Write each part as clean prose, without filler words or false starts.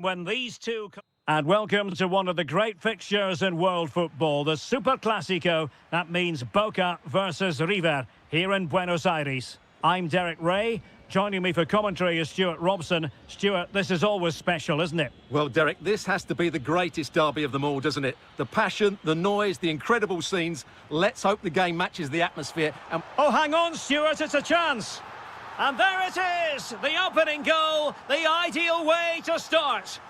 when these two... And welcome to one of the great fixtures in world football, the Super Clásico. That means Boca versus River here in Buenos Aires. I'm Derek Ray. Joining me for commentary is Stuart Robson. Stuart, this is always special, isn't it? Well, Derek, this has to be the greatest derby of them all, doesn't it? The passion, the noise, the incredible scenes. Let's hope the game matches the atmosphere. And oh, hang on, Stuart, it's a chance. And there it is, the opening goal, the ideal way to start.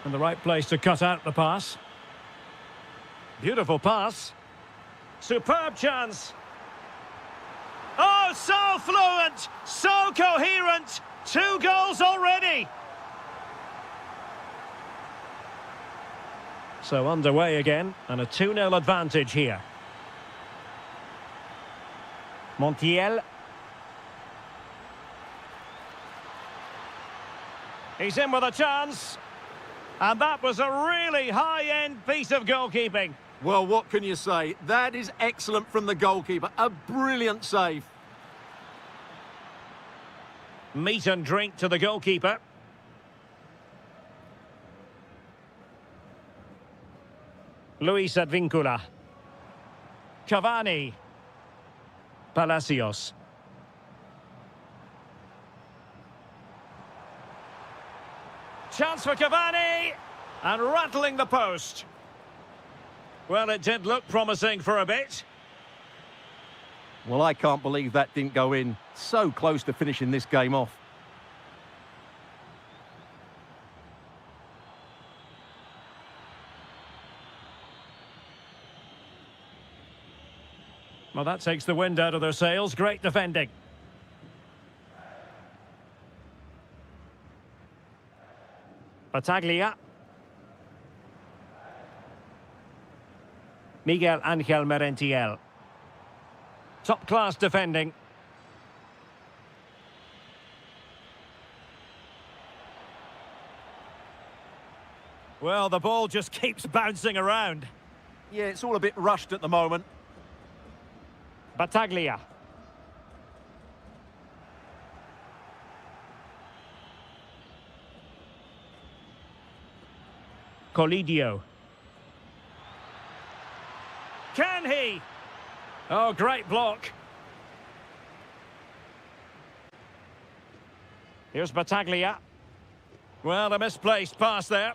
In the right place to cut out the pass. Beautiful pass. Superb chance. Oh, so fluent, so coherent. 2 goals already. So underway again, and a 2-0 advantage here. Montiel. He's in with a chance. And that was a really high-end piece of goalkeeping. well, what can you say? That is excellent from the goalkeeper. A brilliant save. Meat and drink to the goalkeeper. Luis Advíncula. Cavani. Palacios. Chance for Cavani. And rattling the post. Well, it did look promising for a bit. Well, I can't believe that didn't go in. So close to finishing this game off. Well, that takes the wind out of their sails. Great defending. Battaglia. Miguel Angel Merentiel. Top-class defending. Well, the ball just keeps bouncing around. Yeah, it's all a bit rushed at the moment. Battaglia. Colidio. Can he? Oh, great block. Here's Battaglia. Well, a misplaced pass there.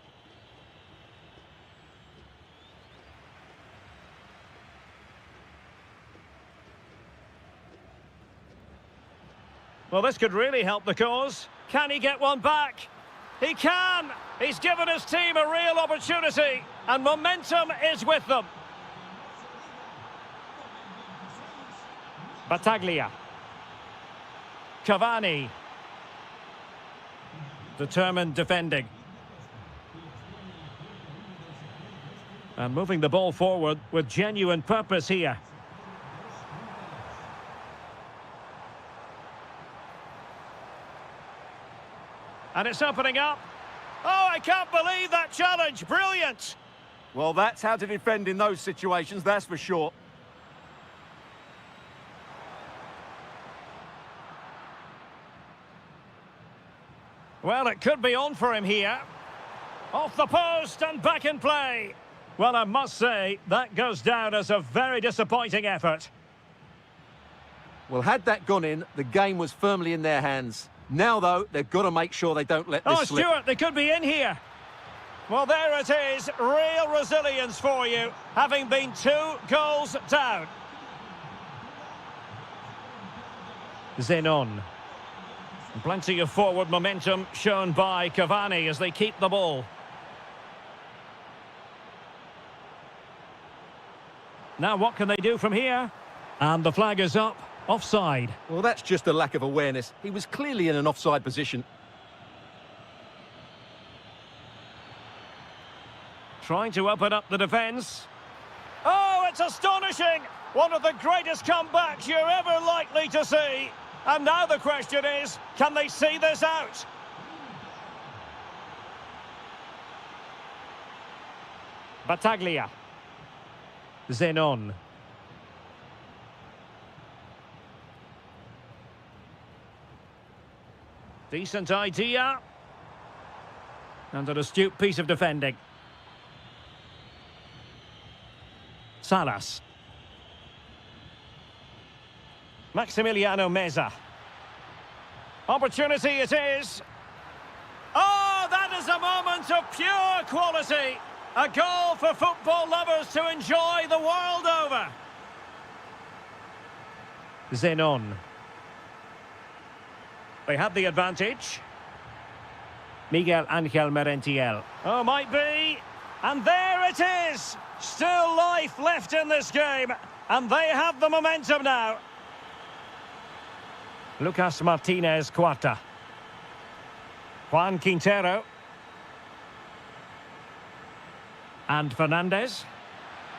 Well, this could really help the cause. Can he get one back? He can! He's given his team a real opportunity, and momentum is with them. Battaglia. Cavani. Determined defending. And moving the ball forward with genuine purpose here. And it's opening up. Oh, I can't believe that challenge. Brilliant. Well, that's how to defend in those situations, that's for sure. Well, it could be on for him here. Off the post and back in play. Well, I must say, that goes down as a very disappointing effort. Well, had that gone in, the game was firmly in their hands. Now, though, they've got to make sure they don't let this slip. Oh, Stuart, they could be in here. Well, there it is. Real resilience for you, having been 2 goals down. Zenon. Plenty of forward momentum shown by Cavani as they keep the ball. Now what can they do from here? And the flag is up. Offside. Well, that's just a lack of awareness. He was clearly in an offside position. Trying to open up the defence. Oh, it's astonishing! One of the greatest comebacks you're ever likely to see. And now the question is, can they see this out? Battaglia. Zenon. Decent idea. And an astute piece of defending. Salas. Maximiliano Meza. Opportunity it is. Oh, that is a moment of pure quality. A goal for football lovers to enjoy the world over. Zenon. They had the advantage. Miguel Angel Merentiel. Oh, might be. And there it is. Still life left in this game. And they have the momentum now. Lucas Martinez Cuarta. Juan Quintero. And Fernandez.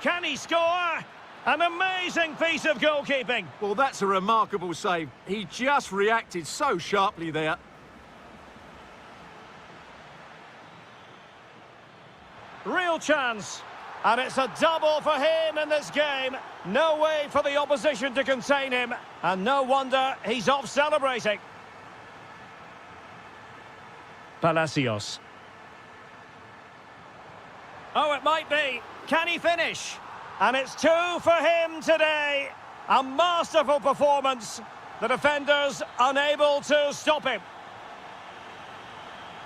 Can he score? An amazing piece of goalkeeping. Well, that's a remarkable save. He just reacted so sharply there. Real chance. And it's a double for him in this game. No way for the opposition to contain him. And no wonder he's off celebrating. Palacios. Oh, it might be. Can he finish? And it's 2 for him today. A masterful performance. The defenders unable to stop him.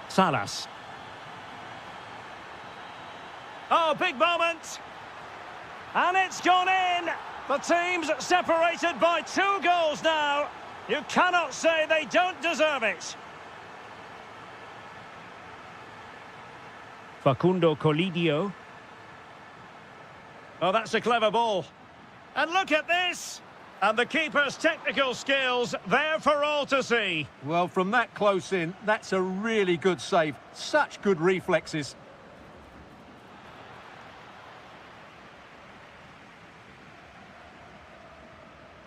Salas. Oh, big moment. And it's gone in. The team's separated by 2 goals now. You cannot say they don't deserve it. Facundo Colidio. Oh, that's a clever ball. And look at this. And the keeper's technical skills there for all to see. Well, from that close in, that's a really good save. Such good reflexes.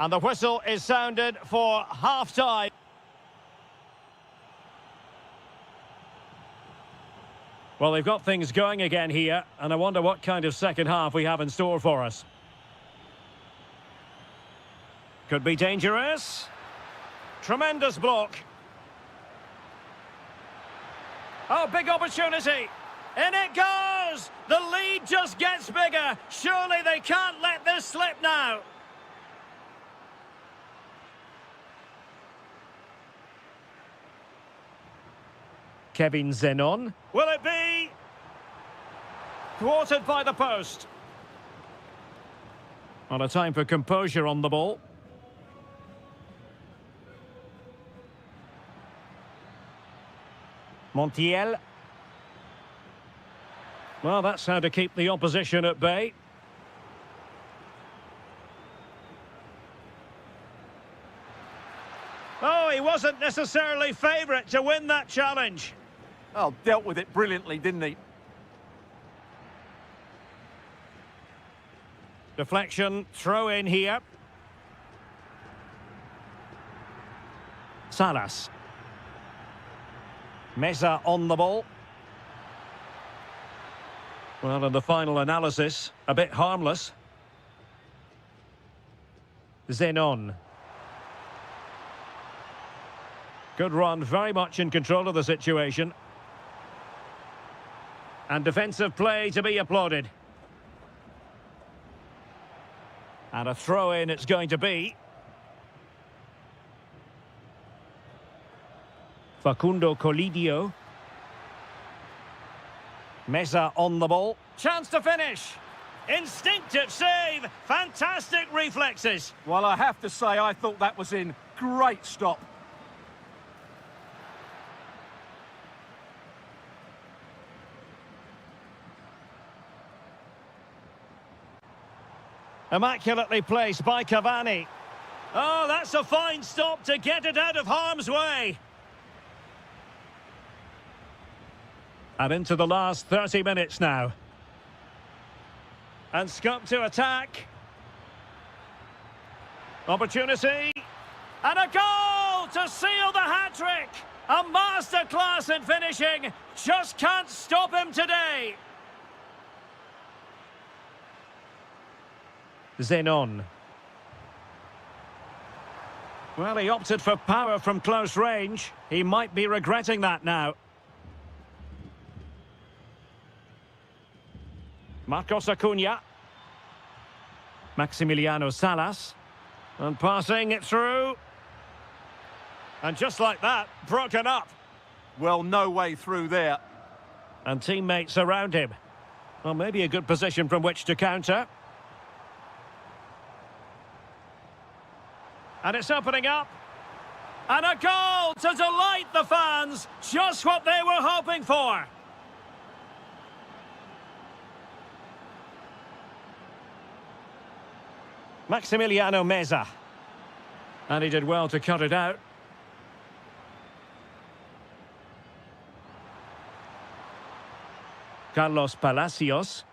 And the whistle is sounded for half-time. Well, they've got things going again here, and I wonder what kind of second half we have in store for us. Could be dangerous. Tremendous block. Oh, big opportunity. In it goes! The lead just gets bigger. Surely they can't let this slip now. Kevin Zenon. Will it be? Thwarted by the post. On a time for composure on the ball. Montiel. Well, that's how to keep the opposition at bay. Oh, he wasn't necessarily favourite to win that challenge. Oh, dealt with it brilliantly, didn't he? Deflection, throw in here. Salas. Meza on the ball. Well, in the final analysis, a bit harmless. Zenon. Good run, very much in control of the situation. And defensive play to be applauded. And a throw-in it's going to be. Facundo Colidio. Meza on the ball. Chance to finish. Instinctive save. Fantastic reflexes. Well, I have to say, I thought that was in. Great stop. Immaculately placed by Cavani. Oh, that's a fine stop to get it out of harm's way. And into the last 30 minutes now. And scope to attack. Opportunity. And a goal to seal the hat-trick. A masterclass in finishing. Just can't stop him today. Zenon. Well, he opted for power from close range. He might be regretting that now. Marcos Acuna. Maximiliano Salas. And passing it through. And just like that, broken up. Well, no way through there. And teammates around him. Well, maybe a good position from which to counter. And it's opening up. And a goal to delight the fans. Just what they were hoping for. Maximiliano Meza. And he did well to cut it out. Carlos Palacios.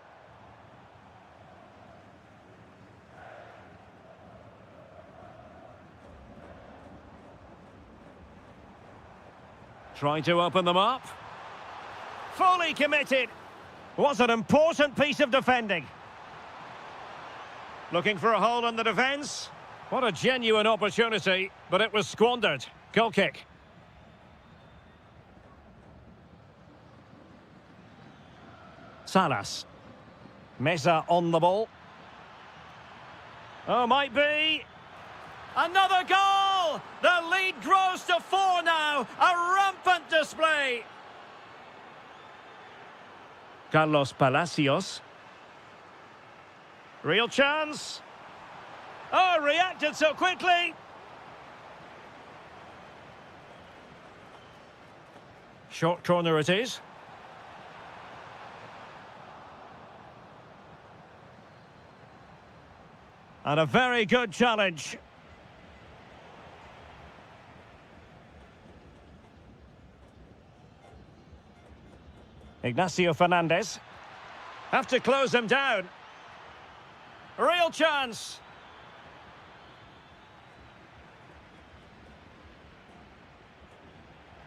Trying to open them up. Fully committed. Was an important piece of defending. Looking for a hole in the defence. What a genuine opportunity, but it was squandered. Goal kick. Salas. Meza on the ball. Oh, might be. Another goal! The lead grows to 4 now. A rampant display. Carlos Palacios. Real chance. Oh, reacted so quickly. Short corner it is. And a very good challenge. Ignacio Fernandez. Have to close them down. Real chance.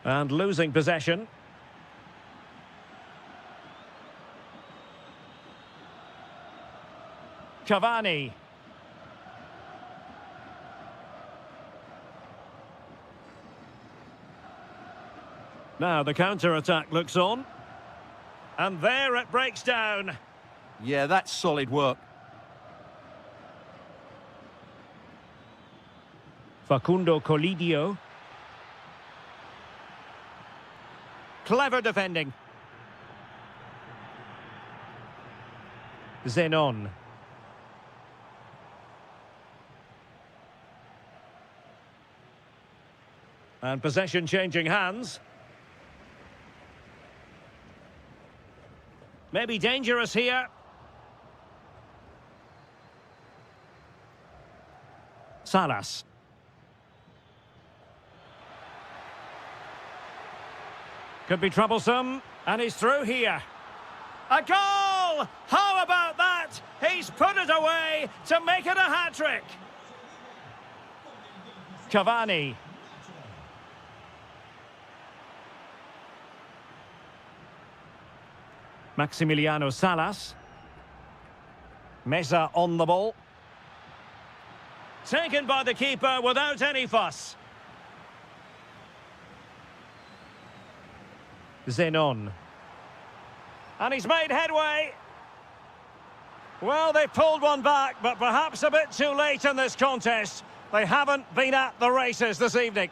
And losing possession. Cavani. Now the counter-attack looks on. And there it breaks down. Yeah, that's solid work. Facundo Colidio. Clever defending. Zenon. And possession changing hands. Maybe dangerous here. Salas. Could be troublesome. And he's through here. A goal! How about that? He's put it away to make it a hat-trick. Cavani. Maximiliano Salas. Meza on the ball. Taken by the keeper without any fuss. Zenon. And he's made headway. Well, they pulled one back, but perhaps a bit too late in this contest. They haven't been at the races this evening.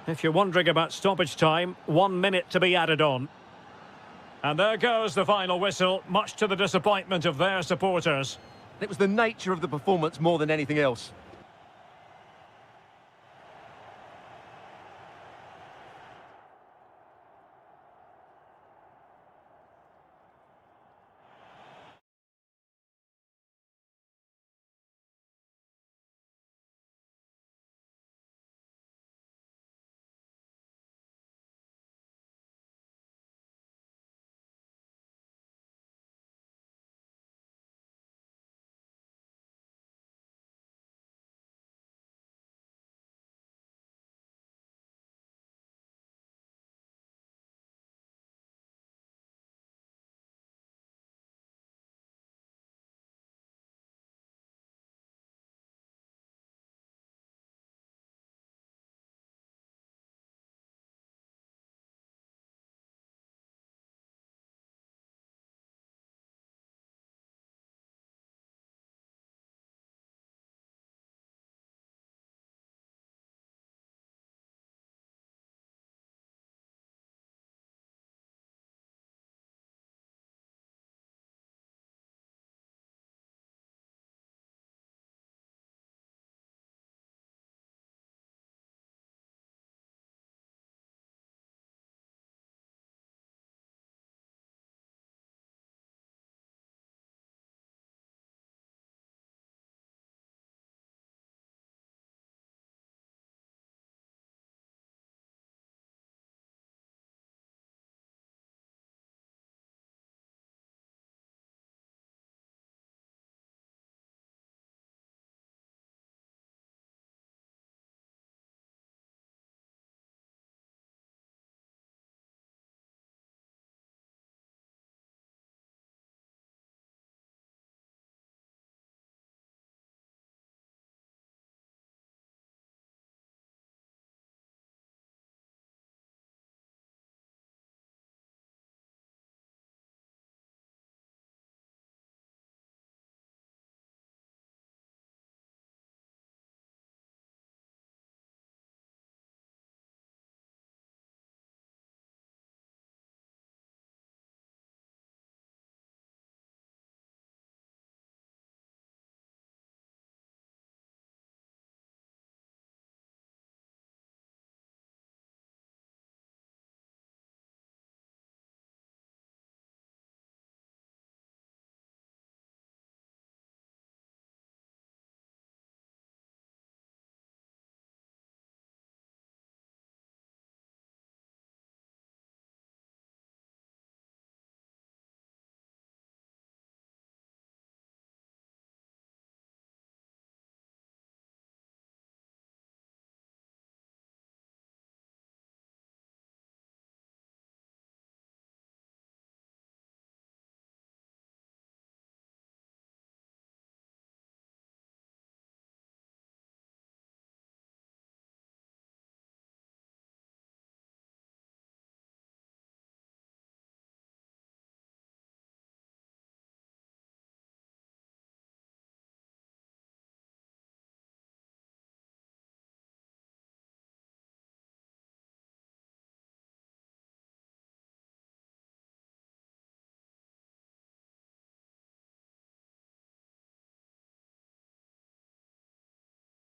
If you're wondering about stoppage time, 1 minute to be added on. And there goes the final whistle, much to the disappointment of their supporters. It was the nature of the performance more than anything else.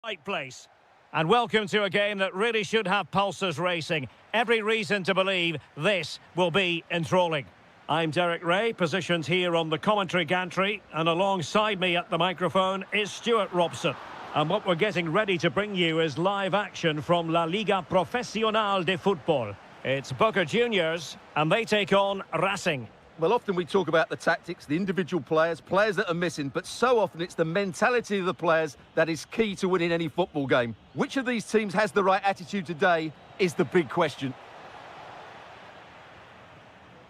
Right place. And welcome to a game that really should have pulses racing. Every reason to believe this will be enthralling. I'm Derek Ray, positioned here on the commentary gantry, and alongside me at the microphone is Stuart Robson. And what we're getting ready to bring you is live action from La Liga Profesional de Fútbol. It's Boca Juniors, and they take on Racing. Well, often we talk about the tactics, the individual players that are missing, but so often it's the mentality of the players that is key to winning any football game. Which of these teams has the right attitude today is the big question.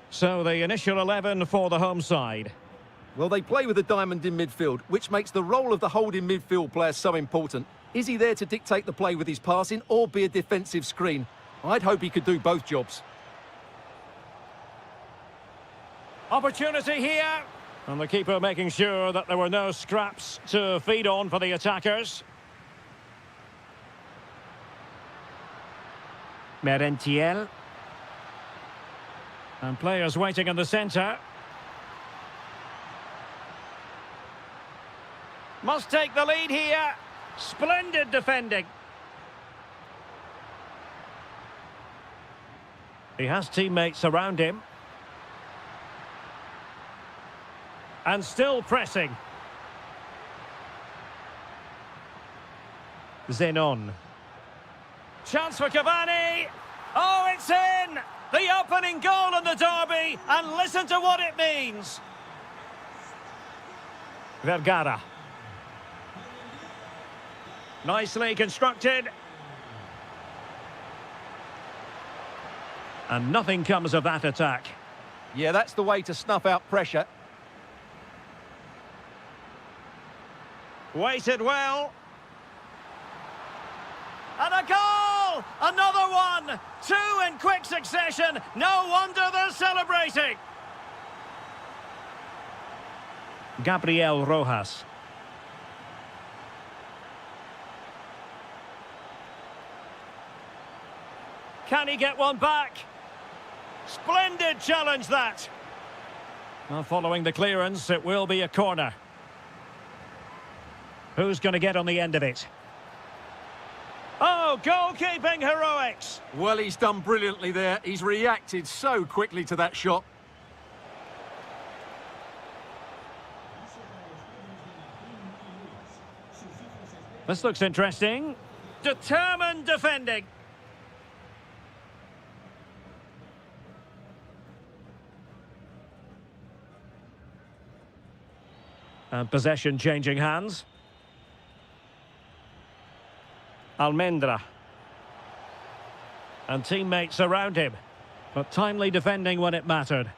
So the initial 11 for the home side. Well, they play with a diamond in midfield, which makes the role of the holding midfield player so important. Is he there to dictate the play with his passing or be a defensive screen? I'd hope he could do both jobs. Opportunity here. And the keeper making sure that there were no scraps to feed on for the attackers. Merentiel. And players waiting in the centre. Must take the lead here. Splendid defending. He has teammates around him. And still pressing. Zenon. Chance for Cavani. Oh, it's in! The opening goal in the derby, and listen to what it means. Vergara. Nicely constructed. And nothing comes of that attack. Yeah, that's the way to snuff out pressure. Waited well. And a goal! Another one! Two in quick succession. No wonder they're celebrating. Gabriel Rojas. Can he get one back? Splendid challenge that. Well, following the clearance, it will be a corner. Who's going to get on the end of it? Oh, goalkeeping heroics! Well, he's done brilliantly there. He's reacted so quickly to that shot. This looks interesting. Determined defending. And possession changing hands. Almendra. And teammates around him. But timely defending when it mattered.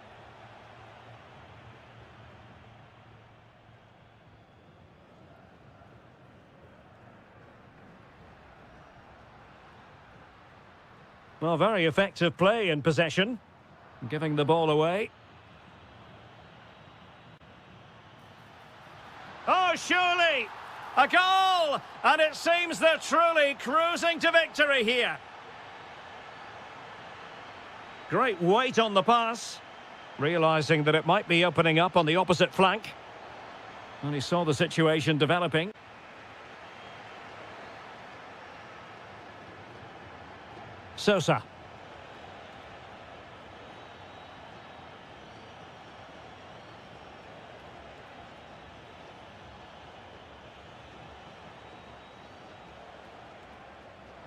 Well, very effective play in possession. Giving the ball away. Oh, surely! A goal! And it seems they're truly cruising to victory here. Great weight on the pass. Realising that it might be opening up on the opposite flank. And he saw the situation developing. Sosa.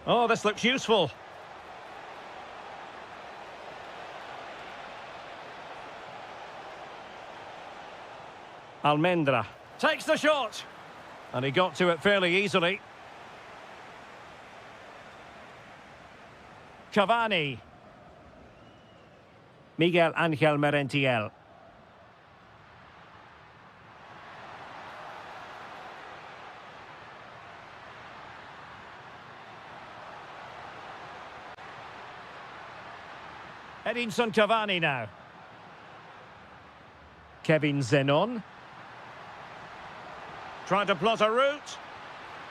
Oh, this looks useful. Almendra takes the shot. And he got to it fairly easily. Cavani. Miguel Ángel Merentiel. Edinson Cavani now. Kevin Zenon. Trying to plot a route.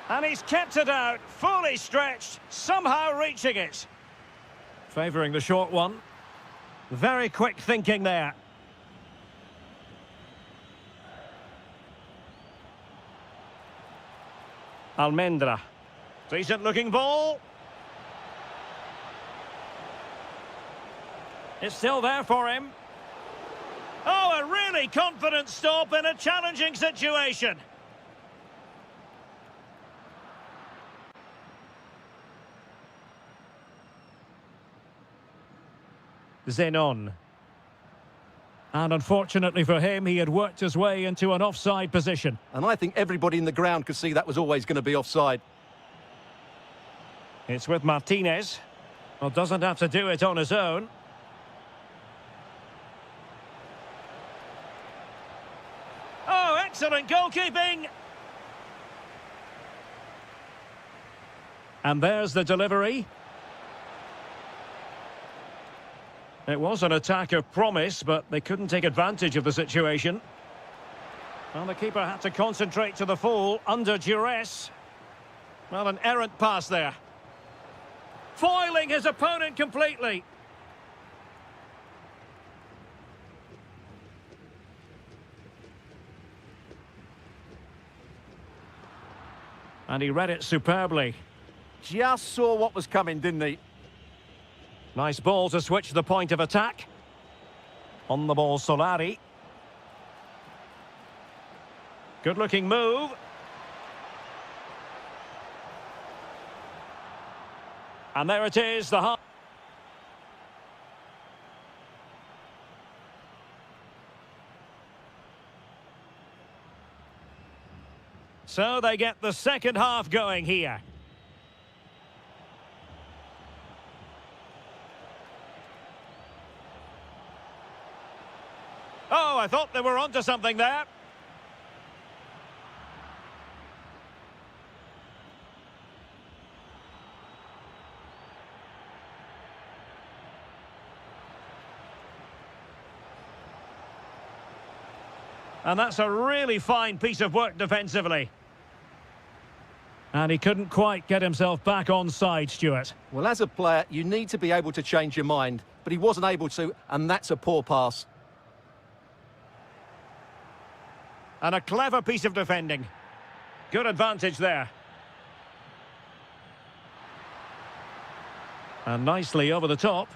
And he's kept it out, fully stretched, somehow reaching it. Favouring the short one. Very quick thinking there. Almendra. Decent looking ball. It's still there for him. Oh, a really confident stop in a challenging situation. Zenon. And unfortunately for him, he had worked his way into an offside position. And I think everybody in the ground could see that was always going to be offside. It's with Martinez. Well, doesn't have to do it on his own. Oh, excellent goalkeeping! And there's the delivery. It was an attack of promise, but they couldn't take advantage of the situation. Well, the keeper had to concentrate to the full under duress. Well, an errant pass there. Foiling his opponent completely. And he read it superbly. Just saw what was coming, didn't he? Nice ball to switch the point of attack. On the ball, Solari. Good looking move. And there it is, the half. So they get the second half going here. Oh, I thought they were onto something there. And that's a really fine piece of work defensively. And he couldn't quite get himself back on side, Stuart. Well, as a player, you need to be able to change your mind, but he wasn't able to, and that's a poor pass. And a clever piece of defending. Good advantage there. And nicely over the top.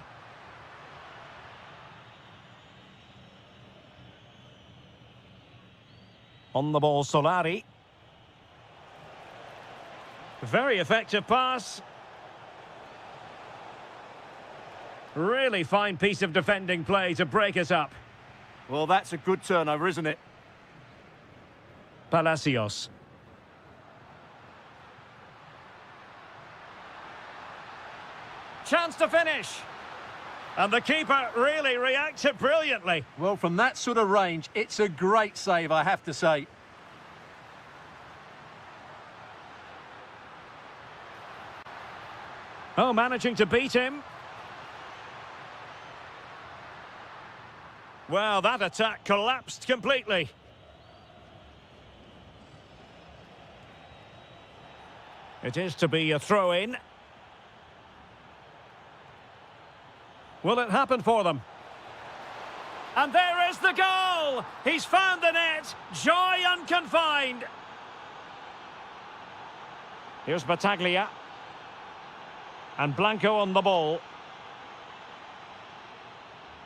On the ball, Solari. Very effective pass. Really fine piece of defending play to break it up. Well, that's a good turnover, isn't it? Palacios. Chance to finish. And the keeper really reacted brilliantly. Well, from that sort of range, it's a great save, I have to say. Oh, managing to beat him. Well, that attack collapsed completely. It is to be a throw-in. Will it happen for them? And there is the goal! He's found the net! Joy unconfined! Here's Battaglia. And Blanco on the ball.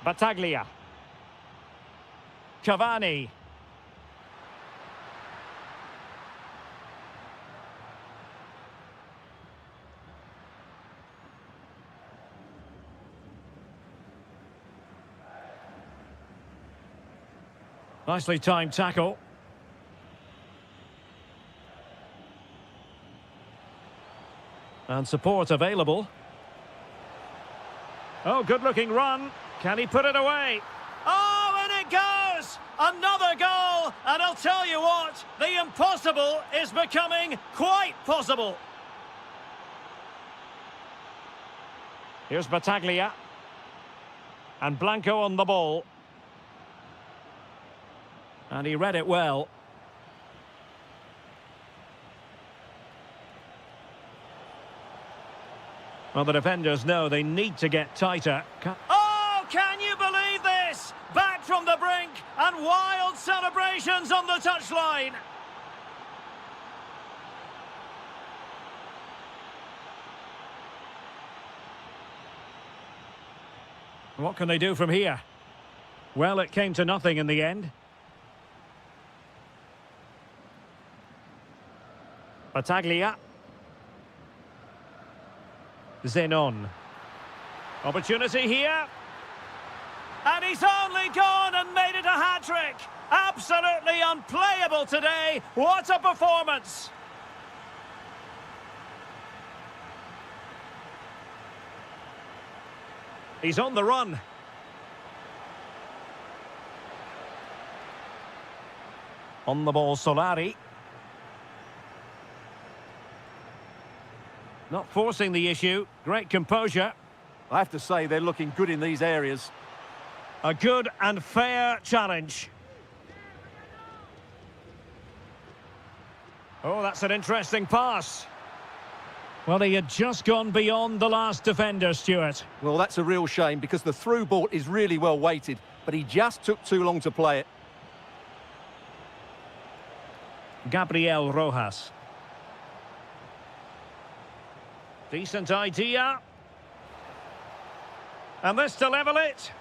Battaglia. Cavani. Nicely timed tackle. And support available. Oh, good-looking run. Can he put it away? Oh, and it goes! Another goal! And I'll tell you what, the impossible is becoming quite possible. Here's Battaglia. And Blanco on the ball. And he read it well. Well, the defenders know they need to get tighter. Oh, can you believe this? Back from the brink and wild celebrations on the touchline. What can they do from here? Well, it came to nothing in the end. Battaglia. Zenon. Opportunity here. And he's only gone and made it a hat-trick. Absolutely unplayable today. What a performance. He's on the run. On the ball, Solari. Not forcing the issue. Great composure. I have to say, they're looking good in these areas. A good and fair challenge. Oh, that's an interesting pass. Well, he had just gone beyond the last defender, Stuart. Well, that's a real shame because the through ball is really well weighted, but he just took too long to play it. Gabriel Rojas. Decent idea. And this to level it.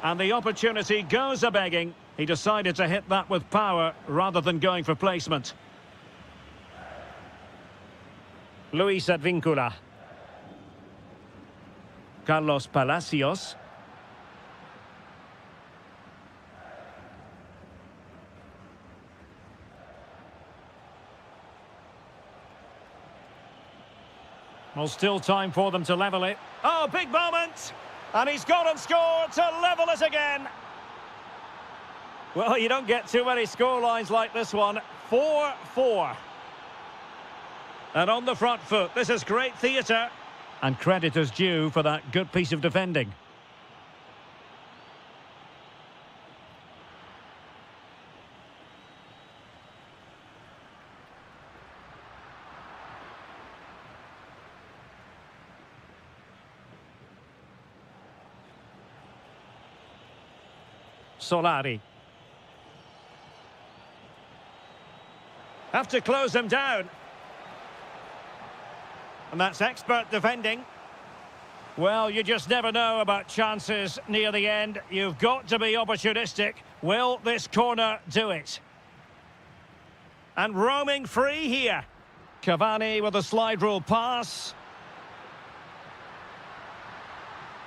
And the opportunity goes a-begging. He decided to hit that with power rather than going for placement. Luis Advíncula. Carlos Palacios. Well, still time for them to level it. Oh, big moment! And he's gone and scored to level it again. Well, you don't get too many scorelines like this one. 4-4. And on the front foot, this is great theatre. And credit is due for that good piece of defending. Solari. Have to close them down. And that's expert defending. Well, you just never know about chances near the end. You've got to be opportunistic. Will this corner do it? And roaming free here. Cavani with a slide rule pass.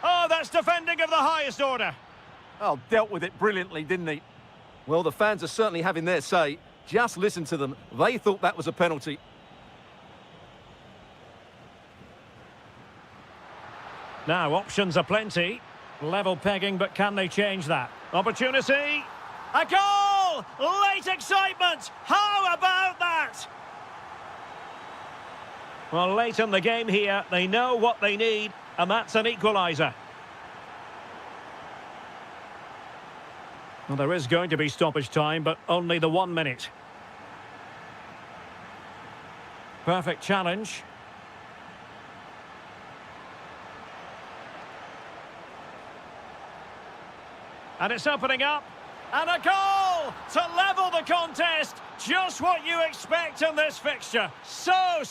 Oh, that's defending of the highest order. Oh, dealt with it brilliantly, didn't he? Well, the fans are certainly having their say. Just listen to them. They thought that was a penalty. Now, options are plenty. Level pegging, but can they change that? Opportunity. A goal! Late excitement! How about that? Well, late in the game here, they know what they need, and that's an equaliser. Well, there is going to be stoppage time, but only the 1 minute. Perfect challenge. And it's opening up. And a goal to level the contest. Just what you expect in this fixture. So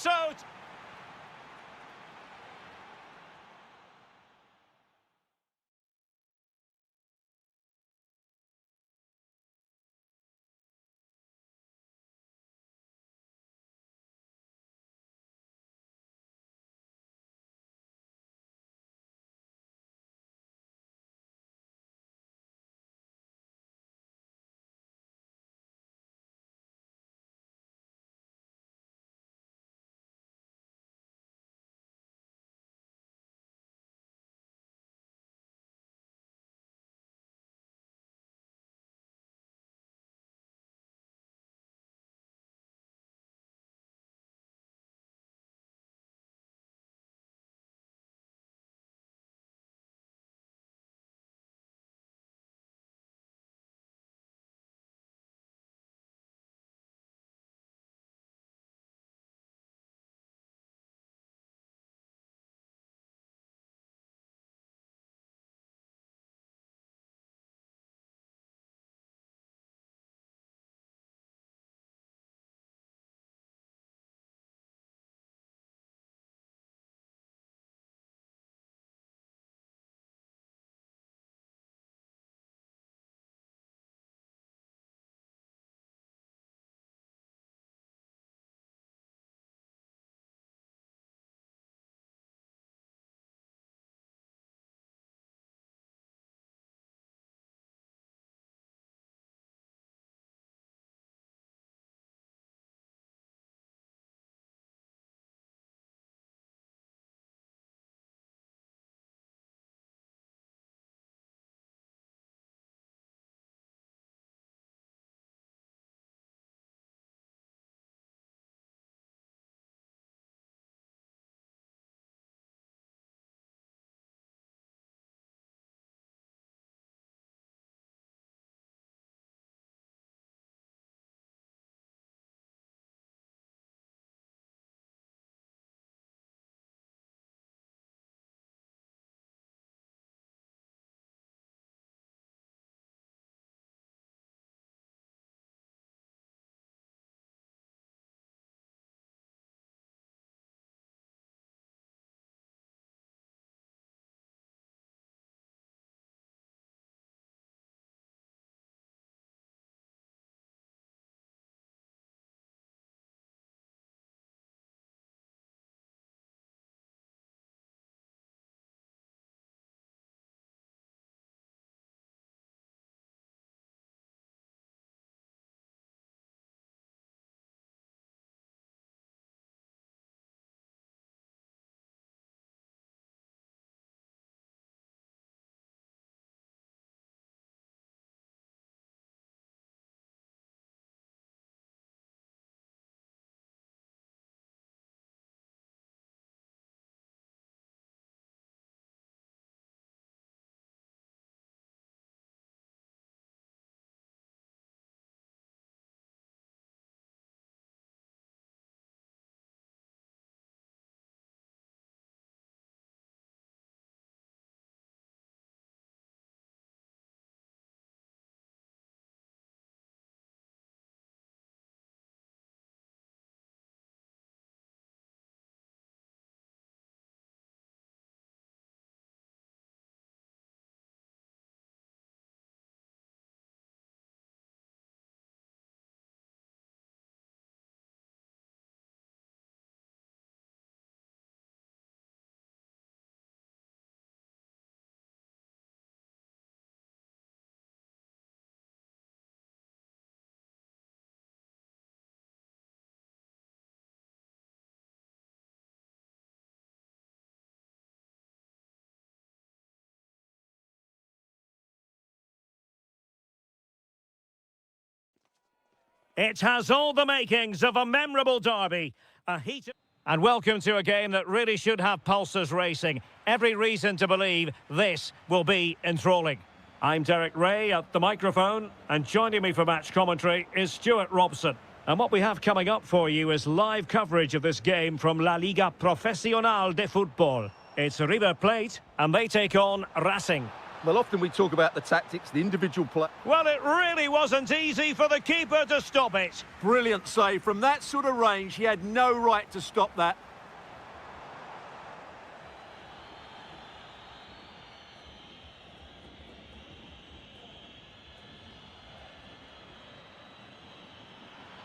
It has all the makings of a memorable derby. A heat... And welcome to a game that really should have pulses racing. Every reason to believe this will be enthralling. I'm Derek Ray at the microphone, and joining me for match commentary is Stuart Robson. And what we have coming up for you is live coverage of this game from La Liga Profesional de Fútbol. It's River Plate, and they take on Racing. Well, often we talk about the tactics, the individual play. Well, it really wasn't easy for the keeper to stop it. Brilliant save. From that sort of range, he had no right to stop that.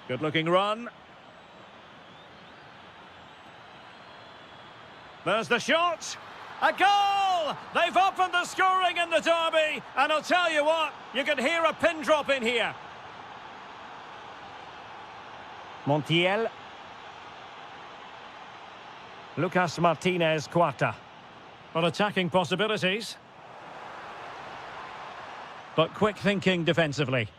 Good-looking run. There's the shot. A goal! They've opened the scoring in the derby, and I'll tell you what, you can hear a pin drop in here. Montiel. Lucas Martinez Cuarta. Well, attacking possibilities, but quick thinking defensively.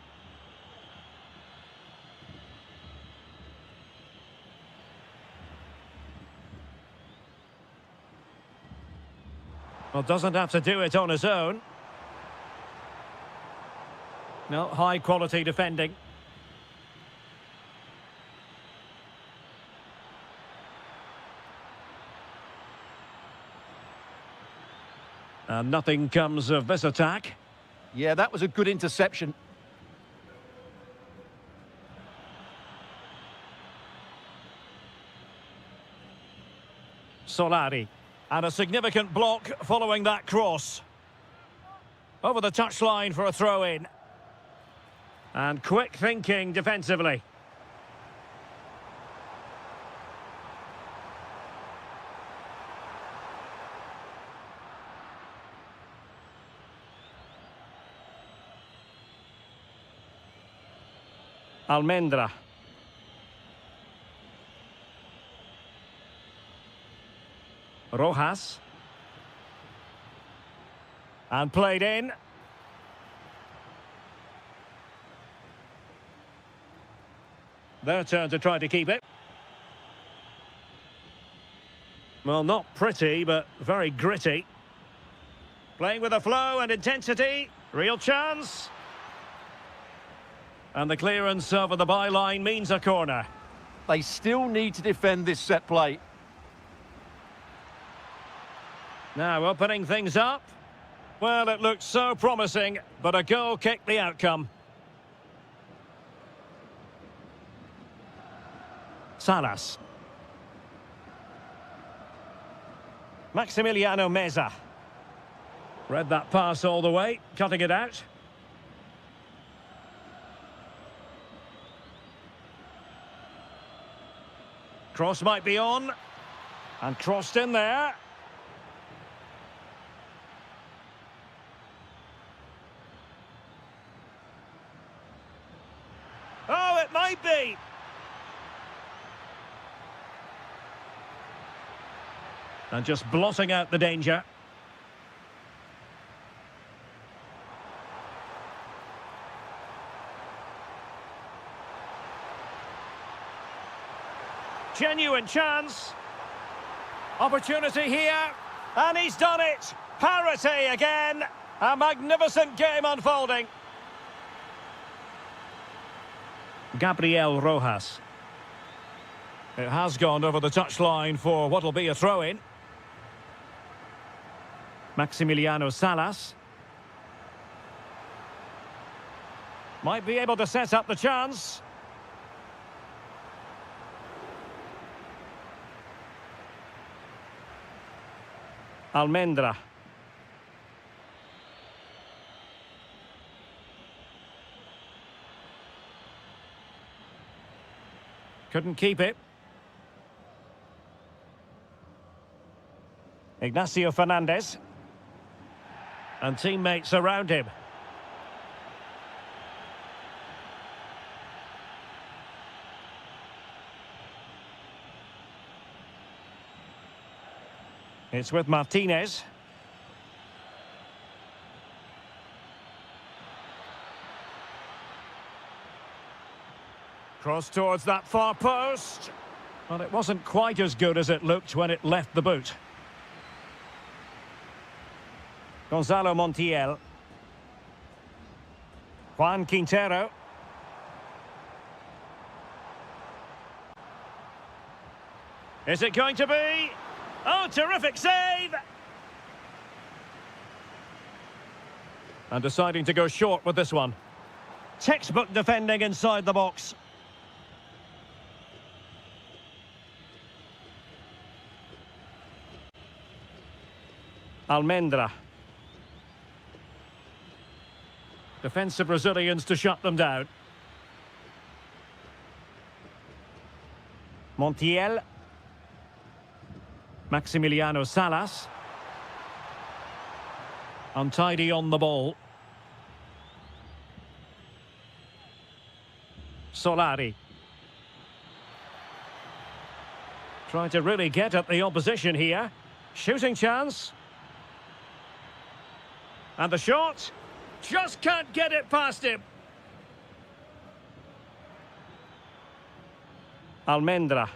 Well, doesn't have to do it on his own. No, high-quality defending. And nothing comes of this attack. Yeah, that was a good interception. Solari. And a significant block following that cross. Over the touchline for a throw-in. And quick thinking defensively. Almendra. Rojas. And played in. Their turn to try to keep it. Well, not pretty, but very gritty. Playing with a flow and intensity. Real chance. And the clearance over the byline means a corner. They still need to defend this set play. Now opening things up. Well, it looked so promising, but a goal kicked the outcome. Salas. Maximiliano Meza. Read that pass all the way, cutting it out. Cross might be on. And crossed in there. Oh, it might be. And just blotting out the danger. Genuine chance. Opportunity here. And he's done it. Parity again. A magnificent game unfolding. Gabriel Rojas. It has gone over the touchline for what'll be a throw-in. Maximiliano Salas. Might be able to set up the chance. Almendra. Couldn't keep it. Ignacio Fernandez. And teammates around him. It's with Martinez. Cross towards that far post. Well, it wasn't quite as good as it looked when it left the boot. Gonzalo Montiel. Juan Quintero. Is it going to be? Oh, terrific save! And deciding to go short with this one. Textbook defending inside the box. Almendra. Defensive Brazilians to shut them down. Montiel. Maximiliano Salas. Untidy on the ball. Solari. Trying to really get at the opposition here. Shooting chance. And the shot. Just can't get it past him. Almendra.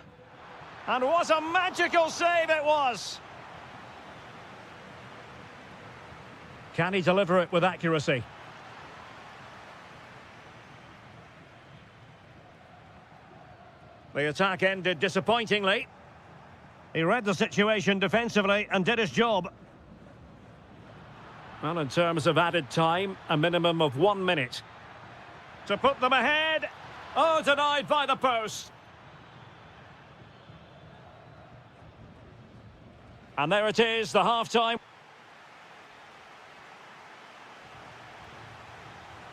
And what a magical save it was! Can he deliver it with accuracy? The attack ended disappointingly. He read the situation defensively and did his job. Well, in terms of added time, a minimum of 1 minute. To put them ahead. Oh, denied by the post. And there it is, the half-time.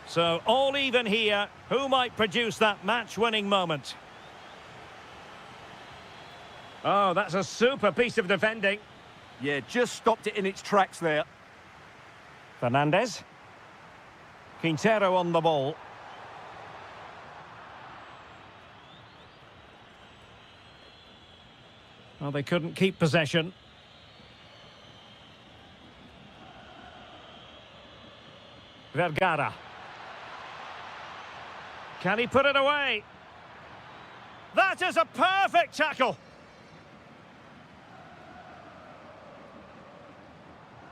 So, all even here. Who might produce that match-winning moment? Oh, that's a super piece of defending. Yeah, just stopped it in its tracks there. Fernandez. Quintero on the ball. Well, they couldn't keep possession. Vergara. Can he put it away? That is a perfect tackle.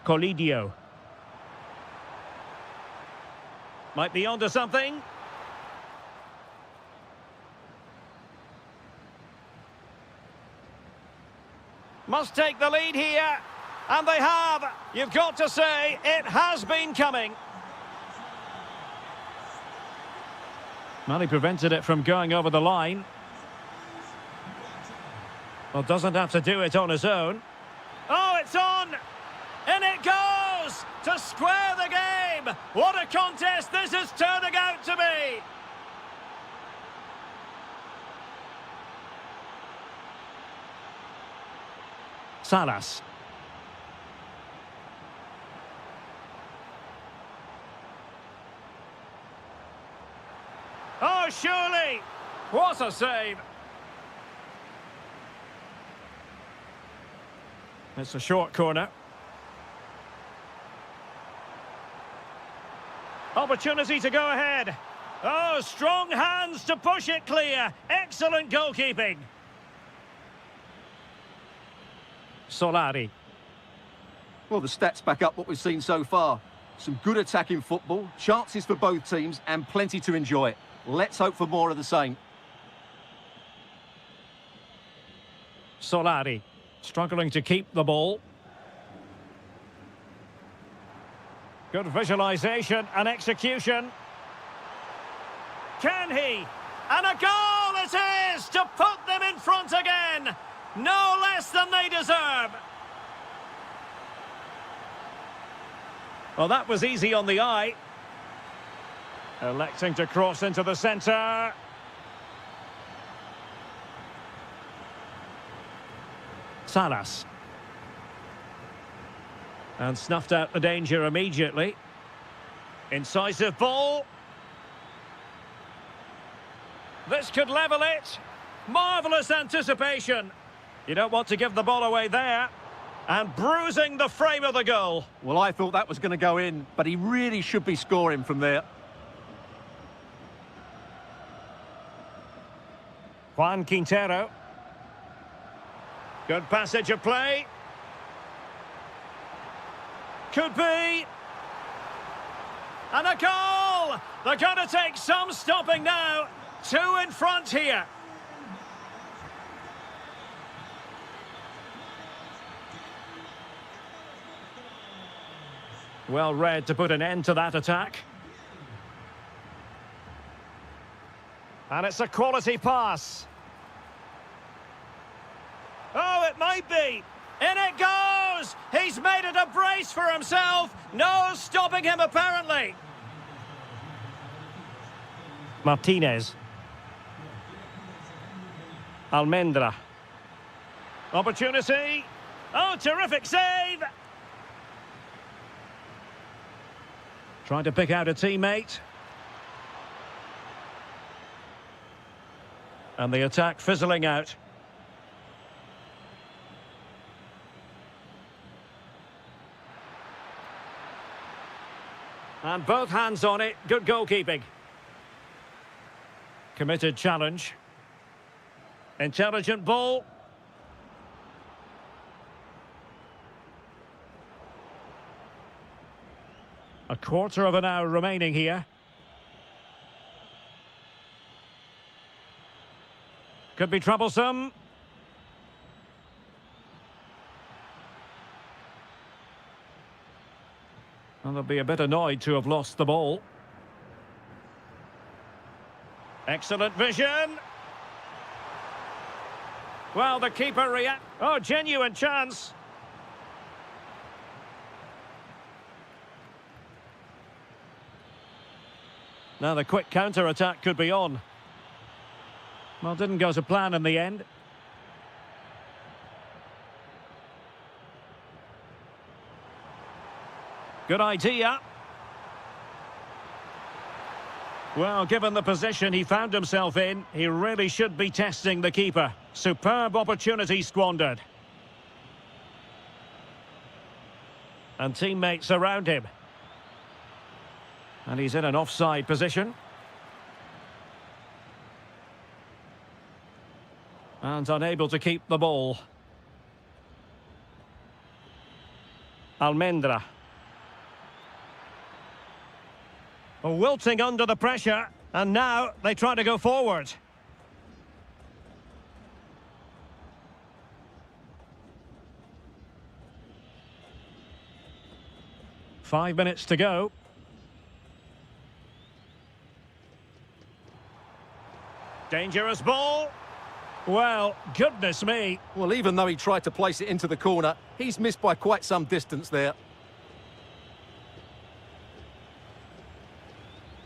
Colidio. Might be onto something. Must take the lead here. And they have. You've got to say, it has been coming. Well, he prevented it from going over the line. Well, doesn't have to do it on his own. Oh, it's on! In it goes! To square the game! What a contest this is turning out to be! Salas. Oh, surely! What a save! It's a short corner. Opportunity to go ahead. Oh, strong hands to push it clear. Excellent goalkeeping. Solari. Well, the stats back up what we've seen so far. Some good attacking football, chances for both teams, and plenty to enjoy. Let's hope for more of the same. Solari. Struggling to keep the ball. Good visualisation and execution. Can he? And a goal it is to put them in front again. No less than they deserve. Well, that was easy on the eye. Electing to cross into the centre. Salas. And snuffed out the danger immediately. Incisive ball. This could level it. Marvellous anticipation. You don't want to give the ball away there. And bruising the frame of the goal. Well, I thought that was going to go in, but he really should be scoring from there. Juan Quintero. Good passage of play. Could be. And a goal! They're going to take some stopping now. 2 in front here. Well read to put an end to that attack. And it's a quality pass. Oh, it might be. In it goes! He's made it a brace for himself. No stopping him, apparently. Martinez. Almendra. Opportunity. Oh, terrific save! Trying to pick out a teammate. And the attack fizzling out. And both hands on it. Good goalkeeping. Committed challenge. Intelligent ball. A quarter of an hour remaining here. Could be troublesome. And they'll be a bit annoyed to have lost the ball. Excellent vision. Well, the keeper react. Oh, genuine chance. Now the quick counter-attack could be on. Well, didn't go to plan in the end. Good idea. Well, given the position he found himself in, he really should be testing the keeper. Superb opportunity squandered. And teammates around him. And he's in an offside position. And unable to keep the ball. Almendra. Wilting under the pressure, and now they try to go forward. Five minutes to go. Dangerous ball. Well, goodness me. Well, even though he tried to place it into the corner, he's missed by quite some distance there.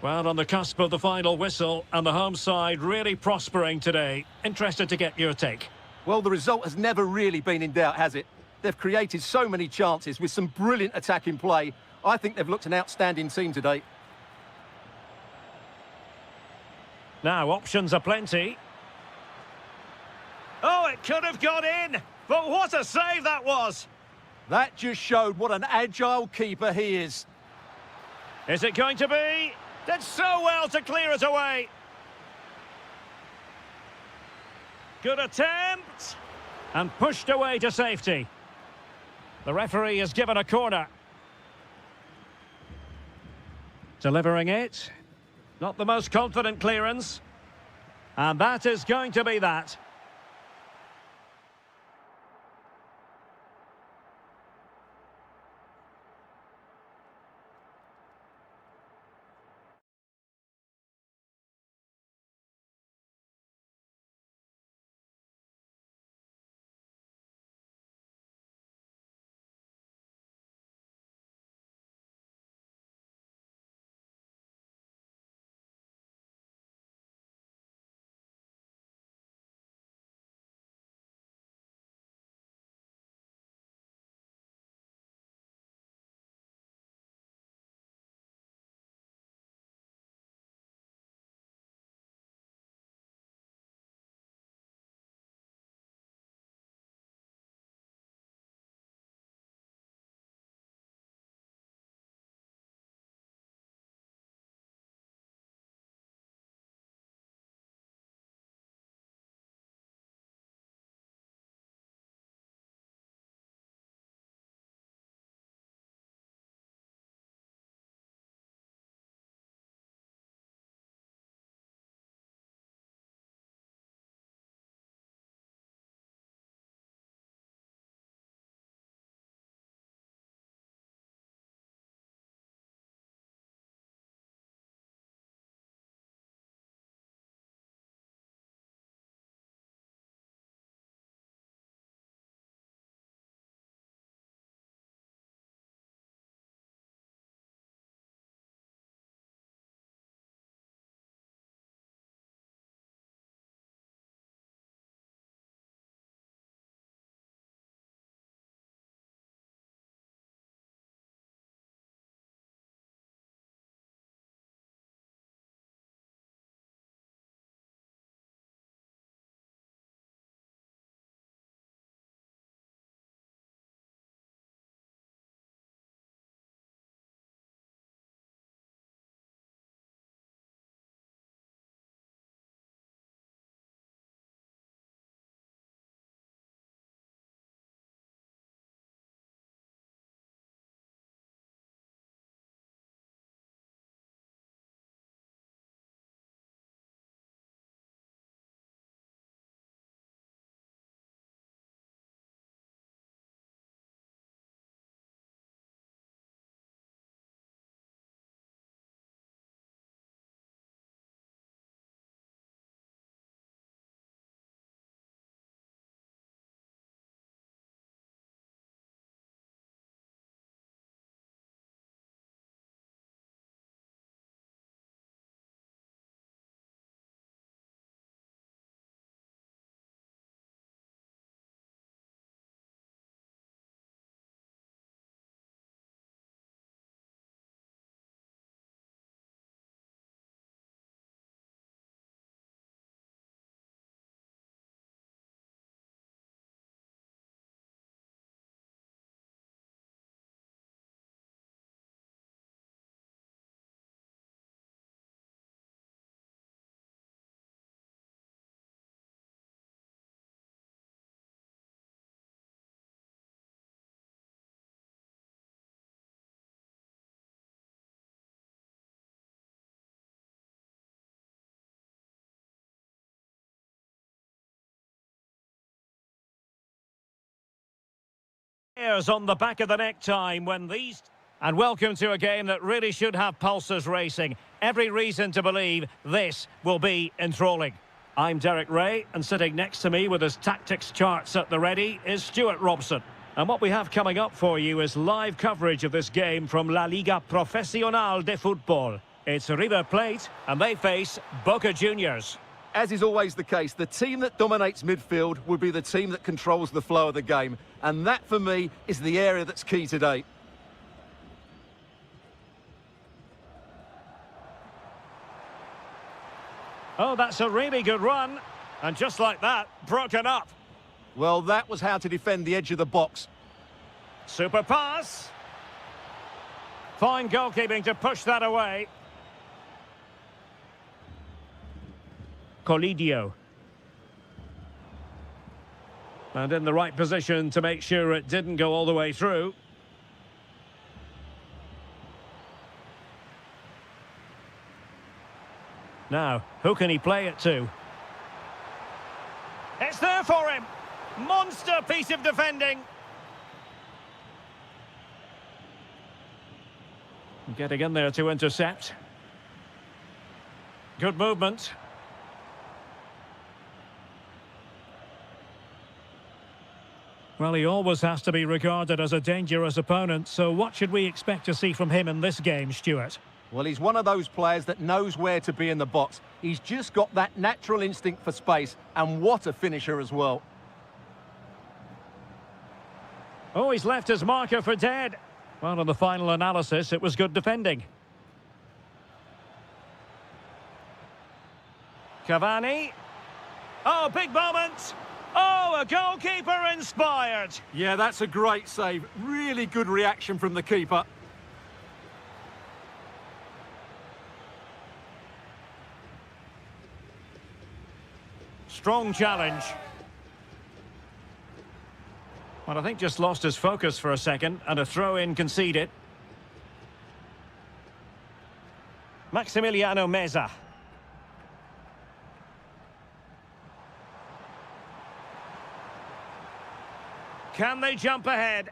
Well, on the cusp of the final whistle, and the home side really prospering today. Interested to get your take. Well, the result has never really been in doubt, has it? They've created so many chances with some brilliant attacking play. I think they've looked an outstanding team today. Now, options are plenty. Oh, it could have gone in, but what a save that was! That just showed what an agile keeper he is. Is it going to be? Did so well to clear it away. Good attempt. And pushed away to safety. The referee has given a corner. Delivering it. Not the most confident clearance. And that is going to be that. Players on the back of the neck time when these... And welcome to a game that really should have pulses racing. Every reason to believe this will be enthralling. I'm Derek Ray, and sitting next to me with his tactics charts at the ready is Stuart Robson. And what we have coming up for you is live coverage of this game from La Liga Profesional de Fútbol. It's River Plate, and they face Boca Juniors. As is always the case, the team that dominates midfield will be the team that controls the flow of the game. And that, for me, is the area that's key today. Oh, that's a really good run. And just like that, broken up. Well, that was how to defend the edge of the box. Super pass. Fine goalkeeping to push that away. Colidio. And in the right position to make sure it didn't go all the way through. Now, who can he play it to? It's there for him! Monster piece of defending! Getting in there to intercept. Good movement. Well, he always has to be regarded as a dangerous opponent, so what should we expect to see from him in this game, Stuart? Well, he's one of those players that knows where to be in the box. He's just got that natural instinct for space, and what a finisher as well. Oh, he's left his marker for dead. Well, in the final analysis, it was good defending. Cavani. Oh, big moment. Oh, a goalkeeper inspired. Yeah, that's a great save. Really good reaction from the keeper. Strong challenge. Well, I think just lost his focus for a second, and a throw-in conceded. Maximiliano Meza. Can they jump ahead?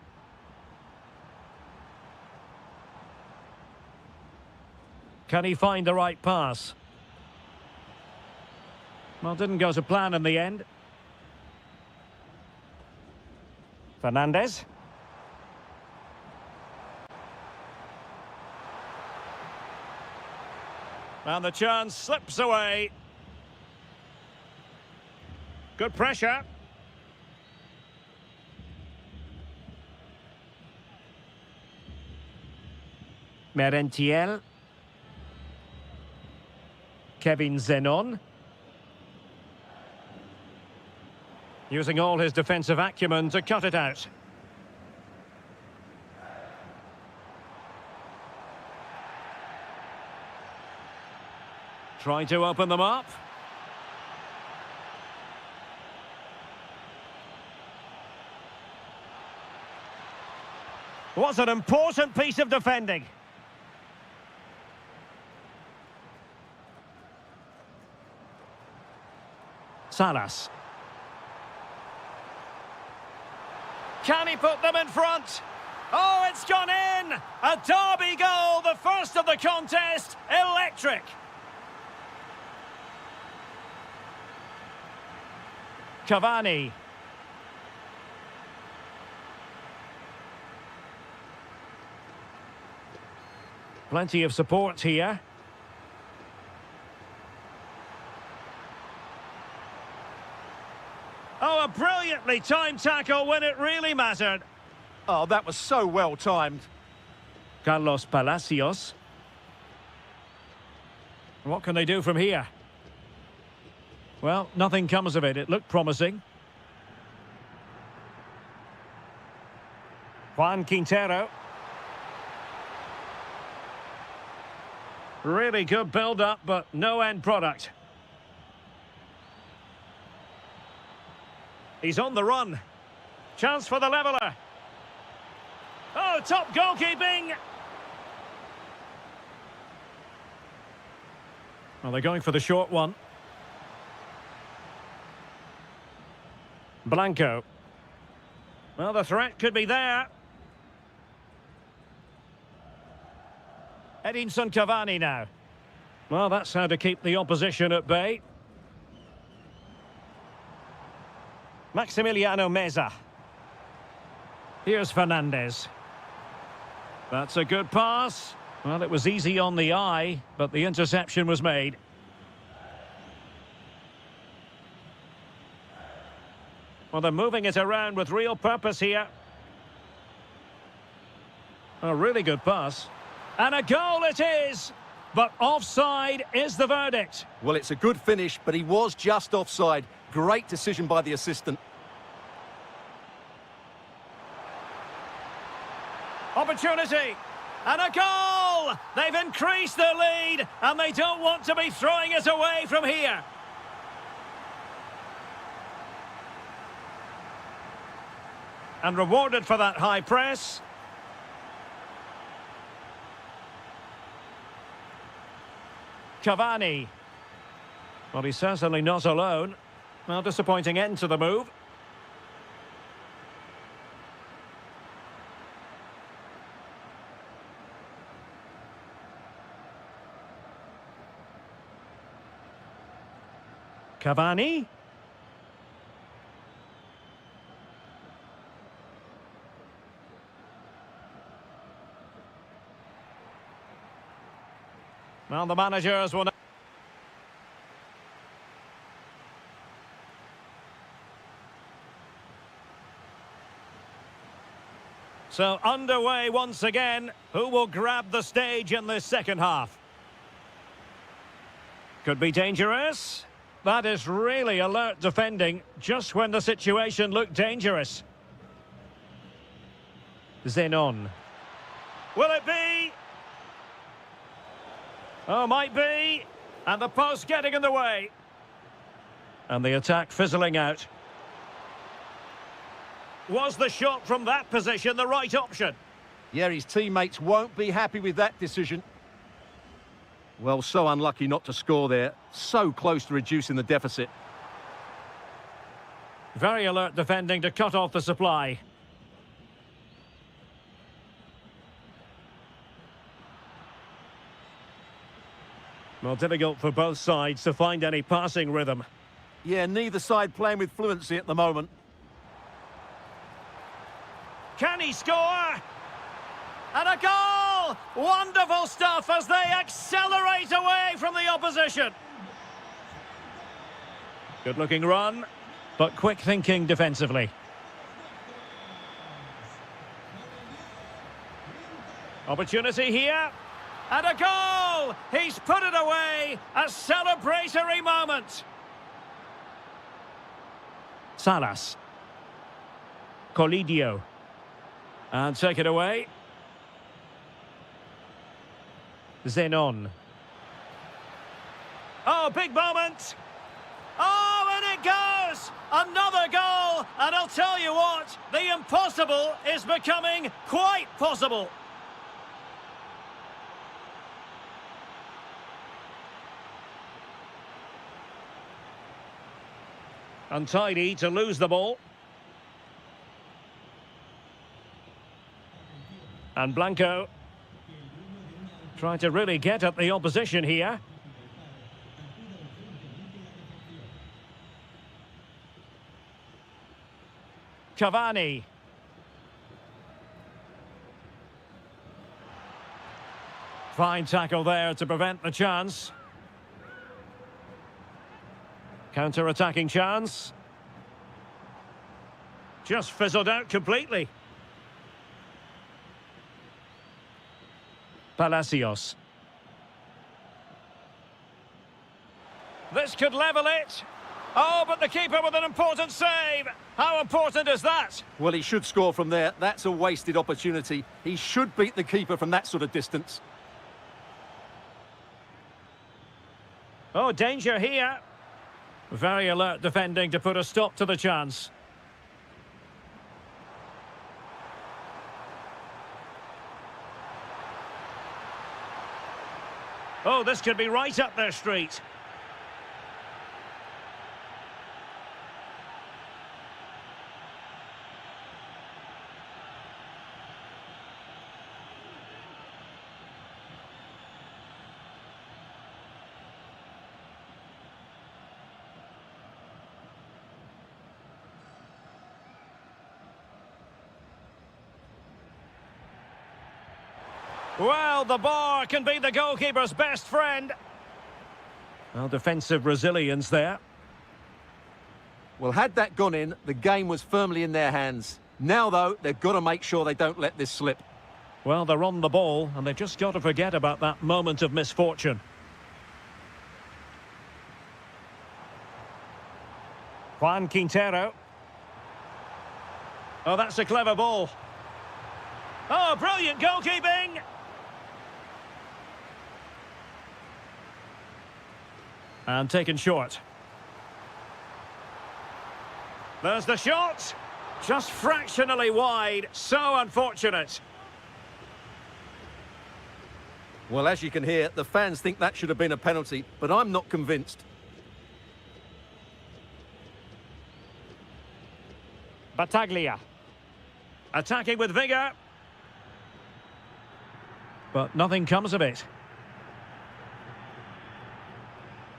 Can he find the right pass? Well, didn't go to plan in the end. Fernandez. And the chance slips away. Good pressure. Merentiel. Kevin Zenon. Using all his defensive acumen to cut it out. Trying to open them up. What an important piece of defending. Salas. Can he put them in front? Oh, it's gone in! A derby goal, the first of the contest. Electric. Cavani. Plenty of support here. Oh, a brilliantly timed tackle when it really mattered. Oh, that was so well timed. Carlos Palacios. What can they do from here? Well, nothing comes of it. It looked promising. Juan Quintero. Really good build-up, but no end product. He's on the run. Chance for the leveller. Oh, top goalkeeping. Well, they're going for the short one. Blanco. Well, the threat could be there. Edinson Cavani now. Well, that's how to keep the opposition at bay. Maximiliano Meza. Here's Fernandez. That's a good pass. Well, it was easy on the eye, but the interception was made. Well, they're moving it around with real purpose here. A really good pass. And a goal it is! But offside is the verdict. Well, it's a good finish, but he was just offside. Great decision by the assistant. Opportunity. And a goal! They've increased their lead, and they don't want to be throwing it away from here. And rewarded for that high press. Cavani. Well, he's certainly not alone. Well, disappointing end to the move. Cavani. Well, the managers will... So, underway once again. Who will grab the stage in this second half? Could be dangerous. That is really alert defending, just when the situation looked dangerous. Zenon. Will it be? Oh, might be. And the post getting in the way. And the attack fizzling out. Was the shot from that position the right option? Yeah, his teammates won't be happy with that decision. Well, so unlucky not to score there. So close to reducing the deficit. Very alert defending to cut off the supply. Well, difficult for both sides to find any passing rhythm. Yeah, neither side playing with fluency at the moment. Can he score? And a goal! Wonderful stuff as they accelerate away from the opposition. Good-looking run, but quick thinking defensively. Opportunity here. And a goal! He's put it away. A celebratory moment. Salas. Colidio. And take it away. Zenon. Oh, big moment. Oh, and it goes! Another goal! And I'll tell you what, the impossible is becoming quite possible. Untidy to lose the ball. And Blanco trying to really get at the opposition here. Cavani. Fine tackle there to prevent the chance. Counter-attacking chance. Just fizzled out completely. Palacios. This could level it. Oh, but the keeper with an important save. How important is that? Well, he should score from there. That's a wasted opportunity. He should beat the keeper from that sort of distance. Oh, danger here. Very alert defending to put a stop to the chance. Oh, this could be right up their street. Well, the bar can be the goalkeeper's best friend. Well, defensive resilience there. Well, had that gone in, the game was firmly in their hands. Now, though, they've got to make sure they don't let this slip. Well, they're on the ball, and they've just got to forget about that moment of misfortune. Juan Quintero. Oh, that's a clever ball. Oh, brilliant goalkeeping! And taken short. There's the shot. Just fractionally wide. So unfortunate. Well, as you can hear, the fans think that should have been a penalty, but I'm not convinced. Battaglia. Attacking with vigour. But nothing comes of it.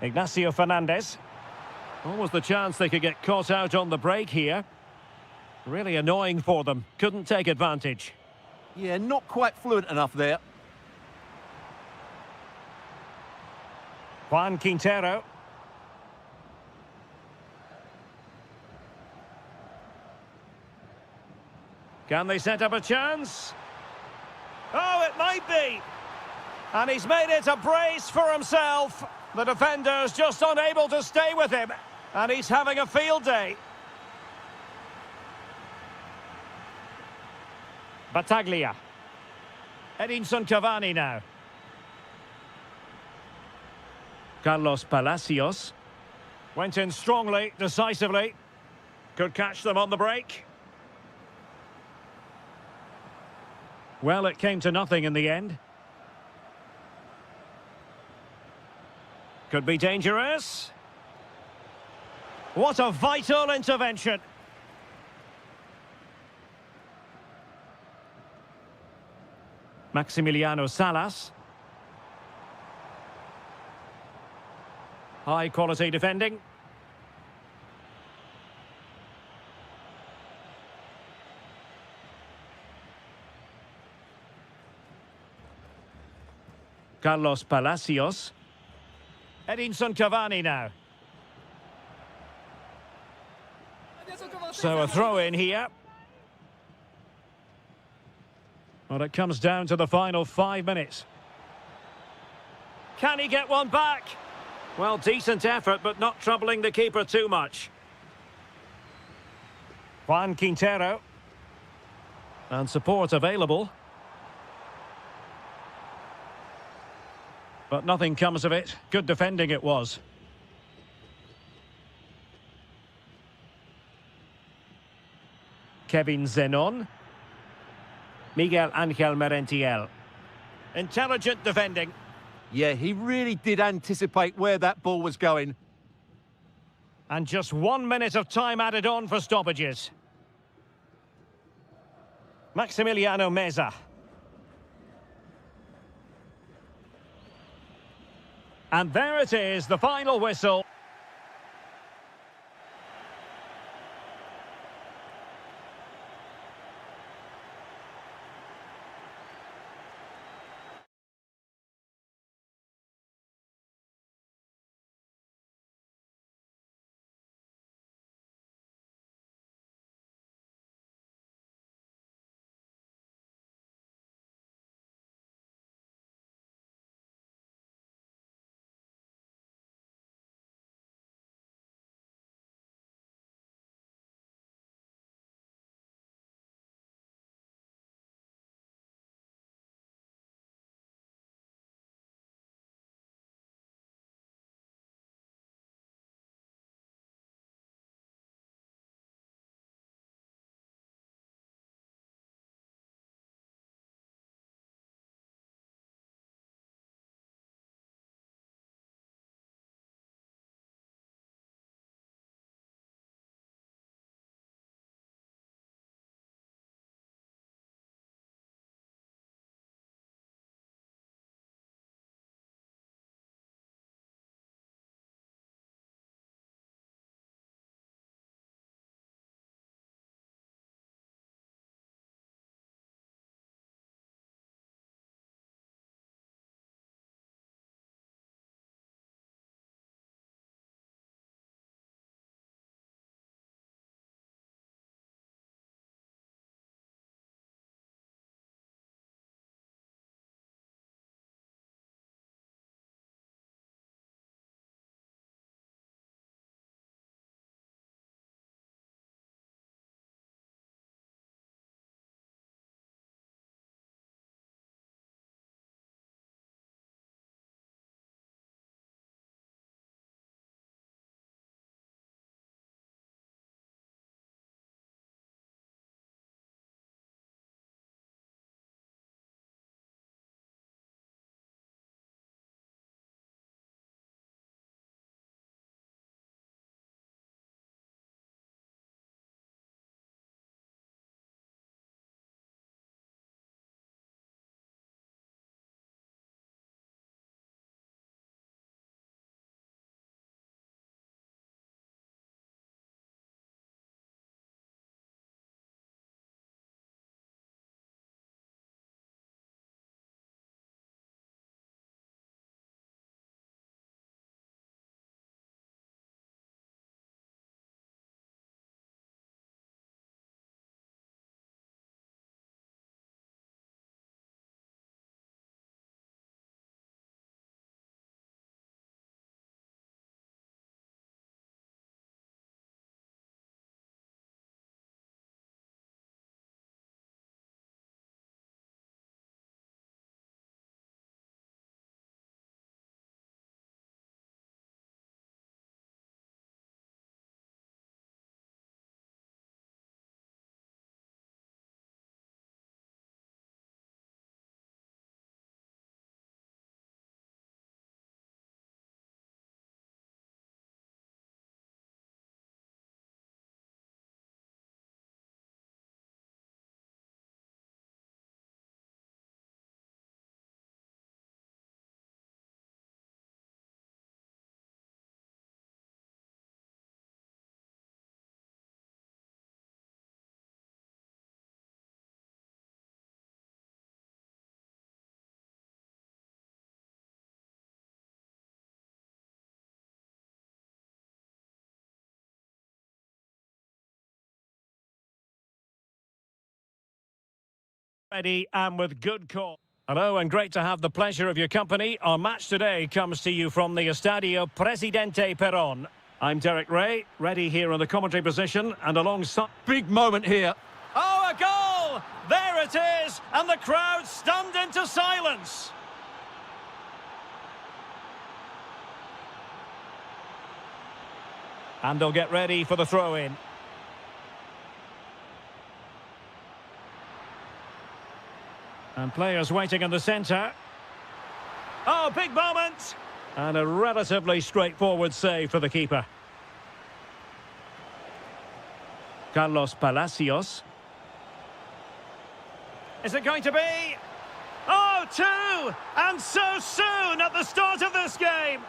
Ignacio Fernandez. Almost the chance they could get caught out on the break here. Really annoying for them. Couldn't take advantage. Yeah, not quite fluent enough there. Juan Quintero. Can they set up a chance? Oh, it might be. And he's made it a brace for himself. The defender's just unable to stay with him. And he's having a field day. Battaglia. Edinson Cavani now. Carlos Palacios. Went in strongly, decisively. Could catch them on the break. Well, it came to nothing in the end. Could be dangerous. What a vital intervention. Maximiliano Salas. High quality defending. Carlos Palacios. Edinson Cavani now. So a throw in here. Well, it comes down to the final 5 minutes. Can he get one back? Well, decent effort, but not troubling the keeper too much. Juan Quintero. And support available. But nothing comes of it. Good defending it was. Kevin Zenon. Miguel Angel Merentiel. Intelligent defending. Yeah, he really did anticipate where that ball was going. And just 1 minute of time added on for stoppages. Maximiliano Meza. And there it is, the final whistle. Ready and with good call. Hello and great to have the pleasure of your company. Our match today comes to you from the Estadio Presidente Perón. I'm Derek Ray, ready here in the commentary position and alongside... Big moment here. Oh, a goal! There it is! And the crowd stunned into silence. And they'll get ready for the throw-in. And players waiting in the centre. Oh, big moment! And a relatively straightforward save for the keeper. Carlos Palacios. Is it going to be? Oh, two! And so soon at the start of this game!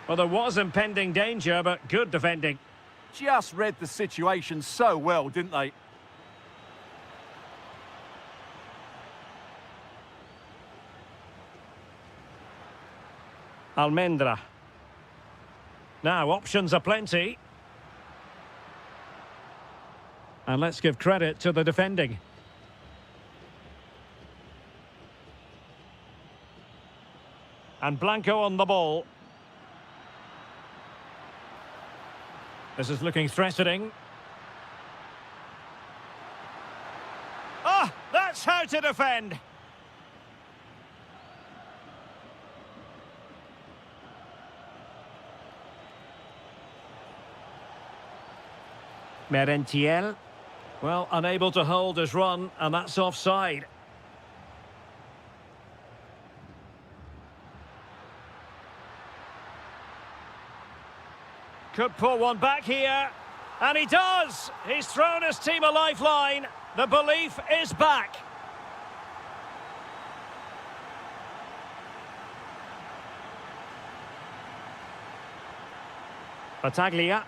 Well, there was impending danger, but good defending. Just read the situation so well, didn't they? Almendra. Now, options are plenty. And let's give credit to the defending. And Blanco on the ball. This is looking threatening. Oh, that's how to defend. Merentiel. Well, unable to hold his run, and that's offside. Could pull one back here. And he does! He's thrown his team a lifeline. The belief is back. Battaglia.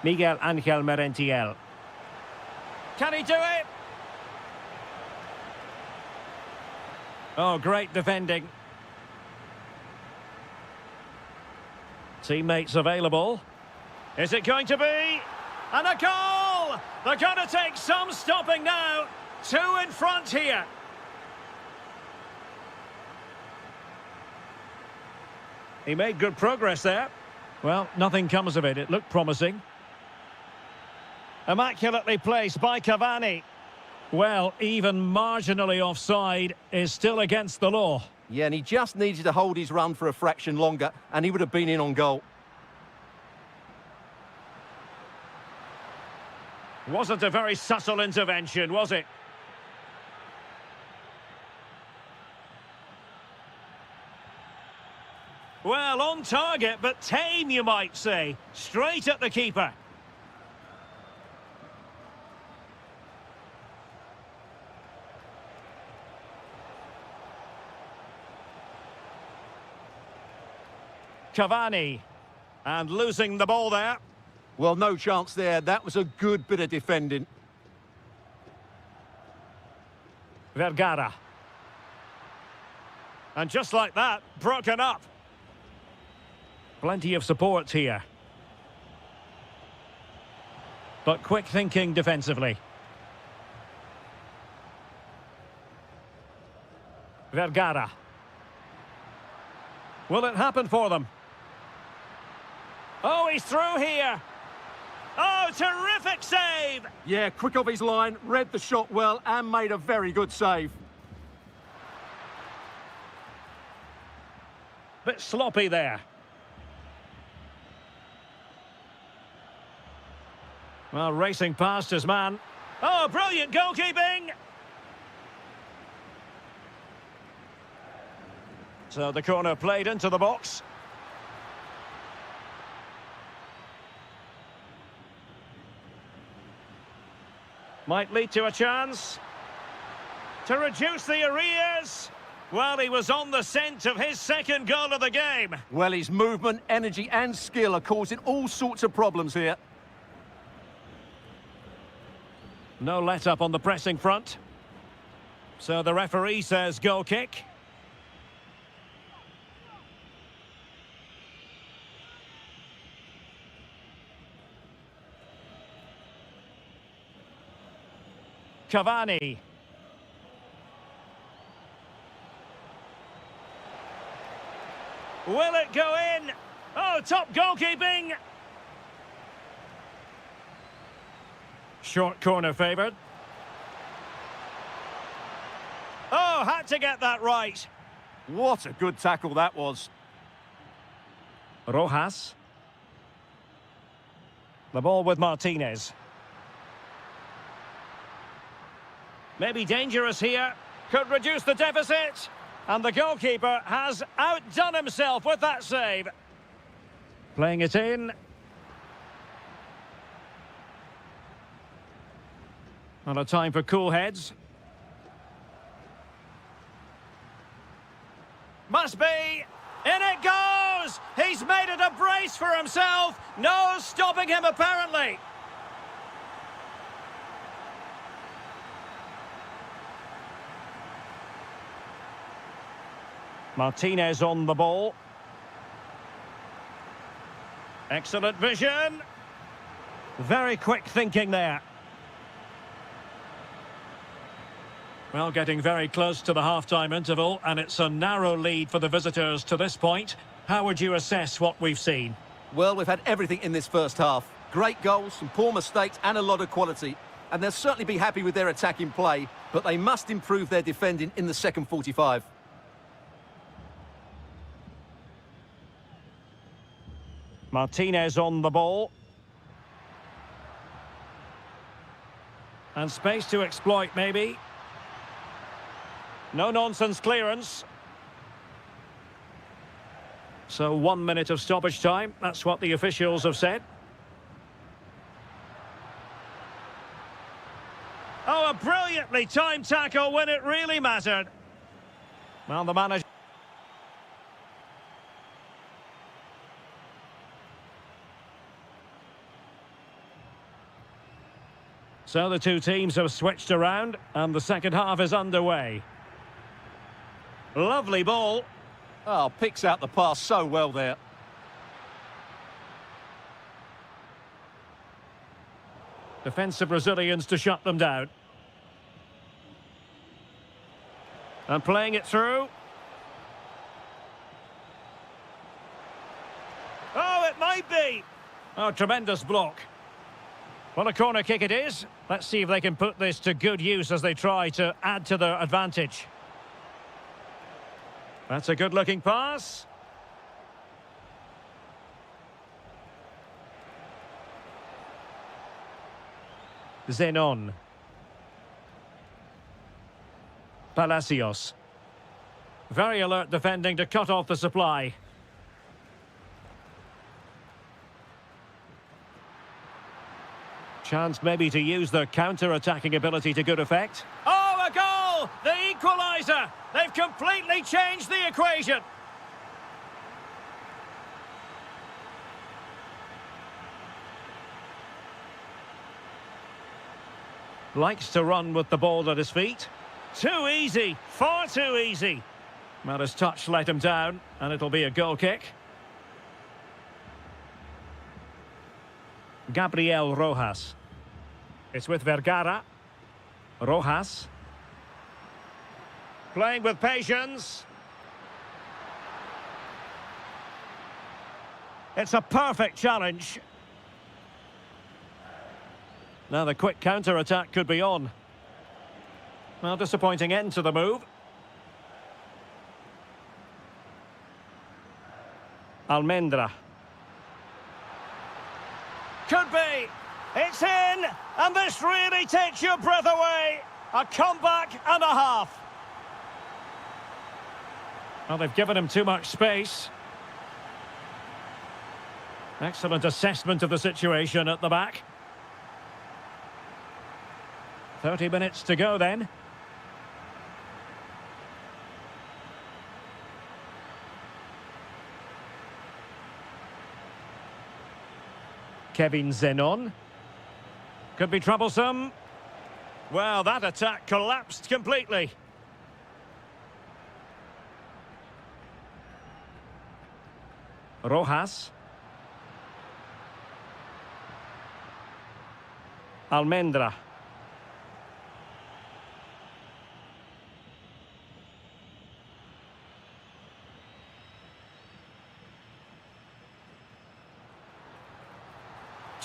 Miguel Angel Merentiel. Can he do it? Oh, great defending. Teammates available. Is it going to be? And a goal! They're going to take some stopping now. Two in front here. He made good progress there. Well, nothing comes of it. It looked promising. Immaculately placed by Cavani. Well, even marginally offside is still against the law. Yeah, and he just needed to hold his run for a fraction longer, and he would have been in on goal. Wasn't a very subtle intervention, was it? Well, on target, but tame, you might say. Straight at the keeper. Cavani. And losing the ball there. Well, no chance there. That was a good bit of defending. Vergara. And just like that, broken up. Plenty of support here. But quick thinking defensively. Vergara. Will it happen for them? Oh, he's through here. Oh, terrific save! Yeah, quick off his line, read the shot well and made a very good save. Bit sloppy there. Well, racing past his man. Oh, brilliant goalkeeping! So the corner played into the box. Might lead to a chance. To reduce the arrears. Well, he was on the scent of his second goal of the game. Well, his movement, energy and skill are causing all sorts of problems here. No let-up on the pressing front. So the referee says goal kick. Cavani. Will it go in? Oh, top goalkeeping! Short corner favoured. Oh, had to get that right. What a good tackle that was. Rojas. The ball with Martinez. Maybe dangerous here. Could reduce the deficit. And the goalkeeper has outdone himself with that save. Playing it in. And a time for cool heads. Must be. In it goes! He's made it a brace for himself. No stopping him, apparently. Martinez on the ball. Excellent vision. Very quick thinking there. Well, getting very close to the half-time interval, and it's a narrow lead for the visitors to this point. How would you assess what we've seen? Well, we've had everything in this first half. Great goals, some poor mistakes, and a lot of quality. And they'll certainly be happy with their attacking play, but they must improve their defending in the second 45. Martinez on the ball. And space to exploit, maybe. No-nonsense clearance. So 1 minute of stoppage time. That's what the officials have said. Oh, a brilliantly timed tackle when it really mattered. Well, the manager... So the two teams have switched around, and the second half is underway. Lovely ball. Oh, picks out the pass so well there. Defensive Brazilians to shut them down. And playing it through. Oh, it might be. Oh, tremendous block. Well, a corner kick it is. Let's see if they can put this to good use as they try to add to their advantage. That's a good-looking pass. Zenon. Palacios. Very alert defending to cut off the supply. Chance maybe to use their counter-attacking ability to good effect. Oh, a goal! The equaliser! They've completely changed the equation. Likes to run with the ball at his feet. Too easy, far too easy. Well, his touch let him down, and it'll be a goal kick. Gabriel Rojas. It's with Vergara. Rojas. Playing with patience. It's a perfect challenge. Now the quick counter-attack could be on. Well, disappointing end to the move. Almendra. Could be. It's in. And this really takes your breath away. A comeback and a half. Well, they've given him too much space. Excellent assessment of the situation at the back. 30 minutes to go then. Kevin Zenon. Could be troublesome. Well, that attack collapsed completely. Rojas. Almendra.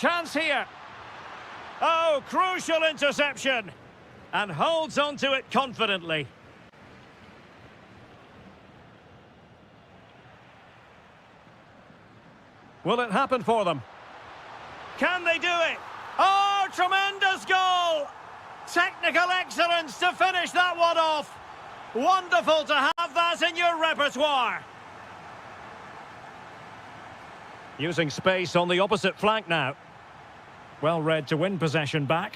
Chance here. Oh, crucial interception. And holds on to it confidently. Will it happen for them? Can they do it? Oh, tremendous goal! Technical excellence to finish that one off. Wonderful to have that in your repertoire. Using space on the opposite flank now. Well read to win possession back.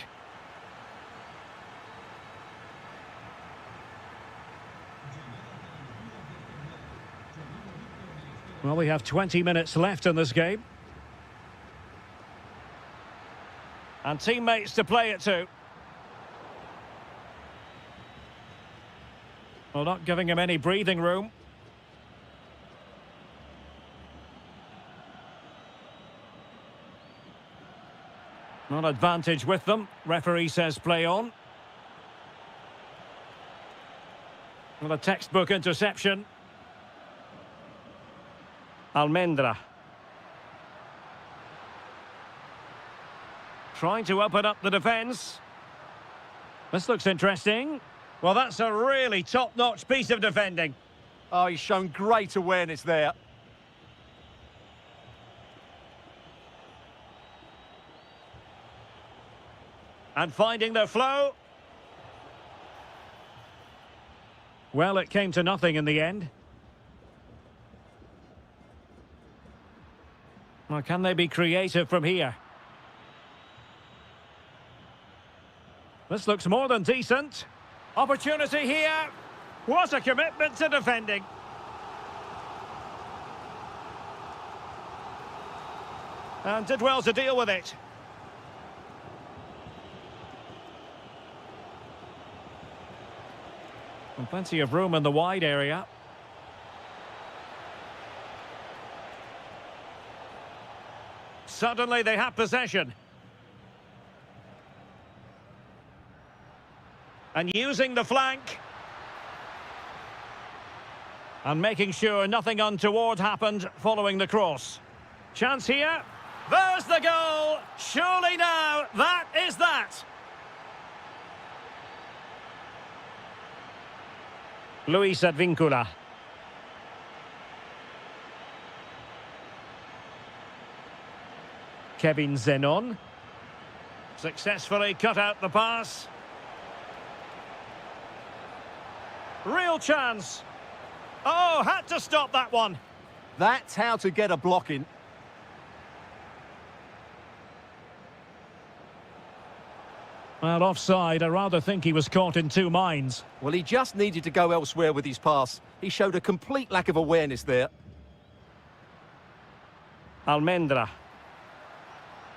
Well, we have 20 minutes left in this game. And teammates to play it to. Well, not giving him any breathing room. Not advantage with them. Referee says play on. Well, a textbook interception. Almendra. Trying to open up the defence. This looks interesting. Well, that's a really top-notch piece of defending. Oh, he's shown great awareness there. And finding their flow. Well, it came to nothing in the end. Well, can they be creative from here? This looks more than decent. Opportunity here. What a commitment to defending. And did well to deal with it. And plenty of room in the wide area. Suddenly they have possession. And using the flank. And making sure nothing untoward happened following the cross. Chance here. There's the goal. Surely now, that is that. Luis Advíncula. Kevin Zenon. Successfully cut out the pass. Real chance. Oh, had to stop that one. That's how to get a block in. Well, offside, I rather think he was caught in two minds. Well, he just needed to go elsewhere with his pass. He showed a complete lack of awareness there. Almendra.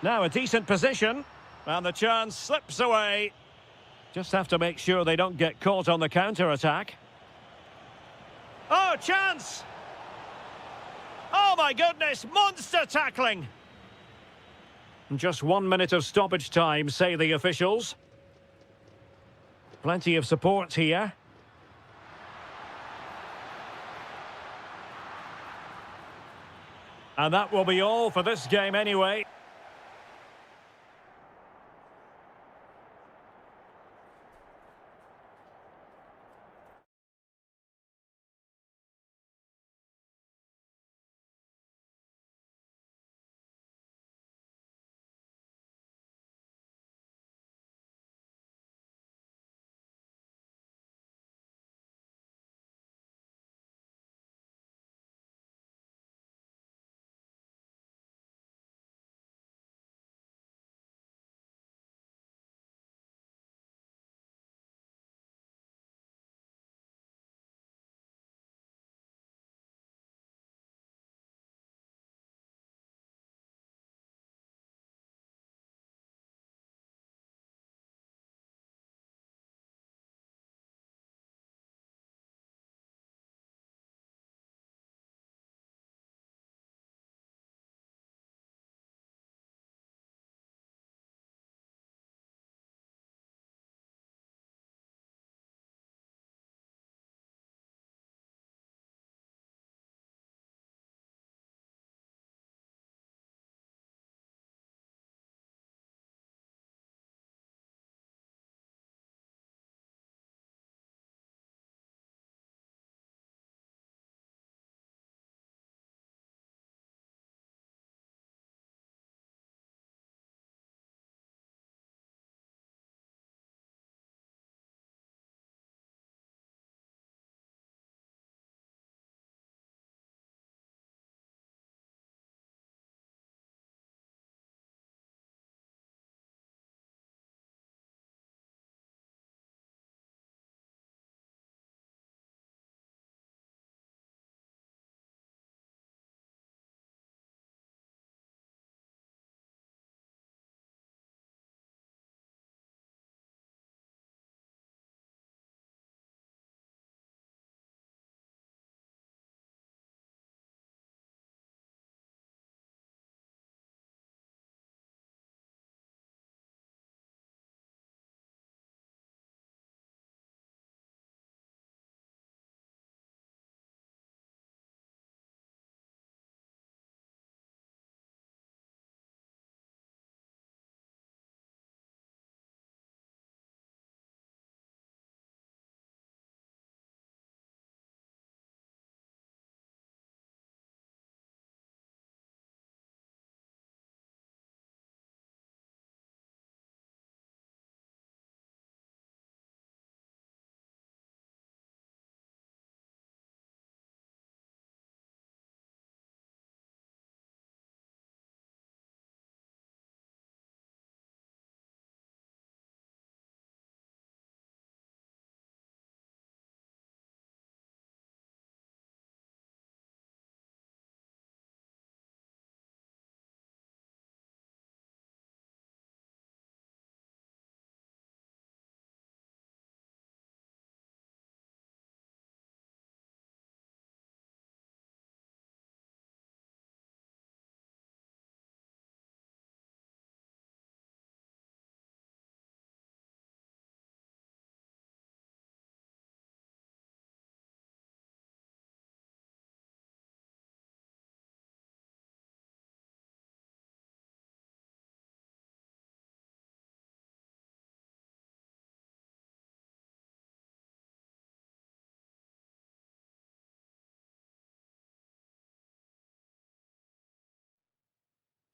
Now a decent position. And the chance slips away. Just have to make sure they don't get caught on the counter-attack. Oh, chance! Oh, my goodness, monster tackling! Just 1 minute of stoppage time, say the officials. Plenty of support here. And that will be all for this game anyway.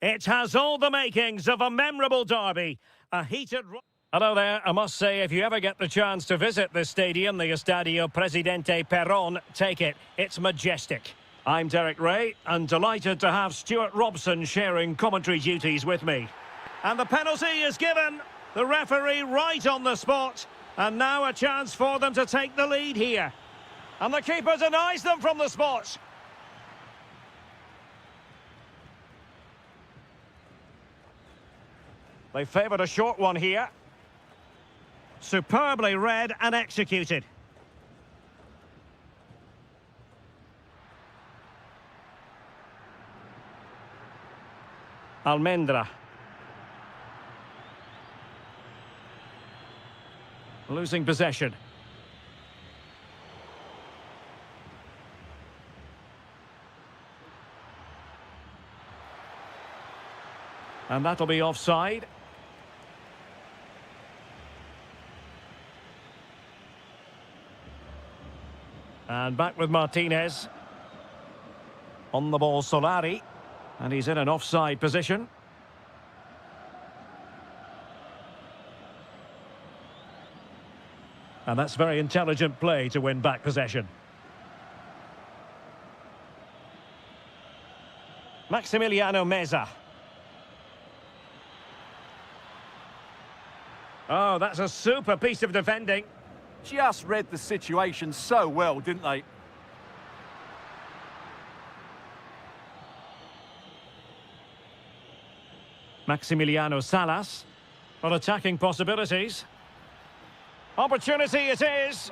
It has all the makings of a memorable derby. A heated... Hello there. I must say, if you ever get the chance to visit this stadium, the Estadio Presidente Perón, take it. It's majestic. I'm Derek Ray, and delighted to have Stuart Robson sharing commentary duties with me. And the penalty is given. The referee right on the spot. And now a chance for them to take the lead here. And the keeper denies them from the spot. They favoured a short one here. Superbly read and executed. Almendra. Losing possession. And that'll be offside. And back with Martinez. On the ball, Solari. And he's in an offside position. And that's very intelligent play to win back possession. Maximiliano Meza. Oh, that's a super piece of defending. Just read the situation so well, didn't they? Maximiliano Salas. Well, attacking possibilities. Opportunity it is.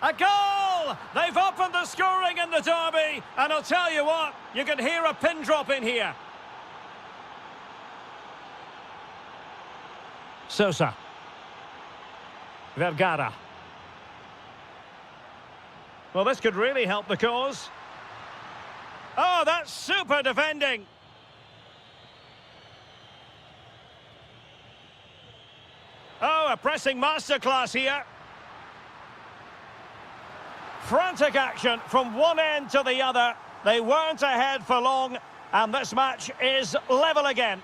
A goal! They've opened the scoring in the derby. And I'll tell you what, you can hear a pin drop in here. Sosa. Vergara. Well, this could really help the cause. Oh, that's super defending. Oh, a pressing masterclass here. Frantic action from one end to the other. They weren't ahead for long, and this match is level again.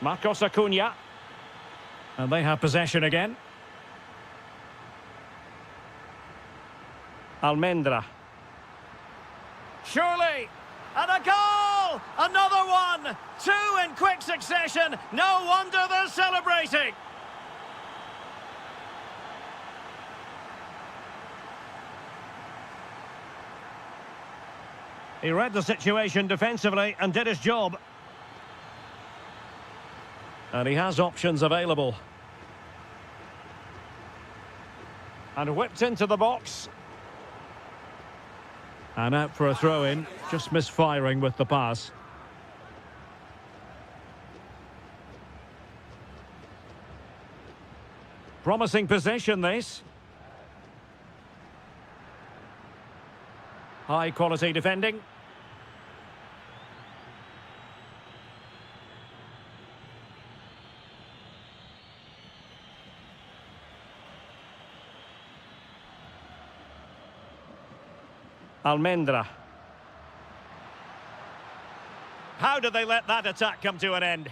Marcos Acuna. And they have possession again. Almendra. Surely. And a goal! Another one! Two in quick succession. No wonder they're celebrating. He read the situation defensively and did his job. And he has options available. And whipped into the box. And out for a throw-in, just misfiring with the pass. Promising possession, this. High-quality defending. Almendra. How did they let that attack come to an end?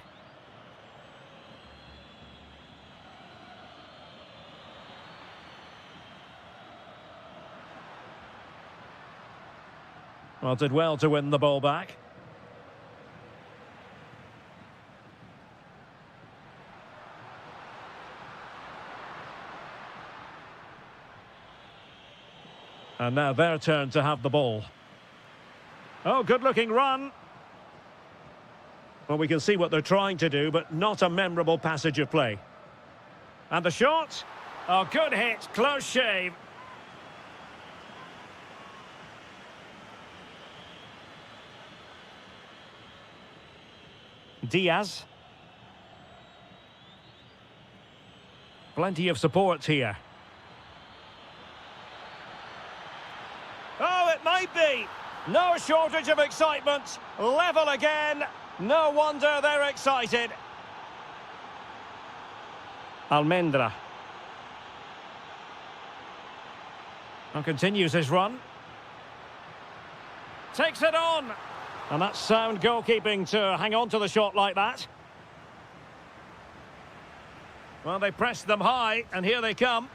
Well, did well to win the ball back. And now their turn to have the ball. Oh, good-looking run. Well, we can see what they're trying to do, but not a memorable passage of play. And the shot. Oh, good hit. Close shave. Diaz. Plenty of support here. Oh, it might be. No shortage of excitement. Level again. No wonder they're excited. Almendra. And continues his run. Takes it on. And that's sound goalkeeping to hang on to the shot like that. Well, they pressed them high, and here they come.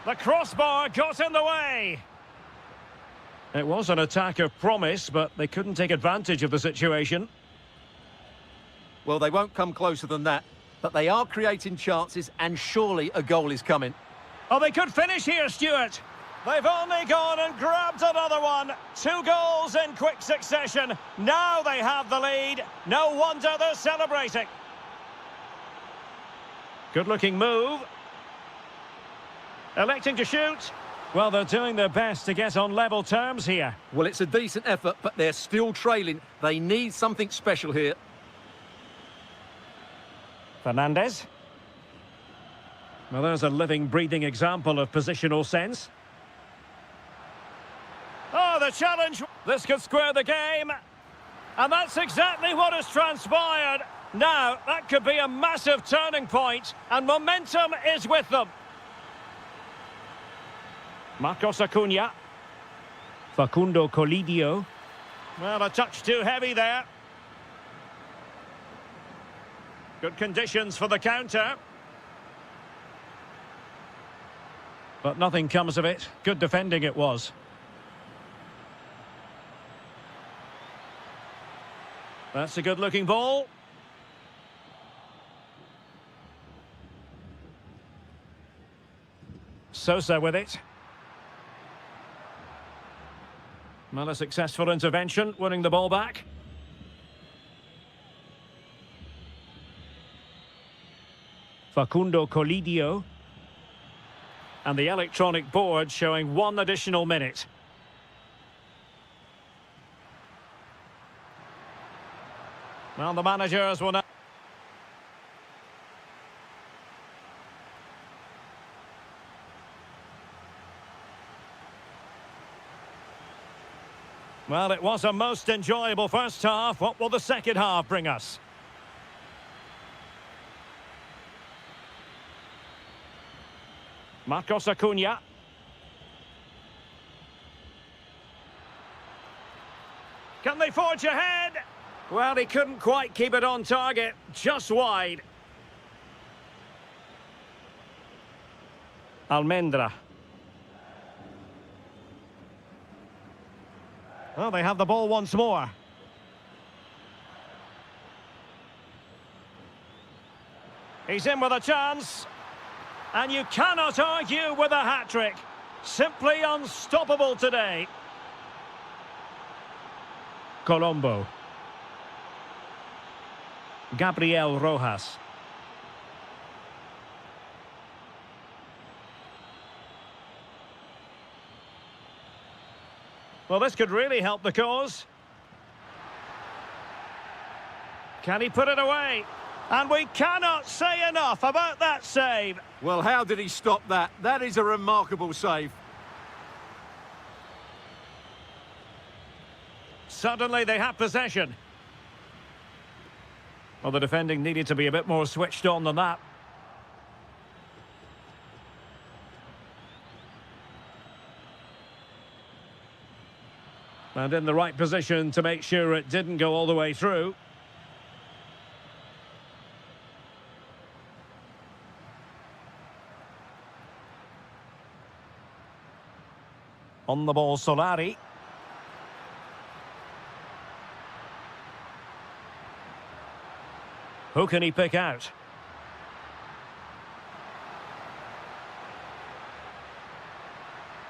The crossbar got in the way. It was an attack of promise, but they couldn't take advantage of the situation. Well, they won't come closer than that, but they are creating chances, and surely a goal is coming. Oh, they could finish here, Stuart. They've only gone and grabbed another one. 2 goals in quick succession. Now they have the lead. No wonder they're celebrating. Good-looking move. Electing to shoot. Well, they're doing their best to get on level terms here. Well, it's a decent effort, but they're still trailing. They need something special here. Fernandez. Well, there's a living, breathing example of positional sense. Oh, the challenge. This could square the game. And that's exactly what has transpired. Now, that could be a massive turning point, and momentum is with them. Marcos Acuna. Facundo Colidio. Well, a touch too heavy there. Good conditions for the counter. But nothing comes of it. Good defending it was. That's a good-looking ball. Sosa with it. Well, a successful intervention, winning the ball back. Facundo Colidio. And the electronic board showing 1 additional minute. Well, the managers will now... Well, it was a most enjoyable first half. What will the second half bring us? Marcos Acuna. Can they forge ahead? Well, he couldn't quite keep it on target, just wide. Almendra. Well, they have the ball once more. He's in with a chance. And you cannot argue with a hat-trick. Simply unstoppable today. Colombo. Gabriel Rojas. Well, this could really help the cause. Can he put it away? And we cannot say enough about that save. Well, how did he stop that? That is a remarkable save. Suddenly they have possession. Well, the defending needed to be a bit more switched on than that. And in the right position to make sure it didn't go all the way through. On the ball, Solari. Who can he pick out?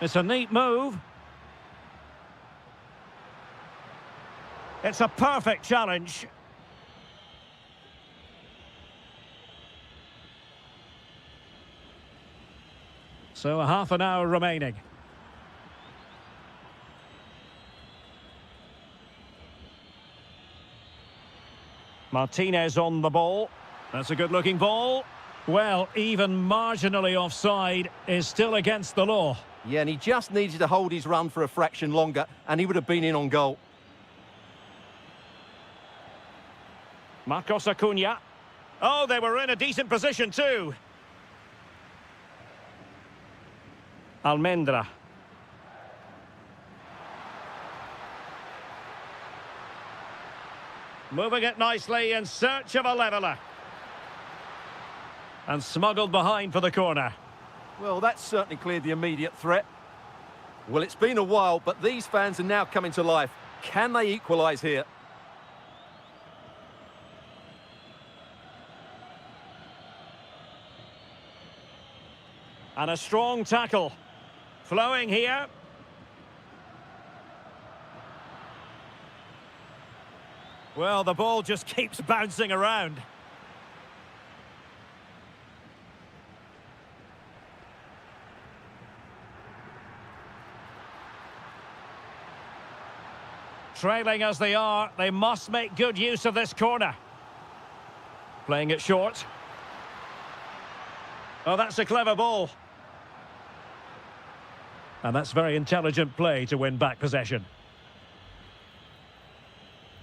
It's a neat move. It's a perfect challenge. So a half an hour remaining. Martinez on the ball. That's a good-looking ball. Well, even marginally offside is still against the law. Yeah, and he just needed to hold his run for a fraction longer, and he would have been in on goal. Marcos Acuna. Oh, they were in a decent position too. Almendra. Moving it nicely in search of a leveller. And smuggled behind for the corner. Well, that's certainly cleared the immediate threat. Well, it's been a while, but these fans are now coming to life. Can they equalise here? And a strong tackle. Flowing here. Well, the ball just keeps bouncing around. Trailing as they are, they must make good use of this corner. Playing it short. Oh, that's a clever ball. And that's very intelligent play to win back possession.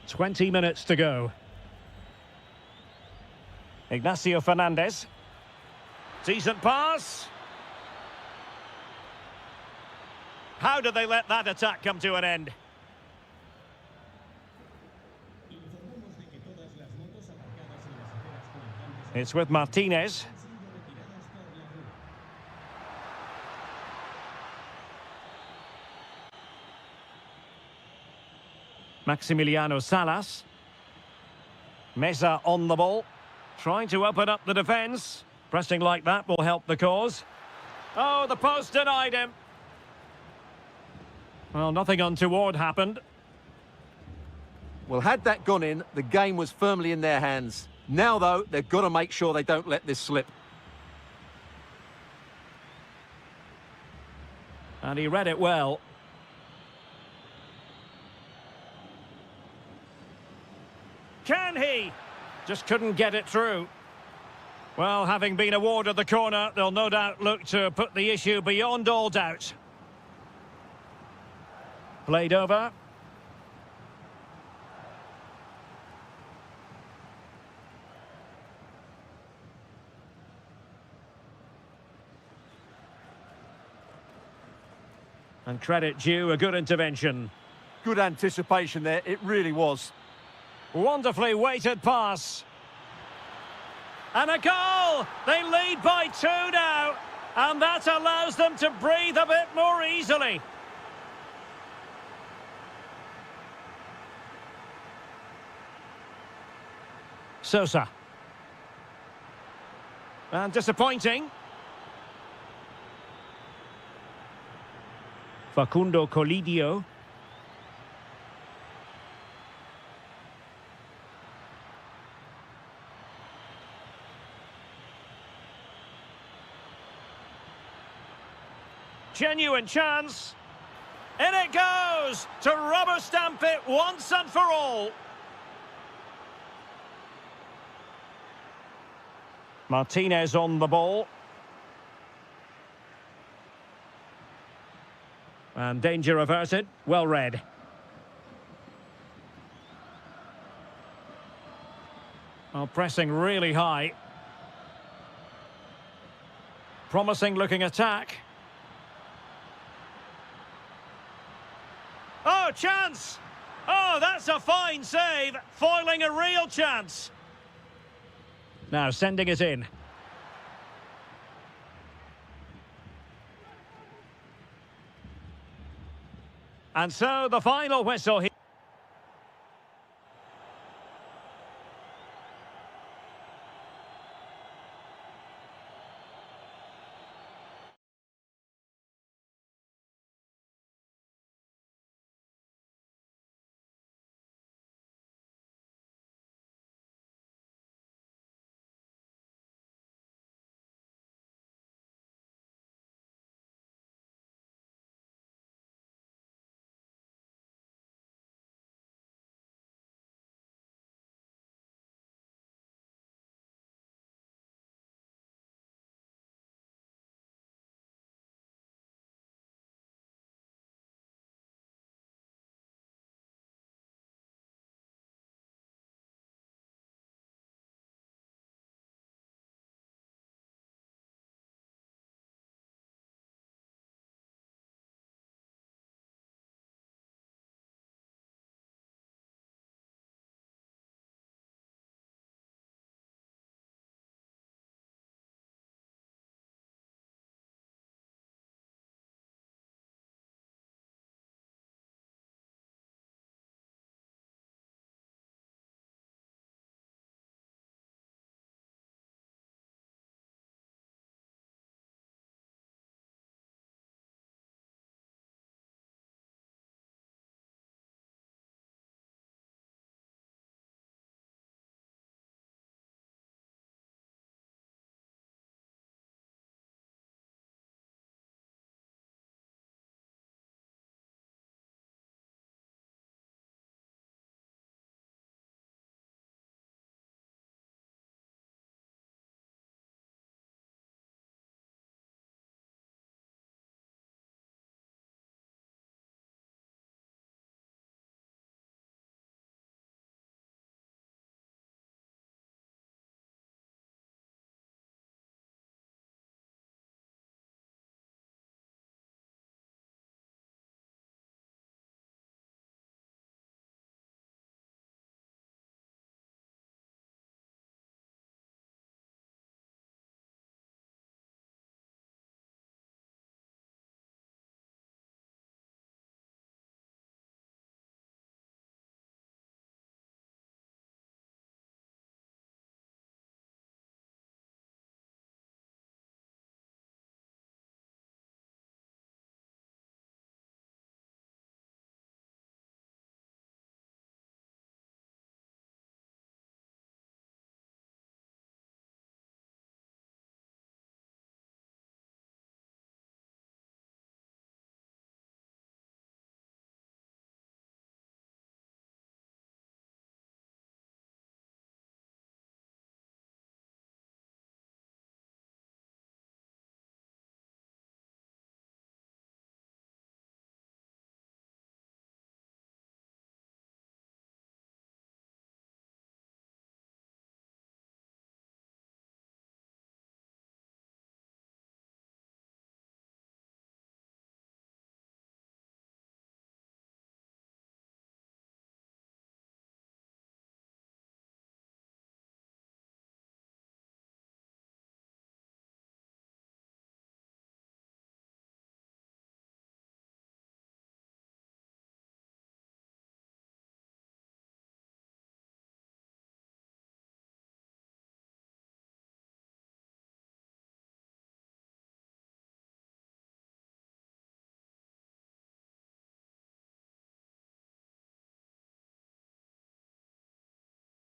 20 minutes to go. Ignacio Fernandez. Decent pass. How did they let that attack come to an end? It's with Martinez. Maximiliano Salas. Mesa on the ball. Trying to open up the defence. Pressing like that will help the cause. Oh, the post denied him. Well, nothing untoward happened. Well, had that gone in, the game was firmly in their hands. Now, though, they've got to make sure they don't let this slip. And he read it well. Can he? Just couldn't get it through. Well, having been awarded the corner, they'll no doubt look to put the issue beyond all doubt. Played over. And credit due, a good intervention. Good anticipation there, it really was. Wonderfully weighted pass. And a goal! They lead by 2 now. And that allows them to breathe a bit more easily. Sosa. And disappointing. Facundo Colidio. Genuine chance. In it goes to rubber stamp it once and for all. Martinez on the ball. And danger averted. Well read. Well, pressing really high. Promising looking attack. Oh, chance! Oh, that's a fine save, foiling a real chance. Now sending it in. And so the final whistle here.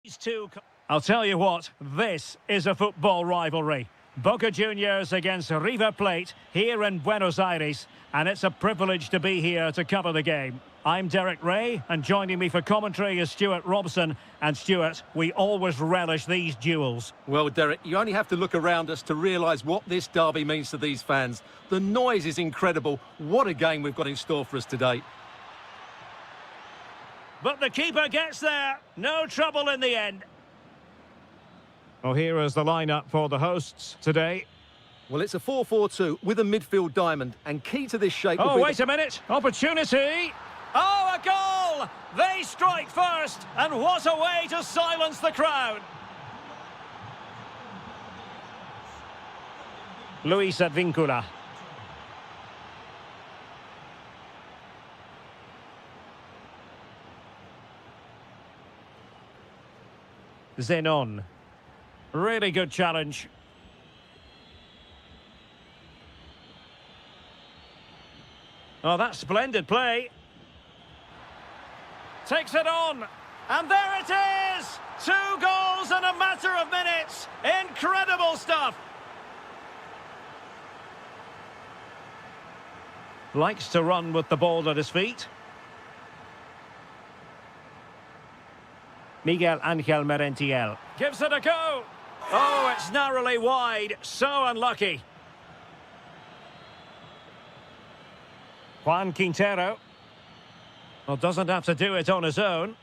These two. I'll tell you what, this is a football rivalry. Boca Juniors against River Plate here in Buenos Aires, and it's a privilege to be here to cover the game. I'm Derek Ray, and joining me for commentary is Stuart Robson. And Stuart, we always relish these duels. Well, Derek, you only have to look around us to realise what this derby means to these fans. The noise is incredible. What a game we've got in store for us today. But the keeper gets there. No trouble in the end. Well, here is the lineup for the hosts today. Well, it's a 4-4-2 with a midfield diamond, and key to this shape... Oh, wait a minute. Opportunity. Oh, a goal! They strike first, and what a way to silence the crowd. Luis Advíncula. Zenon. Really good challenge. Oh, that's splendid play. Takes it on. And there it is! 2 goals in a matter of minutes. Incredible stuff. Likes to run with the ball at his feet. Miguel Ángel Merentiel gives it a go. Oh, it's narrowly wide. So unlucky. Juan Quintero. Well, doesn't have to do it on his own.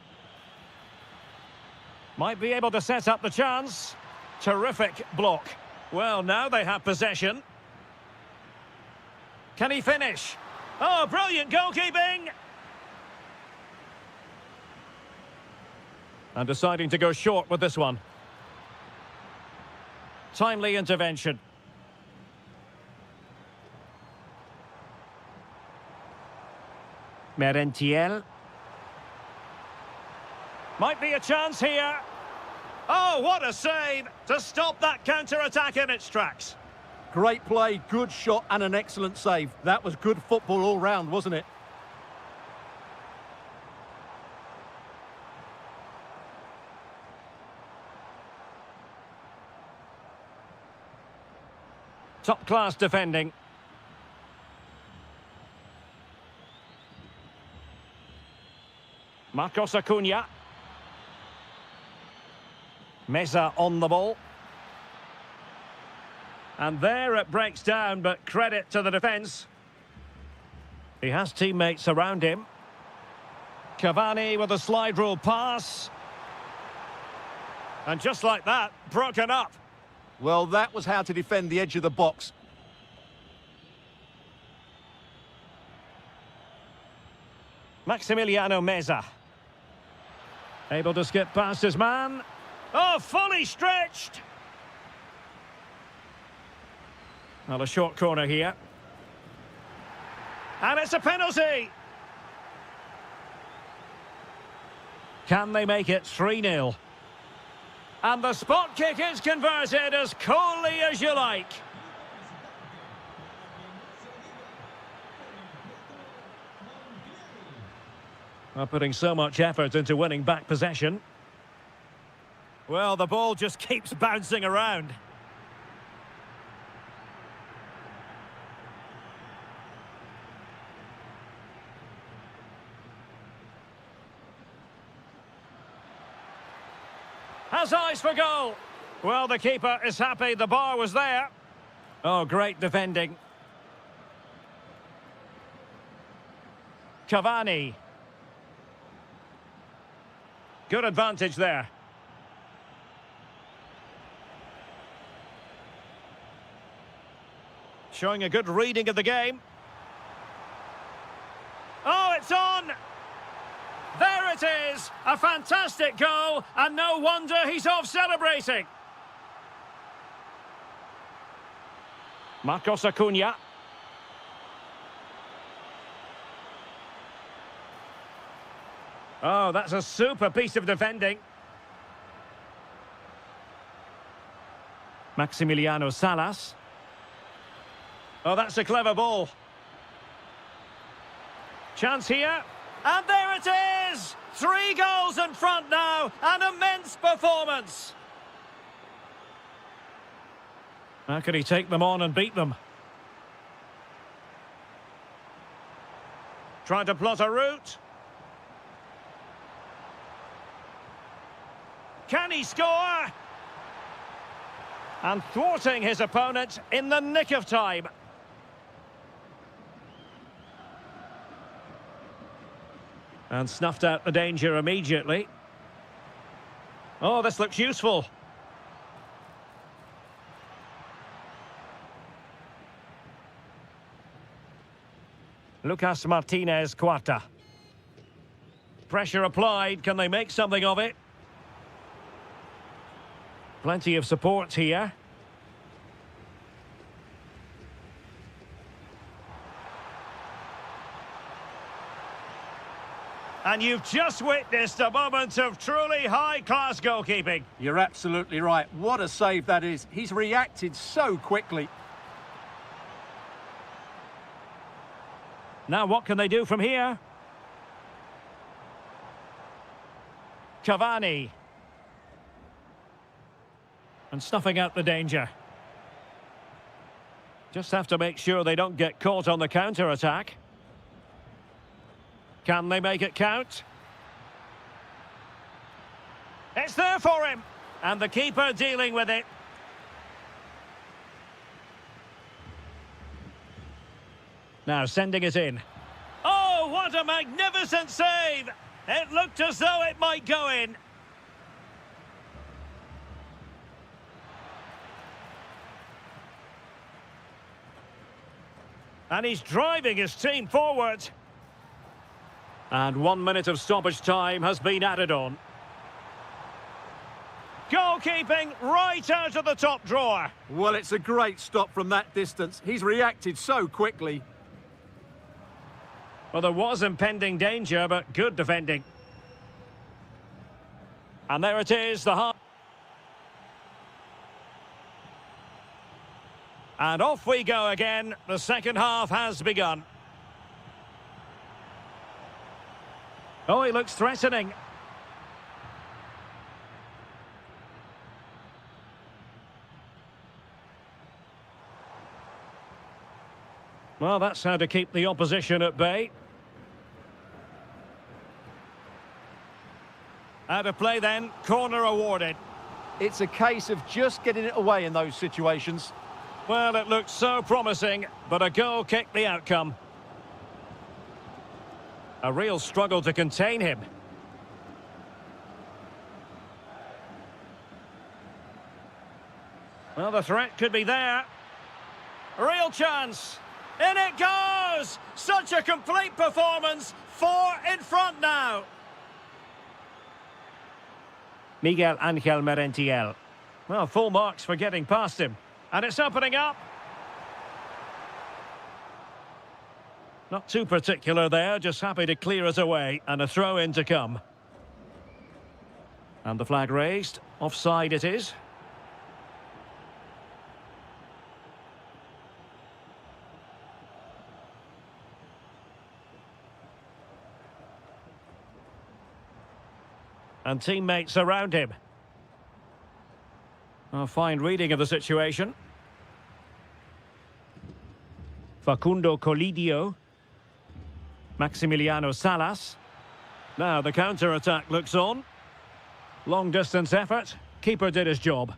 Might be able to set up the chance. Terrific block. Well, now they have possession. Can he finish? Oh, brilliant goalkeeping! And deciding to go short with this one. Timely intervention. Merentiel. Might be a chance here. Oh, what a save to stop that counter-attack in its tracks. Great play, good shot and an excellent save. That was good football all round, wasn't it? Top-class defending. Marcos Acuna. Meza on the ball. And there it breaks down, but credit to the defence. He has teammates around him. Cavani with a slide rule pass. And just like that, broken up. Well, that was how to defend the edge of the box. Maximiliano Meza. Able to skip past his man. Oh, fully stretched. Well, a short corner here. And it's a penalty. Can they make it 3-0? And the spot kick is converted as coolly as you like. Well, putting so much effort into winning back possession. Well, the ball just keeps bouncing around. Has eyes for goal. Well, the keeper is happy the bar was there. Oh, great defending. Cavani. Good advantage there. Showing a good reading of the game. Oh, it's on! There it is! A fantastic goal, and no wonder he's off celebrating. Marcos Acuna. Oh, that's a super piece of defending. Maximiliano Salas. Oh, that's a clever ball. Chance here. And there it is! 3 goals in front now. An immense performance. How can he take them on and beat them? Trying to plot a route. Can he score? And thwarting his opponent in the nick of time. And snuffed out the danger immediately. Oh, this looks useful. Lucas Martinez Quarta. Pressure applied. Can they make something of it? Plenty of support here. And you've just witnessed a moment of truly high-class goalkeeping. You're absolutely right. What a save that is. He's reacted so quickly. Now what can they do from here? Cavani. And snuffing out the danger. Just have to make sure they don't get caught on the counter-attack. Can they make it count? It's there for him. And the keeper dealing with it. Now sending it in. Oh, what a magnificent save! It looked as though it might go in. And he's driving his team forward. And 1 minute of stoppage time has been added on. Goalkeeping right out of the top drawer. Well, it's a great stop from that distance. He's reacted so quickly. Well, there was impending danger, but good defending. And there it is, the half. And off we go again. The second half has begun. Oh, he looks threatening. Well, that's how to keep the opposition at bay. Out of play then, corner awarded. It's a case of just getting it away in those situations. Well, it looked so promising, but a goal kicked the outcome. A real struggle to contain him. Well, the threat could be there. Real chance. In it goes! Such a complete performance. 4 in front now. Miguel Angel Merentiel. Well, full marks for getting past him. And it's opening up. Not too particular there, just happy to clear it away. And a throw-in to come. And the flag raised. Offside it is. And teammates around him. A fine reading of the situation. Facundo Colidio. Maximiliano Salas. Now the counter-attack looks on. Long-distance effort. Keeper did his job.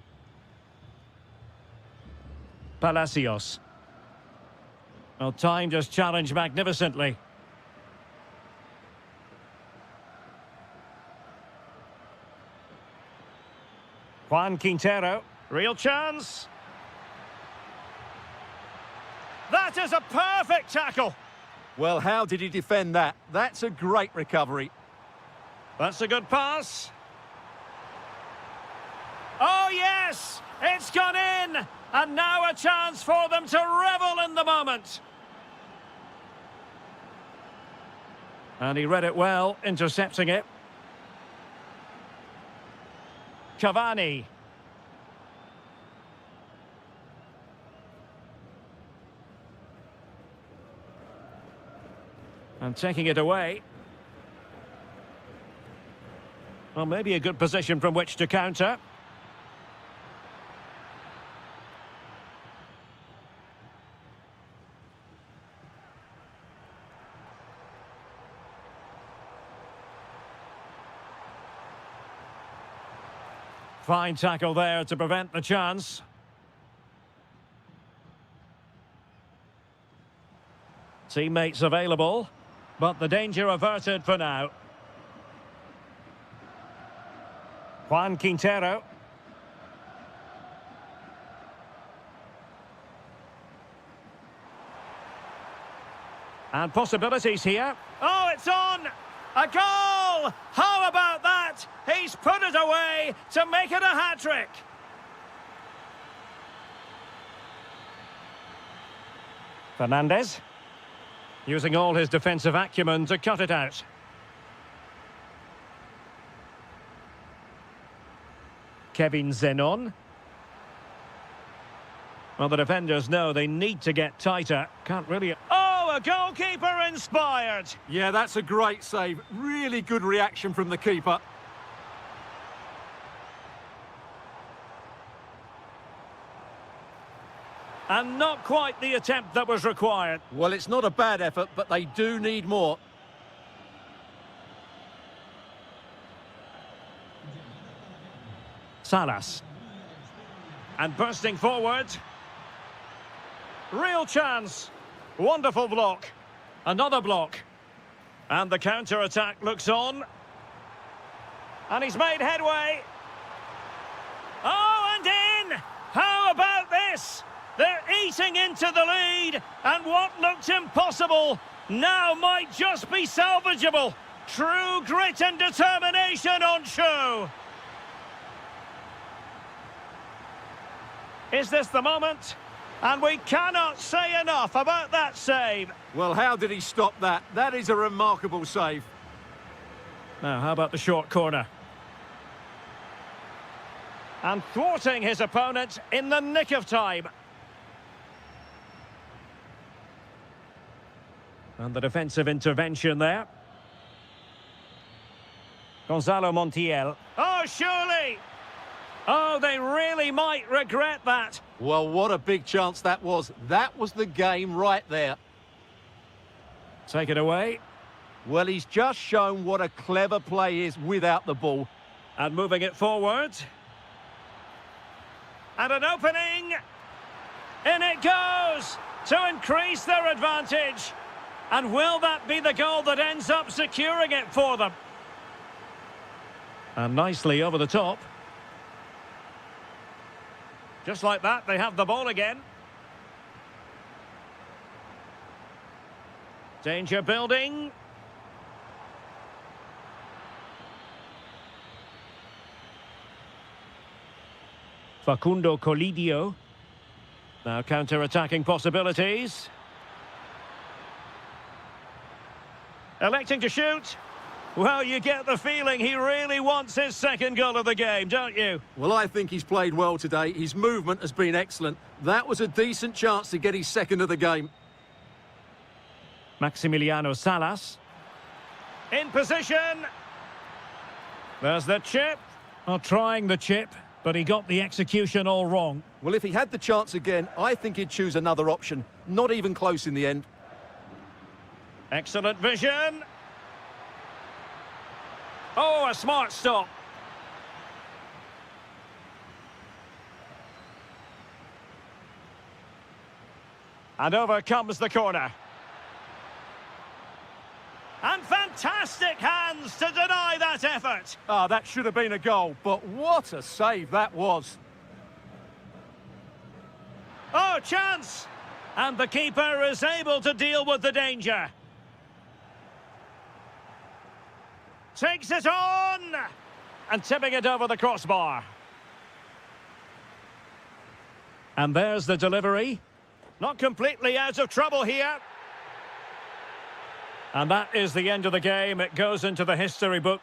Palacios. Well, time just challenged magnificently. Juan Quintero, real chance. That is a perfect tackle. Well, how did he defend that? That's a great recovery. That's a good pass. Oh, yes! It's gone in! And now a chance for them to revel in the moment. And he read it well, intercepting it. Cavani. And taking it away. Well, maybe a good position from which to counter. Fine tackle there to prevent the chance. Teammates available, but the danger averted for now. Juan Quintero. And possibilities here. Oh, it's on! A goal! How about that? He's put it away to make it a hat-trick. Fernandez. Using all his defensive acumen to cut it out. Kevin Zenon. Well, the defenders know they need to get tighter. Can't really... Oh, a goalkeeper inspired! Yeah, that's a great save. Really good reaction from the keeper. And not quite the attempt that was required. Well, it's not a bad effort, but they do need more. Salas. And bursting forward. Real chance. Wonderful block. Another block. And the counter-attack looks on. And he's made headway. Oh, and in! How about this? They're eating into the lead, and what looked impossible now might just be salvageable. True grit and determination on show. Is this the moment? And we cannot say enough about that save. Well, how did he stop that? That is a remarkable save. Now, how about the short corner? And thwarting his opponent in the nick of time. And the defensive intervention there. Gonzalo Montiel. Oh, surely! Oh, they really might regret that. Well, what a big chance that was. That was the game right there. Take it away. Well, he's just shown what a clever play is without the ball. And moving it forward. And an opening. In it goes to increase their advantage. And will that be the goal that ends up securing it for them? And nicely over the top. Just like that, they have the ball again. Danger building. Facundo Colidio. Now counter-attacking possibilities. Electing to shoot. Well, you get the feeling he really wants his second goal of the game, don't you? Well, I think he's played well today. His movement has been excellent. That was a decent chance to get his second of the game. Maximiliano Salas. In position. There's the chip. Well, trying the chip, but he got the execution all wrong. Well, if he had the chance again, I think he'd choose another option. Not even close in the end. Excellent vision. Oh, a smart stop. And over comes the corner. And fantastic hands to deny that effort. Ah, that should have been a goal, but what a save that was. Oh, chance! And the keeper is able to deal with the danger. Takes it on! And tipping it over the crossbar. And there's the delivery. Not completely out of trouble here. And that is the end of the game. It goes into the history book.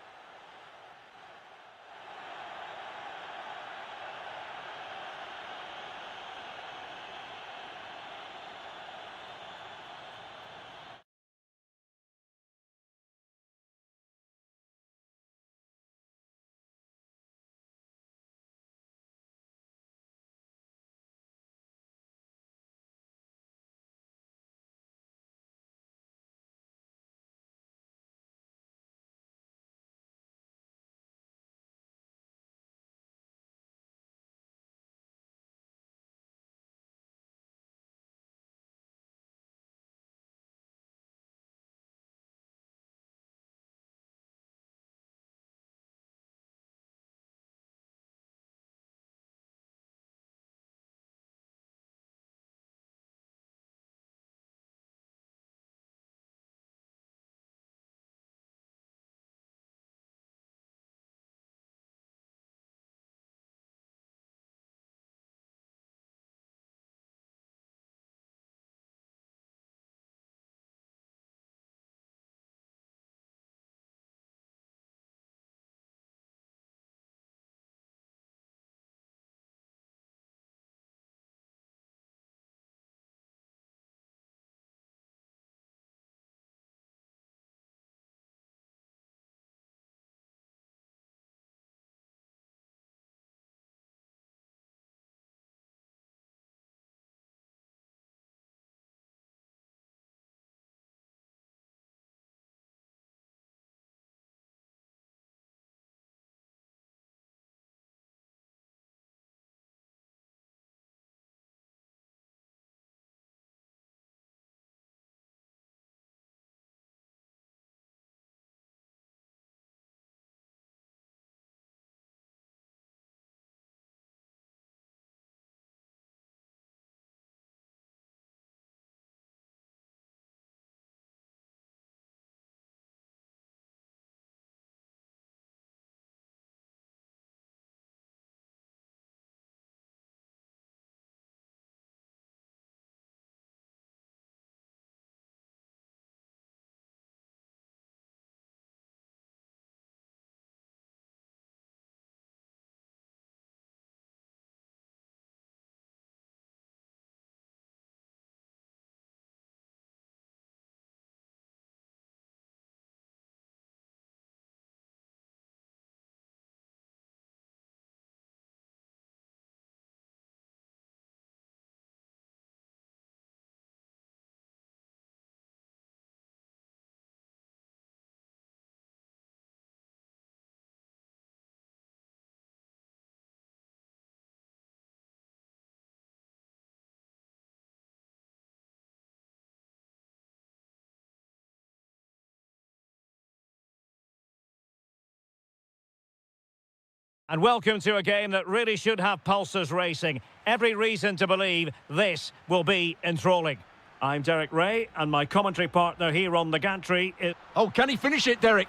And welcome to a game that really should have pulses racing. Every reason to believe this will be enthralling. I'm Derek Ray, and my commentary partner here on the gantry is... Oh, can he finish it, Derek?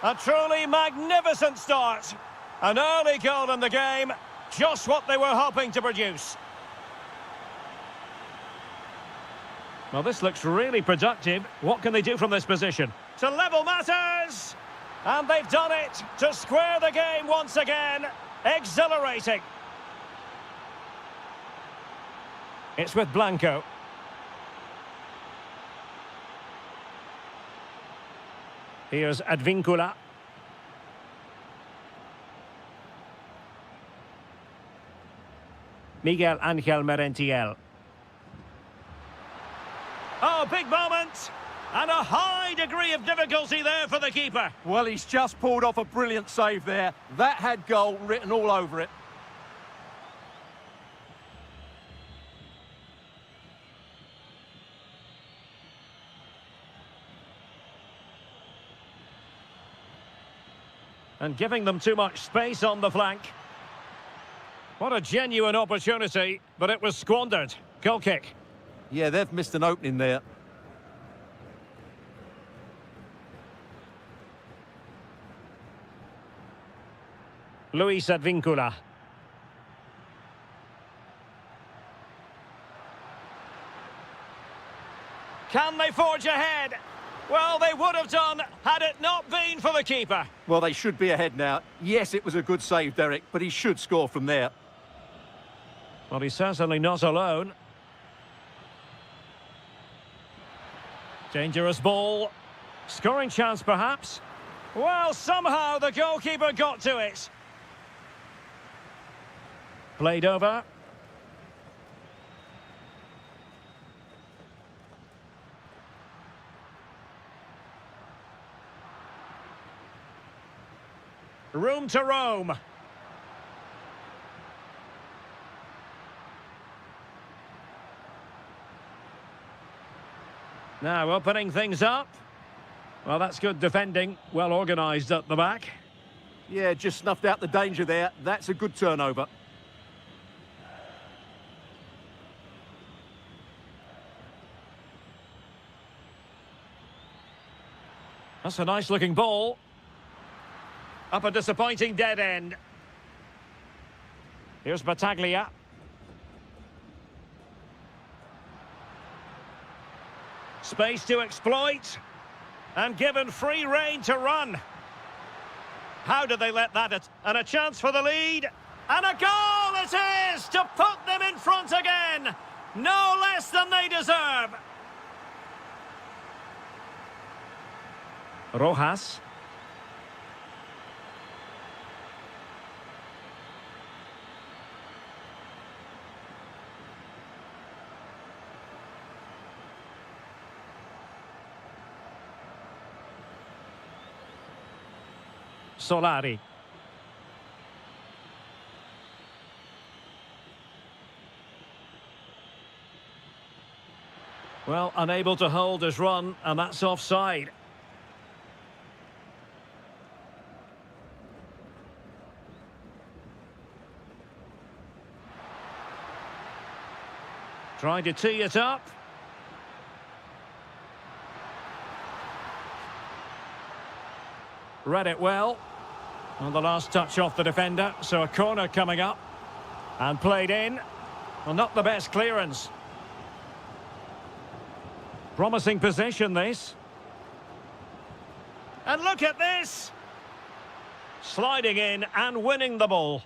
A truly magnificent start. An early goal in the game, just what they were hoping to produce. Well, this looks really productive. What can they do from this position? To level matters! And they've done it to square the game once again. Exhilarating. It's with Blanco. Here's Advincula. Miguel Angel Merentiel. Oh, big moment! And a high degree of difficulty there for the keeper. Well, he's just pulled off a brilliant save there. That had goal written all over it. And giving them too much space on the flank. What a genuine opportunity, but it was squandered. Goal kick. Yeah, they've missed an opening there. Luis Advincula. Can they forge ahead? Well, they would have done had it not been for the keeper. Well, they should be ahead now. Yes, it was a good save, Derek, but he should score from there. Well, he's certainly not alone. Dangerous ball. Scoring chance, perhaps. Well, somehow the goalkeeper got to it. Played over. Room to roam. Now opening things up. Well, that's good defending. Well organised at the back. Yeah, just snuffed out the danger there. That's a good turnover. That's a nice looking ball. Up a disappointing dead end. Here's Battaglia. Space to exploit. And given free rein to run. How did they let that at? And a chance for the lead. And a goal it is to put them in front again. No less than they deserve. Rojas. Solari. Well, unable to hold his run, and that's offside. Trying to tee it up. Read it well. On the last touch off the defender, so a corner coming up. And played in. Well, not the best clearance. Promising position, this. And look at this! Sliding in and winning the ball.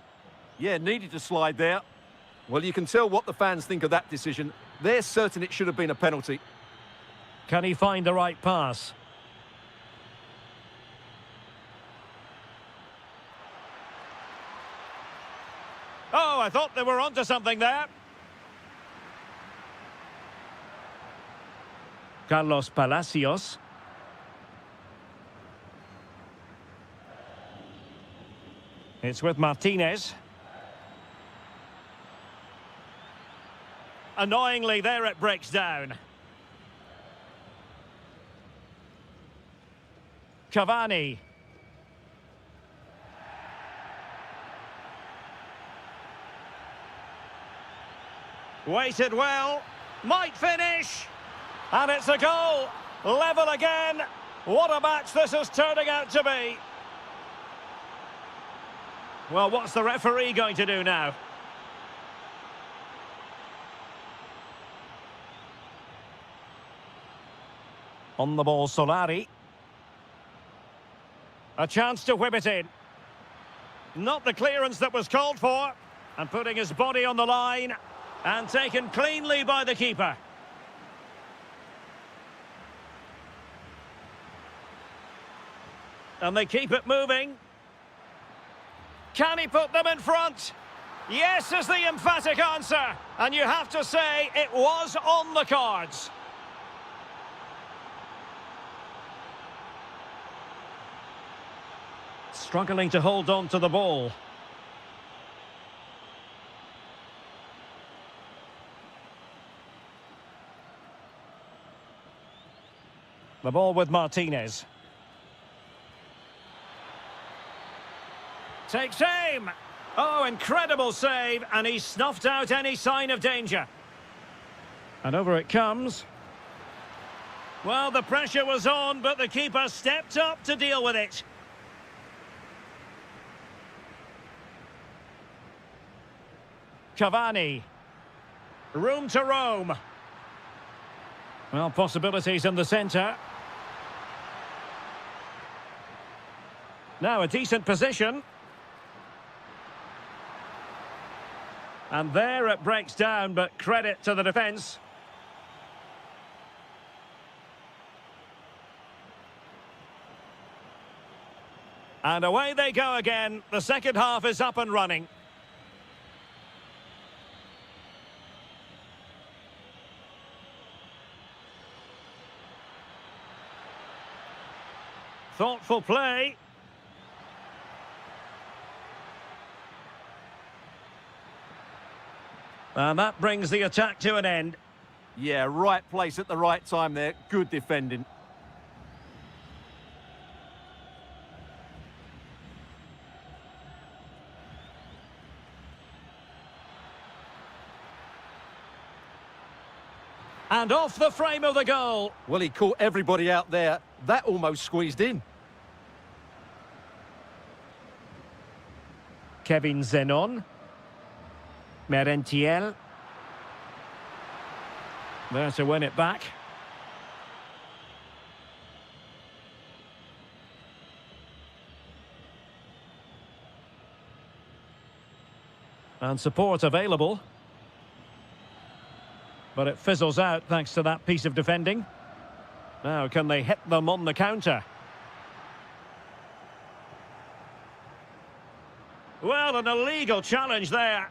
Yeah, needed to slide there. Well, you can tell what the fans think of that decision. They're certain it should have been a penalty. Can he find the right pass? Oh, I thought they were onto something there. Carlos Palacios. It's with Martinez. Annoyingly, there it breaks down. Cavani. Waited well. Might finish. And it's a goal. Level again. What a match this is turning out to be. Well, what's the referee going to do now? On the ball, Solari. A chance to whip it in. Not the clearance that was called for. And putting his body on the line. And taken cleanly by the keeper. And they keep it moving. Can he put them in front? Yes is the emphatic answer. And you have to say it was on the cards. Struggling to hold on to the ball. The ball with Martinez. Takes aim. Oh, incredible save. And he snuffed out any sign of danger. And over it comes. Well, the pressure was on, but the keeper stepped up to deal with it. Cavani. Room to roam. Well, possibilities in the centre. Now a decent position. And there it breaks down, but credit to the defence. And away they go again. The second half is up and running. Thoughtful play. And that brings the attack to an end. Yeah, right place at the right time there. Good defending. And off the frame of the goal. Well, he caught everybody out there. That almost squeezed in. Kevin Zenon. Merentiel. There to win it back. And support available. But it fizzles out thanks to that piece of defending. Now, can they hit them on the counter? Well, an illegal challenge there.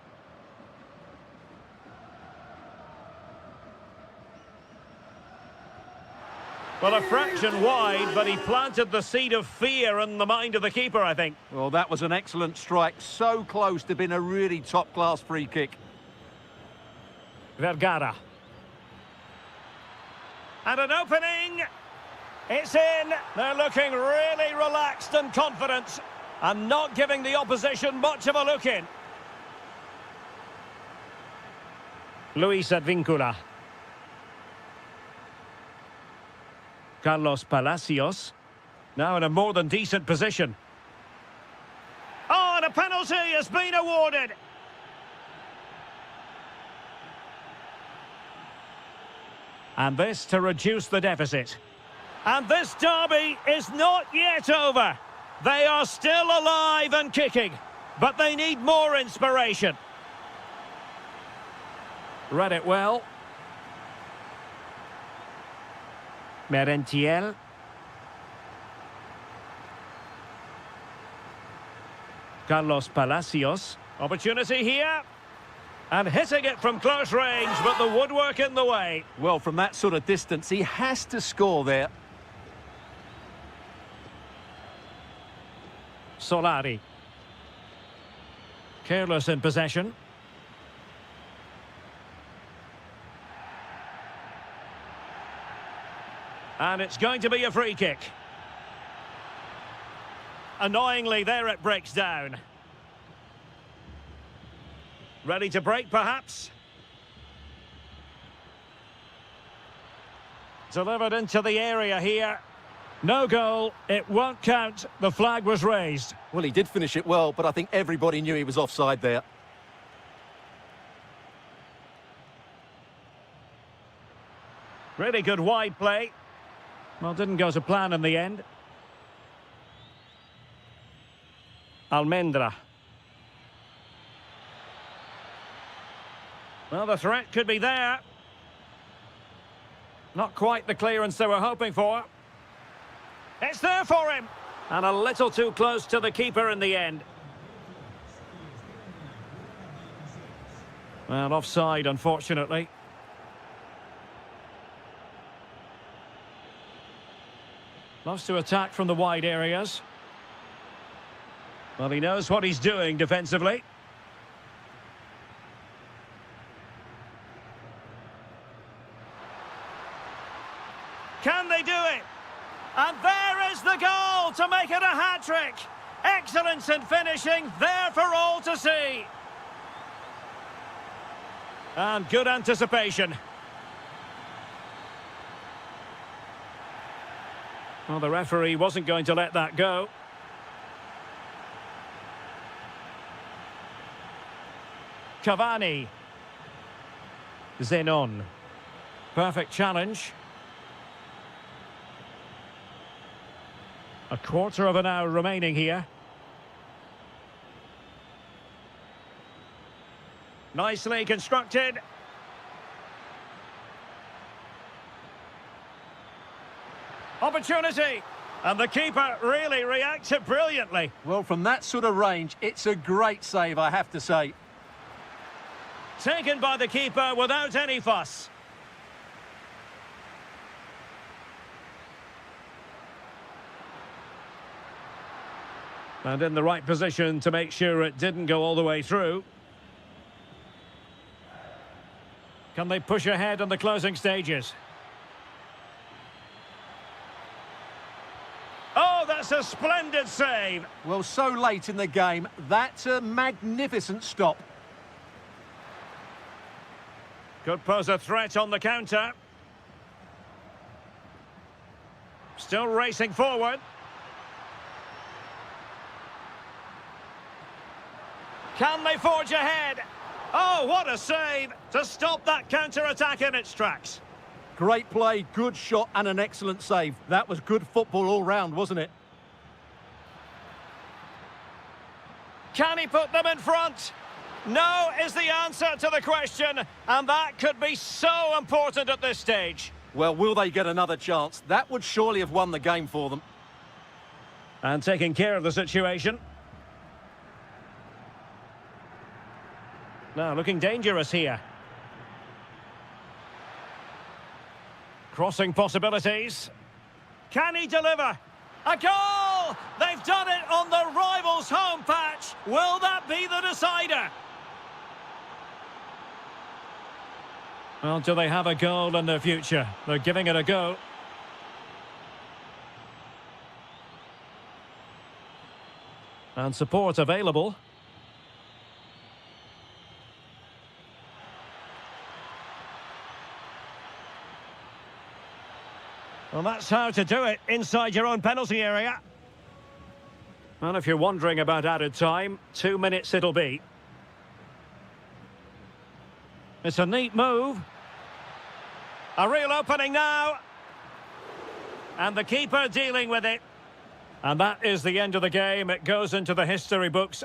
Well, a fraction wide, but he planted the seed of fear in the mind of the keeper, I think. Well, that was an excellent strike. So close to being a really top-class free kick. Vergara. And an opening. It's in. They're looking really relaxed and confident. And not giving the opposition much of a look in. Luis Advíncula. Carlos Palacios. Now in a more than decent position. Oh, and a penalty has been awarded. And this to reduce the deficit. And this derby is not yet over. They are still alive and kicking, but they need more inspiration. Read it well. Merentiel. Carlos Palacios. Opportunity here. And hitting it from close range, but the woodwork in the way. Well, from that sort of distance, he has to score there. Solari. Careless in possession. And it's going to be a free kick. Annoyingly, there it breaks down. Ready to break, perhaps? Delivered into the area here. No goal. It won't count. The flag was raised. Well, he did finish it well, but I think everybody knew he was offside there. Really good wide play. Well, didn't go to plan in the end. Almendra. Well, the threat could be there. Not quite the clearance they were hoping for. It's there for him. And a little too close to the keeper in the end. Well, offside, unfortunately. Loves to attack from the wide areas. Well, he knows what he's doing defensively. Can they do it? And there is the goal to make it a hat-trick. Excellence in finishing, there for all to see. And good anticipation. Well, the referee wasn't going to let that go. Cavani. Zenon. Perfect challenge. A quarter of an hour remaining here. Nicely constructed. Opportunity. And the keeper really reacted brilliantly. Well, from that sort of range, it's a great save, I have to say. Taken by the keeper without any fuss. And in the right position to make sure it didn't go all the way through. Can they push ahead in the closing stages? Oh, that's a splendid save. Well, so late in the game, that's a magnificent stop. Could pose a threat on the counter. Still racing forward. Can they forge ahead? Oh, what a save to stop that counter-attack in its tracks. Great play, good shot and an excellent save. That was good football all round, wasn't it? Can he put them in front? No is the answer to the question, and that could be so important at this stage. Well, will they get another chance? That would surely have won the game for them. And taking care of the situation. Now, looking dangerous here. Crossing possibilities. Can he deliver? A goal! They've done it on the rivals' home patch. Will that be the decider? Well, do they have a goal in their future? They're giving it a go. And support available. Well, that's how to do it inside your own penalty area. And if you're wondering about added time, 2 minutes it'll be. It's a neat move. A real opening now. And the keeper dealing with it. And that is the end of the game. It goes into the history books.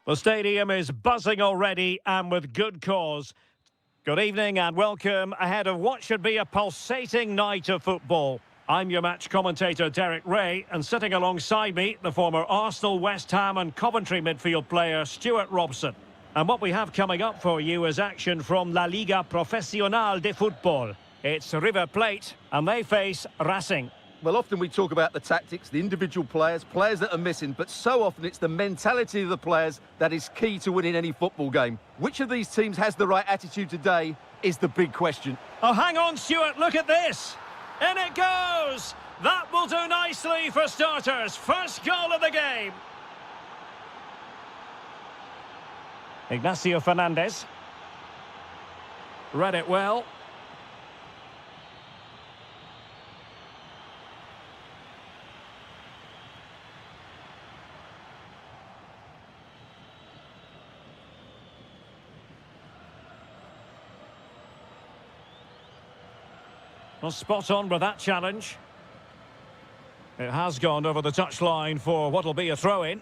The stadium is buzzing already, and with good cause. Good evening and welcome ahead of what should be a pulsating night of football. I'm your match commentator Derek Ray, and sitting alongside me, the former Arsenal, West Ham and Coventry midfield player Stuart Robson. And what we have coming up for you is action from La Liga Profesional de Fútbol. It's River Plate, and they face Racing. Well, often we talk about the tactics, the individual players that are missing, but so often it's the mentality of the players that is key to winning any football game. Which of these teams has the right attitude today is the big question. Oh, hang on, Stuart, look at this. In it goes. That will do nicely for starters. First goal of the game. Ignacio Fernandez. Read it well. Well, spot on with that challenge. It has gone over the touchline for what will be a throw-in.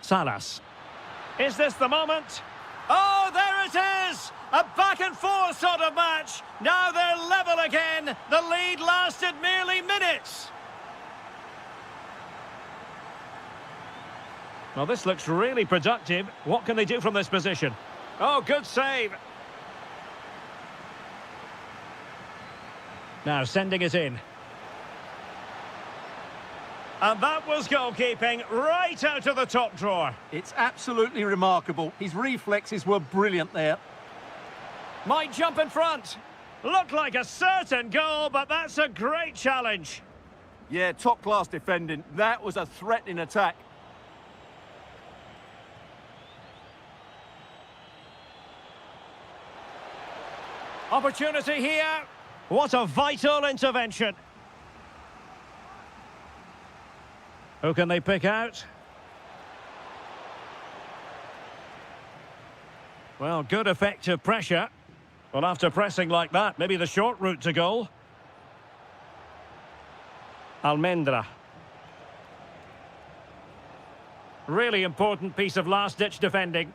Salas. Is this the moment? Oh, there it is! A back-and-forth sort of match. Now they're level again. The lead lasted merely minutes. Well, this looks really productive. What can they do from this position? Oh, good save. Now sending it in. And that was goalkeeping right out of the top drawer. It's absolutely remarkable. His reflexes were brilliant there. Might jump in front. Looked like a certain goal, but that's a great challenge. Yeah, top-class defending. That was a threatening attack. Opportunity here. What a vital intervention. Who can they pick out? Well, good effective pressure. Well, after pressing like that, maybe the short route to goal. Almendra. Really important piece of last-ditch defending.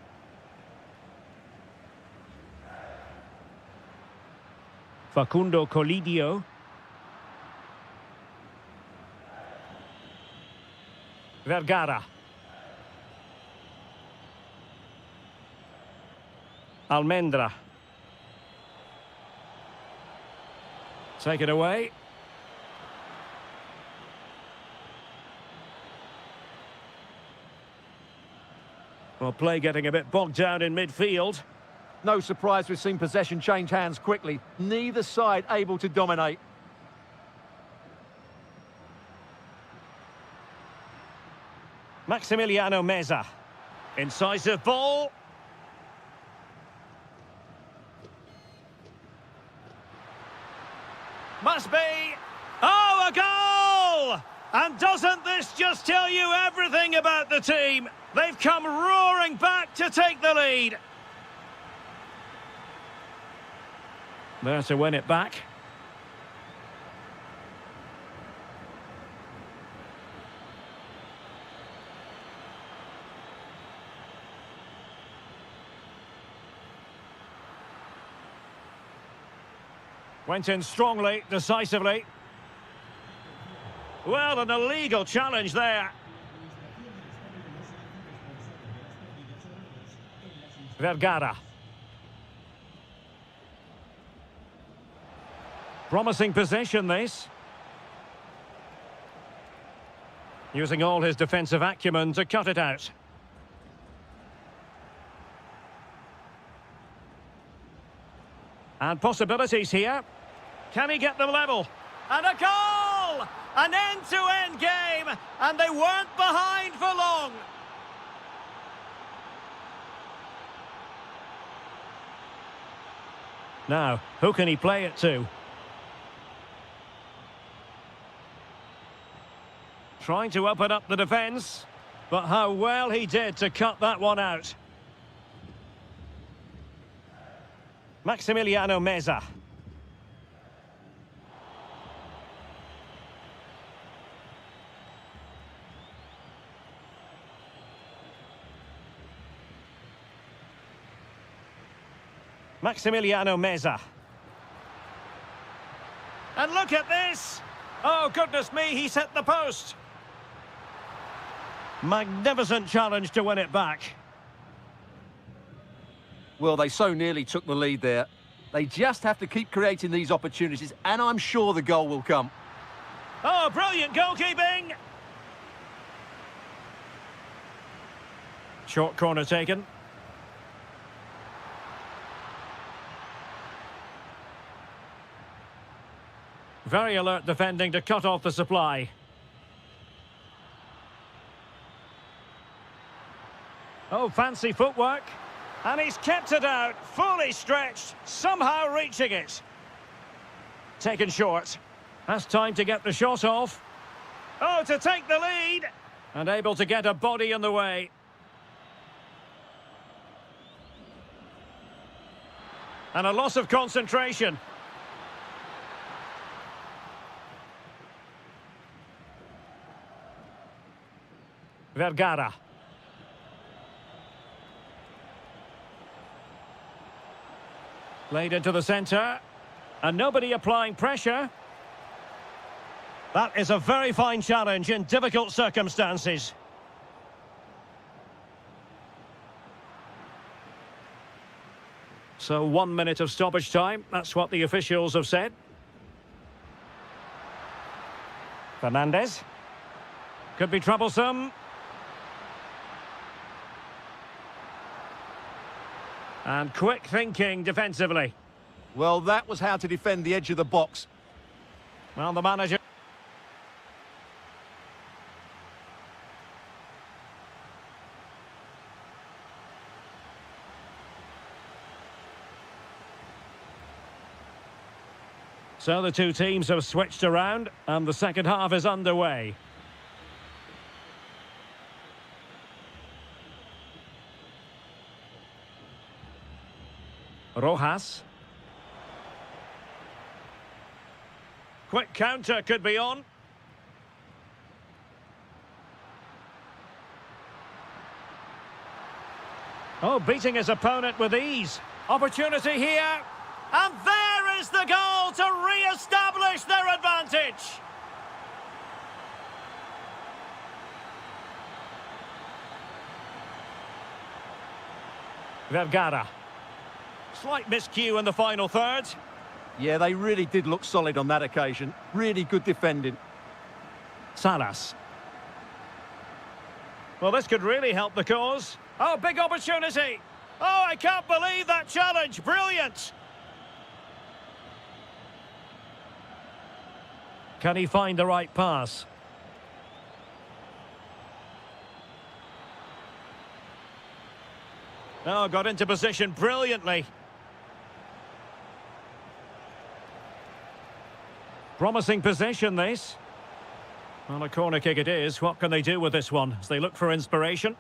Facundo Colidio. Vergara. Almendra. Take it away. Well, play getting a bit bogged down in midfield. No surprise we've seen possession change hands quickly. Neither side able to dominate. Maximiliano Meza. Incisive ball. Must be. Oh, a goal! And doesn't this just tell you everything about the team? They've come roaring back to take the lead. There to win it back. Went in strongly, decisively. Well, an illegal challenge there. Vergara. Promising position, this. Using all his defensive acumen to cut it out. And possibilities here. Can he get them level? And a goal! An end-to-end game, and they weren't behind for long. Now, who can he play it to? Trying to open up the defence, but how well he did to cut that one out. Maximiliano Meza. Maximiliano Meza. And look at this! Oh, goodness me, he's hit the post! Magnificent challenge to win it back. Well, they so nearly took the lead there. They just have to keep creating these opportunities, and I'm sure the goal will come. Oh, brilliant goalkeeping! Short corner taken. Very alert defending to cut off the supply. Oh, fancy footwork. And he's kept it out, fully stretched, somehow reaching it. Taken short. Has time to get the shot off. Oh, to take the lead. And able to get a body in the way. And a loss of concentration. Vergara. Played into the centre. And nobody applying pressure. That is a very fine challenge in difficult circumstances. So 1 minute of stoppage time. That's what the officials have said. Fernandez. Could be troublesome. And quick thinking defensively. Well, that was how to defend the edge of the box. Well, the manager... So the two teams have switched around, and the second half is underway. Rojas. Quick counter could be on. Oh, beating his opponent with ease. Opportunity here. And there is the goal to re-establish their advantage. Vergara. Slight miscue in the final third. Yeah, they really did look solid on that occasion. Really good defending. Salas. Well, this could really help the cause. Oh, big opportunity. Oh, I can't believe that challenge. Brilliant. Can he find the right pass? Oh, got into position brilliantly. Promising possession, this. Well, a corner kick it is. What can they do with this one as they look for inspiration?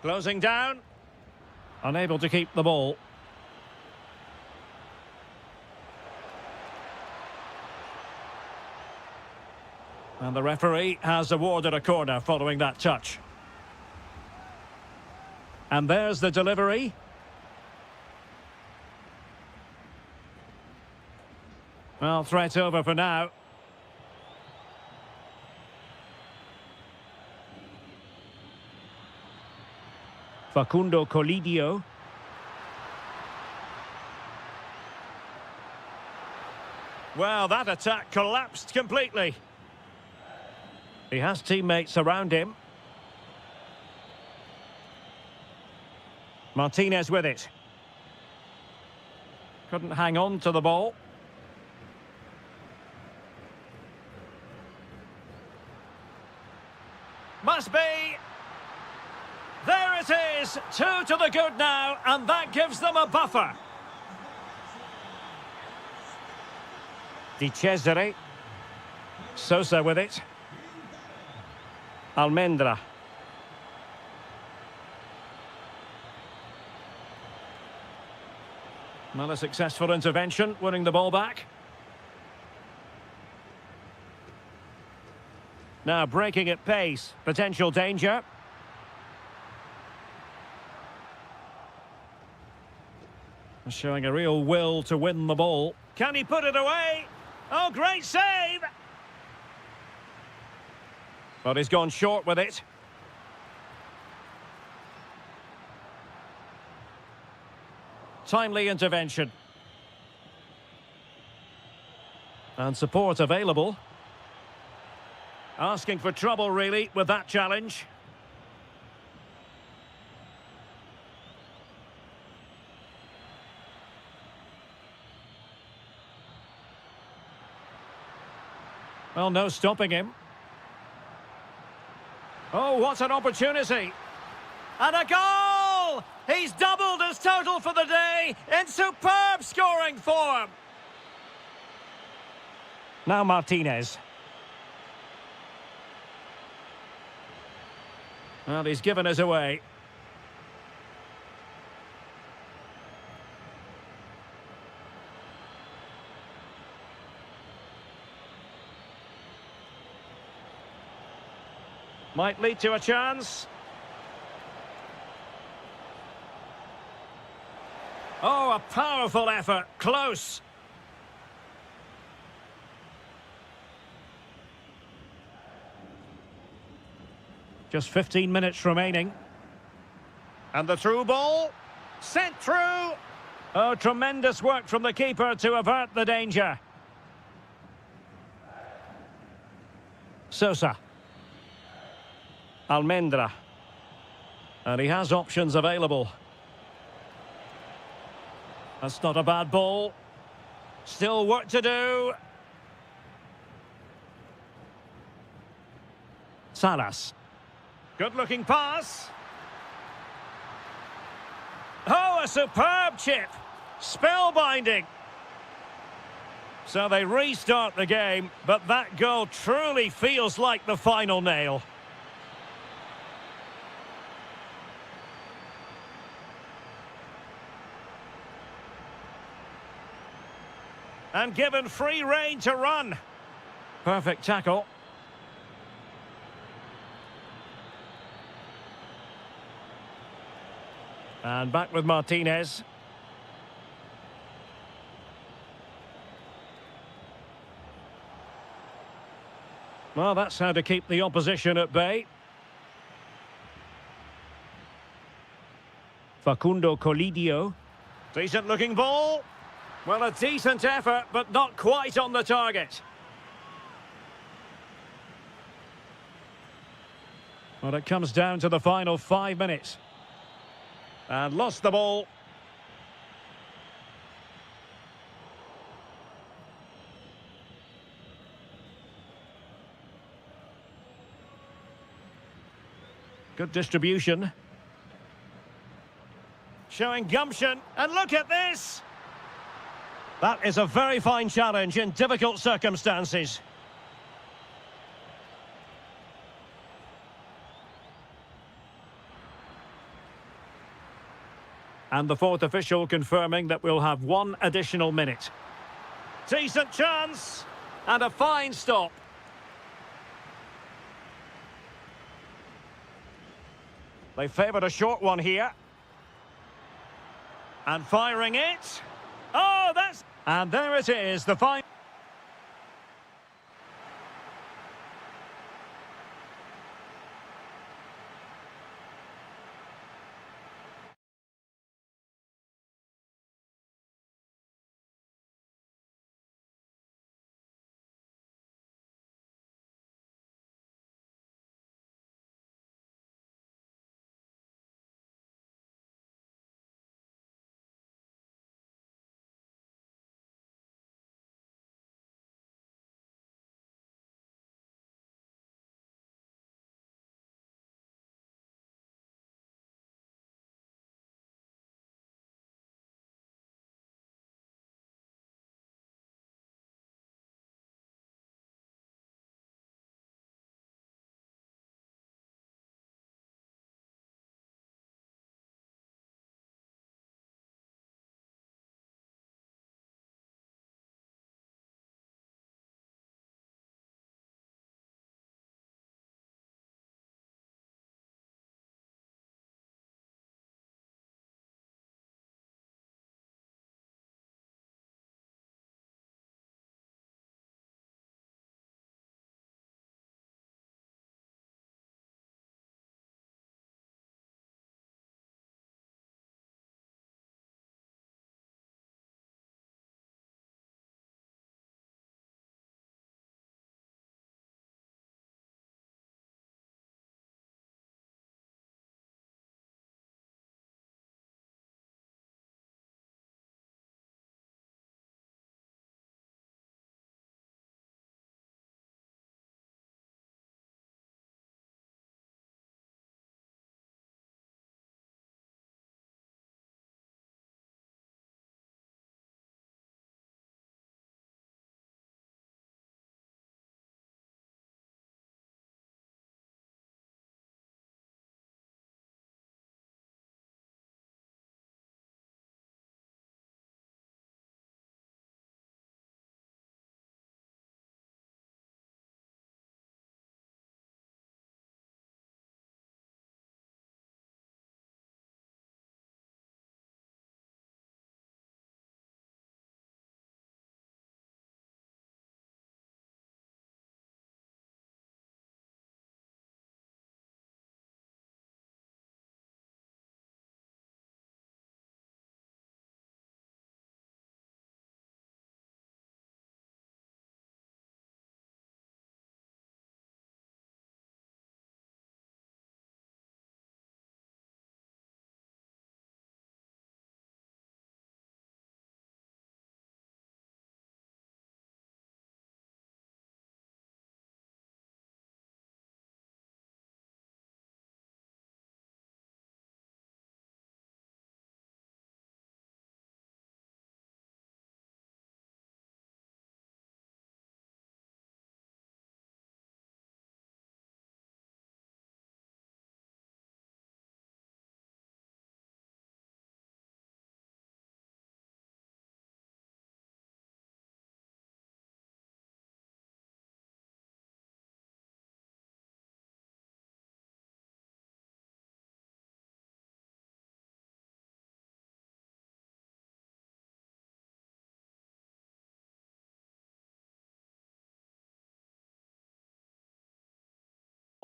Closing down. Unable to keep the ball. And the referee has awarded a corner following that touch. And there's the delivery. Well, threat over for now. Facundo Colidio. Well, that attack collapsed completely. He has teammates around him. Martinez with it. Couldn't hang on to the ball. Must be. There it is. 2 to the good now, and that gives them a buffer. Di Cesare. Sosa with it. Almendra. Well, a successful intervention, winning the ball back. Now breaking at pace. Potential danger. Showing a real will to win the ball. Can he put it away? Oh, great save! But he's gone short with it. Timely intervention. And support available. Asking for trouble, really, with that challenge. Well, no stopping him. Oh, what an opportunity. And a goal! He's doubled his total for the day in superb scoring form. Now Martinez. Well, he's given us away. Might lead to a chance. Oh, a powerful effort. Close. Just 15 minutes remaining. And the through ball. Sent through. Oh, tremendous work from the keeper to avert the danger. Sosa. Almendra. And he has options available. That's not a bad ball. Still work to do. Salas. Good-looking pass. Oh, a superb chip. Spellbinding. So they restart the game, but that goal truly feels like the final nail. And given free rein to run. Perfect tackle. And back with Martinez. Well, that's how to keep the opposition at bay. Facundo Colidio. Decent looking ball. Well, a decent effort, but not quite on the target. Well, it comes down to the final 5 minutes. And lost the ball. Good distribution. Showing gumption. And look at this! That is a very fine challenge in difficult circumstances. And the fourth official confirming that we'll have 1 additional minute. Decent chance. And a fine stop. They favoured a short one here. And firing it. Oh, that's... And there it is, the final...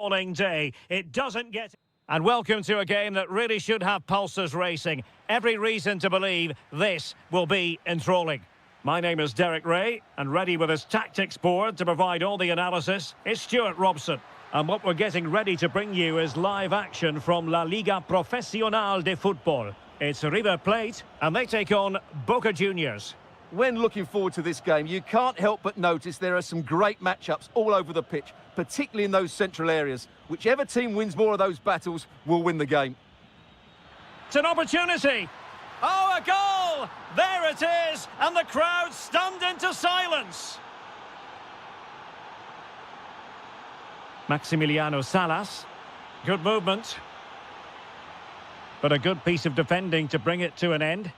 falling day. It doesn't get... And welcome to a game that really should have pulses racing. Every reason to believe this will be enthralling. My name is Derek Ray, and ready with his tactics board to provide all the analysis is Stuart Robson. And what we're getting ready to bring you is live action from La Liga Profesional de Fútbol. It's River Plate, and they take on Boca Juniors. When looking forward to this game, you can't help but notice there are some great matchups all over the pitch, particularly in those central areas. Whichever team wins more of those battles will win the game. It's an opportunity. Oh, a goal! There it is, and the crowd stunned into silence. Maximiliano Salas. Good movement. But a good piece of defending to bring it to an end.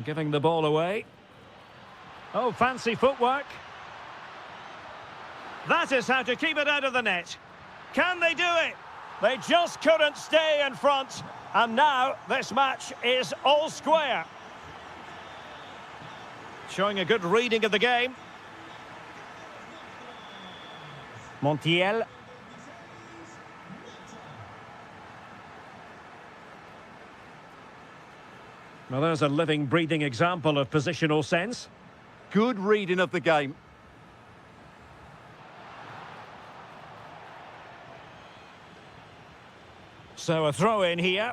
Giving the ball away. Oh, fancy footwork. That is how to keep it out of the net. Can they do it? They just couldn't stay in front. And now this match is all square. Showing a good reading of the game. Montiel. Well, there's a living, breathing example of positional sense. Good reading of the game. So a throw in here.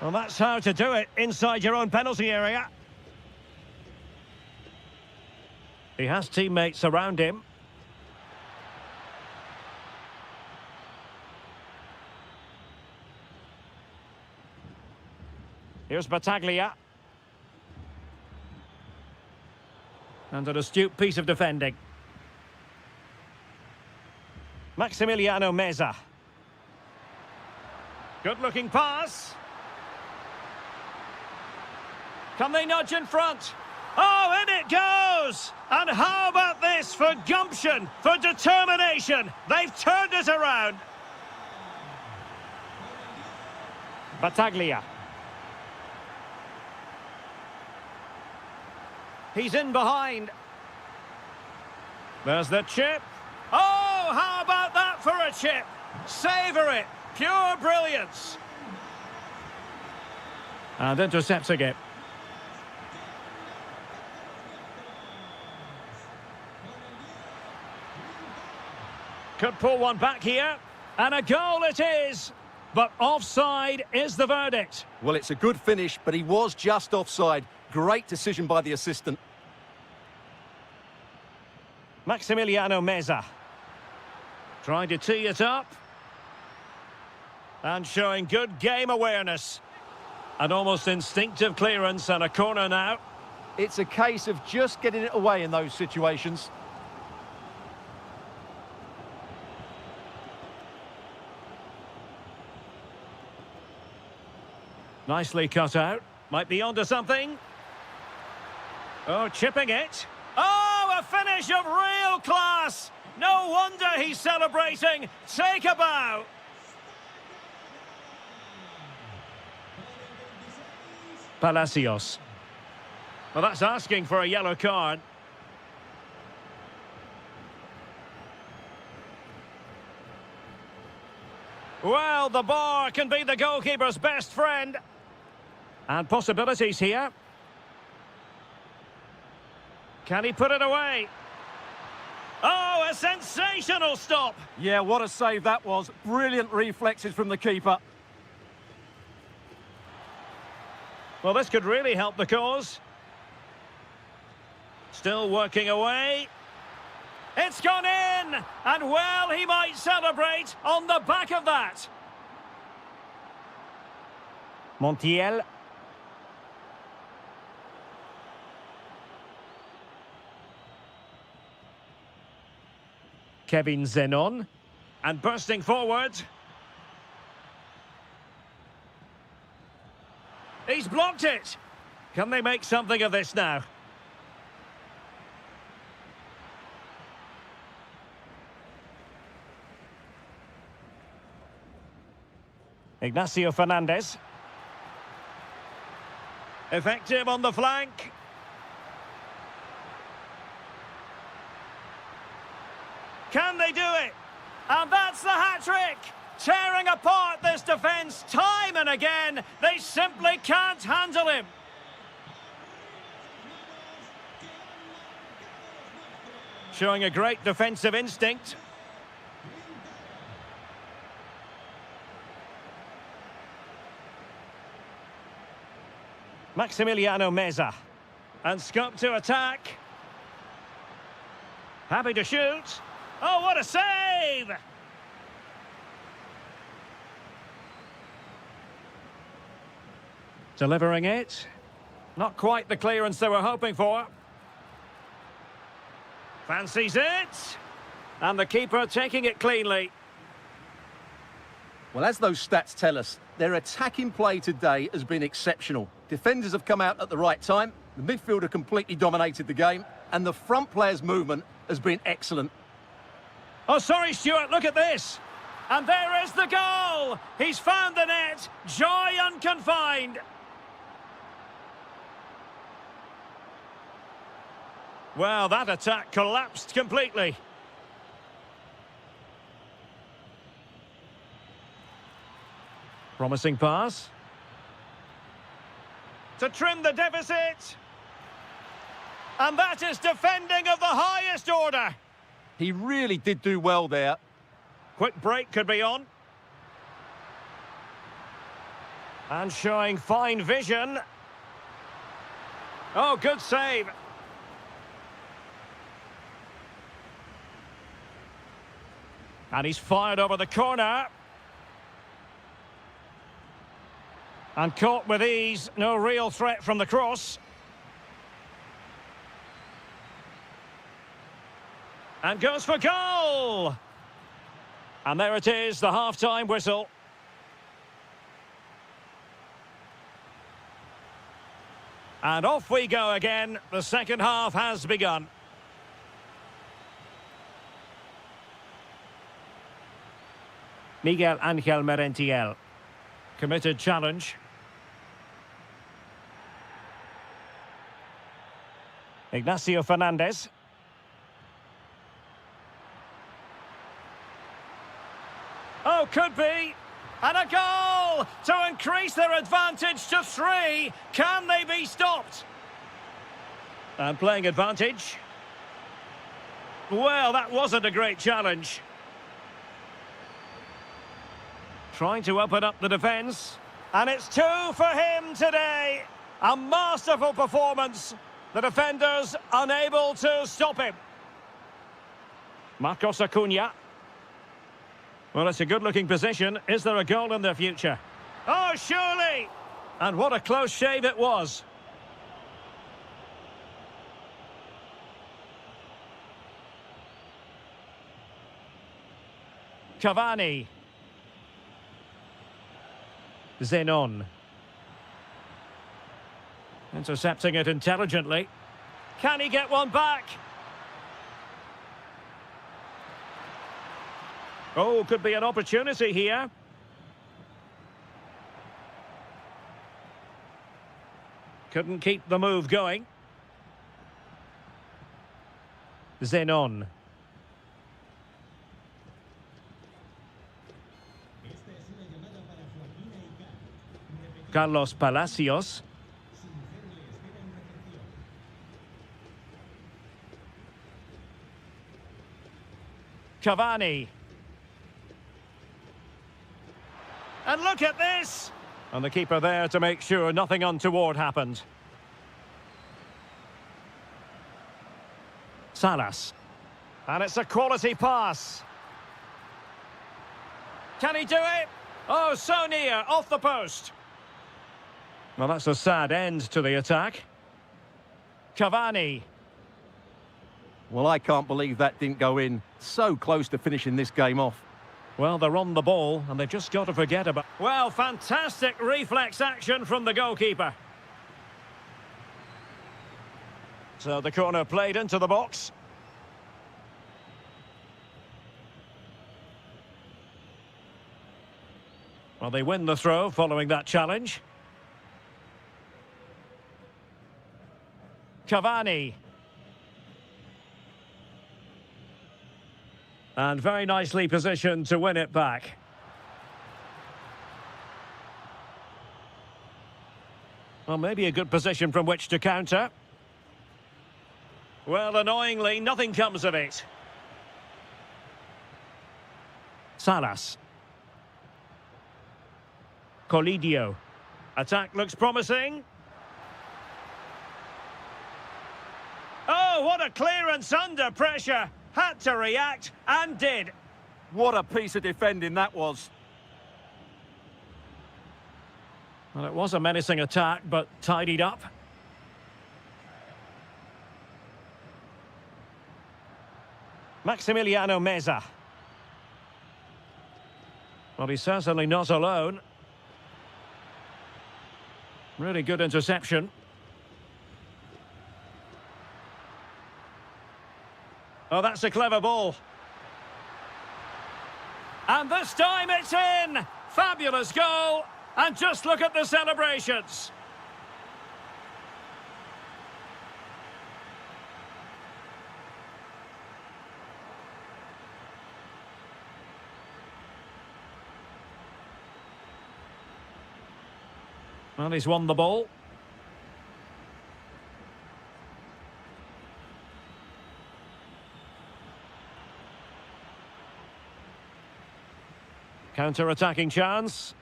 Well, that's how to do it inside your own penalty area. He has teammates around him. Here's Battaglia. And an astute piece of defending. Maximiliano Meza. Good-looking pass. Can they nudge in front? Oh, in it goes! And how about this for gumption, for determination? They've turned it around. Battaglia. He's in behind. There's the chip. Oh, how about that for a chip? Savour it. Pure brilliance. And intercepting it. Could pull one back here. And a goal it is. But offside is the verdict. Well, it's a good finish, but he was just offside. Great decision by the assistant. Maximiliano Meza. Trying to tee it up. And showing good game awareness. An almost instinctive clearance and a corner now. It's a case of just getting it away in those situations. Nicely cut out. Might be onto something. Oh, chipping it. Oh, a finish of real class. No wonder he's celebrating. Take a bow. Palacios. Well, that's asking for a yellow card. Well, the bar can be the goalkeeper's best friend. And possibilities here. Can he put it away? Oh, a sensational stop! Yeah, what a save that was. Brilliant reflexes from the keeper. Well, this could really help the cause. Still working away. It's gone in! And well, he might celebrate on the back of that. Montiel. Kevin Zenon. And bursting forward. He's blocked it. Can they make something of this now? Ignacio Fernandez. Effective on the flank. Can they do it? And that's the hat-trick! Tearing apart this defence time and again. They simply can't handle him. Showing a great defensive instinct. Maximiliano Meza. And scope to attack. Happy to shoot. Oh, what a save! Delivering it. Not quite the clearance they were hoping for. Fancies it. And the keeper taking it cleanly. Well, as those stats tell us, their attacking play today has been exceptional. Defenders have come out at the right time, the midfielder completely dominated the game, and the front player's movement has been excellent. Oh, sorry, Stuart, look at this. And there is the goal. He's found the net. Joy unconfined. Well, that attack collapsed completely. Promising pass. To trim the deficit. And that is defending of the highest order. He really did do well there. Quick break could be on. And showing fine vision. Oh, good save. And he's fired over the corner. And caught with ease. No real threat from the cross. And goes for goal! And there it is, the half-time whistle. And off we go again. The second half has begun. Miguel Angel Merentiel. Committed challenge. Ignacio Fernandez. Oh, could be. And a goal to increase their advantage to 3. Can they be stopped? And playing advantage. Well, that wasn't a great challenge. Trying to open up the defence. And it's 2 for him today. A masterful performance. The defenders unable to stop him. Marcos Acuna. Well, it's a good-looking position. Is there a goal in their future? Oh, surely! And what a close shave it was. Cavani. Zenon. Intercepting it intelligently. Can he get one back? Oh, could be an opportunity here. Couldn't keep the move going. Zenon. Carlos Palacios. Cavani. And look at this! And the keeper there to make sure nothing untoward happened. Salas. And it's a quality pass. Can he do it? Oh, so near, off the post. Well, that's a sad end to the attack. Cavani. Well, I can't believe that didn't go in. So close to finishing this game off. Well, they're on the ball, and they've just got to forget about... Well, fantastic reflex action from the goalkeeper. So the corner played into the box. Well, they win the throw following that challenge. Cavani. And very nicely positioned to win it back. Well, maybe a good position from which to counter. Well, annoyingly, nothing comes of it. Salas. Colidio. Attack looks promising. Oh, what a clearance under pressure. Had to react and did. What a piece of defending that was. Well, it was a menacing attack, but tidied up. Maximiliano Meza. Well, he's certainly not alone. Really good interception. Oh, that's a clever ball. And this time it's in! Fabulous goal! And just look at the celebrations. Well, he's won the ball. Counter-attacking chance.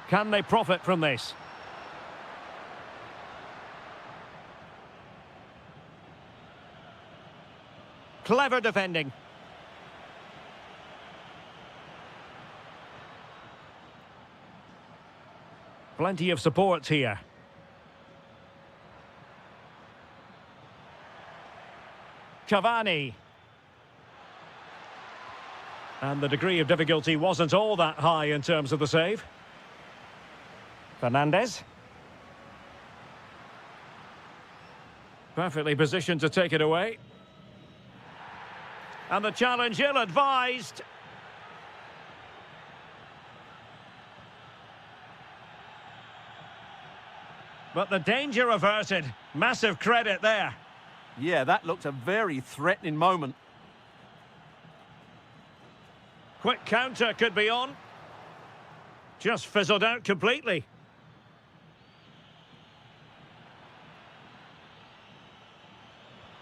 Can they profit from this? Clever defending. Plenty of support here. Cavani. And the degree of difficulty wasn't all that high in terms of the save. Fernandez. Perfectly positioned to take it away. And the challenge ill-advised. But the danger averted. Massive credit there. Yeah, that looked a very threatening moment. Quick counter could be on. Just fizzled out completely.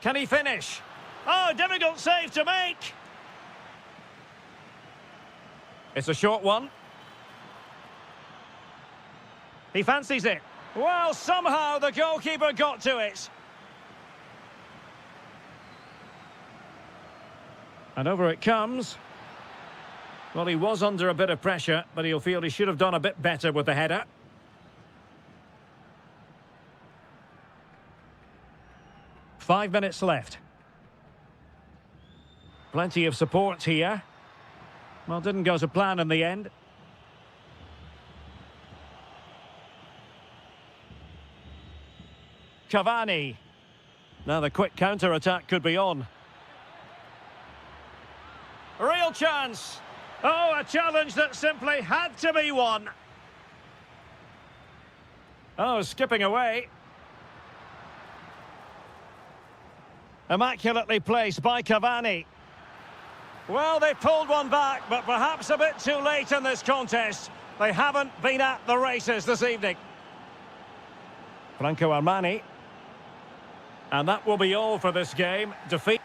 Can he finish? Oh, difficult save to make. It's a short one. He fancies it. Well, somehow the goalkeeper got to it. And over it comes. Well, he was under a bit of pressure, but he'll feel he should have done a bit better with the header. Five minutes left. Plenty of support here. Well, didn't go to plan in the end. Cavani. Now the quick counter-attack could be on. Real chance. Oh, a challenge that simply had to be won. Oh, skipping away. Immaculately placed by Cavani. Well, they pulled one back, but perhaps a bit too late in this contest. They haven't been at the races this evening. Franco Armani. And that will be all for this game. Defeat.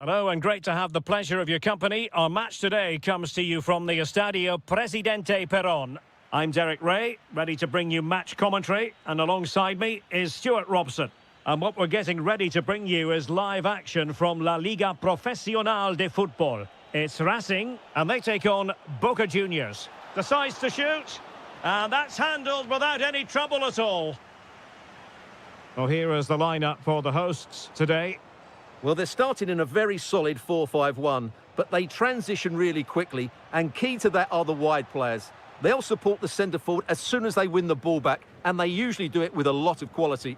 Hello and great to have the pleasure of your company. Our match today comes to you from the Estadio Presidente Perón. I'm Derek Ray, ready to bring you match commentary, and alongside me is Stuart Robson. And what we're getting ready to bring you is live action from La Liga Profesional de Fútbol. It's Racing, and they take on Boca Juniors. Decides to shoot, and that's handled without any trouble at all. Well, here is the lineup for the hosts today. Well, they're starting in a very solid 4-5-1, but they transition really quickly, and key to that are the wide players. They'll support the centre forward as soon as they win the ball back, and they usually do it with a lot of quality.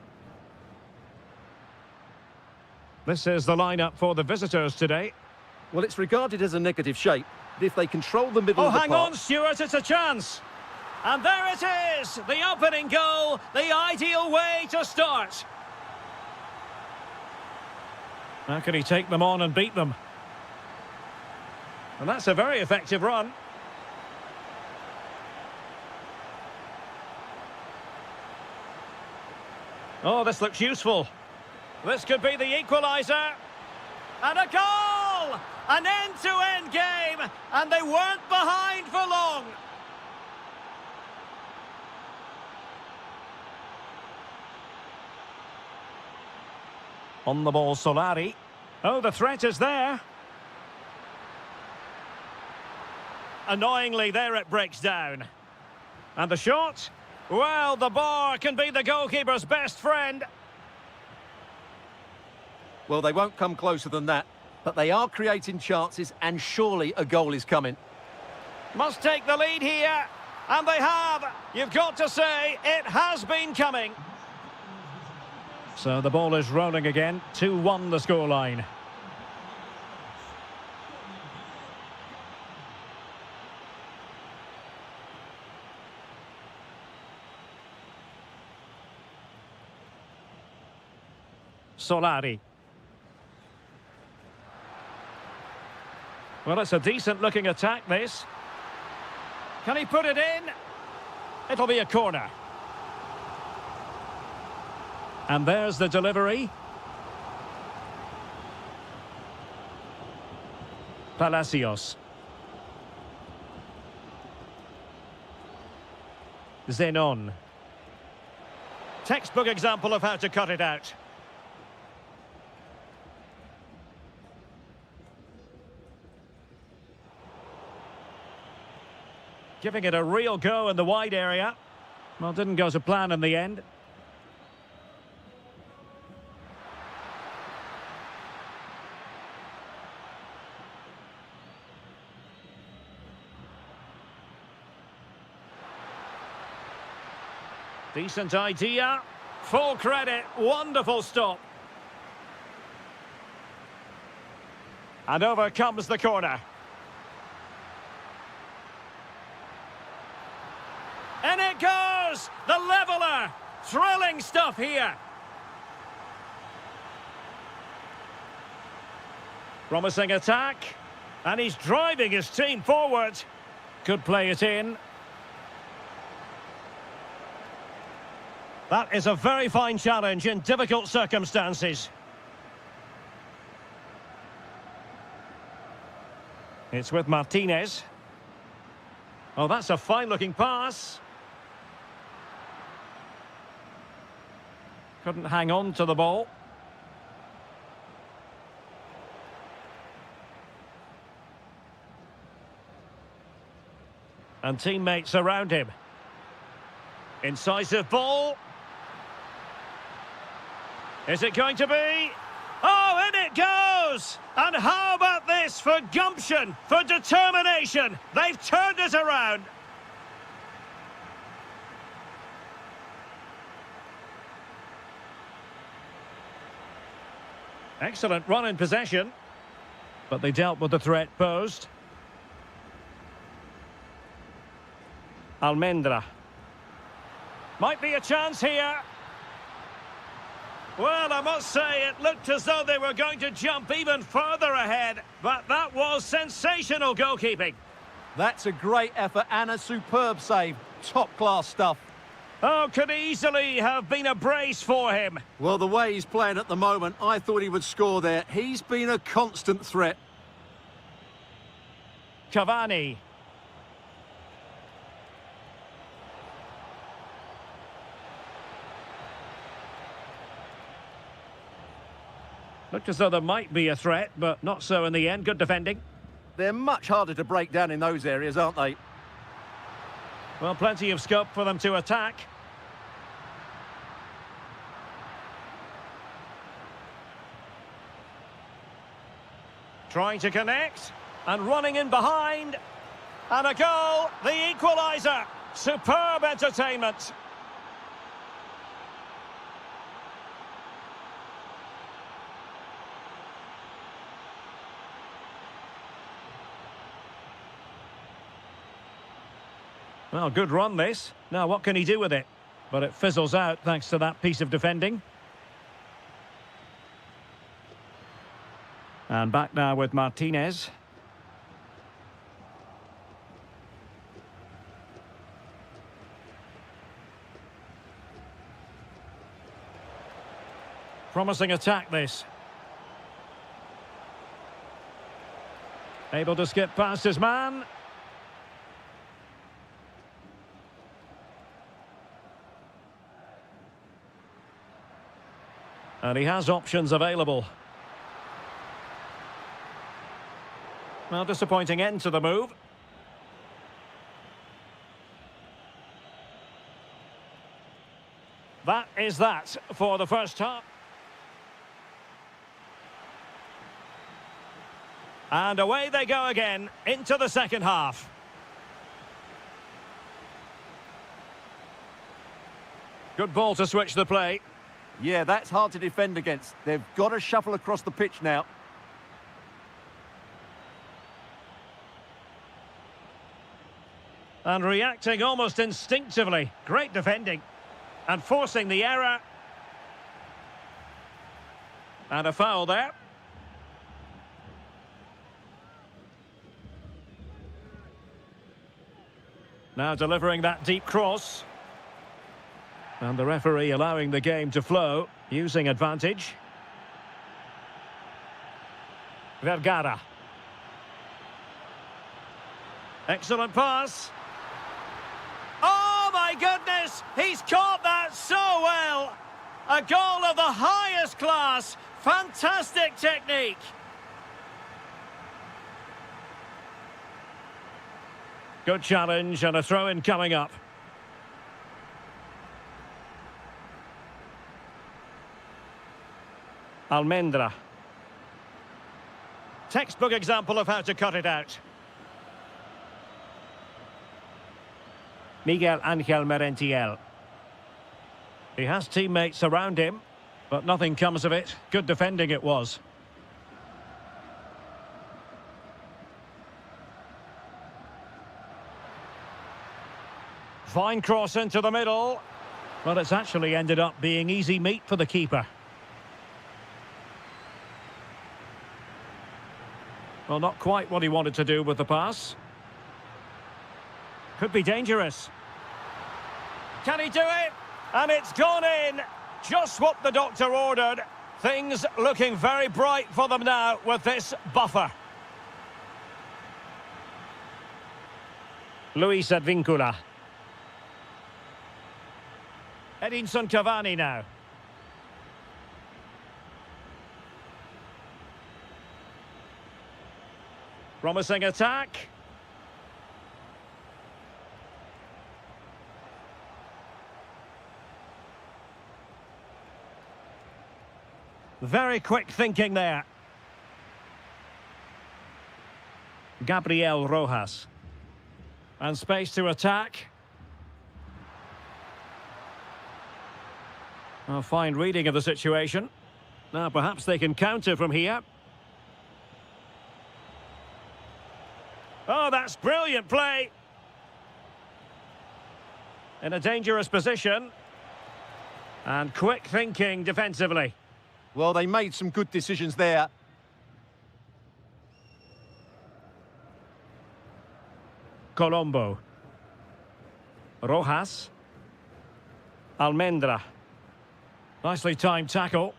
This is the lineup for the visitors today. Well, it's regarded as a negative shape, but if they control the middle of the park... Oh, hang on, Stuart, it's a chance! And there it is, the opening goal, the ideal way to start. How can he take them on and beat them? And that's a very effective run. Oh, this looks useful. This could be the equaliser. And a goal! An end-to-end game, and they weren't behind for long. On the ball, Solari. Oh, the threat is there. Annoyingly, there it breaks down. And the shot? Well, the bar can be the goalkeeper's best friend. Well, they won't come closer than that, but they are creating chances, and surely a goal is coming. Must take the lead here, and they have. You've got to say, it has been coming. So the ball is rolling again. 2-1 the scoreline. Solari. Well, it's a decent-looking attack, this. Can he put it in? It'll be a corner. And there's the delivery. Palacios. Zenon. Textbook example of how to cut it out. Giving it a real go in the wide area. Well, didn't go to plan in the end. Decent idea. Full credit. Wonderful stop. And over comes the corner. And it goes! The leveller! Thrilling stuff here. Promising attack. And he's driving his team forward. Could play it in. That is a very fine challenge in difficult circumstances. It's with Martinez. Oh, that's a fine-looking pass. Couldn't hang on to the ball. And teammates around him. Incisive ball. Is it going to be? Oh, in it goes! And how about this for gumption, for determination? They've turned it around. Excellent run in possession, but they dealt with the threat posed. Almendra. Might be a chance here. Well, I must say, it looked as though they were going to jump even further ahead, but that was sensational goalkeeping. That's a great effort and a superb save. Top-class stuff. Oh, could easily have been a brace for him. Well, the way he's playing at the moment, I thought he would score there. He's been a constant threat. Cavani. Looked as though there might be a threat, but not so in the end. Good defending. They're much harder to break down in those areas, aren't they? Well, plenty of scope for them to attack. Trying to connect, and running in behind. And a goal, the equaliser. Superb entertainment. Well, good run this. Now, what can he do with it? But it fizzles out thanks to that piece of defending. And back now with Martinez. Promising attack, this. Able to skip past his man. And he has options available. Well, disappointing end to the move. That is that for the first half. And away they go again into the second half. Good ball to switch the play. Yeah, that's hard to defend against. They've got to shuffle across the pitch now. And reacting almost instinctively. Great defending. And forcing the error. And a foul there. Now delivering that deep cross. And the referee allowing the game to flow, using advantage. Vergara. Excellent pass. Oh my goodness! He's caught that so well! A goal of the highest class. Fantastic technique. Good challenge and a throw-in coming up. Almendra. Textbook example of how to cut it out. Miguel Angel Merentiel. He has teammates around him, but nothing comes of it. Good defending it was. Fine cross into the middle. Well, it's actually ended up being easy meat for the keeper. Well, not quite what he wanted to do with the pass. Could be dangerous. Can he do it? And it's gone in. Just what the doctor ordered. Things looking very bright for them now with this buffer. Luis Advíncula. Edinson Cavani now. Promising attack. Very quick thinking there. Gabriel Rojas. And space to attack. A fine reading of the situation. Now perhaps they can counter from here. Oh, that's brilliant play. In a dangerous position. And quick thinking defensively. Well, they made some good decisions there. Colombo. Rojas. Almendra. Nicely timed tackle.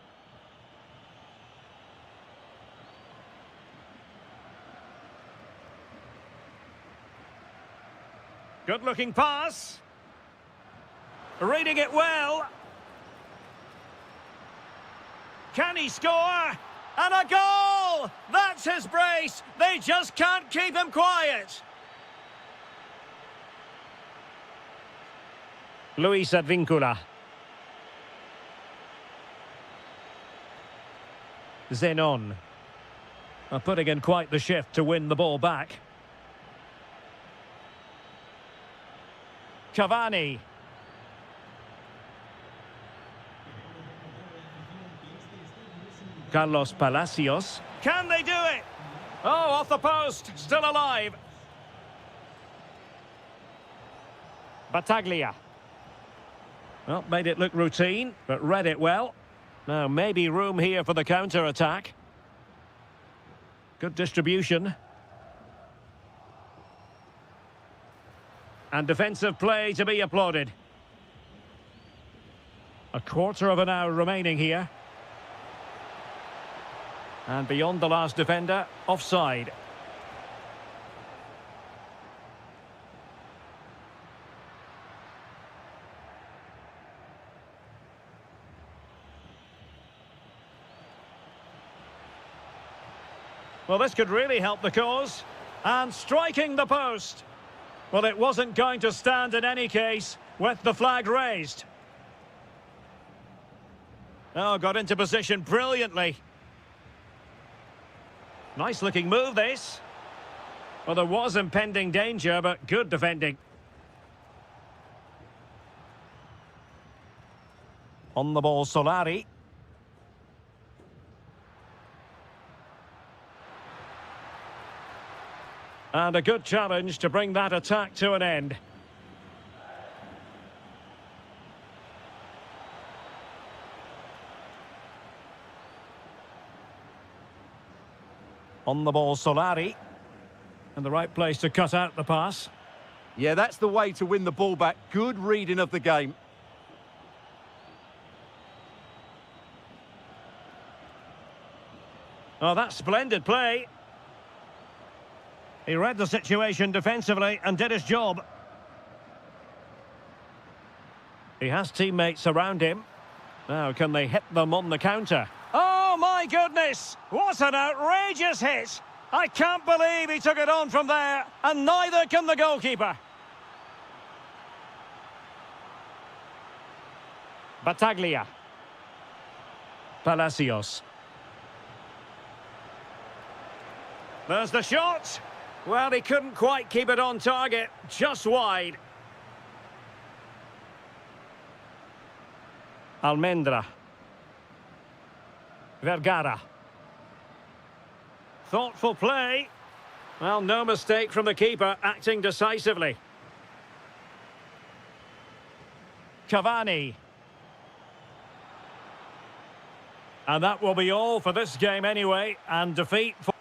Good-looking pass. Reading it well. Can he score? And a goal! That's his brace. They just can't keep him quiet. Luis Advincula. Zenon. Putting in quite the shift to win the ball back. Cavani. Carlos Palacios. Can they do it? Oh, off the post. Still alive. Battaglia. Well, made it look routine, but read it well. Now, maybe room here for the counter-attack. Good distribution. And defensive play to be applauded. A quarter of an hour remaining here. And beyond the last defender, offside. Well, this could really help the cause. And striking the post. Well, it wasn't going to stand in any case with the flag raised. Oh, got into position brilliantly. Nice looking move, this. Well, there was impending danger, but good defending. On the ball, Solari. And a good challenge to bring that attack to an end. On the ball, Solari. And the right place to cut out the pass. Yeah, that's the way to win the ball back. Good reading of the game. Oh, that's splendid play. He read the situation defensively and did his job. He has teammates around him. Now, can they hit them on the counter? Oh, my goodness! What an outrageous hit! I can't believe he took it on from there, and neither can the goalkeeper. Battaglia. Palacios. There's the shot! Well, he couldn't quite keep it on target, just wide. Almendra. Vergara. Thoughtful play. Well, no mistake from the keeper, acting decisively. Cavani. And that will be all for this game anyway, and defeat for...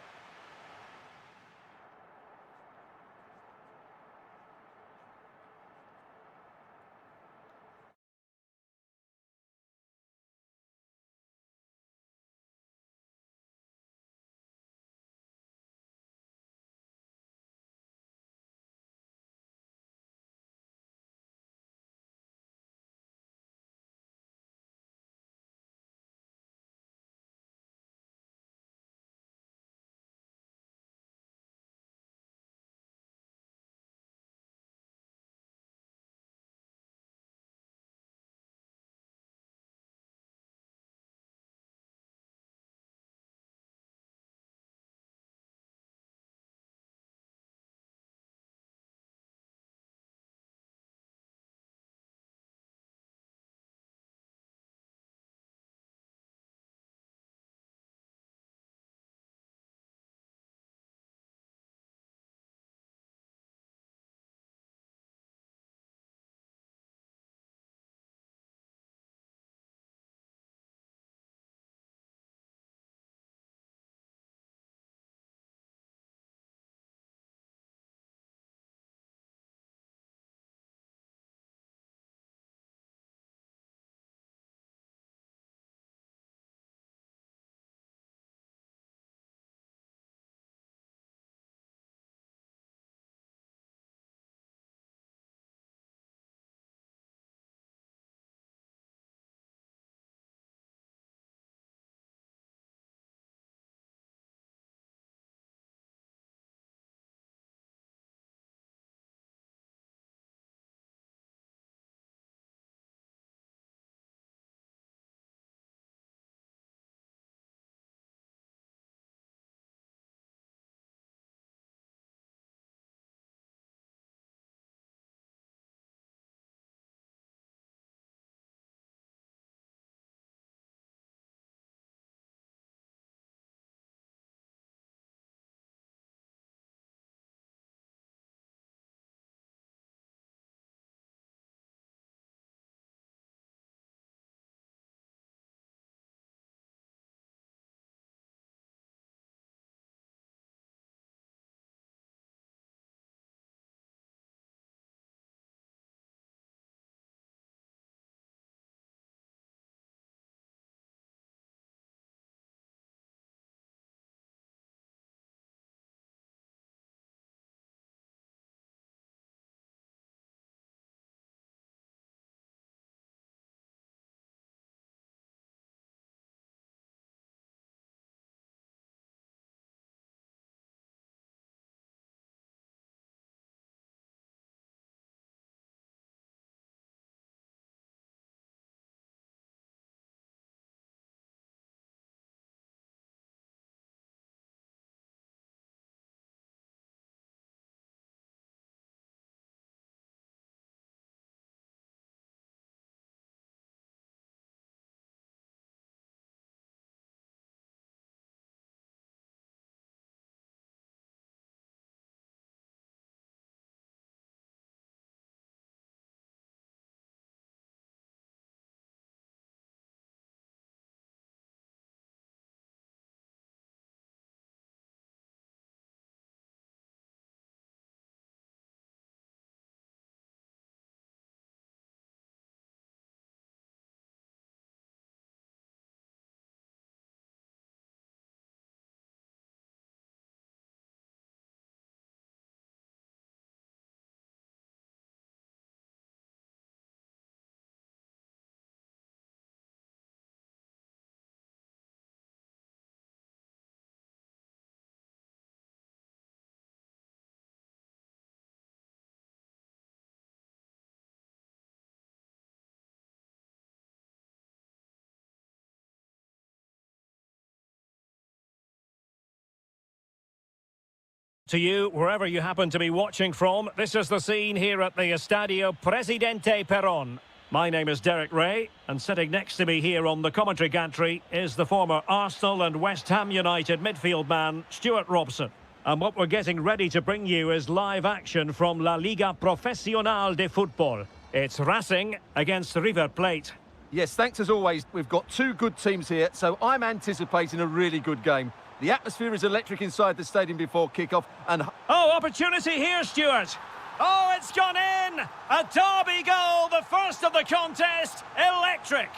to you, wherever you happen to be watching from. This is the scene here at the Estadio Presidente Perón. My name is Derek Ray, and sitting next to me here on the commentary gantry is the former Arsenal and West Ham United midfield man, Stuart Robson. And what we're getting ready to bring you is live action from La Liga Profesional de Fútbol. It's Racing against River Plate. Yes, thanks as always. We've got two good teams here, so I'm anticipating a really good game. The atmosphere is electric inside the stadium before kick-off and... Oh, opportunity here, Stuart. Oh, it's gone in! A derby goal, the first of the contest. Electric.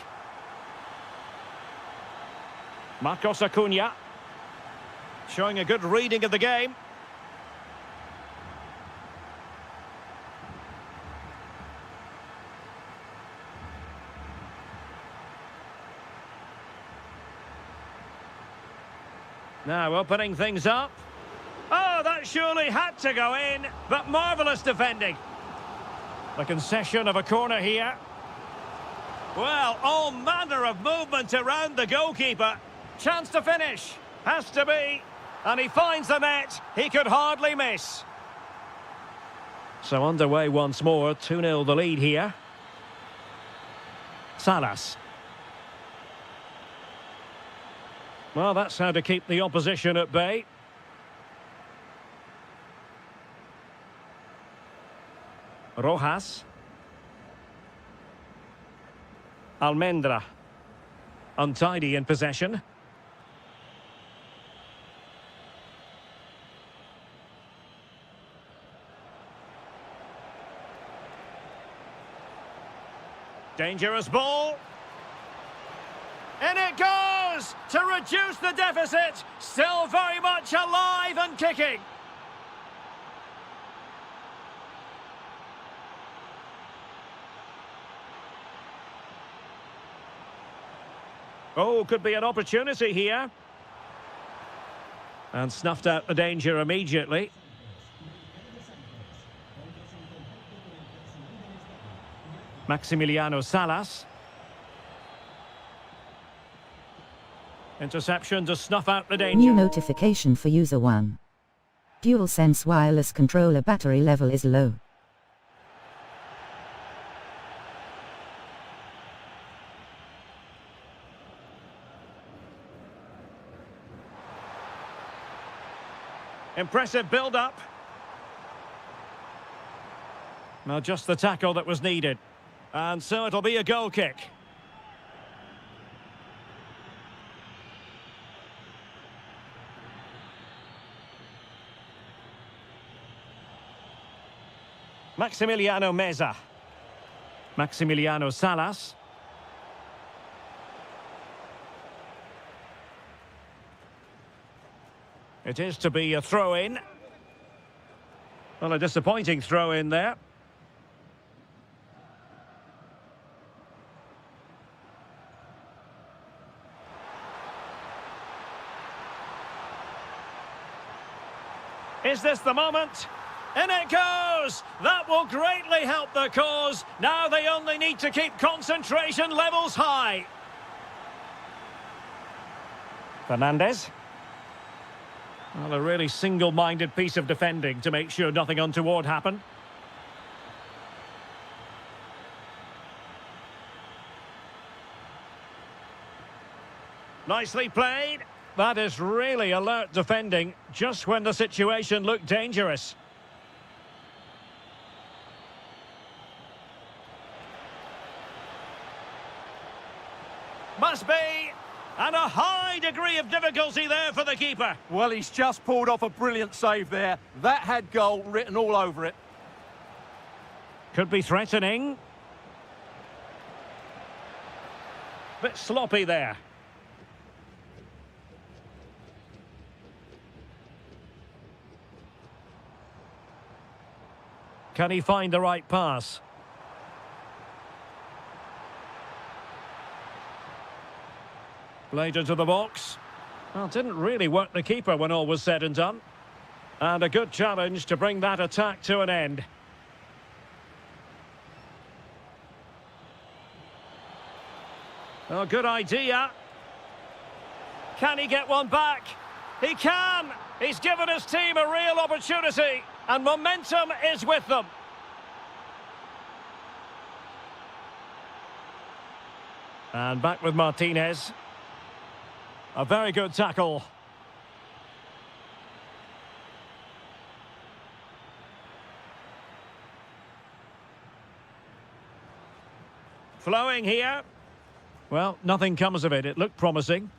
Marcos Acuna. Showing a good reading of the game. Now opening things up. Oh, that surely had to go in, but marvellous defending. The concession of a corner here. Well, all manner of movement around the goalkeeper. Chance to finish. Has to be. And he finds the net. He could hardly miss. So underway once more. 2-0 the lead here. Salas. Well, that's how to keep the opposition at bay. Rojas. Almendra. Untidy in possession. Dangerous ball. In it goes to reduce the deficit. Still very much alive and kicking. Oh, could be an opportunity here. And snuffed out the danger immediately. Maximiliano Salas. Interception to snuff out the danger. New notification for user 1. DualSense wireless controller battery level is low. Impressive build-up. Now just the tackle that was needed. And so it'll be a goal kick. Maximiliano Meza. Maximiliano Salas. It is to be a throw-in. Well, a disappointing throw-in there. Is this the moment? In it goes! That will greatly help the cause. Now they only need to keep concentration levels high. Fernandez. Well, a really single-minded piece of defending to make sure nothing untoward happened. Nicely played. That is really alert defending, just when the situation looked dangerous. Must be. And a high degree of difficulty there for the keeper. Well, he's just pulled off a brilliant save there. That had goal written all over it. Could be threatening. Bit sloppy there. Can he find the right pass? Played into the box. Well, didn't really work the keeper when all was said and done. And a good challenge to bring that attack to an end. Oh, good idea. Can he get one back? He can! He's given his team a real opportunity, and momentum is with them. And back with Martinez. A very good tackle. Flowing here. Well, nothing comes of it. It looked promising.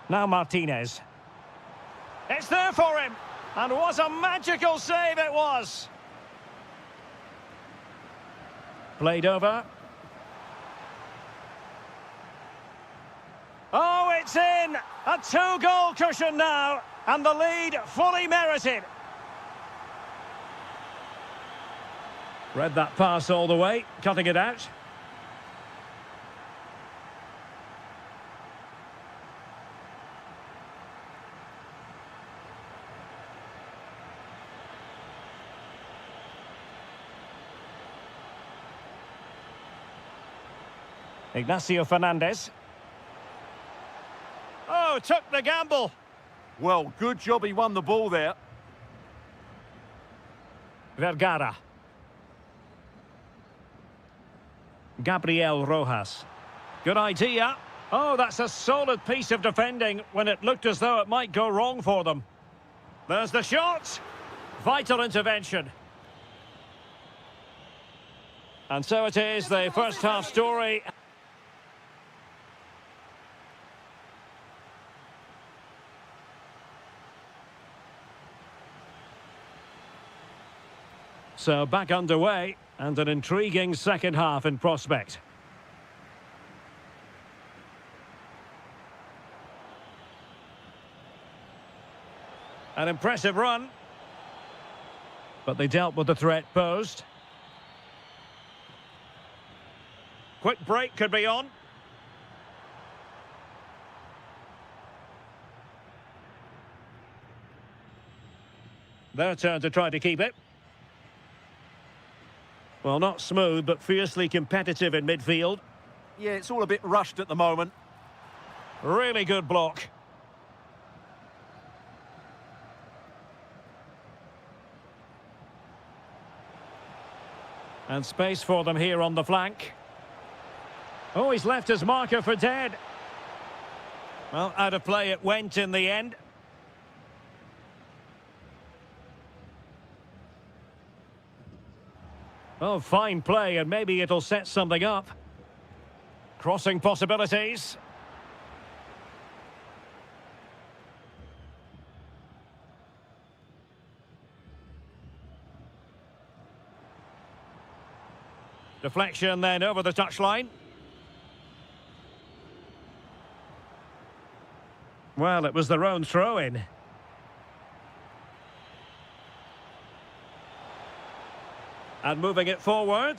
Now Martinez. It's there for him. And what a magical save it was. Played over. Oh, it's in! A two-goal cushion now, and the lead fully merited. Read that pass all the way, cutting it out. Ignacio Fernandez. Oh, took the gamble. Well, good job he won the ball there. Vergara. Gabriel Rojas. Good idea. Oh, that's a solid piece of defending when it looked as though it might go wrong for them. There's the shot. Vital intervention. And so it is, the first half story. So back underway, and an intriguing second half in prospect. An impressive run. But they dealt with the threat posed. Quick break could be on. Their turn to try to keep it. Well, not smooth, but fiercely competitive in midfield. Yeah, it's all a bit rushed at the moment. Really good block. And space for them here on the flank. Oh, he's left his marker for dead. Well, out of play it went in the end. Oh, fine play, and maybe it'll set something up. Crossing possibilities. Deflection then over the touchline. Well, it was their own throw-in. And moving it forward.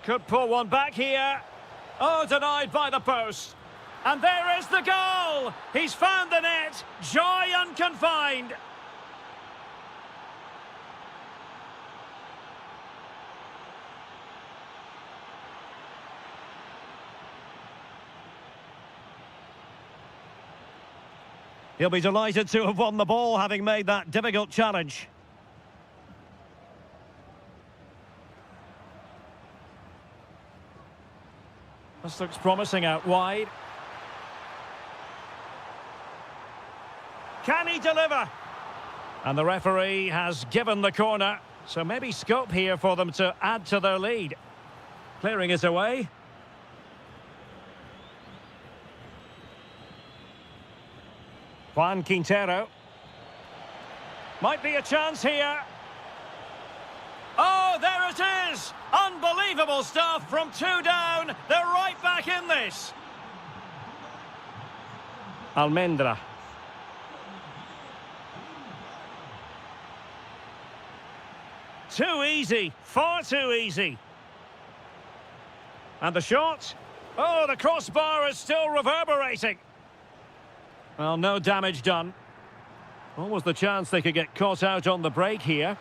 Could pull one back here. Oh, denied by the post. And there is the goal! He's found the net. Joy unconfined. He'll be delighted to have won the ball, having made that difficult challenge. This looks promising out wide. Can he deliver? And the referee has given the corner, so maybe scope here for them to add to their lead. Clearing it away. Juan Quintero. Might be a chance here. Oh, there it is! Unbelievable stuff from two down. They're right back in this. Almendra. Too easy. Far too easy. And the shot. Oh, the crossbar is still reverberating. Well, no damage done. Almost the chance they could get caught out on the break here.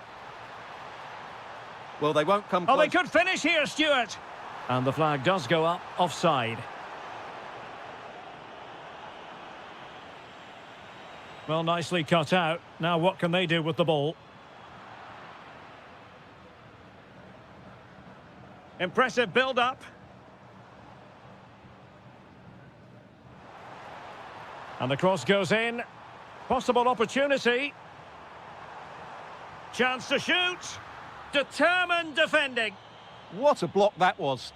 Well, they won't come Oh, close. they could finish here, Stuart. And the flag does go up, offside. Well, nicely cut out. Now what can they do with the ball? Impressive build-up. And the cross goes in. Possible opportunity. Chance to shoot. Determined defending. What a block that was.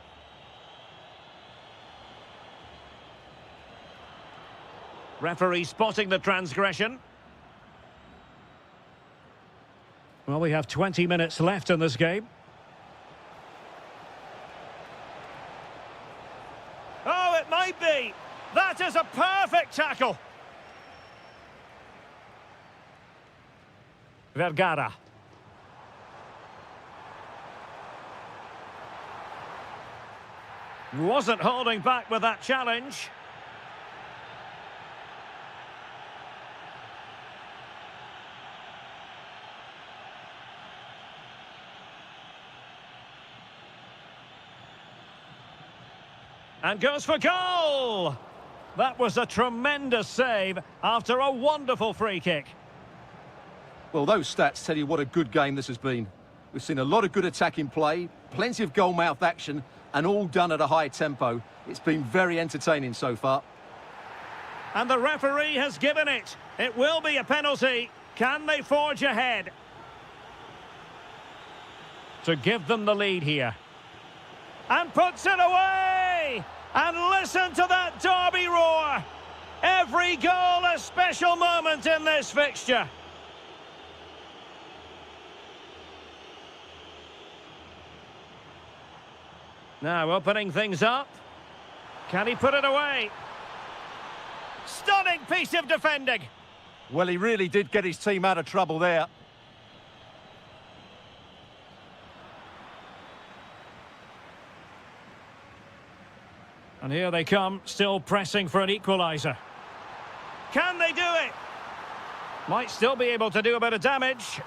Referee spotting the transgression. Well, we have 20 minutes left in this game. Oh, it might be. That is a perfect tackle. Vergara. Wasn't holding back with that challenge. And goes for goal! That was a tremendous save after a wonderful free kick. Well, those stats tell you what a good game this has been. We've seen a lot of good attacking play, plenty of goal-mouth action, and all done at a high tempo. It's been very entertaining so far. And the referee has given it. It will be a penalty. Can they forge ahead? To give them the lead here. And puts it away! And listen to that derby roar! Every goal a special moment in this fixture. Now opening things up. Can he put it away? Stunning piece of defending. Well, he really did get his team out of trouble there. And here they come, still pressing for an equaliser. Can they do it? Might still be able to do a bit of damage.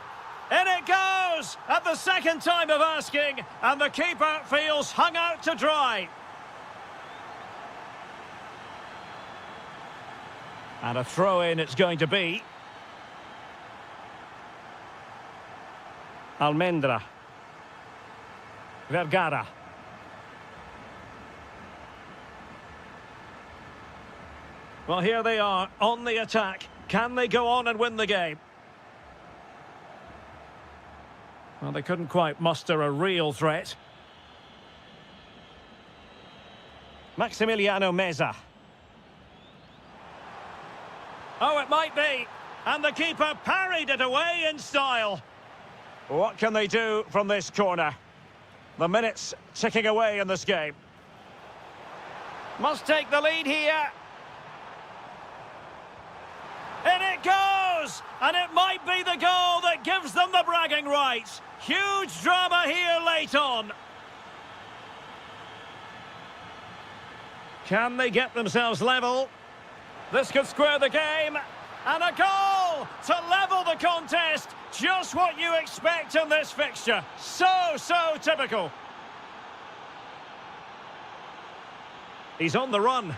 In it goes! At the second time of asking, and the keeper feels hung out to dry. And a throw-in it's going to be. Almendra. Vergara. Well, here they are, on the attack. Can they go on and win the game? Well, they couldn't quite muster a real threat. Maximiliano Meza. Oh, it might be. And the keeper parried it away in style. What can they do from this corner? The minutes ticking away in this game. Must take the lead here. In it goes! And it might be the goal that gives them the bragging rights. Huge drama here late on. Can they get themselves level? This could square the game. And a goal to level the contest. Just what you expect in this fixture. So typical. He's on the run.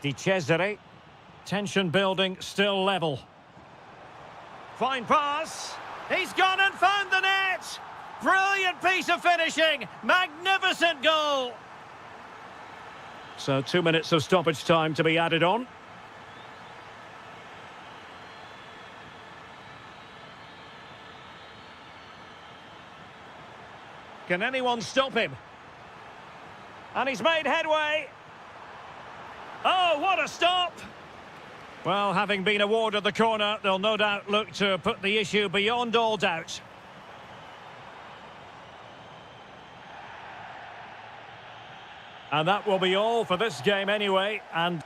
Di Cesare. Tension building, still level. Fine pass. He's gone and found the net. Brilliant piece of finishing. Magnificent goal. So 2 minutes of stoppage time to be added on. Can anyone stop him? And he's made headway. Oh, what a stop! Well, having been awarded the corner, they'll no doubt look to put the issue beyond all doubt. And that will be all for this game anyway, and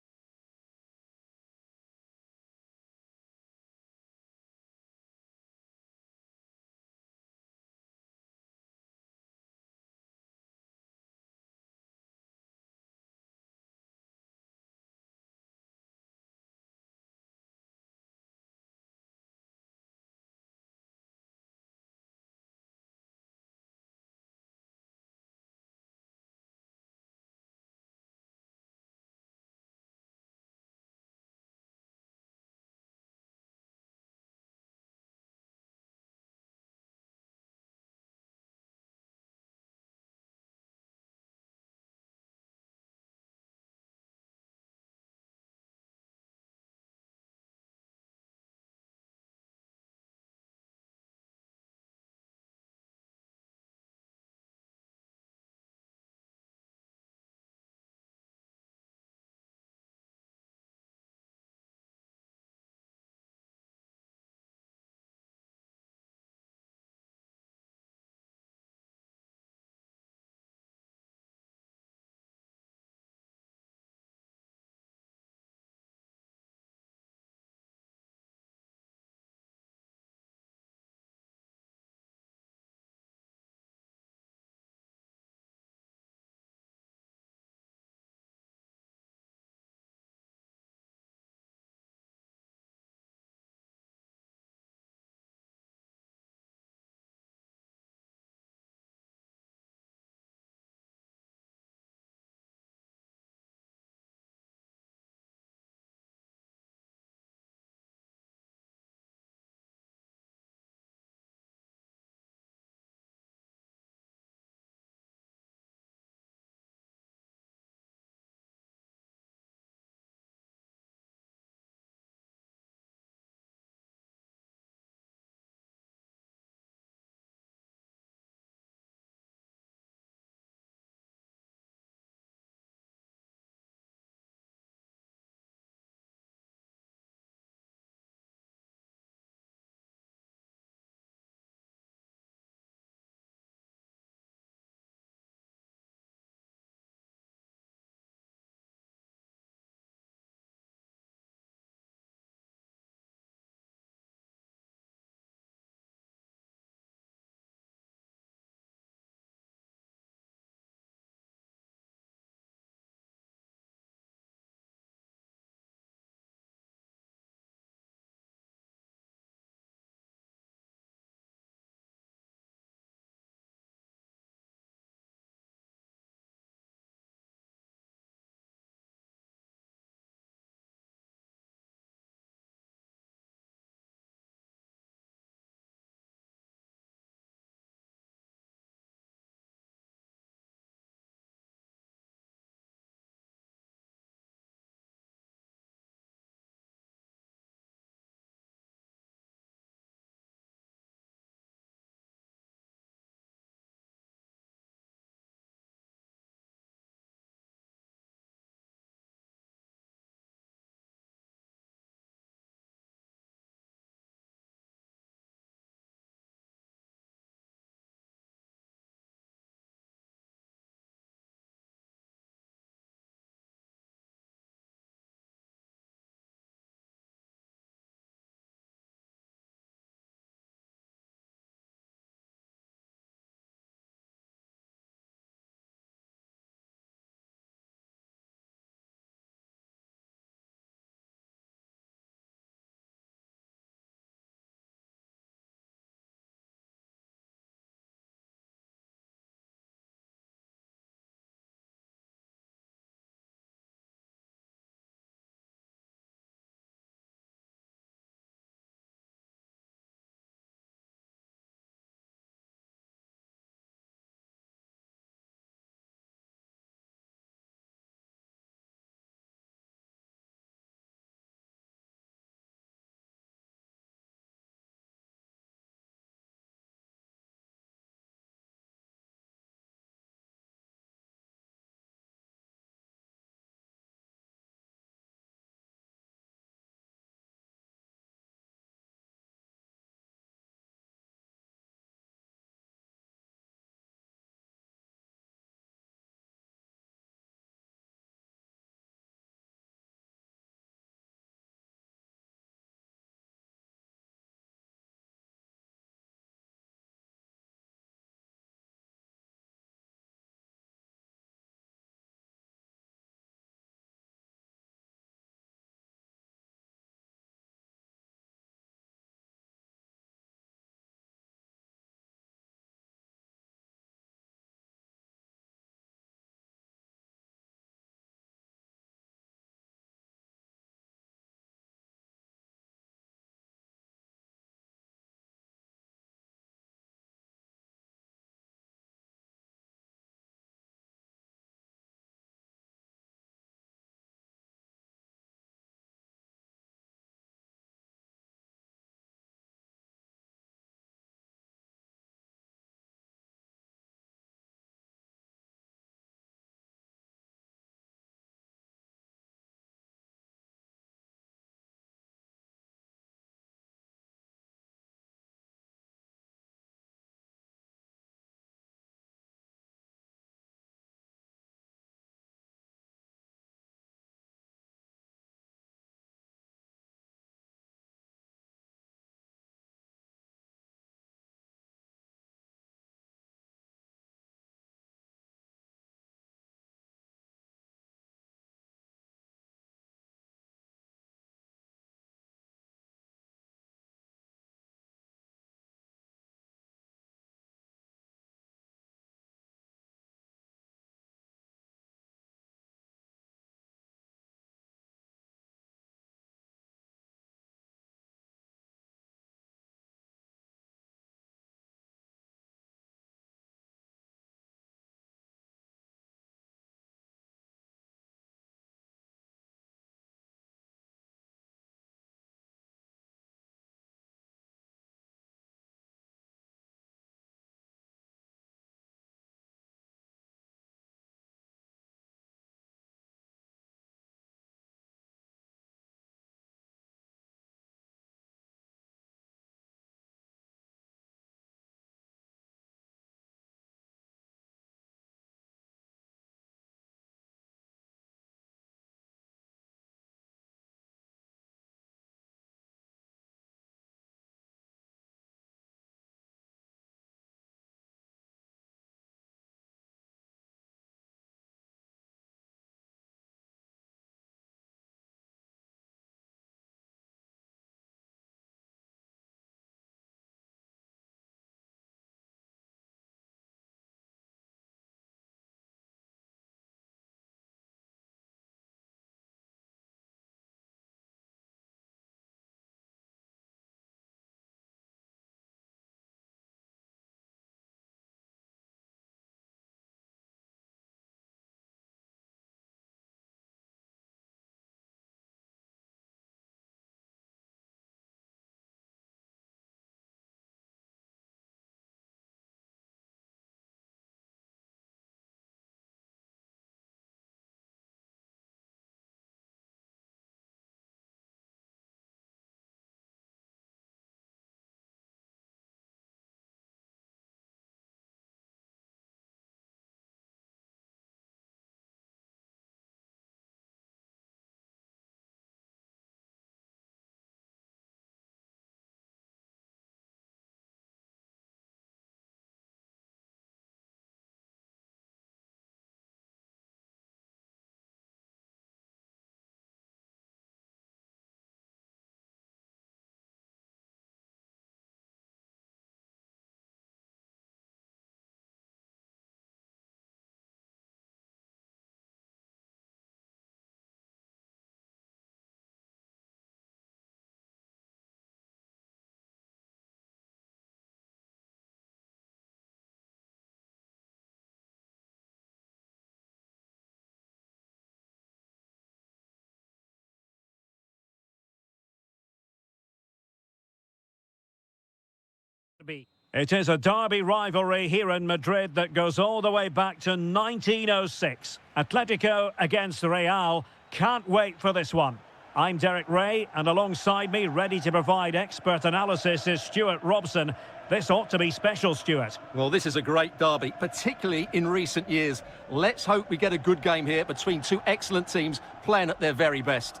It is a derby rivalry here in Madrid that goes all the way back to 1906. Atletico against Real. Can't wait for this one. I'm Derek Ray, and alongside me, ready to provide expert analysis, is Stuart Robson. This ought to be special, Stuart. Well, this is a great derby, particularly in recent years. Let's hope we get a good game here between two excellent teams playing at their very best.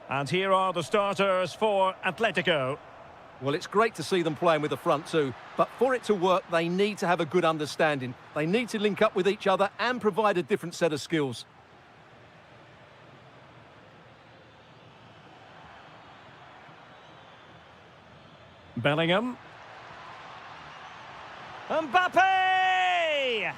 And here are the starters for Atletico. Well, it's great to see them playing with the front two, but for it to work, they need to have a good understanding. They need to link up with each other and provide a different set of skills. Bellingham. Mbappe!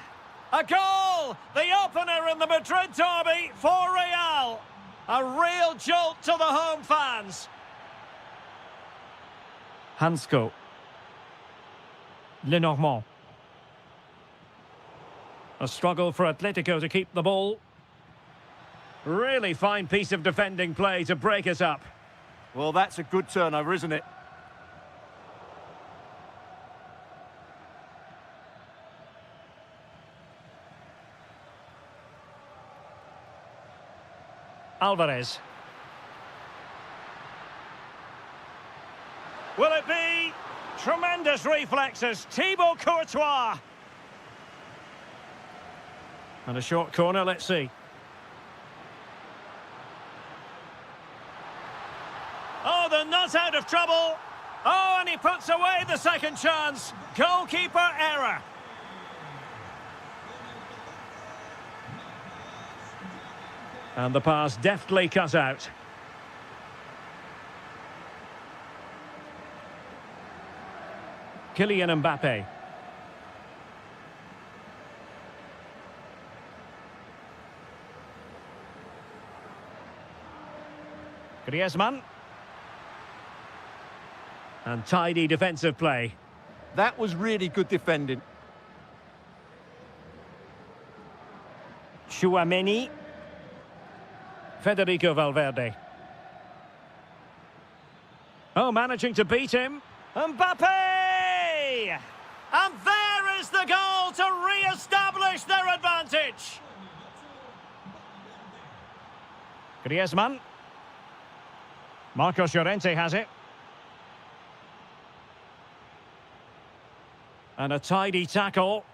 A goal! The opener in the Madrid derby for Real. A real jolt to the home fans. Hansko. Lenormand. A struggle for Atletico to keep the ball. Really fine piece of defending play to break us up. Well, that's a good turnover, isn't it? Alvarez. Will it be? Tremendous reflexes. Thibaut Courtois. And a short corner, let's see. Oh, they're not out of trouble. Oh, and he puts away the second chance. Goalkeeper error. And the pass deftly cut out. Kylian Mbappe. Griezmann. And tidy defensive play. That was really good defending. Tchouaméni. Federico Valverde. Oh, managing to beat him. Mbappe! And there is the goal to re-establish their advantage. Griezmann. Marcos Llorente has it. And a tidy tackle.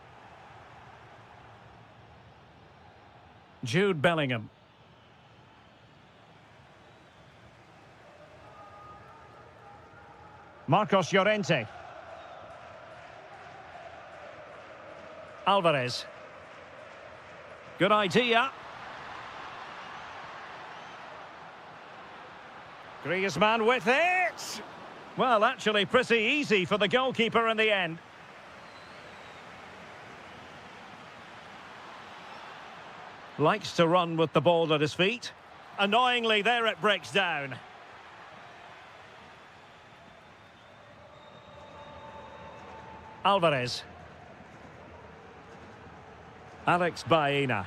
Jude Bellingham. Marcos Llorente. Alvarez. Good idea. Griezmann with it. Well, actually pretty easy for the goalkeeper in the end. Likes to run with the ball at his feet. Annoyingly, there it breaks down. Alvarez. Alex Baena.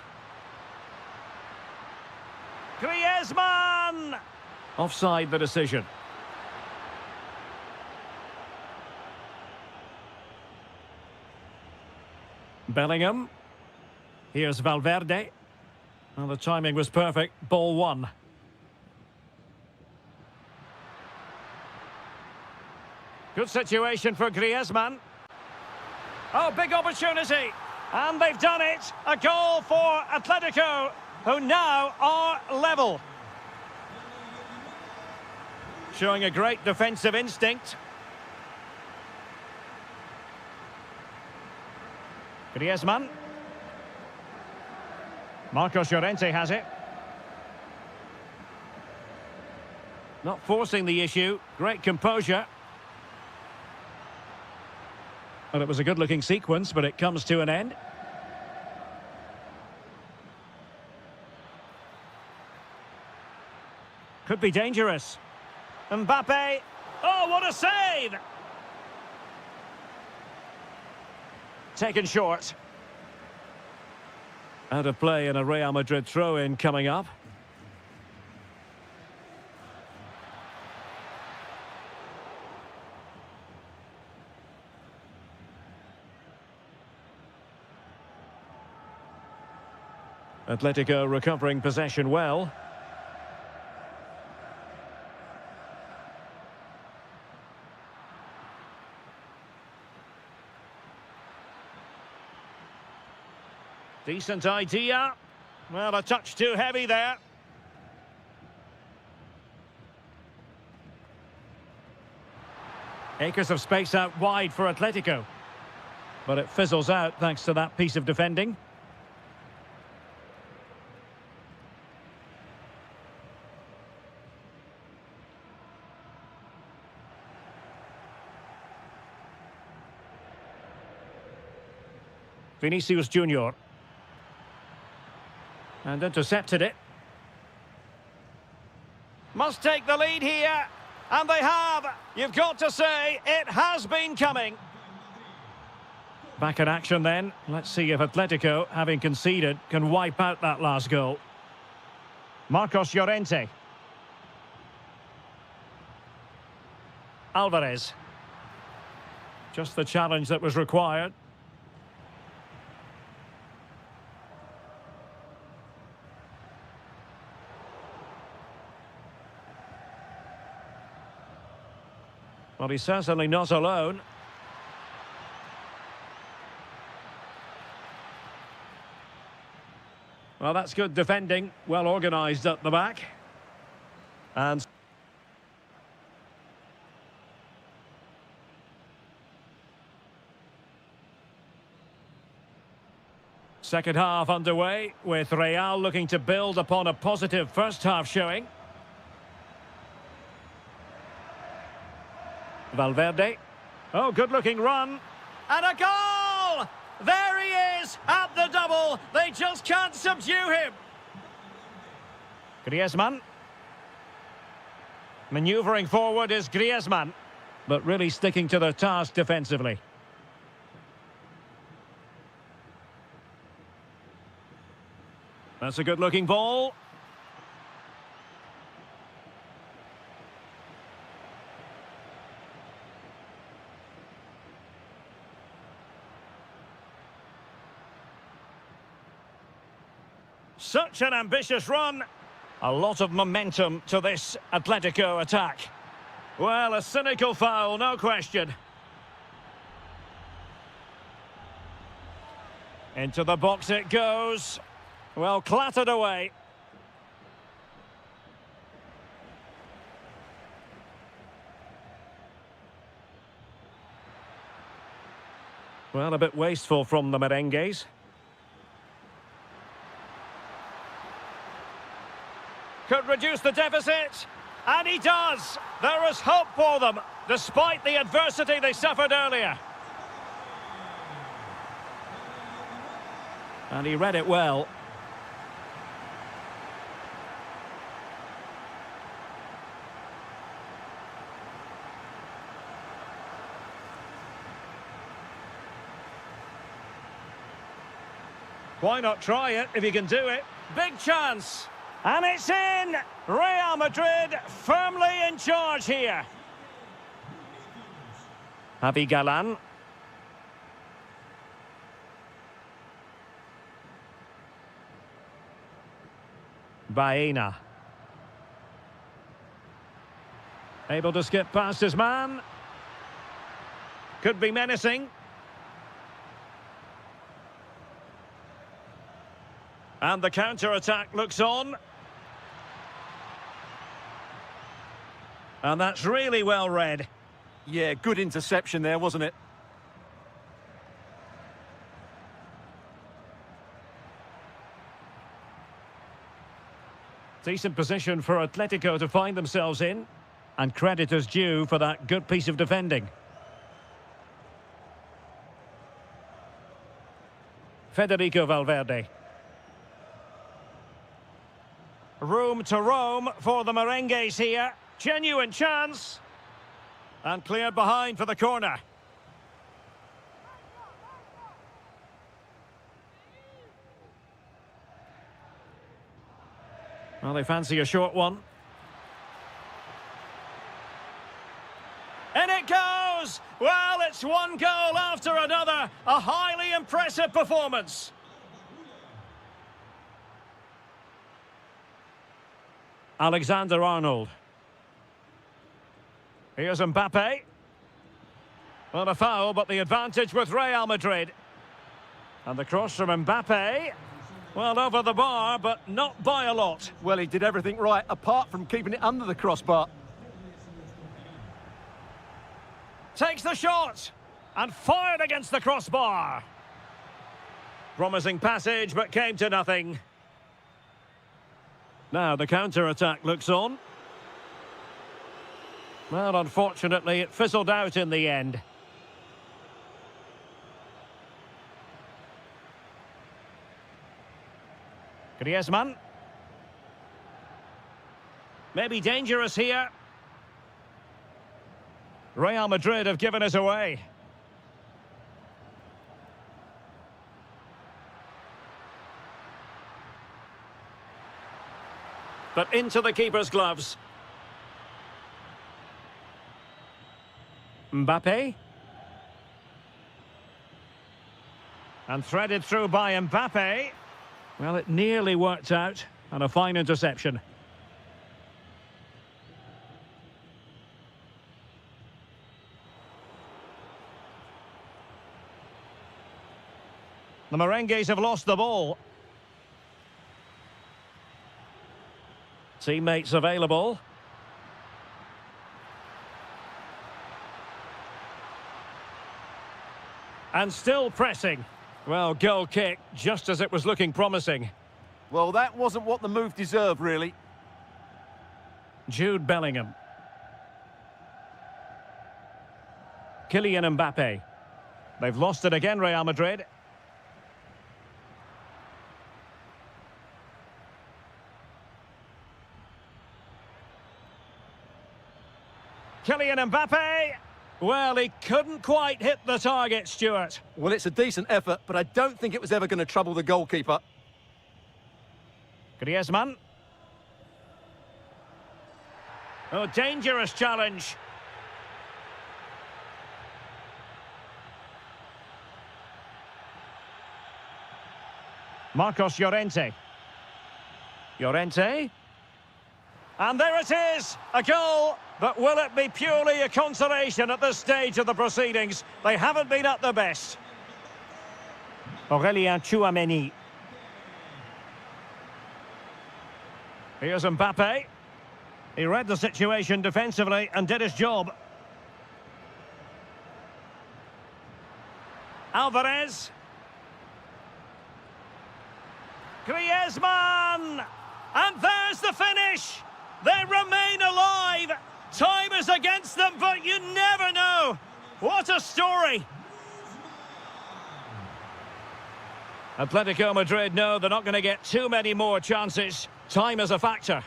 Griezmann! Offside the decision. Bellingham. Here's Valverde. Well, the timing was perfect. Ball one. Good situation for Griezmann. Oh, big opportunity. And they've done it. A goal for Atletico, who now are level. Showing a great defensive instinct. Griezmann. Marcos Llorente has it. Not forcing the issue. Great composure. Well, it was a good-looking sequence, but it comes to an end. Could be dangerous. Mbappe. Oh, what a save! Taken short. Out of play and a Real Madrid throw-in coming up. Atletico recovering possession well. Decent idea. Well, a touch too heavy there. Acres of space out wide for Atletico. But it fizzles out thanks to that piece of defending. Vinicius Junior. And intercepted it. Must take the lead here. And they have. You've got to say, it has been coming. Back in action then. Let's see if Atletico, having conceded, can wipe out that last goal. Marcos Llorente. Alvarez. Just the challenge that was required. Well, he's certainly not alone. Well, that's good defending. Well organised at the back. And second half underway, with Real looking to build upon a positive first half showing. Valverde. Oh, good-looking run. And a goal! There he is at the double. They just can't subdue him. Griezmann. Manoeuvring forward is Griezmann, but really sticking to their task defensively. That's a good-looking ball. Such an ambitious run. A lot of momentum to this Atletico attack. Well, a cynical foul, no question. Into the box it goes. Well, clattered away. Well, a bit wasteful from the merengues. Could reduce the deficit, and he does. There is hope for them, despite the adversity they suffered earlier. And he read it well. Why not try it if you can do it? Big chance. And it's in! Real Madrid firmly in charge here. Javi Galan. Baena. Able to skip past his man. Could be menacing. And the counter-attack looks on. And that's really well read. Yeah, good interception there, wasn't it? Decent position for Atletico to find themselves in. And credit is due for that good piece of defending. Federico Valverde. Room to roam for the merengues here. Genuine chance. And cleared behind for the corner. Well, they fancy a short one. And it goes! Well, it's one goal after another. A highly impressive performance. Alexander-Arnold. Here's Mbappe. Well, a foul, but the advantage with Real Madrid. And the cross from Mbappe. Well, over the bar, but not by a lot. Well, he did everything right, apart from keeping it under the crossbar. Takes the shot and fired against the crossbar. Promising passage, but came to nothing. Now the counter-attack looks on. Well, unfortunately, it fizzled out in the end. Griezmann. Maybe dangerous here. Real Madrid have given us away. But into the keeper's gloves. Mbappe. And threaded through by Mbappe. Well, it nearly worked out, and a fine interception. The Merengues have lost the ball. Teammates available. And still pressing. Well, goal kick, just as it was looking promising. Well, that wasn't what the move deserved, really. Jude Bellingham. Kylian Mbappe. They've lost it again, Real Madrid. Kylian Mbappe. Well, he couldn't quite hit the target, Stuart. Well, it's a decent effort, but I don't think it was ever going to trouble the goalkeeper. Griezmann. Oh, dangerous challenge. Marcos Llorente. Llorente. And there it is, a goal. But will it be purely a consolation at this stage of the proceedings? They haven't been at their best. Aurélien Tchouameni. Here's Mbappe. He read the situation defensively and did his job. Alvarez. Griezmann! And there's the finish! They remain alive! Time is against them, but you never know! What a story! Atletico Madrid know they're not going to get too many more chances. Time is a factor.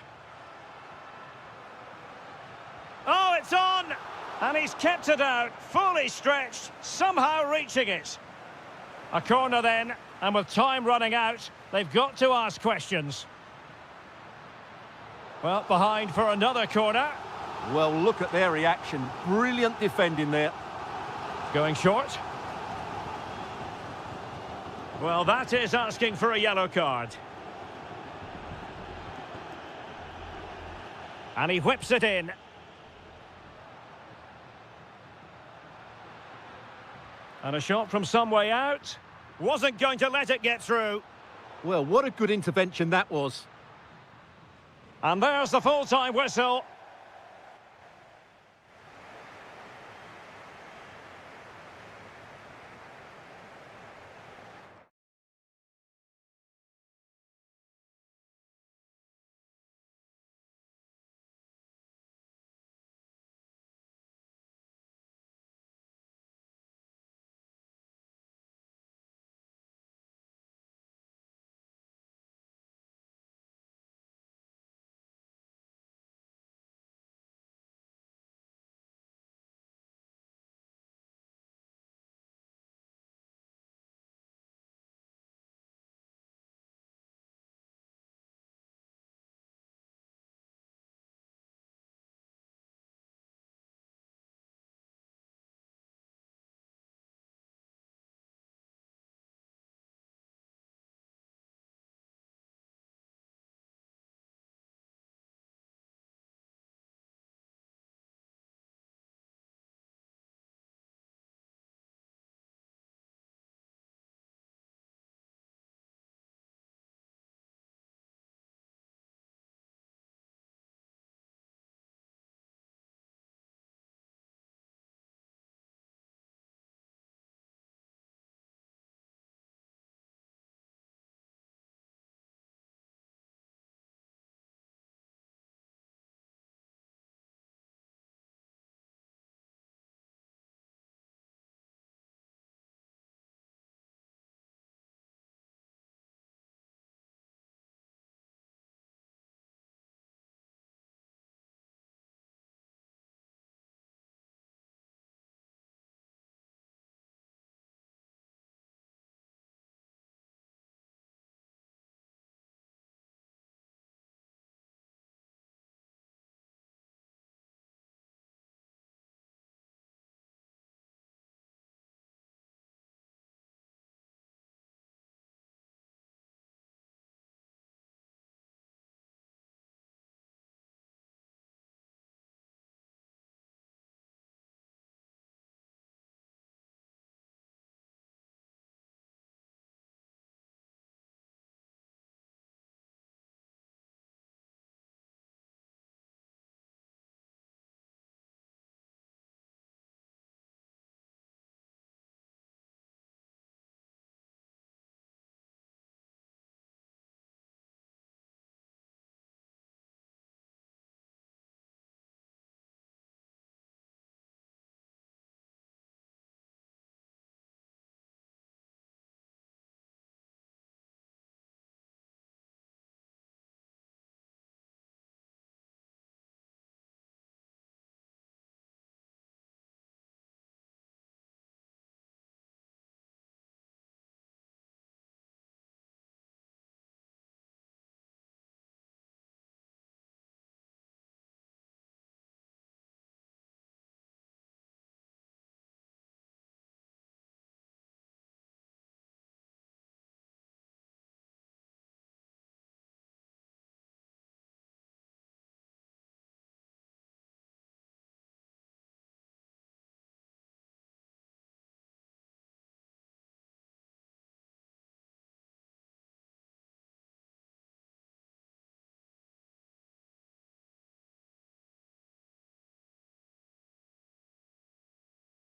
Oh, it's on! And he's kept it out, fully stretched, somehow reaching it. A corner then, and with time running out, they've got to ask questions. Well, behind for another corner. Well, look at their reaction. Brilliant defending there. Going short. Well, that is asking for a yellow card. And he whips it in. And a shot from some way out. Wasn't going to let it get through. Well, what a good intervention that was. And there's the full-time whistle.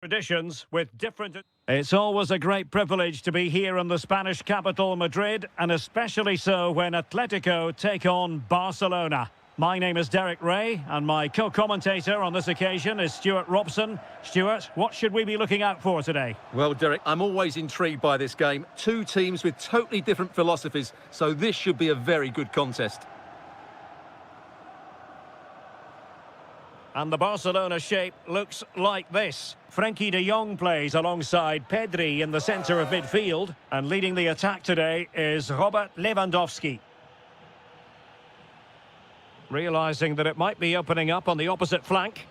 Traditions with different... It's always a great privilege to be here in the Spanish capital, Madrid, and especially so when Atletico take on Barcelona. My name is Derek Ray, and my co-commentator on this occasion is Stuart Robson. Stuart, what should we be looking out for today? Well, Derek, I'm always intrigued by this game. Two teams with totally different philosophies, so this should be a very good contest. And the Barcelona shape looks like this. Frenkie de Jong plays alongside Pedri in the centre of midfield. And leading the attack today is Robert Lewandowski. Realising that it might be opening up on the opposite flank.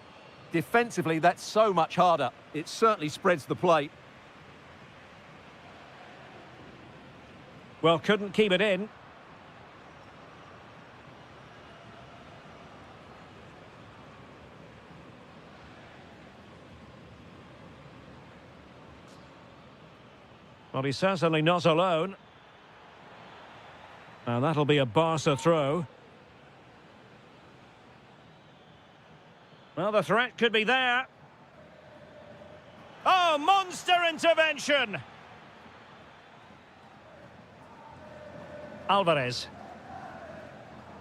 Defensively, that's so much harder. It certainly spreads the play. Well, couldn't keep it in. Well, he's certainly not alone. And that'll be a Barca throw. Well, the threat could be there. Oh, monster intervention! Alvarez.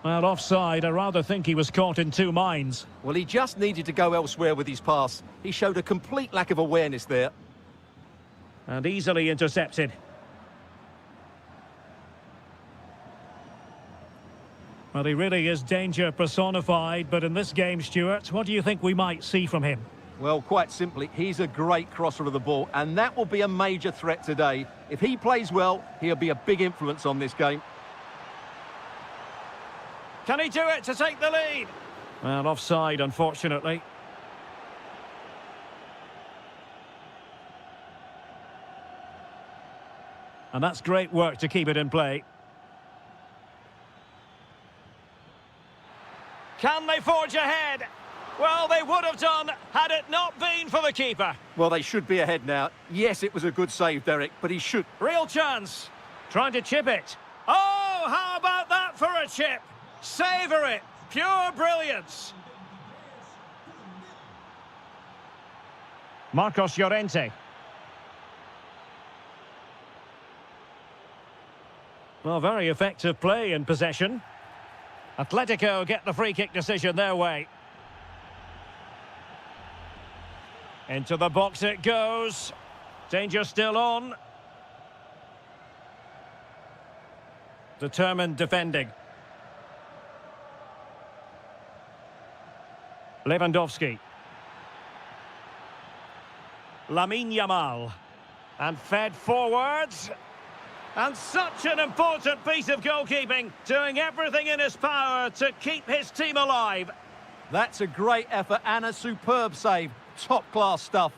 Well, offside. I rather think he was caught in two minds. Well, he just needed to go elsewhere with his pass. He showed a complete lack of awareness there. And easily intercepted. Well, he really is danger personified, but in this game, Stuart, what do you think we might see from him? Well, quite simply, he's a great crosser of the ball, and that will be a major threat today. If he plays well, he'll be a big influence on this game. Can he do it to take the lead? Well, offside, unfortunately. And that's great work to keep it in play. Can they forge ahead? Well, they would have done had it not been for the keeper. Well, they should be ahead now. Yes, it was a good save, Derek, but he should... Real chance. Trying to chip it. Oh, how about that for a chip? Savour it. Pure brilliance. Marcos Llorente. Well, very effective play in possession. Atletico get the free kick decision their way. Into the box it goes. Danger still on. Determined defending. Lewandowski. Lamine Yamal. And fed forwards. And such an important piece of goalkeeping, doing everything in his power to keep his team alive. That's a great effort and a superb save. Top-class stuff.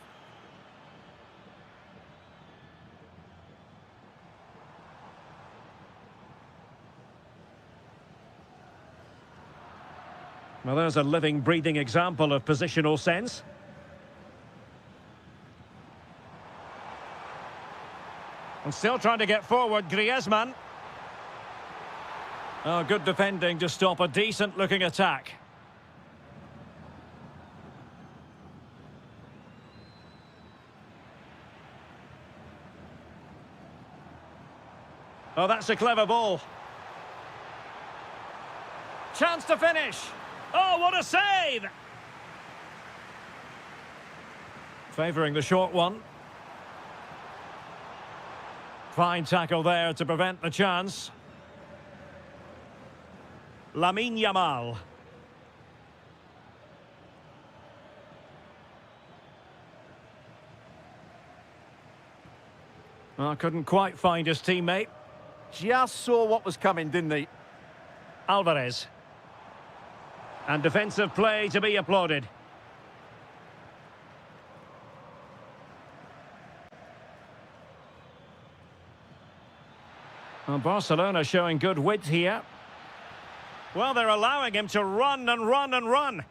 Well, there's a living, breathing example of positional sense. And still trying to get forward, Griezmann. Oh, good defending to stop a decent-looking attack. Oh, that's a clever ball. Chance to finish. Oh, what a save! Favouring the short one. Fine tackle there to prevent the chance. Lamine Yamal. Well, couldn't quite find his teammate. Just saw what was coming, didn't he? Alvarez. And defensive play to be applauded. Well, Barcelona showing good width here. Well, they're allowing him to run and run and run.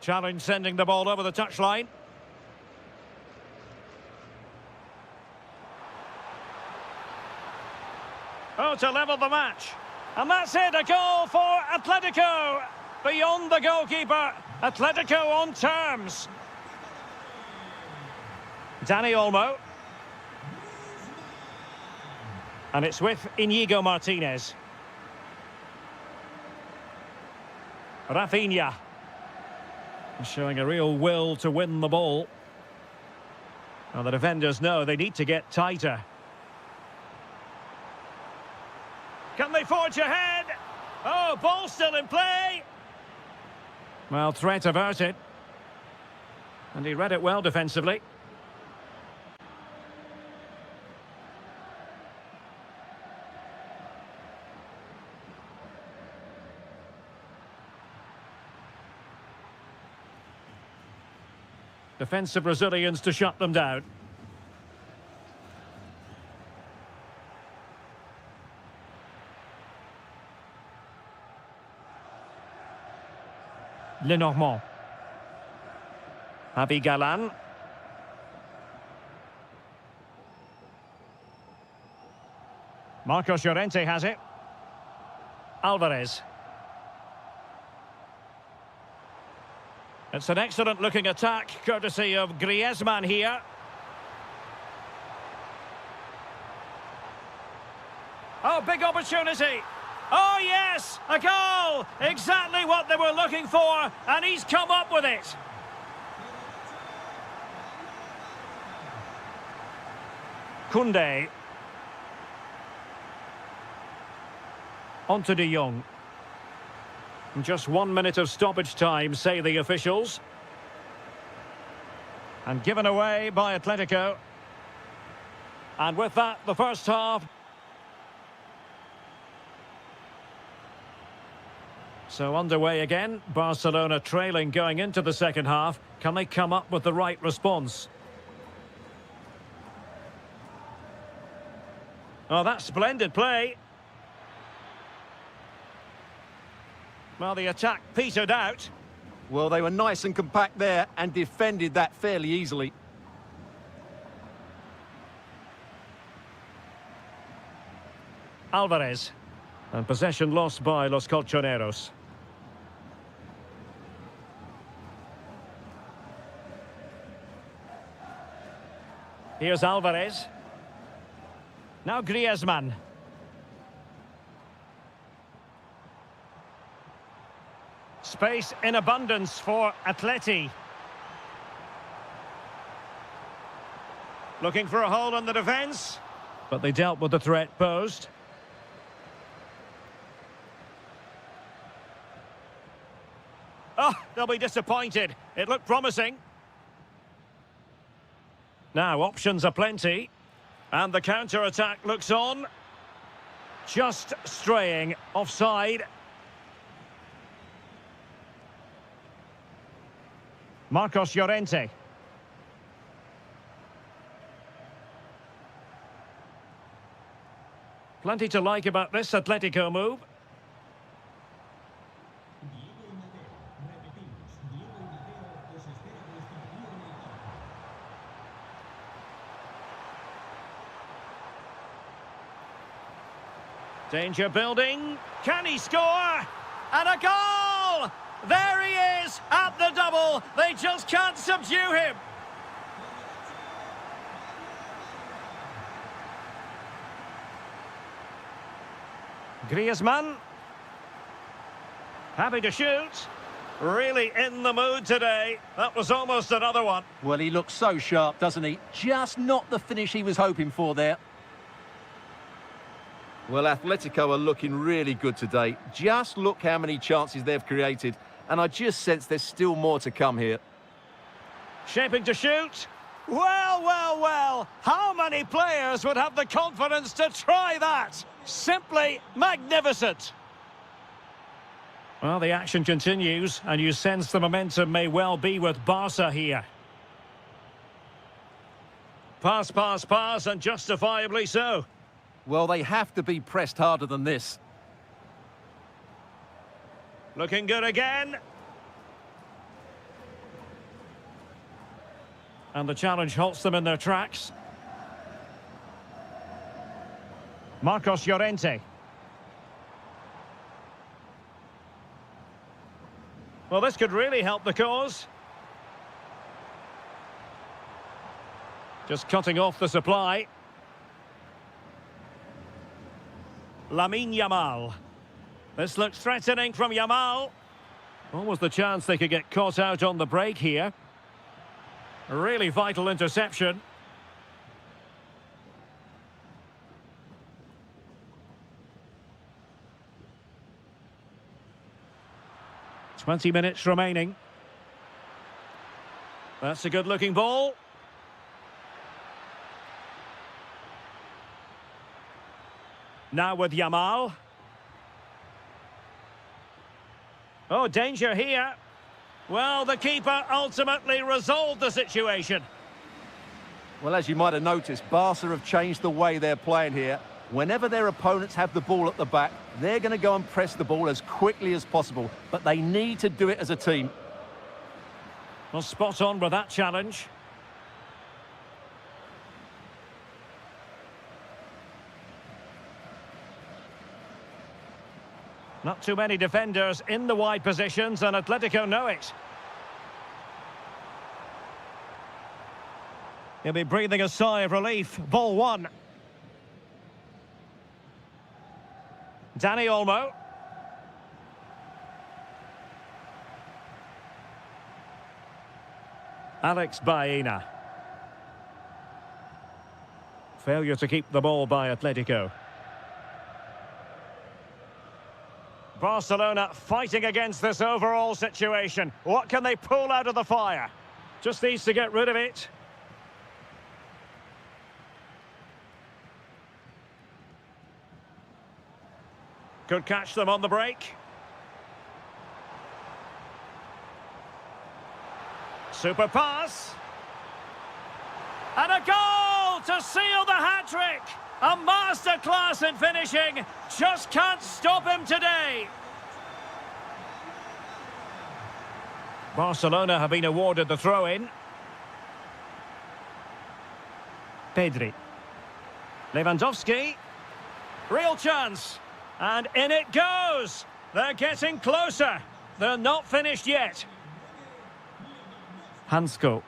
Challenge sending the ball over the touchline. Oh, to level the match. And that's it, a goal for Atletico. Beyond the goalkeeper, Atletico on terms. Dani Olmo. And it's with Inigo Martinez. Rafinha. Showing a real will to win the ball. Well, the defenders know they need to get tighter. Can they forge ahead? Oh, ball still in play. Well, threat averted. And he read it well defensively. Defensive Brazilians to shut them down. Lenormand. Javi Galan. Marcos Llorente has it. Alvarez. It's an excellent looking attack, courtesy of Griezmann here. Oh, big opportunity. Oh, yes, a goal! Exactly what they were looking for, and he's come up with it. Koundé. On to De Jong. Just 1 minute of stoppage time, say the officials. And given away by Atletico. And with that, the first half. So underway again, Barcelona trailing going into the second half. Can they come up with the right response? Oh, that's splendid play. Well, the attack petered out. Well, they were nice and compact there and defended that fairly easily. Alvarez. And possession lost by Los Colchoneros. Here's Alvarez. Now Griezmann. Space in abundance for Atleti. Looking for a hole in the defence. But they dealt with the threat posed. Oh, they'll be disappointed. It looked promising. Now, options are plenty. And the counter-attack looks on. Just straying offside. Marcos Llorente. Plenty to like about this Atletico move. Danger building. Can he score? And a goal! There he is at the double. They just can't subdue him. Griezmann. Happy to shoot. Really in the mood today. That was almost another one. Well, he looks so sharp, doesn't he? Just not the finish he was hoping for there. Well, Atletico are looking really good today. Just look how many chances they've created. And I just sense there's still more to come here. Shaping to shoot. Well, well, well. How many players would have the confidence to try that? Simply magnificent. Well, the action continues, and you sense the momentum may well be with Barca here. Pass, pass, pass, and justifiably so. Well, they have to be pressed harder than this. Looking good again. And the challenge halts them in their tracks. Marcos Llorente. Well, this could really help the cause. Just cutting off the supply. Lamine Yamal. This looks threatening from Yamal. Almost the chance they could get caught out on the break here. A really vital interception. "20 minutes remaining. That's a good-looking ball. Now with Yamal. Oh, danger here. Well, the keeper ultimately resolved the situation. Well, as you might have noticed, Barca have changed the way they're playing here. Whenever their opponents have the ball at the back, they're going to go and press the ball as quickly as possible. But they need to do it as a team. Well, spot on with that challenge. Not too many defenders in the wide positions, and Atletico know it. He'll be breathing a sigh of relief. Ball one. Dani Olmo. Alex Baena. Failure to keep the ball by Atletico. Barcelona fighting against this overall situation. What can they pull out of the fire? Just needs to get rid of it. Could catch them on the break. Super pass. And a goal to seal the hat-trick. A masterclass in finishing. Just can't stop him today. Barcelona have been awarded the throw-in. Pedri. Lewandowski. Real chance. And in it goes. They're getting closer. They're not finished yet. Hansko.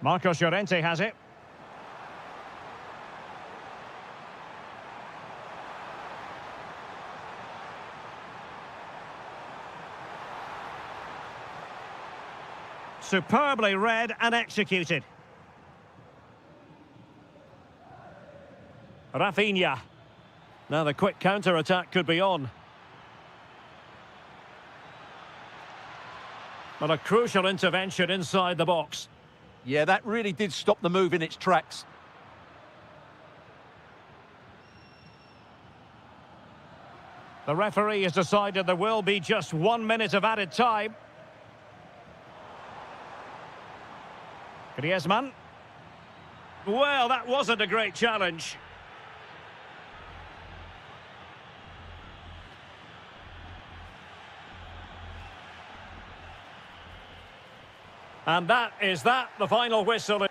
Marcos Llorente has it. Superbly read and executed. Rafinha. Now the quick counter-attack could be on. But a crucial intervention inside the box. Yeah, that really did stop the move in its tracks. The referee has decided there will be just 1 minute of added time. Griezmann. Well, that wasn't a great challenge. And that is that, the final whistle.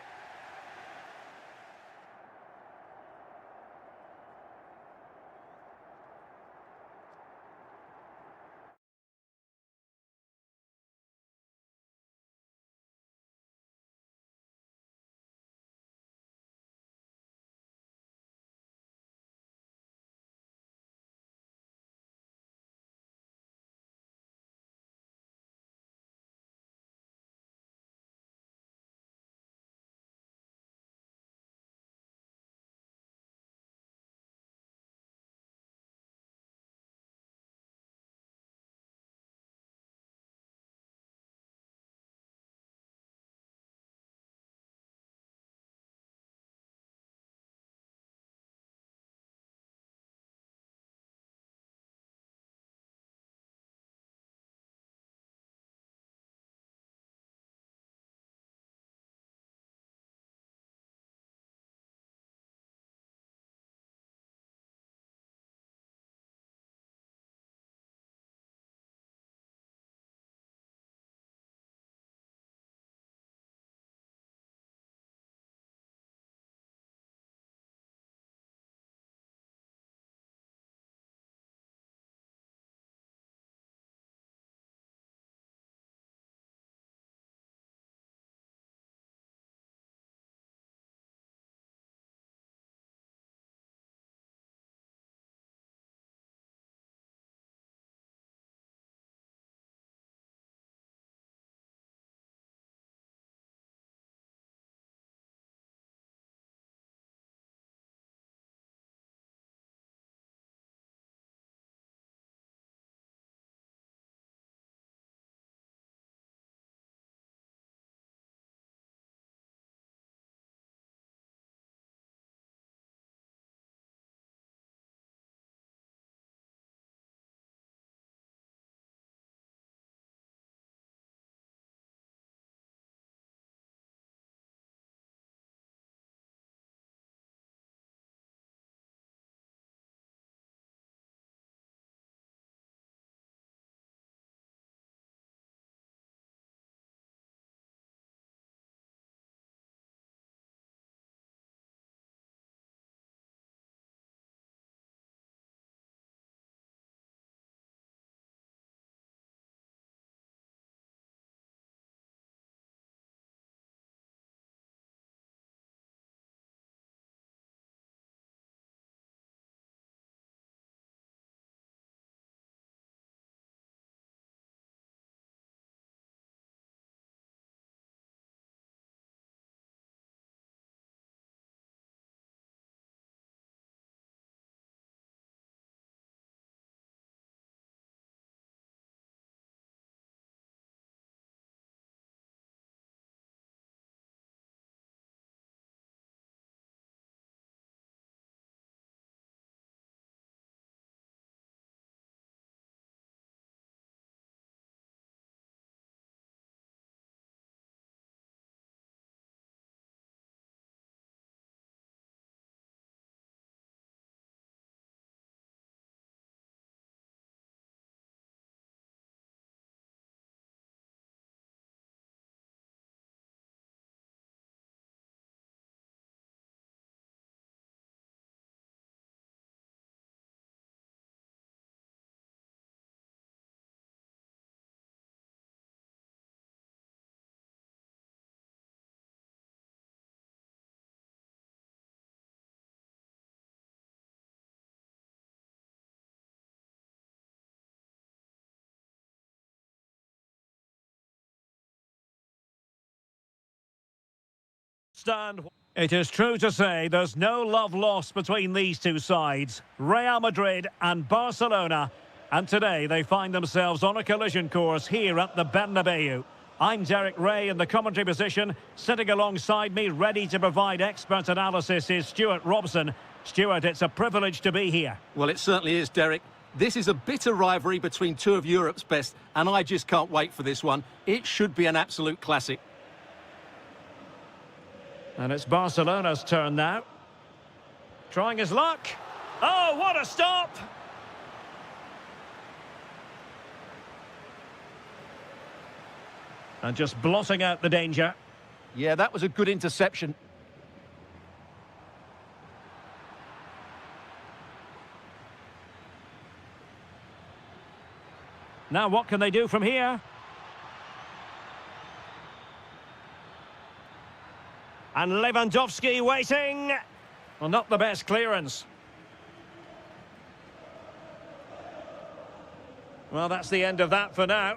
Stand. It is true to say there's no love lost between these two sides, Real Madrid and Barcelona, and today they find themselves on a collision course here at the Bernabeu. I'm Derek Ray in the commentary position. Sitting alongside me, ready to provide expert analysis, is Stuart Robson. Stuart, it's a privilege to be here. Well, it certainly is, Derek. This is a bitter rivalry between two of Europe's best, and I just can't wait for this one. It should be an absolute classic. And it's Barcelona's turn now. Trying his luck. Oh, what a stop! And just blotting out the danger. Yeah, that was a good interception. Now what can they do from here? And Lewandowski waiting. Well, not the best clearance. Well, that's the end of that for now.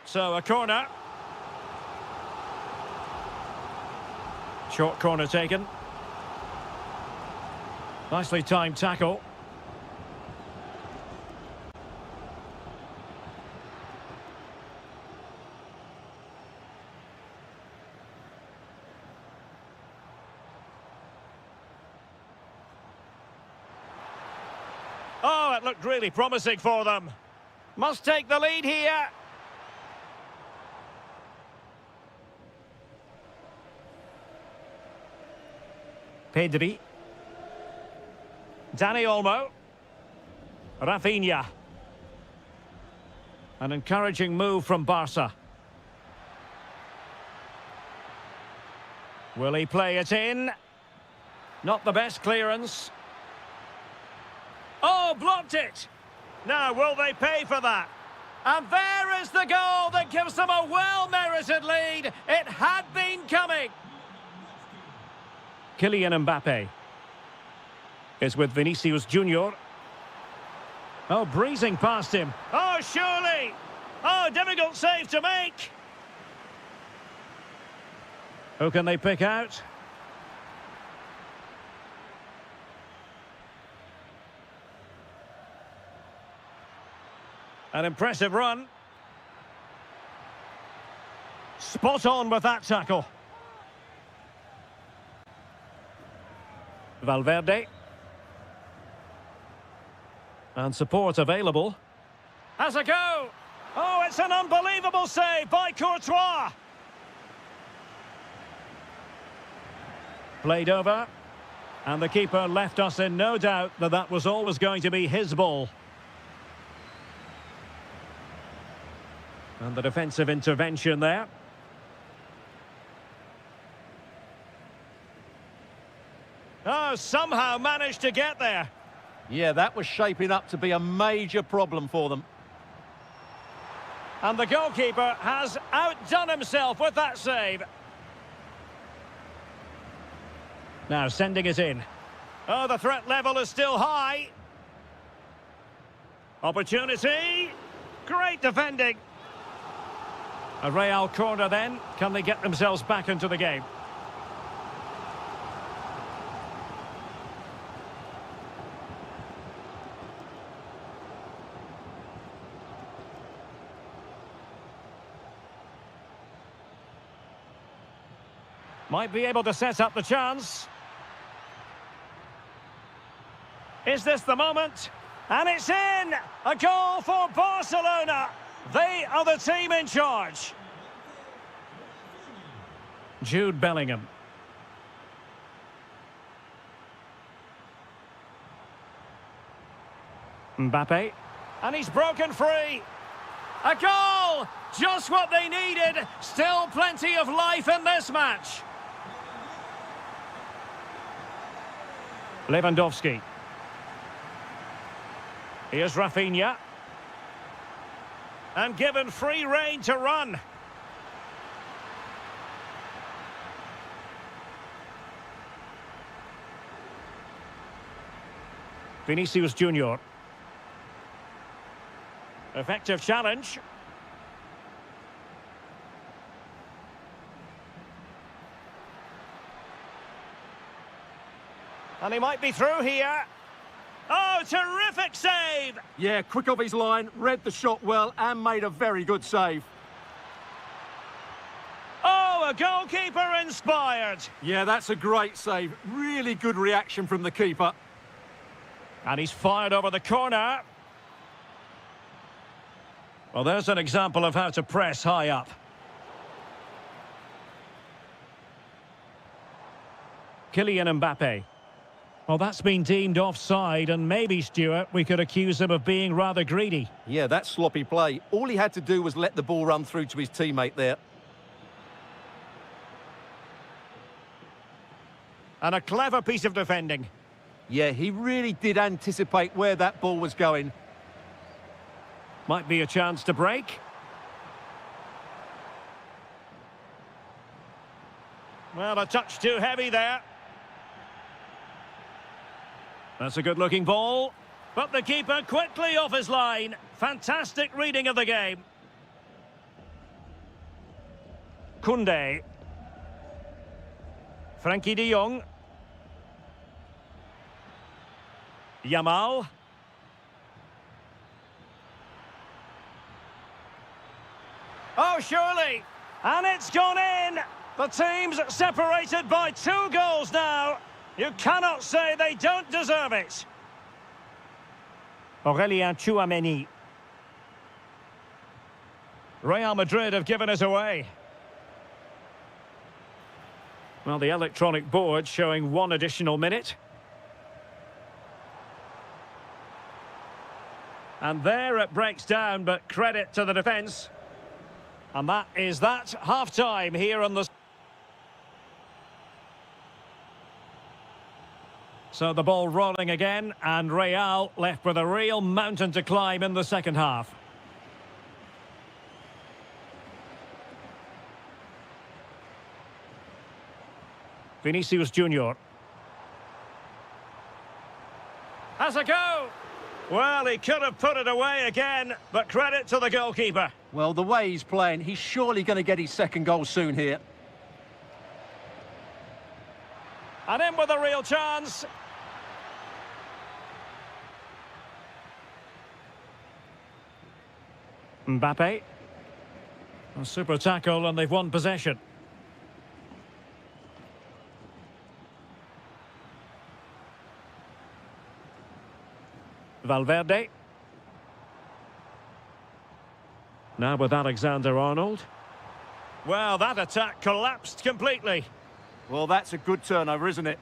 So, a corner. Short corner taken. Nicely timed tackle. Oh, it looked really promising for them. Must take the lead here. Pedri. Dani Olmo. Rafinha. An encouraging move from Barca. Will he play it in? Not the best clearance. Oh, blocked it! Now, will they pay for that? And there is the goal that gives them a well-merited lead. It had been coming. Kylian Mbappe is with Vinicius Junior. Oh, breezing past him. Oh, surely! Oh, difficult save to make. Who can they pick out? An impressive run. Spot on with that tackle. Valverde. And support available. Has a go. Oh, it's an unbelievable save by Courtois. Played over. And the keeper left us in no doubt that that was always going to be his ball. And the defensive intervention there. Oh, somehow managed to get there. Yeah, that was shaping up to be a major problem for them. And the goalkeeper has outdone himself with that save. Now sending it in. Oh, the threat level is still high. Opportunity. Great defending. A Real corner then. Can they get themselves back into the game? Might be able to set up the chance. Is this the moment? And it's in! A goal for Barcelona! They are the team in charge. Jude Bellingham. Mbappe. And he's broken free. A goal! Just what they needed. Still plenty of life in this match. Lewandowski. Here's Rafinha. And given free rein to run. Vinicius Junior. Effective challenge. And he might be through here. Oh, terrific save! Yeah, quick off his line, read the shot well and made a very good save. Oh, a goalkeeper inspired. Yeah, that's a great save. Really good reaction from the keeper. And he's fired over the corner. Well, there's an example of how to press high up. Kylian Mbappe. Well, that's been deemed offside, and maybe, Stuart, we could accuse him of being rather greedy. Yeah, that's sloppy play. All he had to do was let the ball run through to his teammate there. And a clever piece of defending. Yeah, he really did anticipate where that ball was going. Might be a chance to break. Well, a touch too heavy there. That's a good-looking ball. But the keeper quickly off his line. Fantastic reading of the game. Koundé. Frankie de Jong. Yamal. Oh, surely. And it's gone in. The team's separated by 2 goals now. You cannot say they don't deserve it. Aurélien Tchouameni. Real Madrid have given us away. Well, the electronic board showing 1 additional minute. And there it breaks down, but credit to the defence. And that is that. Half-time here on the... So the ball rolling again, and Real left with a real mountain to climb in the second half. Vinicius Junior. Has a go! Well, he could have put it away again, but credit to the goalkeeper. Well, the way he's playing, he's surely going to get his second goal soon here. And in with a real chance. Mbappe. A super tackle, and they've won possession. Valverde. Now with Alexander-Arnold. Well, that attack collapsed completely. Well, that's a good turnover, isn't it?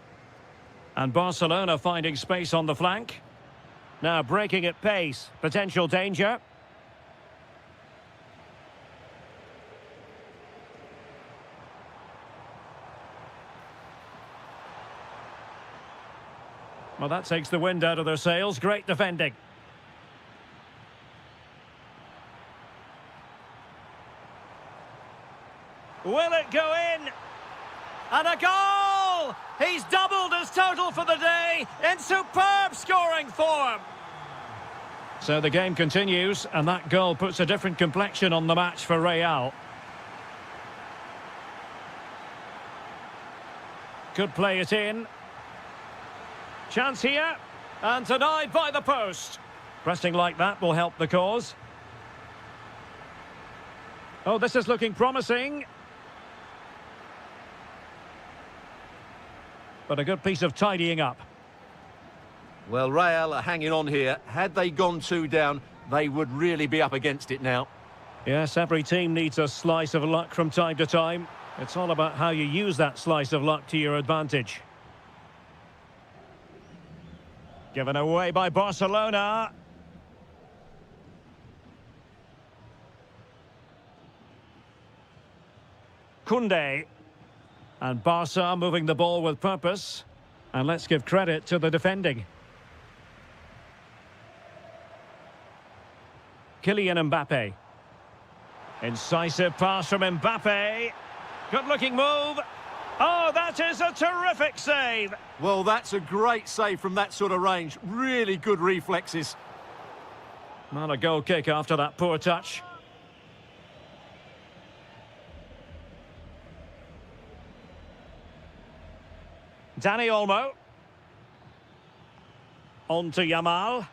And Barcelona finding space on the flank. Now breaking at pace. Potential danger. Well, that takes the wind out of their sails. Great defending. Will it go in? And a goal! He's doubled his total for the day in superb scoring form. So the game continues, and that goal puts a different complexion on the match for Real. Could play it in. Chance here, and denied by the post. Pressing like that will help the cause. Oh, this is looking promising. But a good piece of tidying up. Well, Real are hanging on here. Had they gone 2 down, they would really be up against it now. Yes, every team needs a slice of luck from time to time. It's all about how you use that slice of luck to your advantage. Given away by Barcelona. Koundé. And Barca moving the ball with purpose. And let's give credit to the defending. Kylian Mbappe. Incisive pass from Mbappe. Good-looking move. Oh, that is a terrific save. Well, that's a great save from that sort of range. Really good reflexes. Not a goal kick after that poor touch. Dani Olmo. On to Yamal.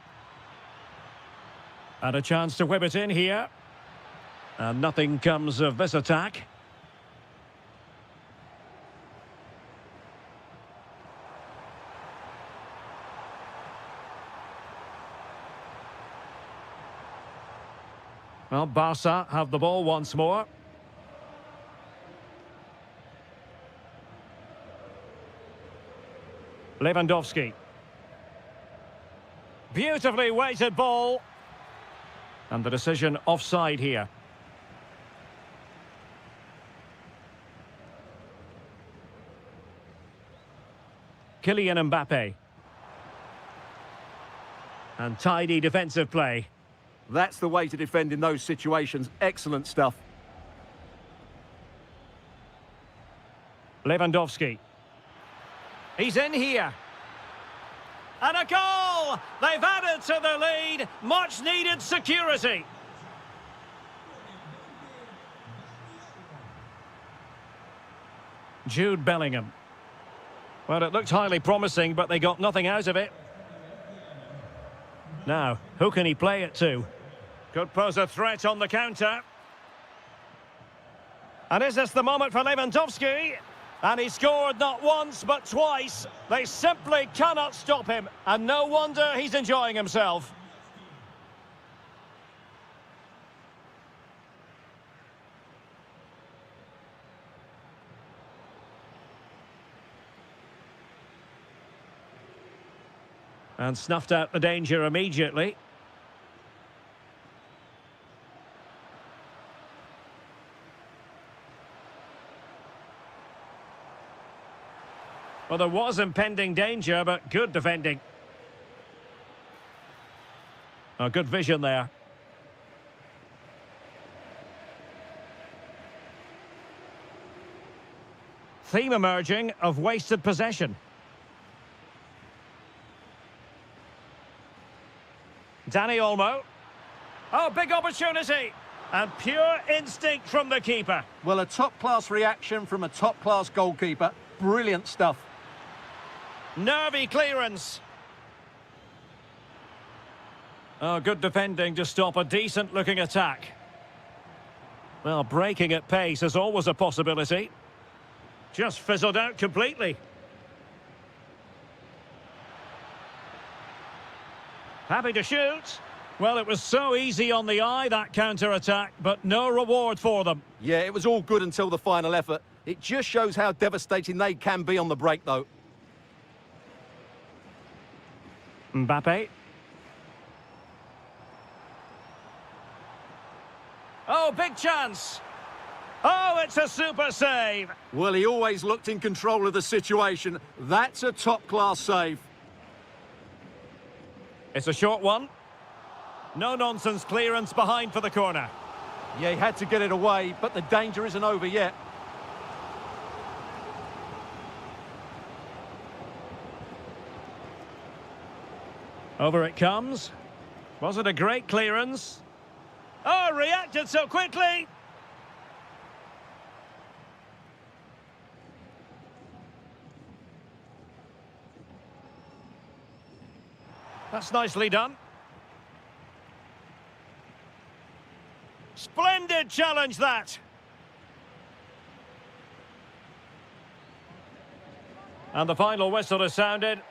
And a chance to whip it in here. And nothing comes of this attack. Well, Barca have the ball once more. Lewandowski. Beautifully weighted ball. And the decision offside here. Kylian Mbappe. And tidy defensive play. That's the way to defend in those situations. Excellent stuff. Lewandowski. He's in here. And a goal! They've added to the lead. Much needed security. Jude Bellingham. Well, it looked highly promising, but they got nothing out of it. Now, who can he play it to? Could pose a threat on the counter. And is this the moment for Lewandowski? And he scored not once, but twice. They simply cannot stop him. And no wonder he's enjoying himself. And snuffed out the danger immediately. Well, there was impending danger, but good defending. Oh, good vision there. Theme emerging of wasted possession. Dani Olmo. Oh, big opportunity. And pure instinct from the keeper. Well, a top-class reaction from a top-class goalkeeper. Brilliant stuff. Nervy clearance. Oh, good defending to stop a decent-looking attack. Well, breaking at pace is always a possibility. Just fizzled out completely. Happy to shoot. Well, it was so easy on the eye, that counter-attack, but no reward for them. Yeah, it was all good until the final effort. It just shows how devastating they can be on the break, though. Mbappe. Oh, big chance. Oh, it's a super save. Well, he always looked in control of the situation. That's a top-class save. It's a short one. No-nonsense clearance behind for the corner. Yeah, he had to get it away, but the danger isn't over yet. Over it comes. Was it a great clearance? Oh, reacted so quickly. That's nicely done. Splendid challenge, that. And the final whistle is sounded.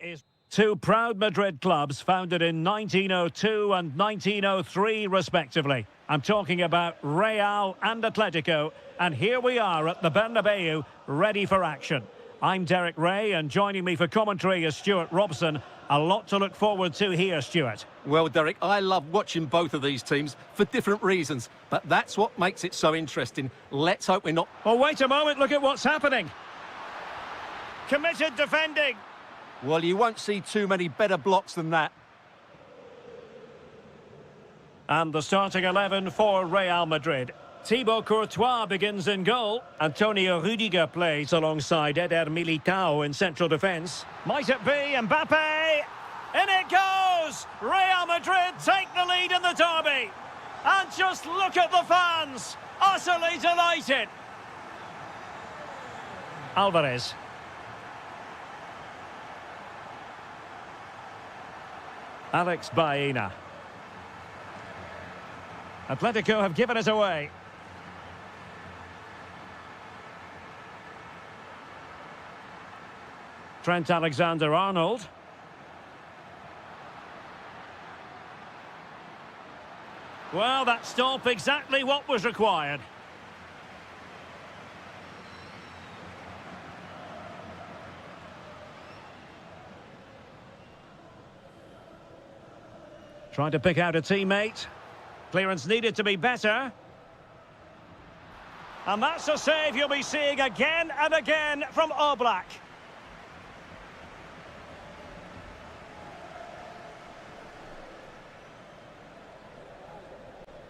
is two proud Madrid clubs founded in 1902 and 1903 respectively. I'm talking about Real and Atletico, and here we are at the Bernabeu, ready for action. I'm Derek Ray, and joining me for commentary is Stuart Robson. A lot to look forward to here, Stuart. Well, Derek, I love watching both of these teams for different reasons, but that's what makes it so interesting. Let's hope we're not... Oh, wait a moment, look at what's happening. Committed defending. Well, you won't see too many better blocks than that. And the starting 11 for Real Madrid. Thibaut Courtois begins in goal. Antonio Rüdiger plays alongside Eder Militao in central defence. Might it be Mbappe? In it goes! Real Madrid take the lead in the derby. And just look at the fans, utterly delighted. Alvarez. Alex Baena. Atletico have given it away. Trent Alexander-Arnold. Well, that stop exactly what was required. Trying to pick out a teammate. Clearance needed to be better. And that's a save you'll be seeing again and again from Oblak.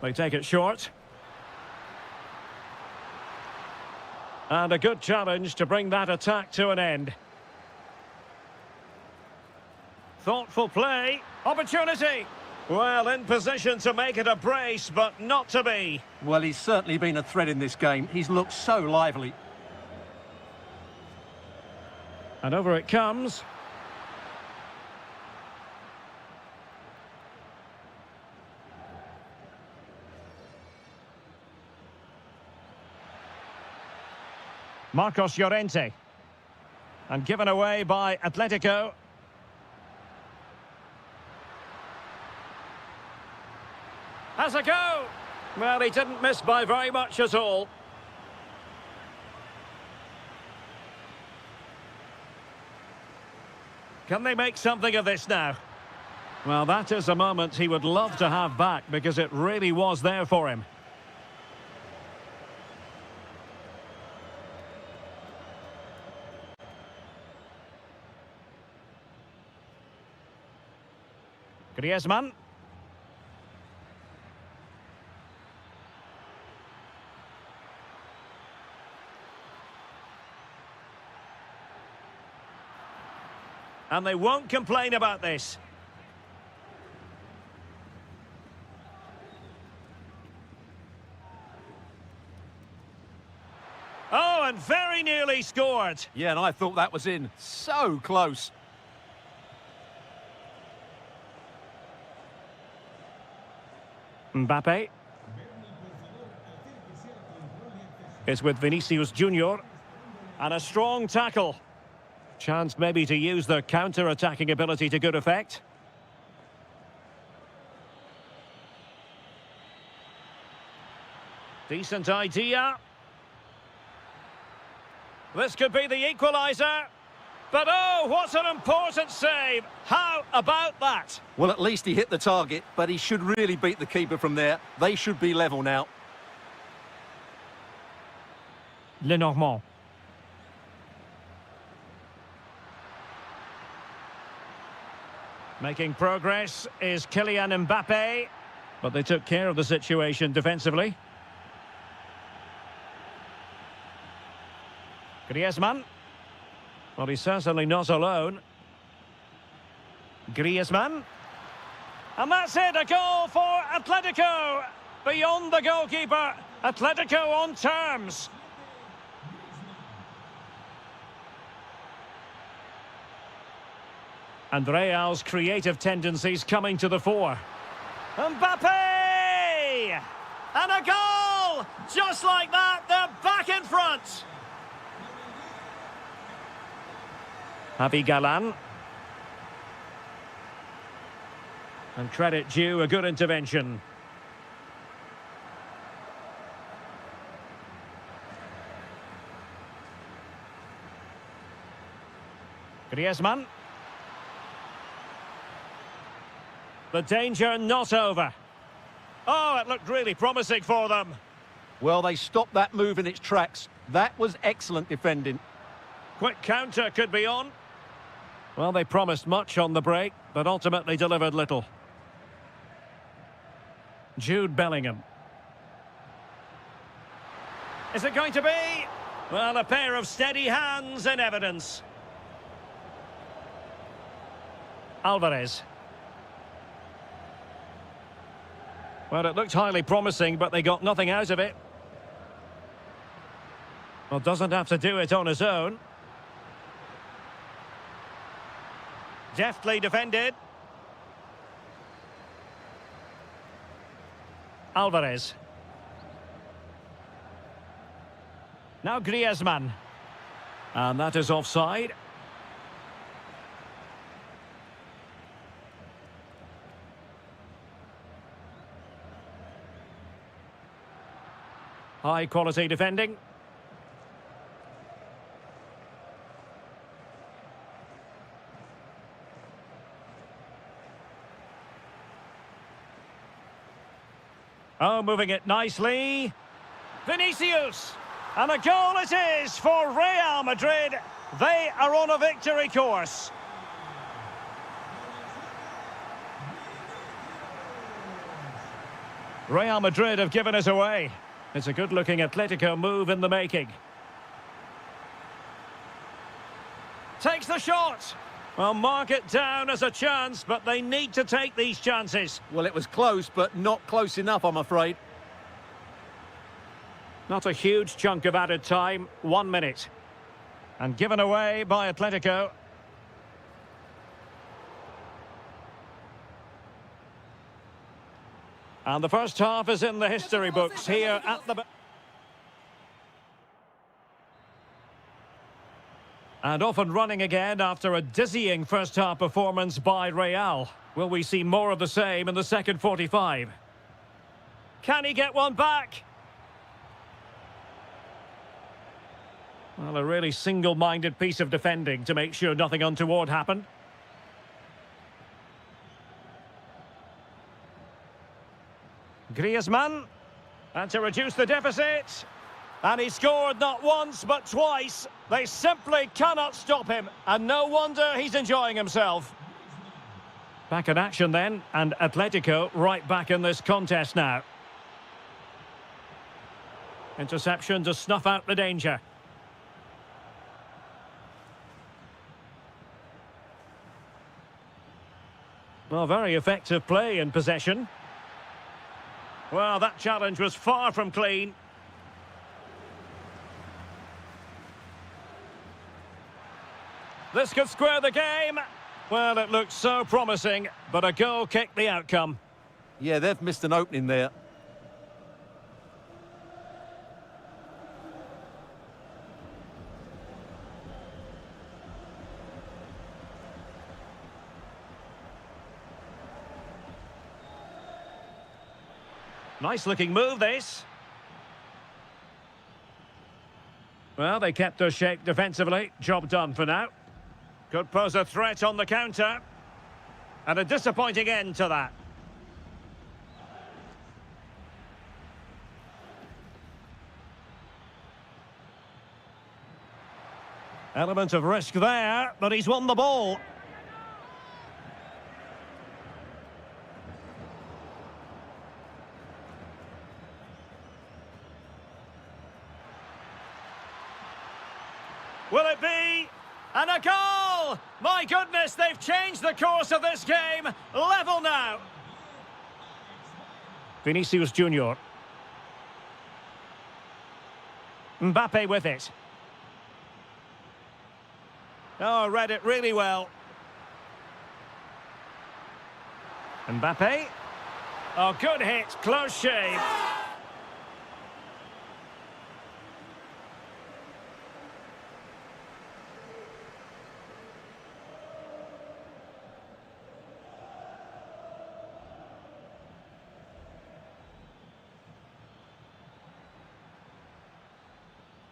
They take it short. And a good challenge to bring that attack to an end. Thoughtful play. Opportunity. Well, in position to make it a brace, but not to be. Well, he's certainly been a threat in this game. He's looked so lively. And over it comes. Marcos Llorente. And given away by Atletico. Has a go. Well, he didn't miss by very much at all. Can they make something of this now? Well, that is a moment he would love to have back because it really was there for him. Griezmann. And they won't complain about this. Oh, and very nearly scored. Yeah, and I thought that was in. So close. Mbappe. It's with Vinicius Junior. And a strong tackle. Chance maybe to use their counter-attacking ability to good effect. Decent idea. This could be the equaliser. But oh, what an important save. How about that? Well, at least he hit the target, but he should really beat the keeper from there. They should be level now. Lenormand. Making progress is Kylian Mbappe. But they took care of the situation defensively. Griezmann. Well, he's certainly not alone. Griezmann. And that's it, a goal for Atletico. Beyond the goalkeeper, Atletico on terms. And Real's creative tendencies coming to the fore. Mbappe! And a goal! Just like that, they're back in front. Javi Galan. And credit due, a good intervention. Griezmann. The danger not over. Oh, it looked really promising for them. Well, they stopped that move in its tracks. That was excellent defending. Quick counter could be on. Well, they promised much on the break, but ultimately delivered little. Jude Bellingham. Is it going to be? Well, a pair of steady hands in evidence. Alvarez. Well, it looked highly promising, but they got nothing out of it. Well, doesn't have to do it on his own. Deftly defended. Alvarez. Now Griezmann. And that is offside. High quality defending. Oh, moving it nicely. Vinicius. And a goal it is for Real Madrid. They are on a victory course. Real Madrid have given it away. It's a good-looking Atletico move in the making. Takes the shot. Well, mark it down as a chance, but they need to take these chances. Well, it was close, but not close enough, I'm afraid. Not a huge chunk of added time, 1 minute. And given away by Atletico. And the first half is in the history books here at the... And off and running again after a dizzying first half performance by Real. Will we see more of the same in the second 45? Can he get one back? Well, a really single-minded piece of defending to make sure nothing untoward happened. Griezmann, and to reduce the deficit. And he scored not once, but twice. They simply cannot stop him, and no wonder he's enjoying himself. Back in action then, and Atletico right back in this contest now. Interception to snuff out the danger. Well, very effective play in possession. Well, that challenge was far from clean. This could square the game. Well, it looked so promising, but a goal kicked the outcome. Yeah, they've missed an opening there. Nice looking move, this. Well, they kept their shape defensively. Job done for now. Could pose a threat on the counter. And a disappointing end to that. Element of risk there, but he's won the ball. Will it be? And a goal! My goodness, they've changed the course of this game. Level now. Vinicius Junior. Mbappe with it. Oh, read it really well. Mbappe. Oh, good hit, close shave.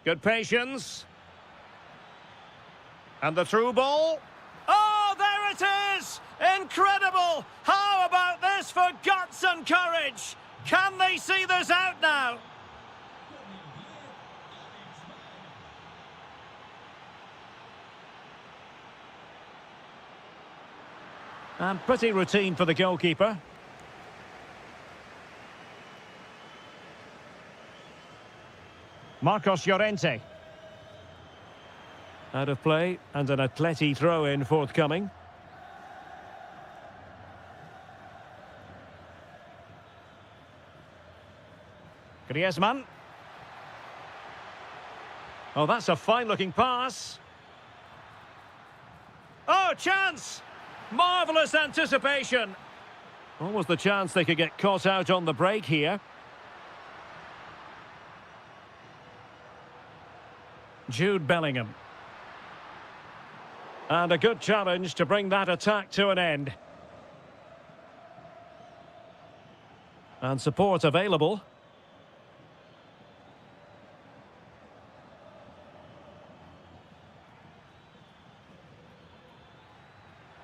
Good patience. And the through ball. Oh, there it is! Incredible! How about this for guts and courage? Can they see this out now? And pretty routine for the goalkeeper. Marcos Llorente. Out of play, and an Atleti throw-in forthcoming. Griezmann. Oh, that's a fine-looking pass. Oh, chance! Marvellous anticipation. What was the chance they could get caught out on the break here? Jude Bellingham. And a good challenge to bring that attack to an end. And support available.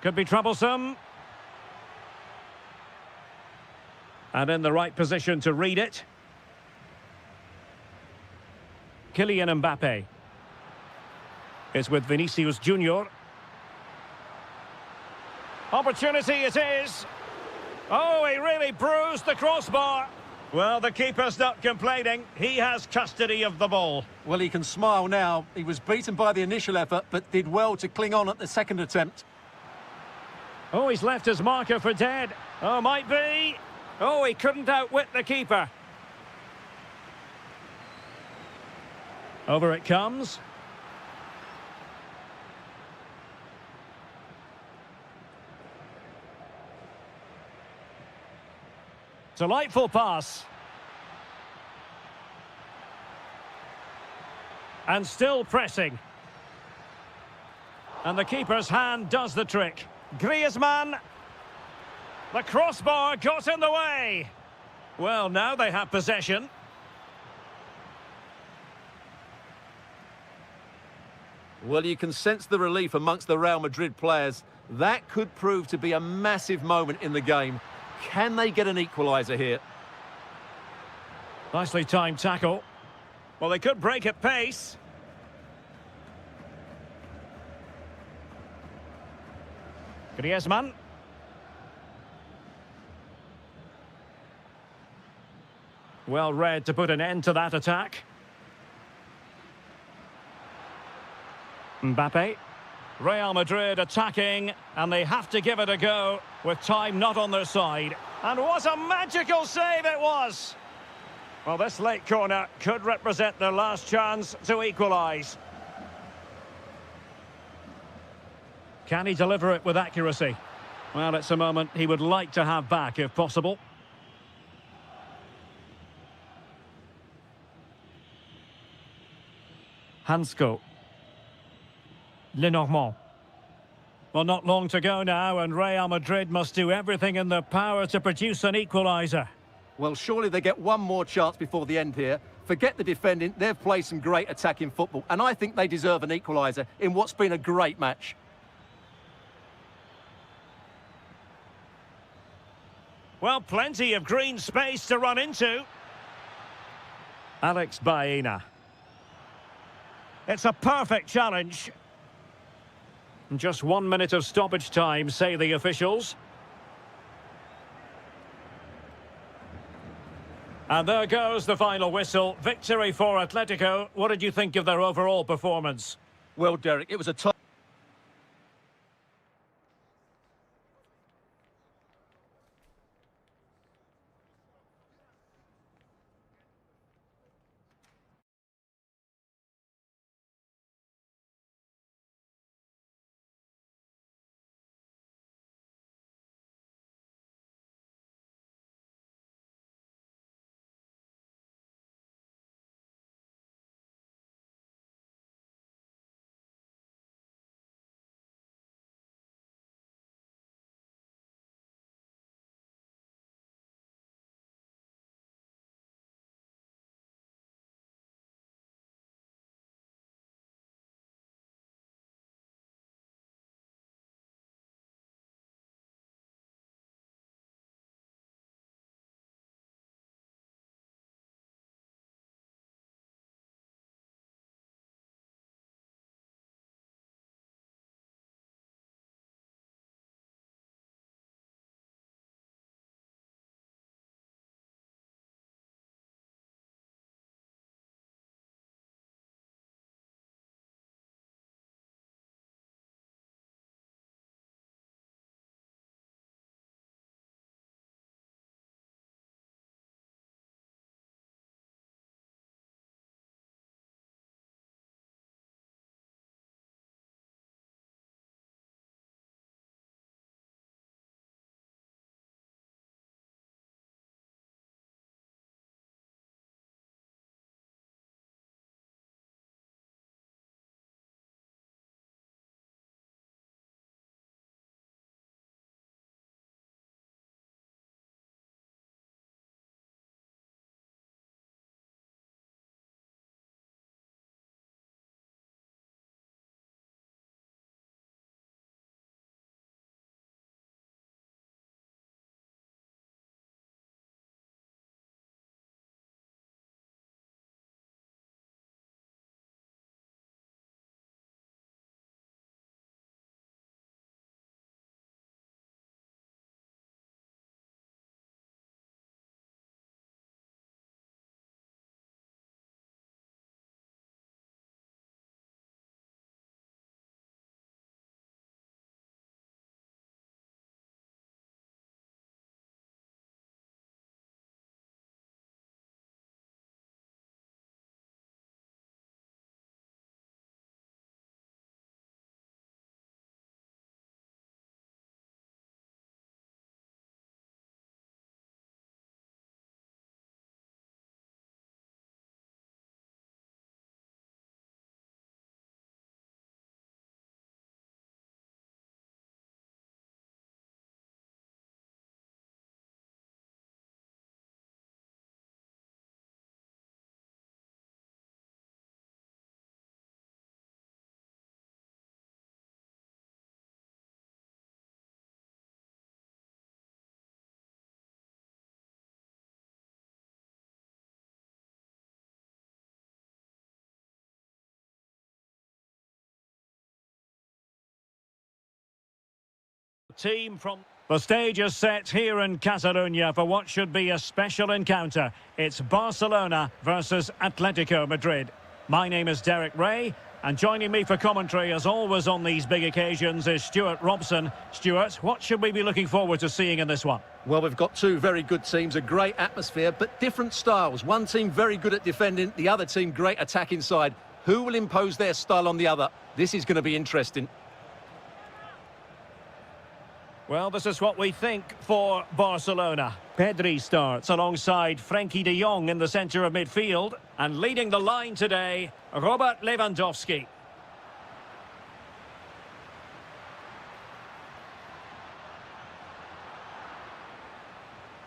Could be troublesome. And in the right position to read it. Kylian Mbappe is with Vinicius Junior. Opportunity it is. Oh, he really bruised the crossbar. Well, the keeper's not complaining. He has custody of the ball. Well, he can smile now. He was beaten by the initial effort, but did well to cling on at the second attempt. Oh, he's left his marker for dead. Oh, might be. Oh, he couldn't outwit the keeper. Over it comes. Delightful pass. And still pressing. And the keeper's hand does the trick. Griezmann. The crossbar got in the way. Well, now they have possession. Well, you can sense the relief amongst the Real Madrid players. That could prove to be a massive moment in the game. Can they get an equaliser here? Nicely timed tackle. Well, they could break at pace. Griezmann. Well read to put an end to that attack. Mbappe. Real Madrid attacking, and they have to give it a go with time not on their side. And what a magical save it was! Well, this late corner could represent their last chance to equalise. Can he deliver it with accuracy? Well, it's a moment he would like to have back if possible. Hansko. Lenormand. Well, not long to go now, and Real Madrid must do everything in their power to produce an equaliser. Well, surely they get one more chance before the end here. Forget the defending, they've played some great attacking football, and I think they deserve an equaliser in what's been a great match. Well, plenty of green space to run into. Alex Baena. It's a perfect challenge. Just 1 minute of stoppage time, say the officials. And there goes the final whistle. Victory for Atletico. What did you think of their overall performance? Well, Derek, it was a tough... team from... The stage is set here in Catalonia for what should be a special encounter. It's Barcelona versus Atletico Madrid. My name is Derek Ray, and joining me for commentary, as always on these big occasions, is Stuart Robson. Stuart, what should we be looking forward to seeing in this one? Well, we've got two very good teams, a great atmosphere, but different styles. One team very good at defending, the other team great attack inside. Who will impose their style on the other? This is going to be interesting. Well, this is what we think for Barcelona. Pedri starts alongside Frenkie de Jong in the centre of midfield. And leading the line today, Robert Lewandowski.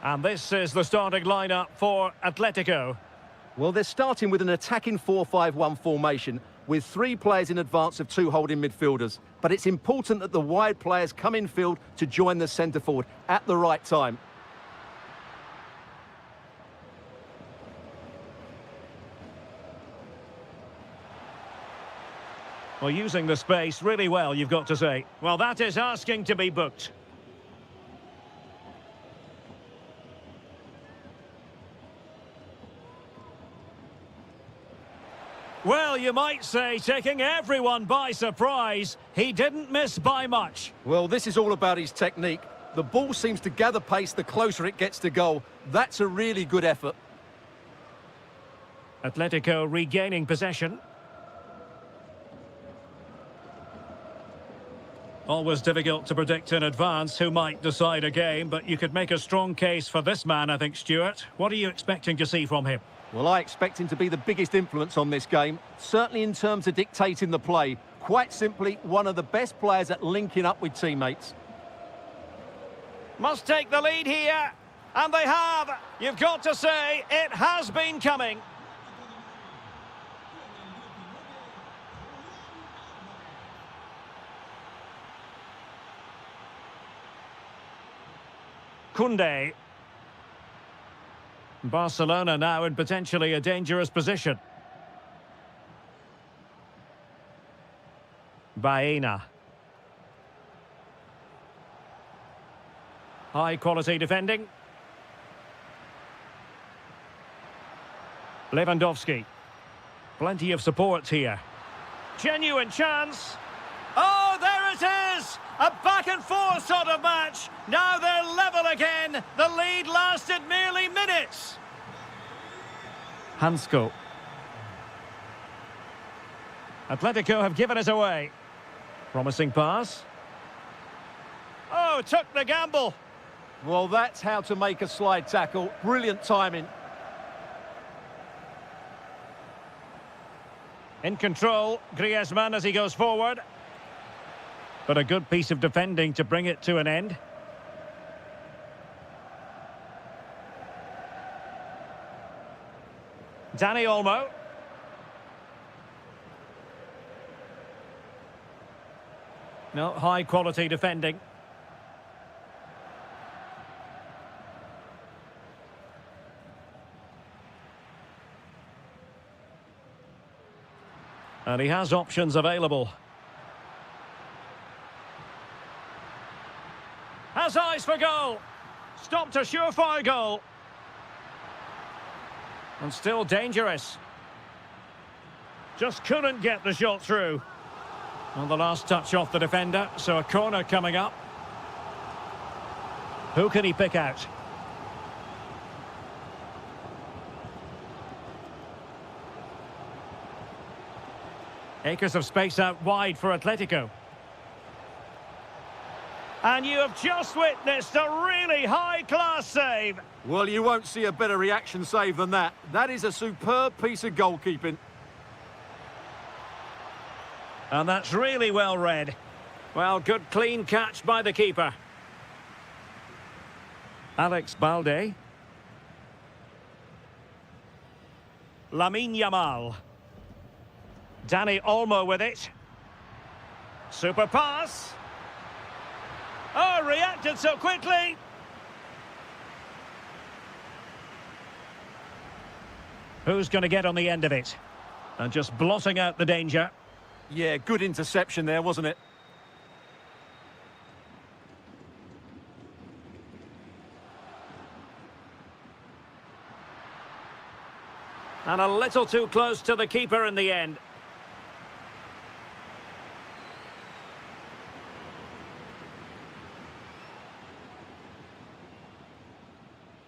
And this is the starting lineup for Atletico. Well, they're starting with an attacking 4-5-1 formation with three players in advance of two holding midfielders. But it's important that the wide players come in field to join the centre forward at the right time. Well, using the space really well, you've got to say. Well, that is asking to be booked. Well, you might say, taking everyone by surprise. He didn't miss by much. Well, this is all about his technique. The ball seems to gather pace the closer it gets to goal. That's a really good effort. Atletico regaining possession. Always difficult to predict in advance who might decide a game, but you could make a strong case for this man, I think, Stuart. What are you expecting to see from him? Well, I expect him to be the biggest influence on this game, certainly in terms of dictating the play. Quite simply, one of the best players at linking up with teammates. Must take the lead here, and they have. You've got to say, it has been coming. Koundé. Barcelona now in potentially a dangerous position. Baena. High quality defending. Lewandowski. Plenty of support here. Genuine chance. Oh, there it is! A back and forth sort of match. Now they're level again. The lead lasted merely minutes. Hansko. Atletico have given us away. Promising pass. Oh, took the gamble. Well, that's how to make a slide tackle. Brilliant timing. In control, Griezmann as he goes forward. But a good piece of defending to bring it to an end. Dani Olmo. No, high quality defending. And he has options available. Has eyes for goal. Stopped a surefire goal. And still dangerous. Just couldn't get the shot through. On the last touch off the defender, so a corner coming up. Who can he pick out? Acres of space out wide for Atletico. And you have just witnessed a really high-class save. Well, you won't see a better reaction save than that. That is a superb piece of goalkeeping. And that's really well read. Well, good clean catch by the keeper. Alex Balde. Lamine Yamal. Dani Olmo with it. Super pass. Oh, reacted so quickly. Who's going to get on the end of it? And just blotting out the danger. Yeah, good interception there, wasn't it? And a little too close to the keeper in the end.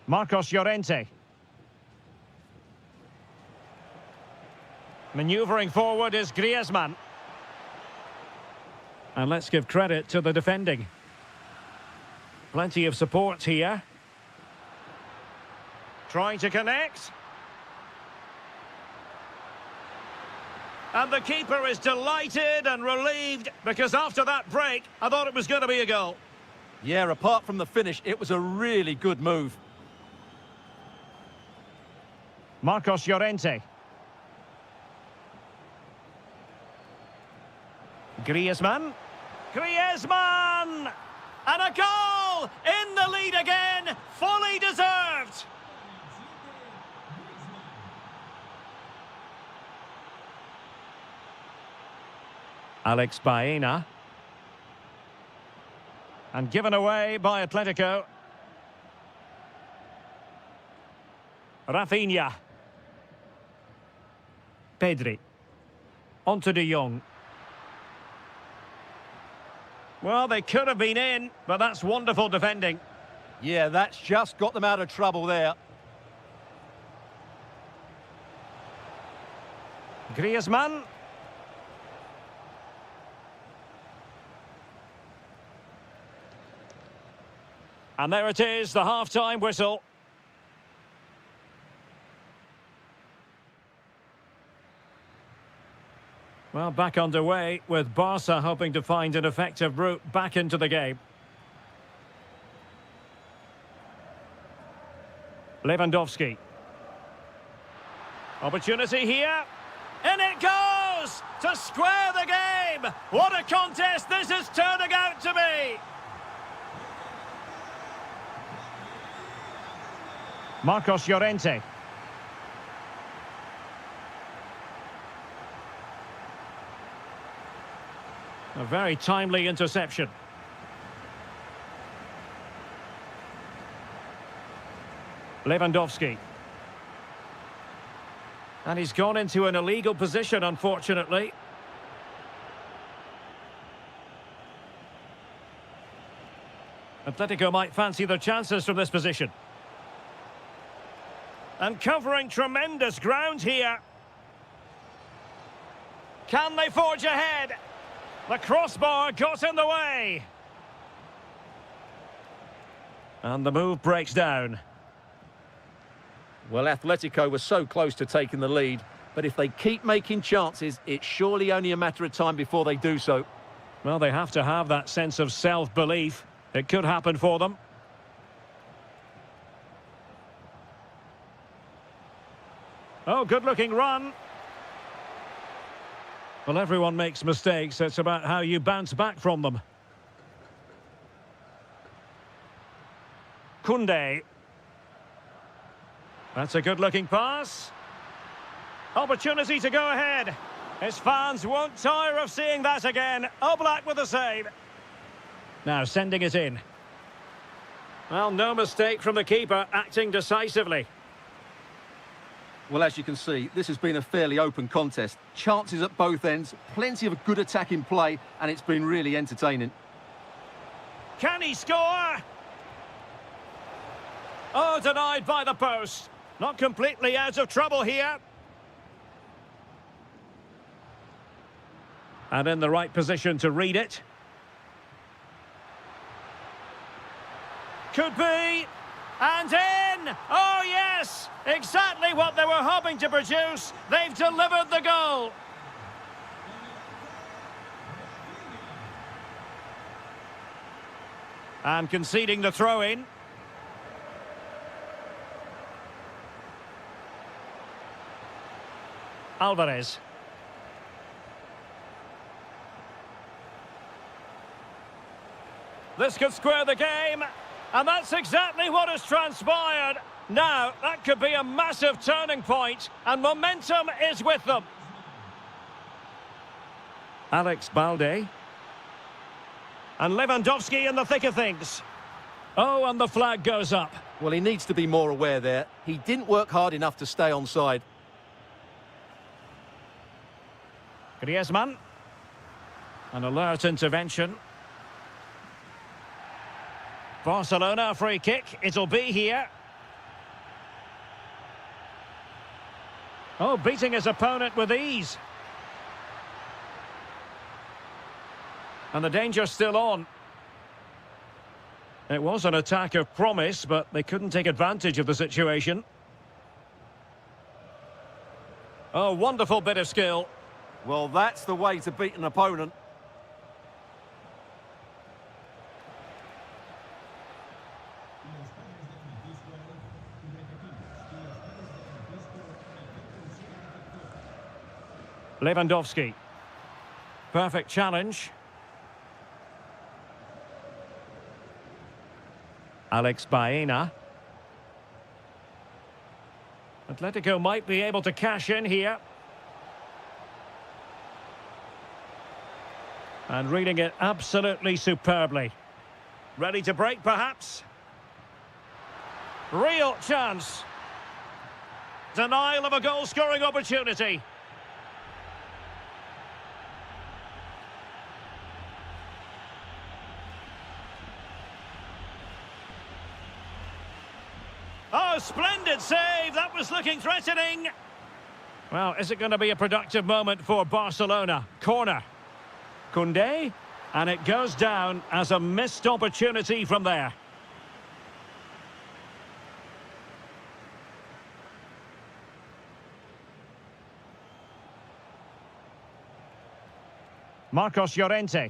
Marcos Llorente. Manoeuvring forward is Griezmann. And let's give credit to the defending. Plenty of support here. Trying to connect. And the keeper is delighted and relieved because after that break, I thought it was going to be a goal. Yeah, apart from the finish, it was a really good move. Marcos Llorente. Griezmann. Griezmann! And a goal! In the lead again! Fully deserved! Alex Baena. And given away by Atletico. Rafinha. Pedri. Onto De Jong. Well, they could have been in, but that's wonderful defending. Yeah, that's just got them out of trouble there. Griezmann. And there it is, the half-time whistle. Well, back underway with Barca hoping to find an effective route back into the game. Lewandowski. Opportunity here. In it goes! To square the game! What a contest this is turning out to be! Marcos Llorente. A very timely interception. Lewandowski. And he's gone into an illegal position, unfortunately. Atletico might fancy their chances from this position. And covering tremendous ground here. Can they forge ahead? The crossbar got in the way. And the move breaks down. Well, Atletico were so close to taking the lead, but if they keep making chances, it's surely only a matter of time before they do so. Well, they have to have that sense of self-belief. It could happen for them. Oh, good-looking run. Well, everyone makes mistakes. It's about how you bounce back from them. Koundé. That's a good-looking pass. Opportunity to go ahead. His fans won't tire of seeing that again. Oblak with the save. Now sending it in. Well, no mistake from the keeper, acting decisively. Well, as you can see, this has been a fairly open contest. Chances at both ends, plenty of good attacking play, and it's been really entertaining. Can he score? Oh, denied by the post. Not completely out of trouble here. And in the right position to read it. Could be. And in! Oh, yes! Exactly what they were hoping to produce. They've delivered the goal. And conceding the throw-in. Alvarez. This could square the game. And that's exactly what has transpired. Now, that could be a massive turning point, and momentum is with them. Alex Balde. And Lewandowski in the thick of things. Oh, and the flag goes up. Well, he needs to be more aware there. He didn't work hard enough to stay onside. Griezmann. An alert intervention. Barcelona free kick. It'll be here. Oh, beating his opponent with ease. And the danger's still on. It was an attack of promise, but they couldn't take advantage of the situation. Oh, wonderful bit of skill. Well, that's the way to beat an opponent. Lewandowski. Perfect challenge. Alex Baena. Atletico might be able to cash in here. And reading it absolutely superbly. Ready to break, perhaps? Real chance. Denial of a goal-scoring opportunity. Oh, splendid save. That was looking threatening. Well, is it going to be a productive moment for Barcelona? Corner. Koundé. And it goes down as a missed opportunity from there. Marcos Llorente.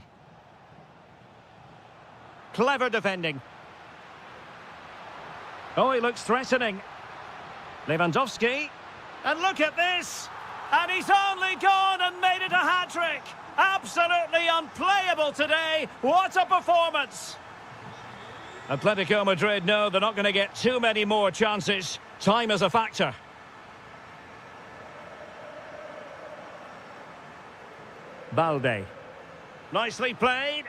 Clever defending. Oh, he looks threatening. Lewandowski. And look at this. And he's only gone and made it a hat-trick. Absolutely unplayable today. What a performance. Atletico Madrid know they're not going to get too many more chances. Time is a factor. Balde. Nicely played.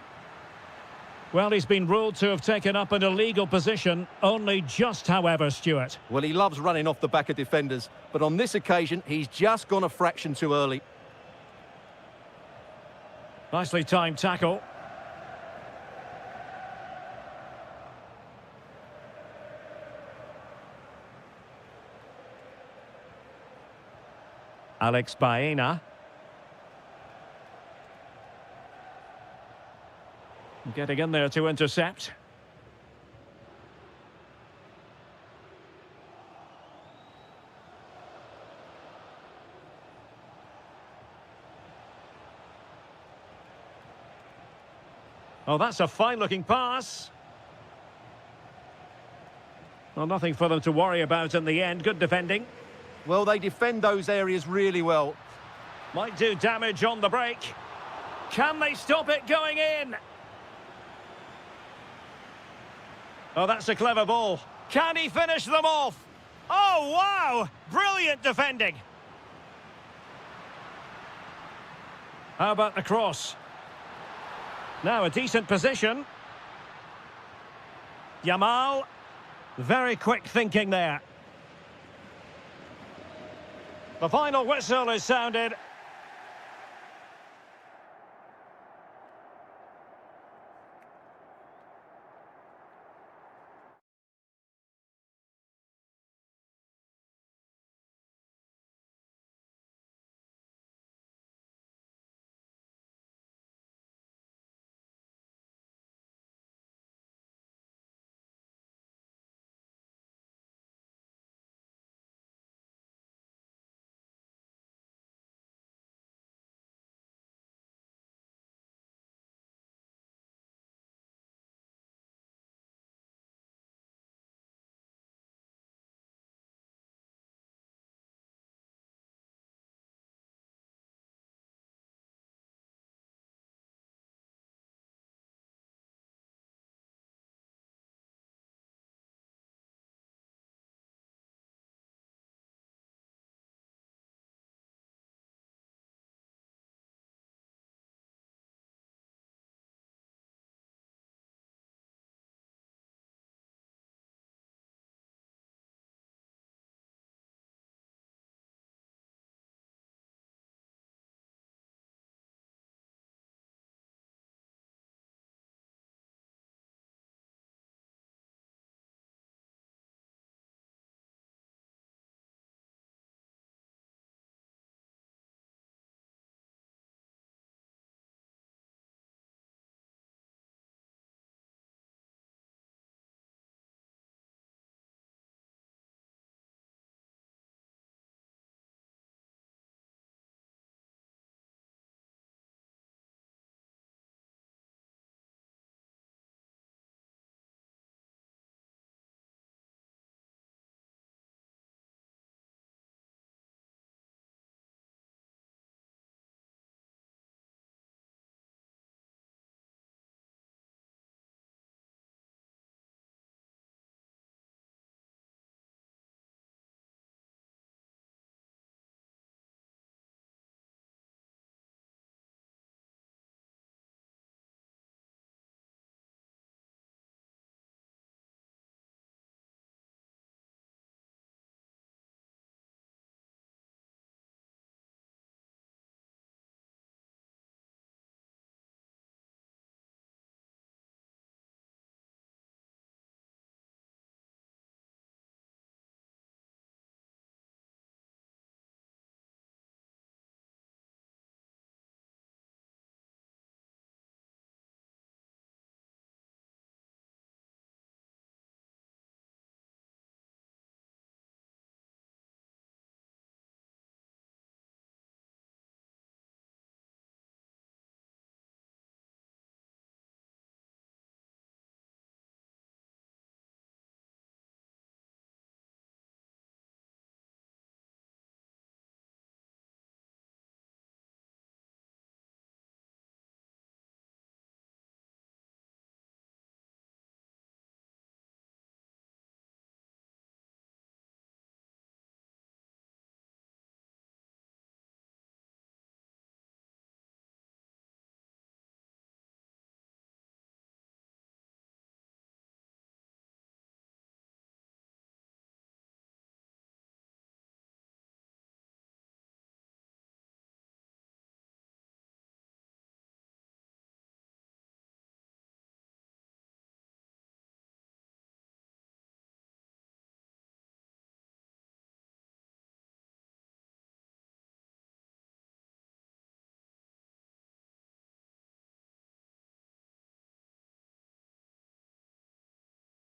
Well, he's been ruled to have taken up an illegal position. Only just, however, Stuart. Well, he loves running off the back of defenders, but on this occasion, he's just gone a fraction too early. Nicely timed tackle. Alex Baena. Getting in there to intercept. Oh, that's a fine-looking pass. Well, nothing for them to worry about in the end. Good defending. Well, they defend those areas really well. Might do damage on the break. Can they stop it going in? Oh, that's a clever ball. Can he finish them off? Oh, wow! Brilliant defending. How about the cross? Now a decent position. Yamal. Very quick thinking there. The final whistle is sounded.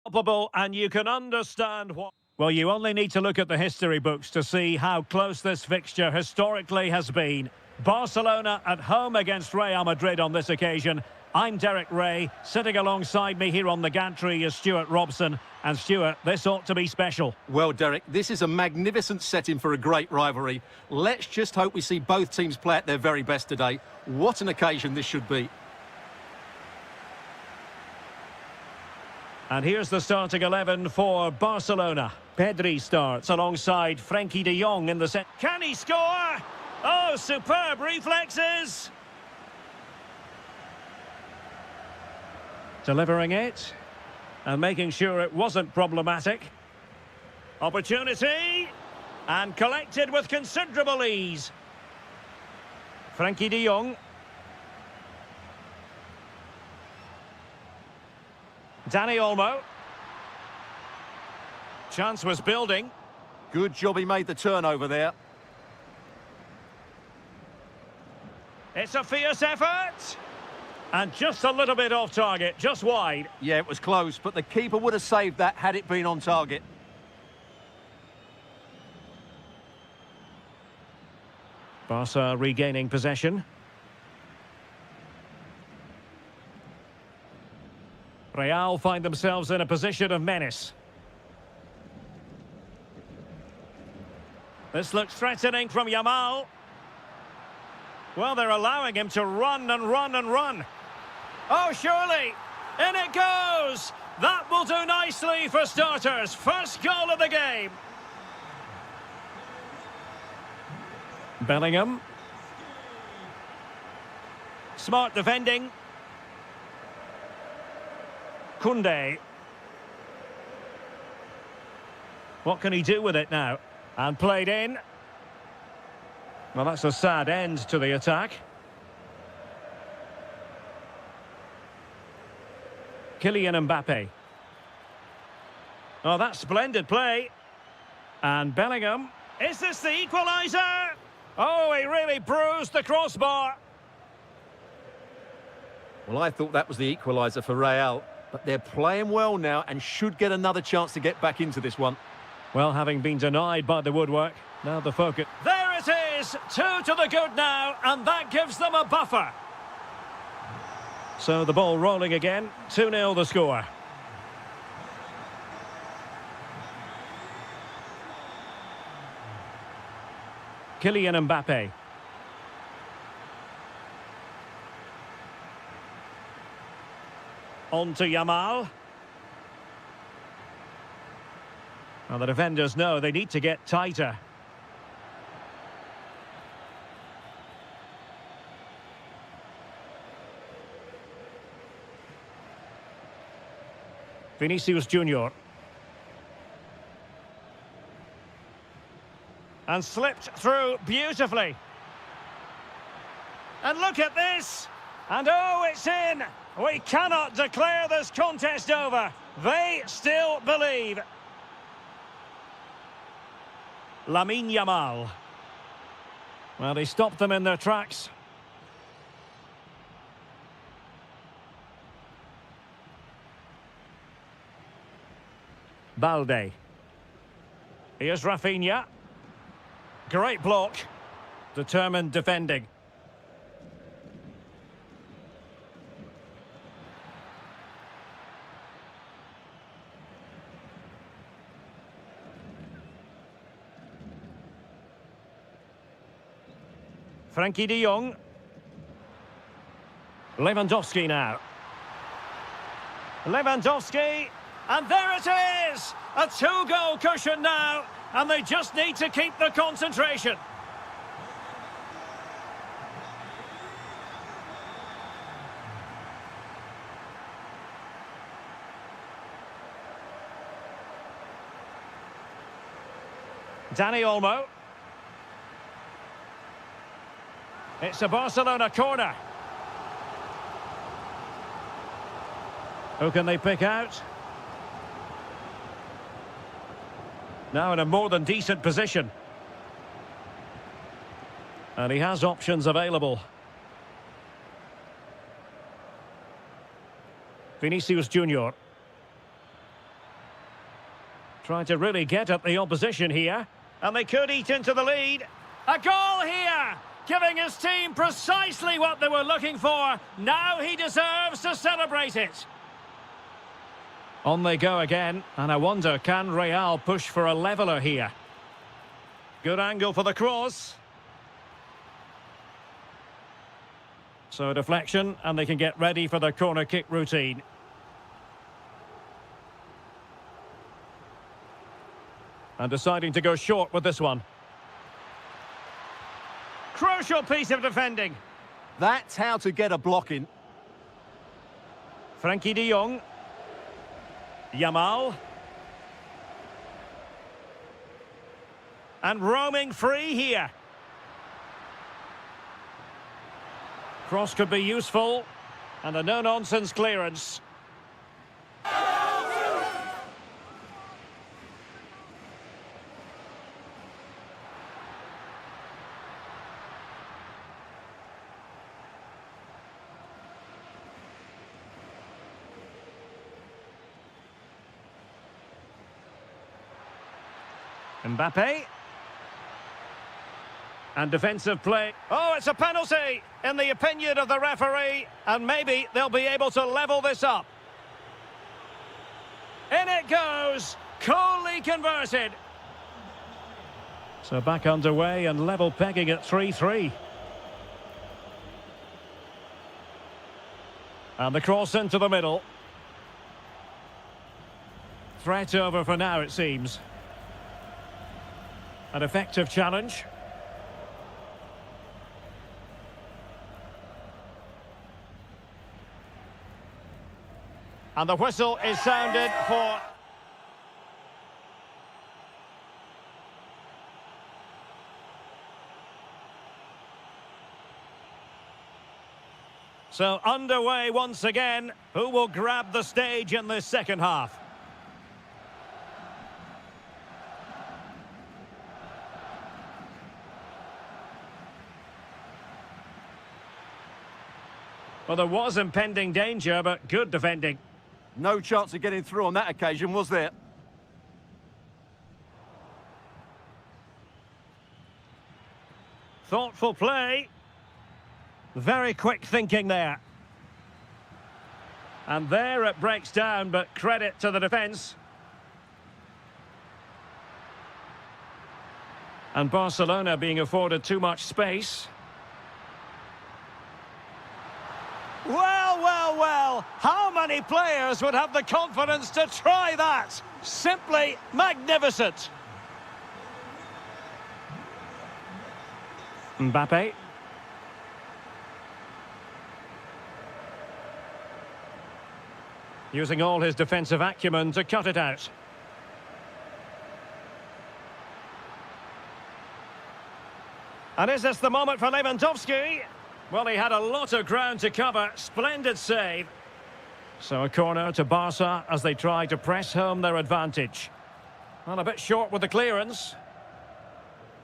And you can understand what... Well, you only need to look at the history books to see how close this fixture historically has been. Barcelona at home against Real Madrid on this occasion. I'm Derek Ray. Sitting alongside me here on the gantry is Stuart Robson. And Stuart, this ought to be special. Well, Derek, this is a magnificent setting for a great rivalry. Let's just hope we see both teams play at their very best today. What an occasion this should be. And here's the starting 11 for Barcelona. Pedri starts alongside Frenkie de Jong in the set. Can he score? Oh, superb reflexes! Delivering it. And making sure it wasn't problematic. Opportunity. And collected with considerable ease. Frenkie de Jong. Dani Olmo. Chance was building. Good job he made the turnover there. It's a fierce effort. And just a little bit off target, just wide. Yeah, it was close, but the keeper would have saved that had it been on target. Barca regaining possession. Real find themselves in a position of menace. This looks threatening from Yamal. Well, they're allowing him to run and run and run. Oh, surely. In it goes. That will do nicely for starters. First goal of the game. Bellingham. Smart defending. Koundé. What can he do with it now? And played in. Well, that's a sad end to the attack. Kylian Mbappe. Oh, that's splendid play. And Bellingham. Is this the equaliser? Oh, he really bruised the crossbar. Well, I thought that was the equaliser for Real, but they're playing well now and should get another chance to get back into this one. Well, having been denied by the woodwork, now the focus. There it is! 2 to the good now, and that gives them a buffer. So the ball rolling again, 2-0 the score. Kylian Mbappe. On to Yamal. Well, the defenders know they need to get tighter. Vinicius Junior. And slipped through beautifully. And look at this! And oh, it's in! We cannot declare this contest over. They still believe. Lamine Yamal. Well, he stopped them in their tracks. Balde. Here's Rafinha. Great block. Determined defending. Frenkie de Jong. Lewandowski now. Lewandowski. And there it is! A 2-goal cushion now. And they just need to keep the concentration. Dani Olmo. It's a Barcelona corner. Who can they pick out? Now in a more than decent position. And he has options available. Vinicius Junior. Trying to really get at the opposition here. And they could eat into the lead. A goal here! Giving his team precisely what they were looking for. Now he deserves to celebrate it. On they go again. And I wonder, can Real push for a leveller here? Good angle for the cross. So a deflection, and they can get ready for the corner kick routine. And deciding to go short with this one. Crucial piece of defending. That's how to get a block in. Frankie de Jong. Yamal. And roaming free here. Cross could be useful. And a no-nonsense clearance. Mbappe. And defensive play. Oh, it's a penalty, in the opinion of the referee. And maybe they'll be able to level this up. In it goes. Coolly converted. So back underway and level pegging at 3-3. And the cross into the middle. Threat over for now, it seems. An effective challenge. And the whistle is sounded for... So underway once again. Who will grab the stage in this second half? Well, there was impending danger, but good defending. No chance of getting through on that occasion, was there? Thoughtful play. Very quick thinking there. And there it breaks down, but credit to the defence. And Barcelona being afforded too much space. Well, well, well, how many players would have the confidence to try that? Simply magnificent. Mbappe. Using all his defensive acumen to cut it out. And is this the moment for Lewandowski? Well, he had a lot of ground to cover. Splendid save. So a corner to Barca as they try to press home their advantage. Well, a bit short with the clearance.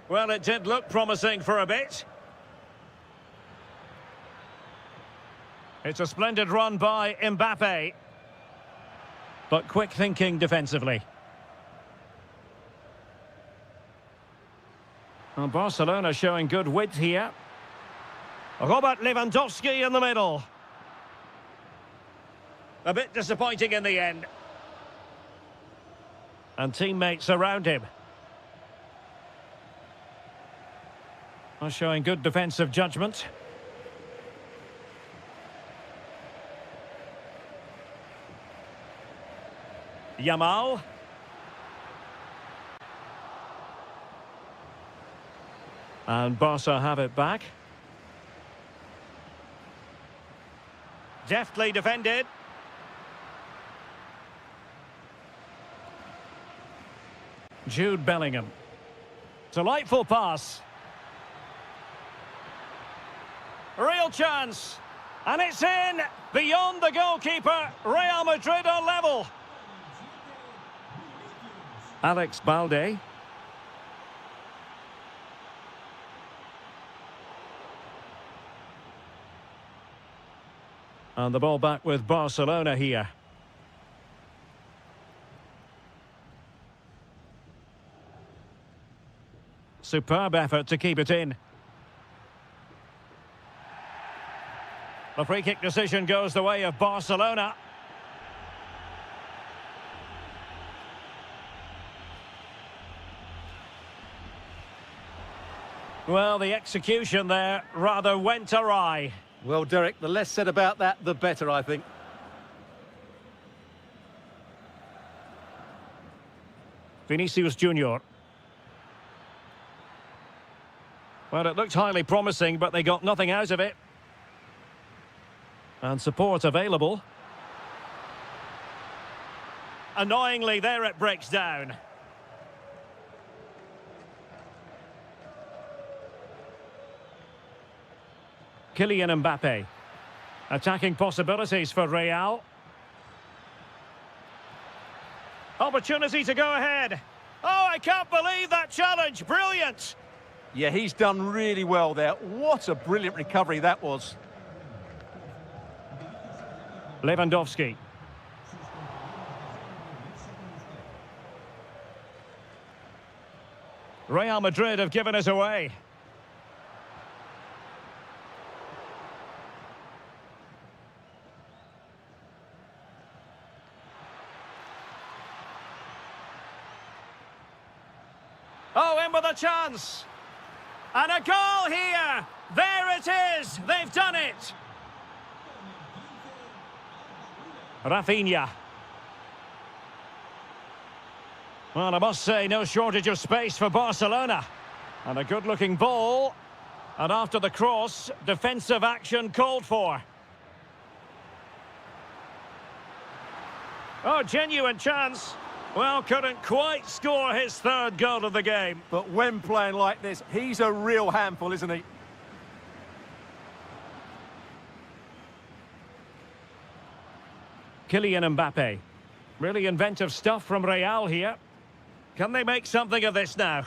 Well, it did look promising for a bit. It's a splendid run by Mbappe. But quick thinking defensively. Well, Barcelona showing good width here. Robert Lewandowski in the middle. A bit disappointing in the end. And teammates around him. Well, showing good defensive judgment. Yamal. And Barca have it back. Deftly defended. Jude Bellingham. Delightful pass. Real chance. And it's in. Beyond the goalkeeper. Real Madrid are level. Alex Balde. And the ball back with Barcelona here. Superb effort to keep it in. The free kick decision goes the way of Barcelona. Well, the execution there rather went awry. Well, Derek, the less said about that, the better, I think. Vinicius Junior. Well, it looked highly promising, but they got nothing out of it. And support available. Annoyingly, there it breaks down. Kylian Mbappe. Attacking possibilities for Real. Opportunity to go ahead. Oh, I can't believe that challenge. Brilliant. Yeah, he's done really well there. What a brilliant recovery that was. Lewandowski. Real Madrid have given us away. Oh, in with a chance. And a goal here. There it is. They've done it. Rafinha. Well, I must say, no shortage of space for Barcelona. And a good-looking ball. And after the cross, defensive action called for. Oh, genuine chance. Well, couldn't quite score his third goal of the game. But when playing like this, he's a real handful, isn't he? Kylian Mbappe. Really inventive stuff from Real here. Can they make something of this now?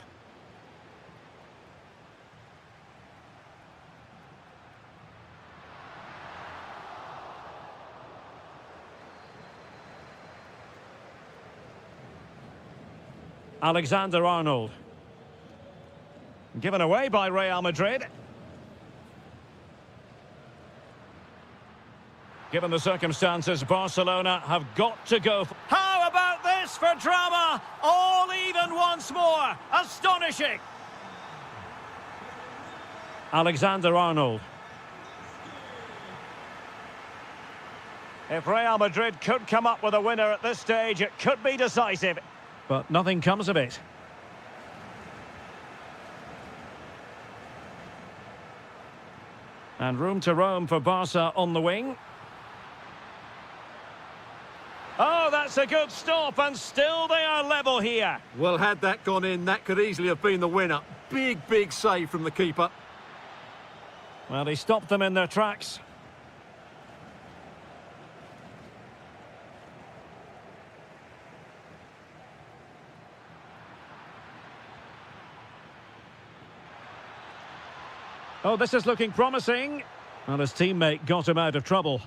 Alexander-Arnold. Given away by Real Madrid. Given the circumstances, Barcelona have got to go. How about this for drama? All even once more. Astonishing. Alexander-Arnold. If Real Madrid could come up with a winner at this stage, it could be decisive. But nothing comes of it. And room to roam for Barca on the wing. Oh, that's a good stop, and still they are level here. Well, had that gone in, that could easily have been the winner. Big, big save from the keeper. Well, he stopped them in their tracks. Oh, this is looking promising. Well, his teammate got him out of trouble.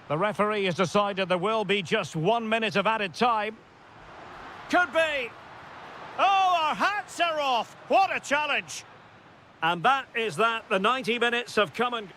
The referee has decided there will be just 1 minute of added time. Could be. Oh, our hats are off. What a challenge. And that is that. The 90 minutes have come and...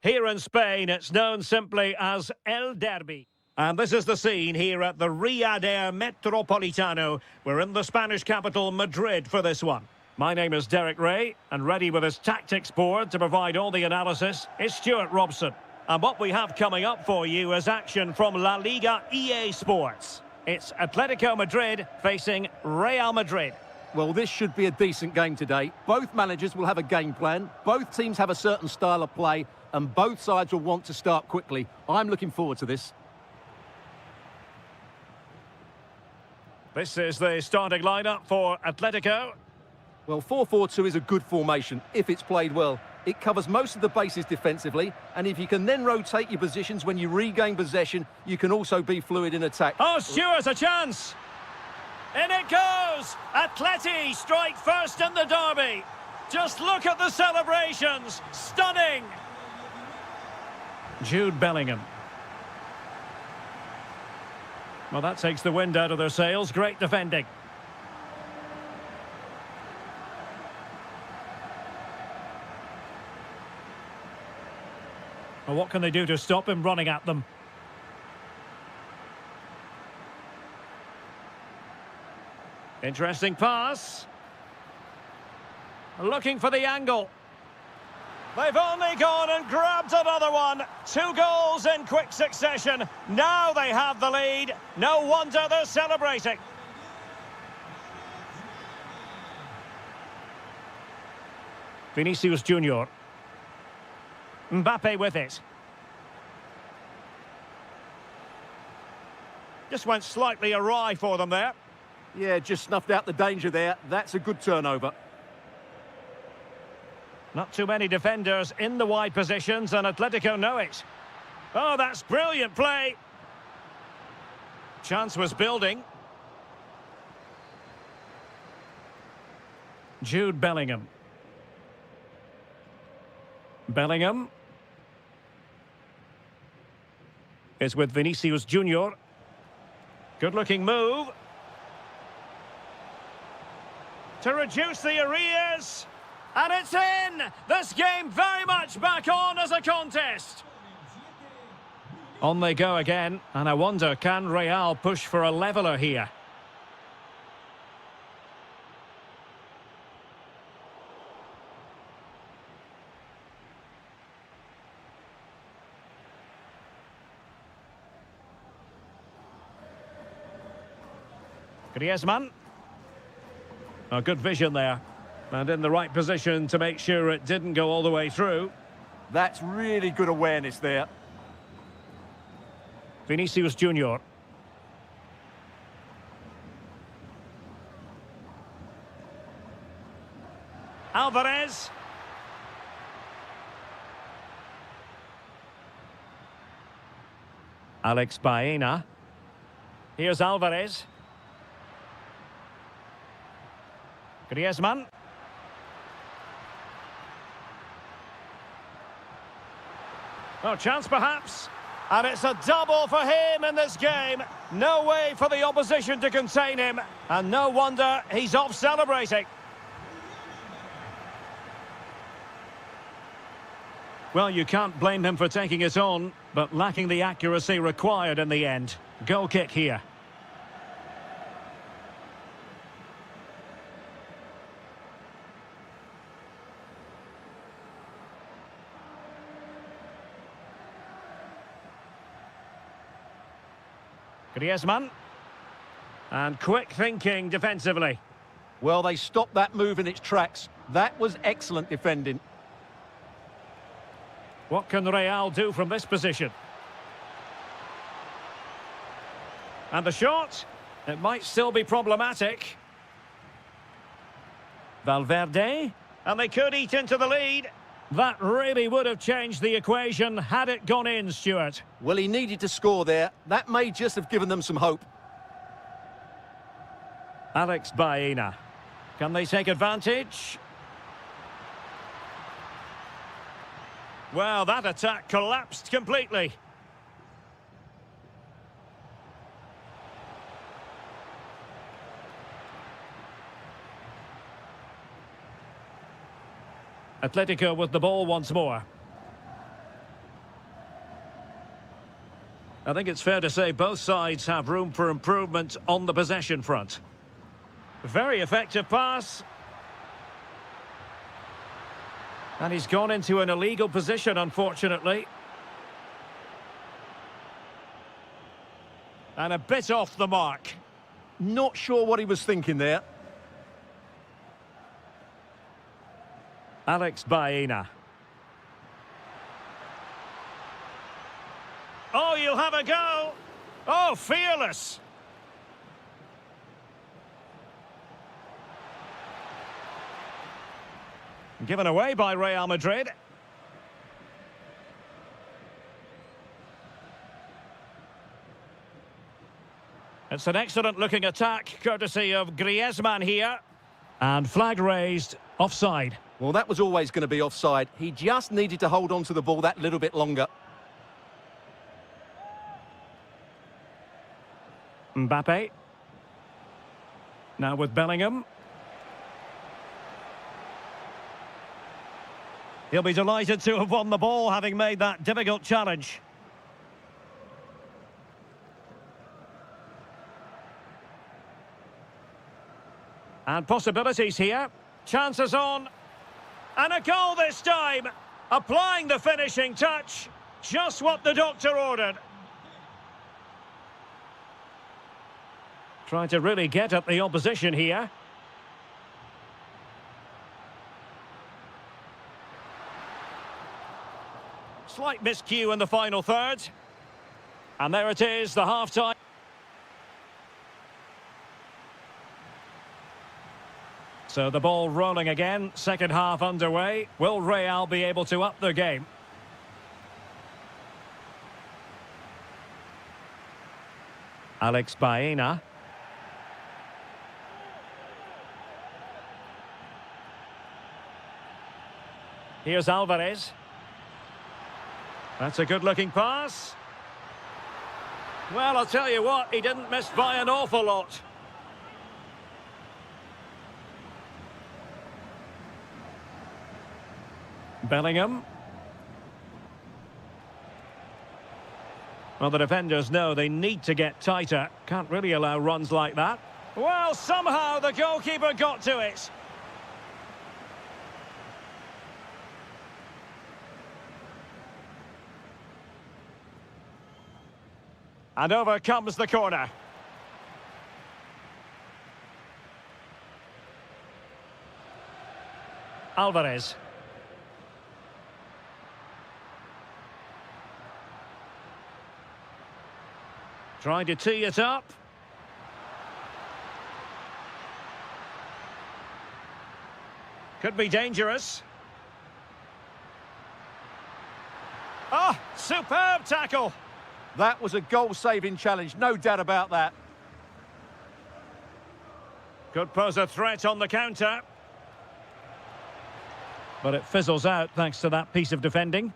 Here in Spain, it's known simply as El Derby. And this is the scene here at the Riyadh Metropolitano. We're in the Spanish capital, Madrid, for this one. My name is Derek Ray, and ready with his tactics board to provide all the analysis is Stuart Robson. And what we have coming up for you is action from La Liga EA Sports. It's Atletico Madrid facing Real Madrid. Well, this should be a decent game today. Both managers will have a game plan. Both teams have a certain style of play, and both sides will want to start quickly. I'm looking forward to this. This is the starting lineup for Atletico. Well, 4-4-2 is a good formation if it's played well. It covers most of the bases defensively, and if you can then rotate your positions when you regain possession, you can also be fluid in attack. Oh, Stuart, a chance! In it goes! Atleti strike first in the derby. Just look at the celebrations. Stunning! Jude Bellingham. Well, that takes the wind out of their sails. Great defending. Well, what can they do to stop him running at them? Interesting pass. Looking for the angle. They've only gone and grabbed another one. 2 goals in quick succession. Now they have the lead. No wonder they're celebrating. Vinicius Junior. Mbappe with it. Just went slightly awry for them there. Yeah, just snuffed out the danger there. That's a good turnover. Not too many defenders in the wide positions, and Atletico know it. Oh, that's brilliant play. Chance was building. Jude Bellingham. Bellingham is with Vinicius Junior. Good-looking move. To reduce the arrears. And it's in! This game very much back on as a contest. On they go again, and I wonder, can Real push for a leveller here? Griezmann. Oh, good vision there. And in the right position to make sure it didn't go all the way through. That's really good awareness there. Vinicius Junior. Alvarez. Alex Baena. Here's Alvarez. Griezmann. Oh, chance perhaps. And it's a double for him in this game. No way for the opposition to contain him. And no wonder he's off celebrating. Well, you can't blame him for taking it on, but lacking the accuracy required in the end. Goal kick here. Griezmann. And quick thinking defensively. Well, they stopped that move in its tracks. That was excellent defending. What can Real do from this position? And the shot. It might still be problematic. Valverde. And they could eat into the lead. That really would have changed the equation had it gone in, Stuart. Well, he needed to score there. That may just have given them some hope. Alex Baena. Can they take advantage? Well, that attack collapsed completely. Atletico with the ball once more. I think it's fair to say both sides have room for improvement on the possession front. Very effective pass. And he's gone into an illegal position, unfortunately. And a bit off the mark. Not sure what he was thinking there. Alex Baena. Oh, you'll have a go. Oh, fearless. Given away by Real Madrid. It's an excellent-looking attack, courtesy of Griezmann here. And flag raised, offside. Well, that was always going to be offside. He just needed to hold on to the ball that little bit longer. Mbappe. Now with Bellingham. He'll be delighted to have won the ball, having made that difficult challenge. And possibilities here. Chances on. And a goal this time. Applying the finishing touch. Just what the doctor ordered. Trying to really get at the opposition here. Slight miscue in the final third. And there it is, the half-time. So the ball rolling again, second half underway. Will Real be able to up their game? Alex Baena. Here's Alvarez. That's a good-looking pass. Well, I'll tell you what, he didn't miss by an awful lot. Bellingham. Well, the defenders know they need to get tighter. Can't really allow runs like that. Well, somehow the goalkeeper got to it. And over comes the corner. Alvarez. Trying to tee it up. Could be dangerous. Oh, superb tackle. That was a goal-saving challenge, no doubt about that. Could pose a threat on the counter. But it fizzles out thanks to that piece of defending.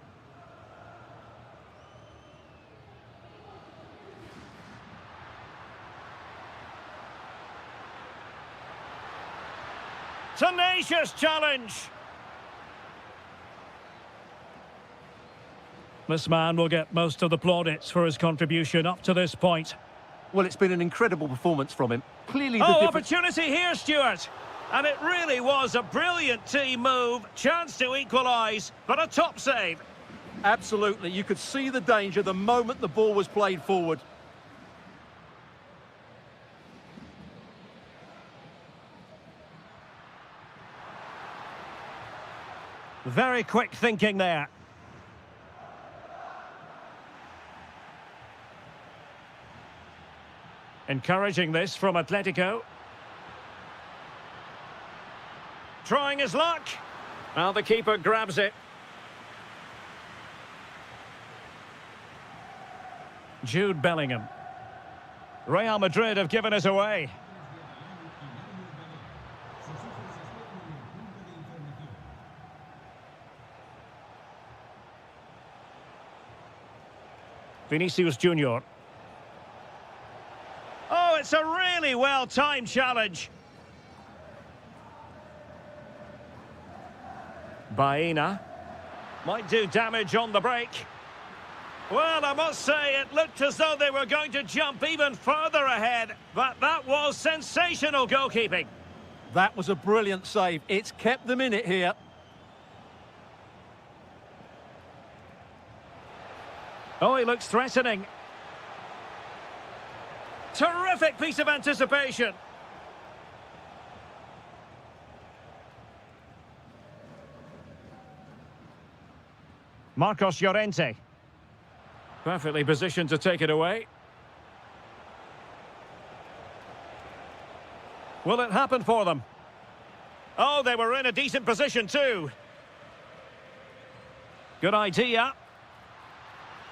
Tenacious challenge. This man will get most of the plaudits for his contribution up to this point. Well, it's been an incredible performance from him. Clearly the opportunity here, Stuart. And it really was a brilliant team move. Chance to equalise, but a top save. Absolutely. You could see the danger the moment the ball was played forward. Very quick thinking there. Encouraging this from Atletico. Trying his luck. Well, the keeper grabs it. Jude Bellingham. Real Madrid have given us away. Vinicius Junior. Oh, it's a really well-timed challenge. Baena might do damage on the break. Well, I must say, it looked as though they were going to jump even further ahead, but that was sensational goalkeeping. That was a brilliant save. It's kept them in it here. Oh, he looks threatening. Terrific piece of anticipation. Marcos Llorente. Perfectly positioned to take it away. Will it happen for them? Oh, they were in a decent position too. Good idea.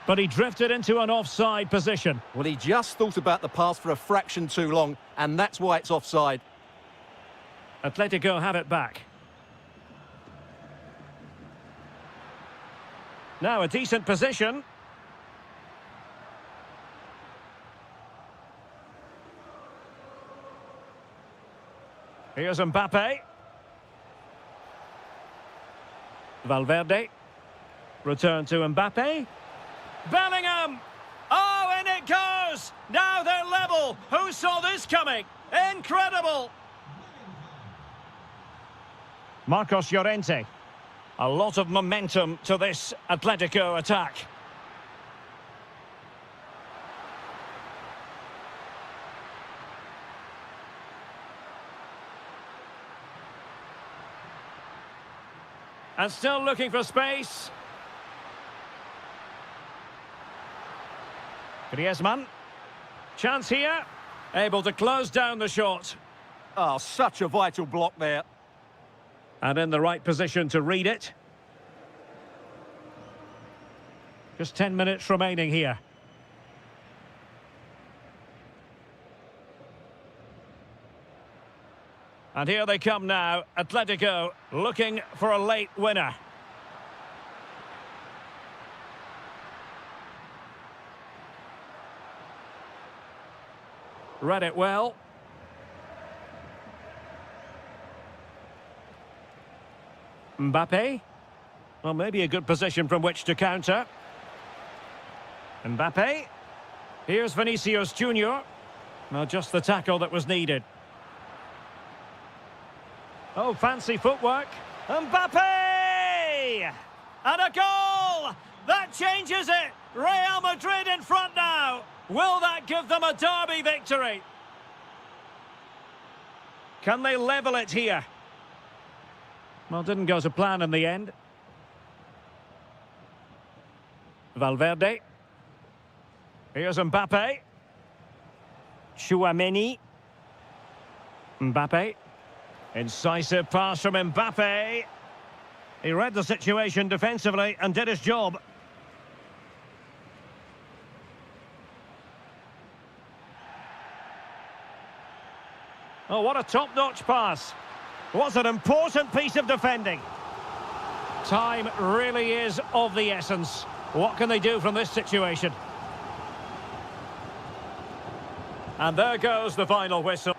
But he drifted into an offside position. Well, he just thought about the pass for a fraction too long, and that's why it's offside. Atletico have it back. Now a decent position. Here's Mbappe. Valverde. Return to Mbappe. Bellingham! Oh, and it goes! Now they're level! Who saw this coming? Incredible! Marcos Llorente. A lot of momentum to this Atletico attack. And still looking for space. Griezmann. Chance here. Able to close down the shot. Oh, such a vital block there. And in the right position to read it. Just 10 minutes remaining here. And here they come now. Atletico looking for a late winner. Read it well. Mbappe. Well, maybe a good position from which to counter. Mbappe. Here's Vinicius Junior. Well, just the tackle that was needed. Oh, fancy footwork. Mbappe! And a goal! That changes it! Real Madrid in front now! Will that give them a derby victory? Can they level it here? Well, didn't go to plan in the end. Valverde. Here's Mbappe. Tchouaméni. Mbappe. Incisive pass from Mbappe. He read the situation defensively and did his job. Oh, what a top-notch pass. What an important piece of defending. Time really is of the essence. What can they do from this situation? And there goes the final whistle.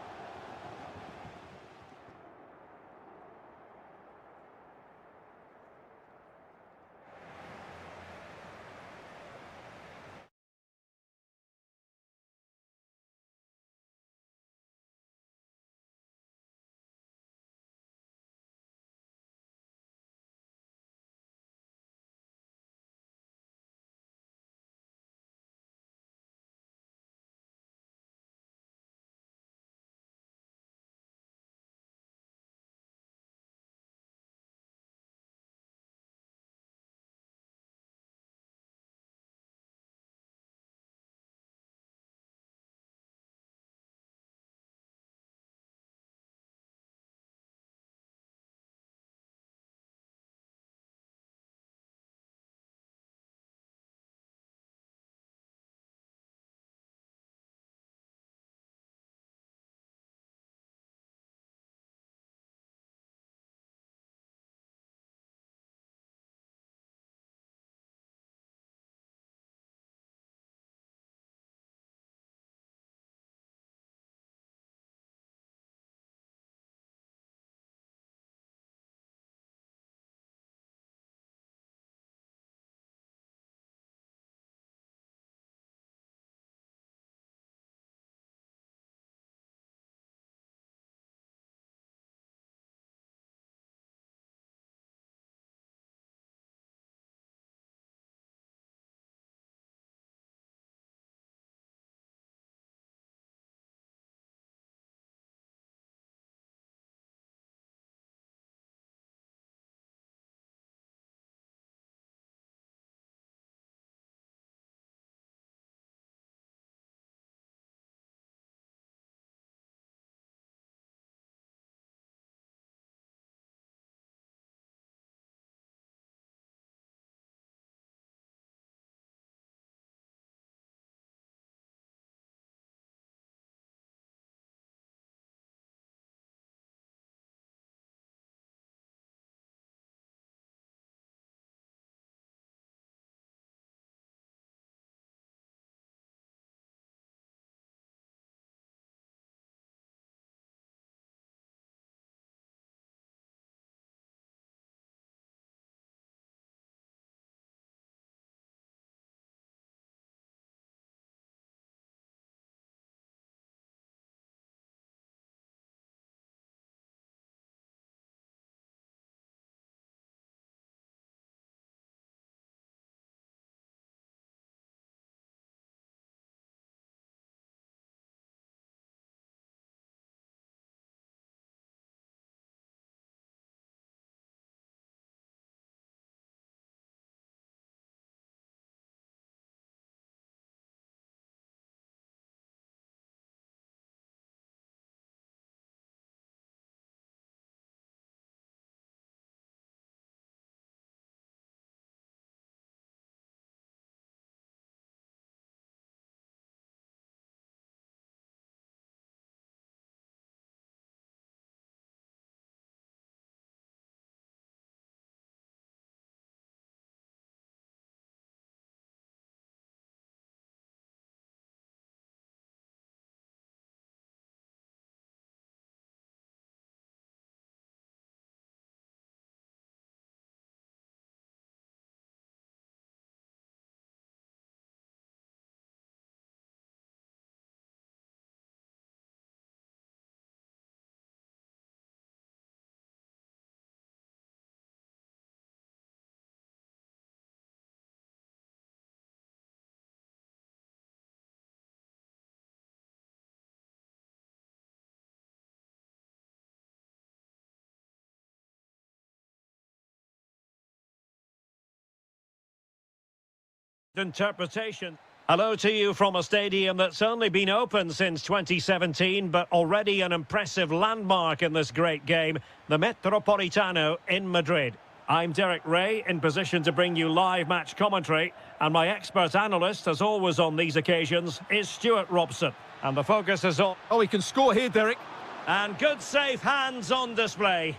Interpretation. Hello to you from a stadium that's only been open since 2017, but already an impressive landmark in this great game, the Metropolitano in Madrid. I'm Derek Ray, in position to bring you live match commentary, and my expert analyst, as always on these occasions, is Stuart Robson. And the focus is on... Oh, he can score here, Derek. And good safe hands on display.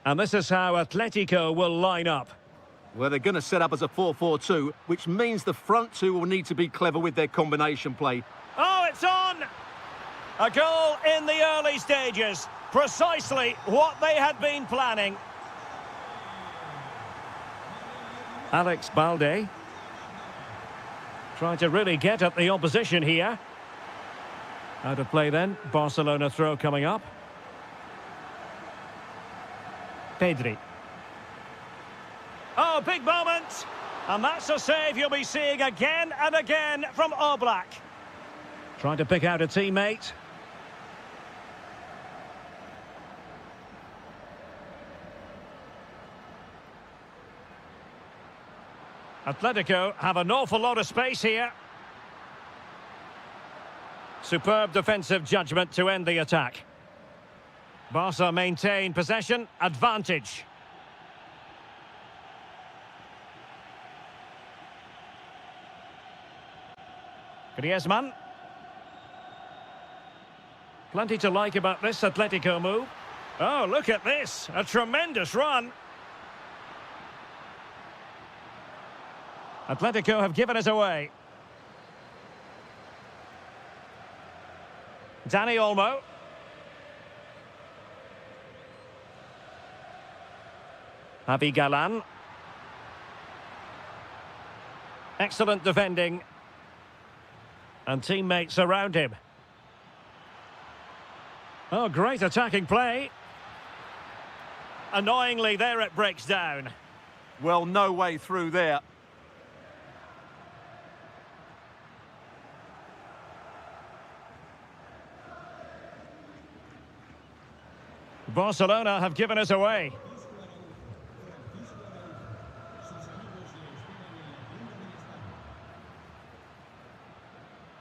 And this is how Atletico will line up. Well, they're going to set up as a 4-4-2, which means the front two will need to be clever with their combination play. Oh, it's on! A goal in the early stages. Precisely what they had been planning. Alex Balde. Trying to really get at the opposition here. Out of play then. Barcelona throw coming up. Pedri. Oh, big moment. And that's a save you'll be seeing again and again from Oblak. Trying to pick out a teammate. Atletico have an awful lot of space here. Superb defensive judgment to end the attack. Barca maintain possession, advantage. Griezmann. Plenty to like about this Atletico move. Oh, look at this. A tremendous run. Atletico have given us away. Dani Olmo. Javi Galan. Excellent defending. And teammates around him. Oh, great attacking play. Annoyingly, there it breaks down. Well, no way through there. Barcelona have given us away.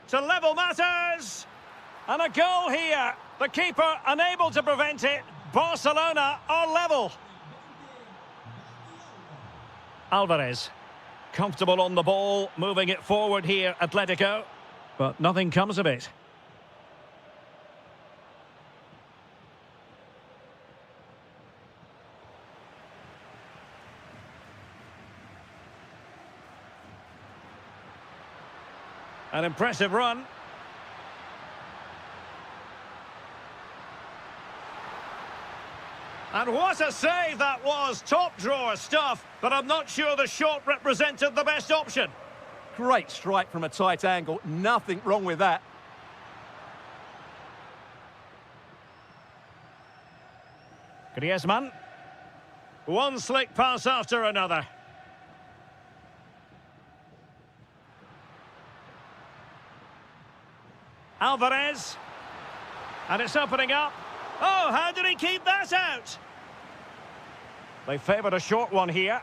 To level matters. And a goal here. The keeper unable to prevent it. Barcelona are level. Alvarez. Comfortable on the ball. Moving it forward here, Atletico. But nothing comes of it. An impressive run. And what a save that was. Top drawer stuff, but I'm not sure the shot represented the best option. Great strike from a tight angle. Nothing wrong with that. Griezmann. One slick pass after another. Alvarez. And it's opening up. Oh, how did he keep that out? They favoured a short one here.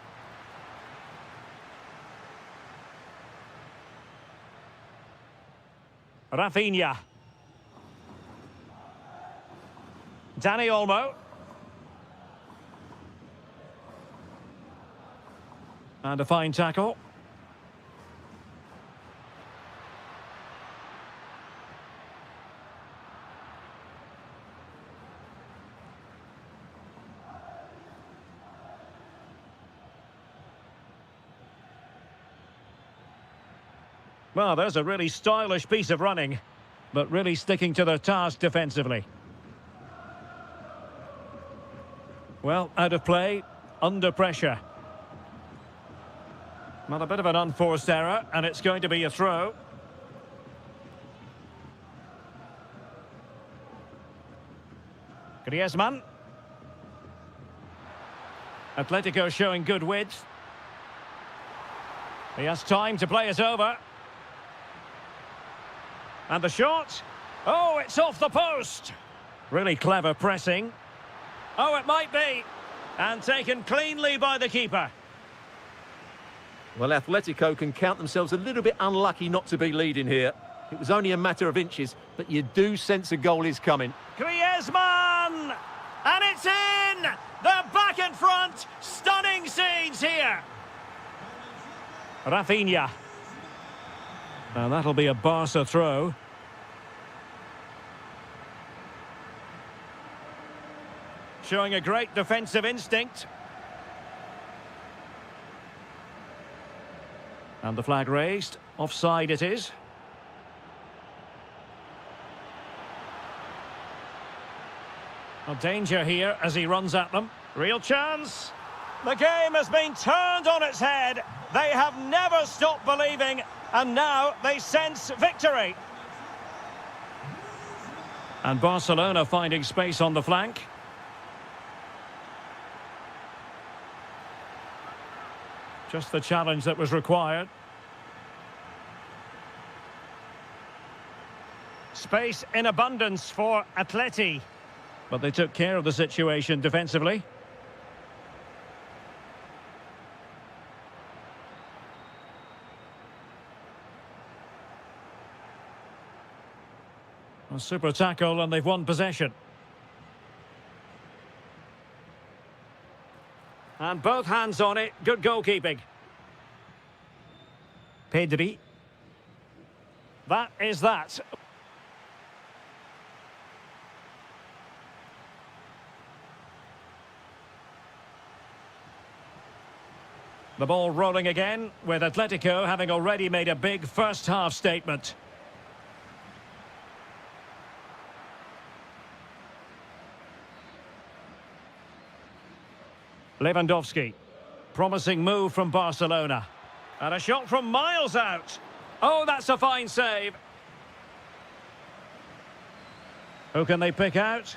Rafinha. Dani Olmo. And a fine tackle. Well, there's a really stylish piece of running, but really sticking to their task defensively. Well, out of play, under pressure. Well, a bit of an unforced error, and it's going to be a throw. Griezmann. Atletico showing good width. He has time to play it over. And the shot. Oh, it's off the post. Really clever pressing. Oh, it might be. And taken cleanly by the keeper. Well, Atletico can count themselves a little bit unlucky not to be leading here. It was only a matter of inches, but you do sense a goal is coming. Griezmann! And it's in! They're back in front! Stunning scenes here! Rafinha. And that'll be a Barca throw. Showing a great defensive instinct. And the flag raised. Offside it is. A danger here as he runs at them. Real chance. The game has been turned on its head. They have never stopped believing, and now they sense victory. And Barcelona finding space on the flank. Just the challenge that was required. Space in abundance for Atleti. But they took care of the situation defensively. A super tackle and they've won possession. And both hands on it. Good goalkeeping. Pedri. That is that. The ball rolling again, with Atletico having already made a big first-half statement. Lewandowski. Promising move from Barcelona. And a shot from miles out. Oh, that's a fine save. Who can they pick out?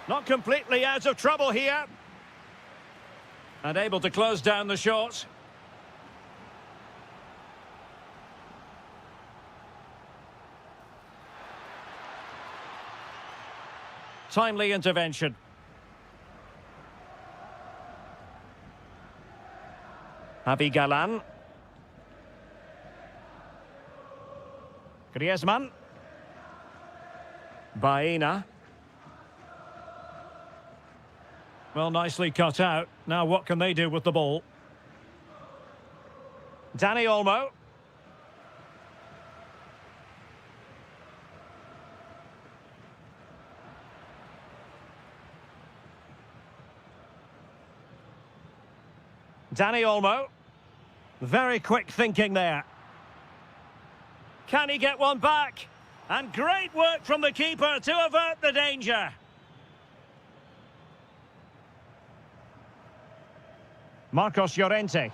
Not completely out of trouble here. And able to close down the shot. Timely intervention. Javi Galan. Griezmann. Baena. Well, nicely cut out. Now what can they do with the ball? Dani Olmo. Dani Olmo. Very quick thinking there. Can he get one back? And great work from the keeper to avert the danger. Marcos Llorente.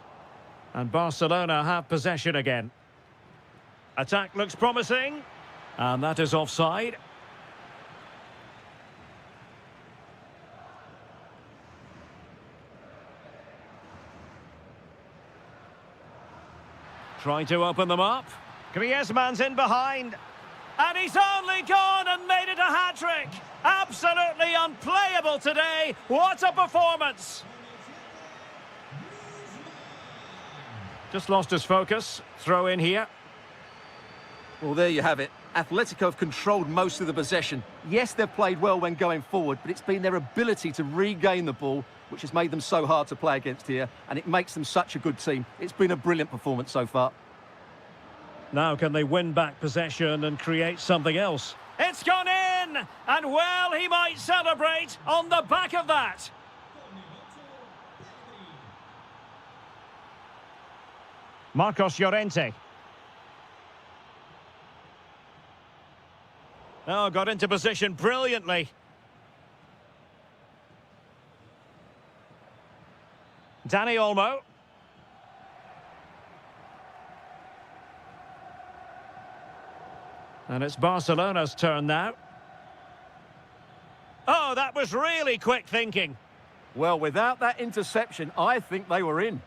And Barcelona have possession again. Attack looks promising. And that is offside. Trying to open them up. Griezmann's in behind. And he's only gone and made it a hat-trick. Absolutely unplayable today. What a performance. Just lost his focus. Throw in here. Well, there you have it. Atletico have controlled most of the possession. Yes, they've played well when going forward, but it's been their ability to regain the ball which has made them so hard to play against here, and it makes them such a good team. It's been a brilliant performance so far. Now can they win back possession and create something else? It's gone in! And well, he might celebrate on the back of that. Marcos Llorente. Oh, got into position brilliantly. Dani Olmo. And it's Barcelona's turn now. Oh, that was really quick thinking. Well, without that interception, I think they were in.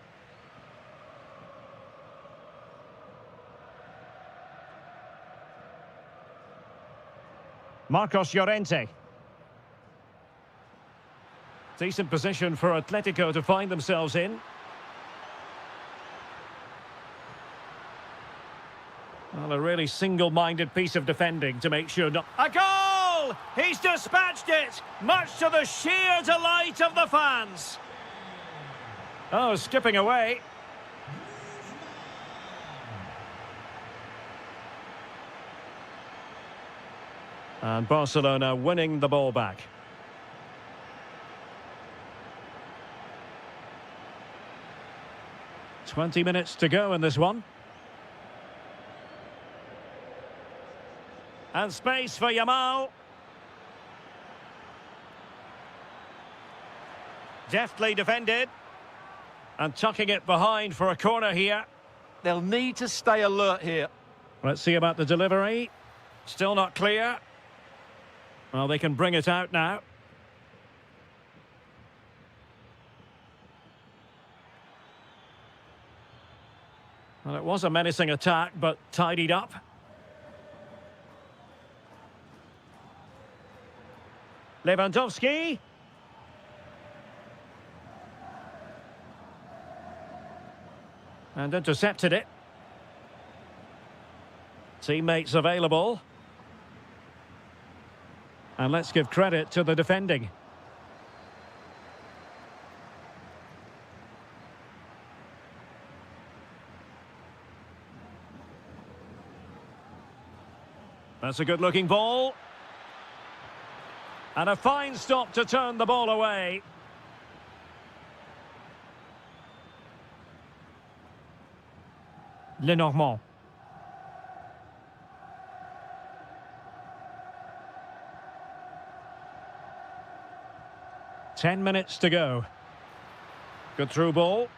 Marcos Llorente. Decent position for Atletico to find themselves in. Well, a really single-minded piece of defending to make sure not... A goal! He's dispatched it, much to the sheer delight of the fans. Oh, skipping away. And Barcelona winning the ball back. "20 minutes to go in this one. And space for Yamal. Deftly defended. And tucking it behind for a corner here. They'll need to stay alert here. Let's see about the delivery. Still not clear. Well, they can bring it out now. Well, it was a menacing attack, but tidied up. Lewandowski. And intercepted it. Teammates available. And let's give credit to the defending. That's a good-looking ball. And a fine stop to turn the ball away. Lenormand. Ten minutes to go. Good through ball.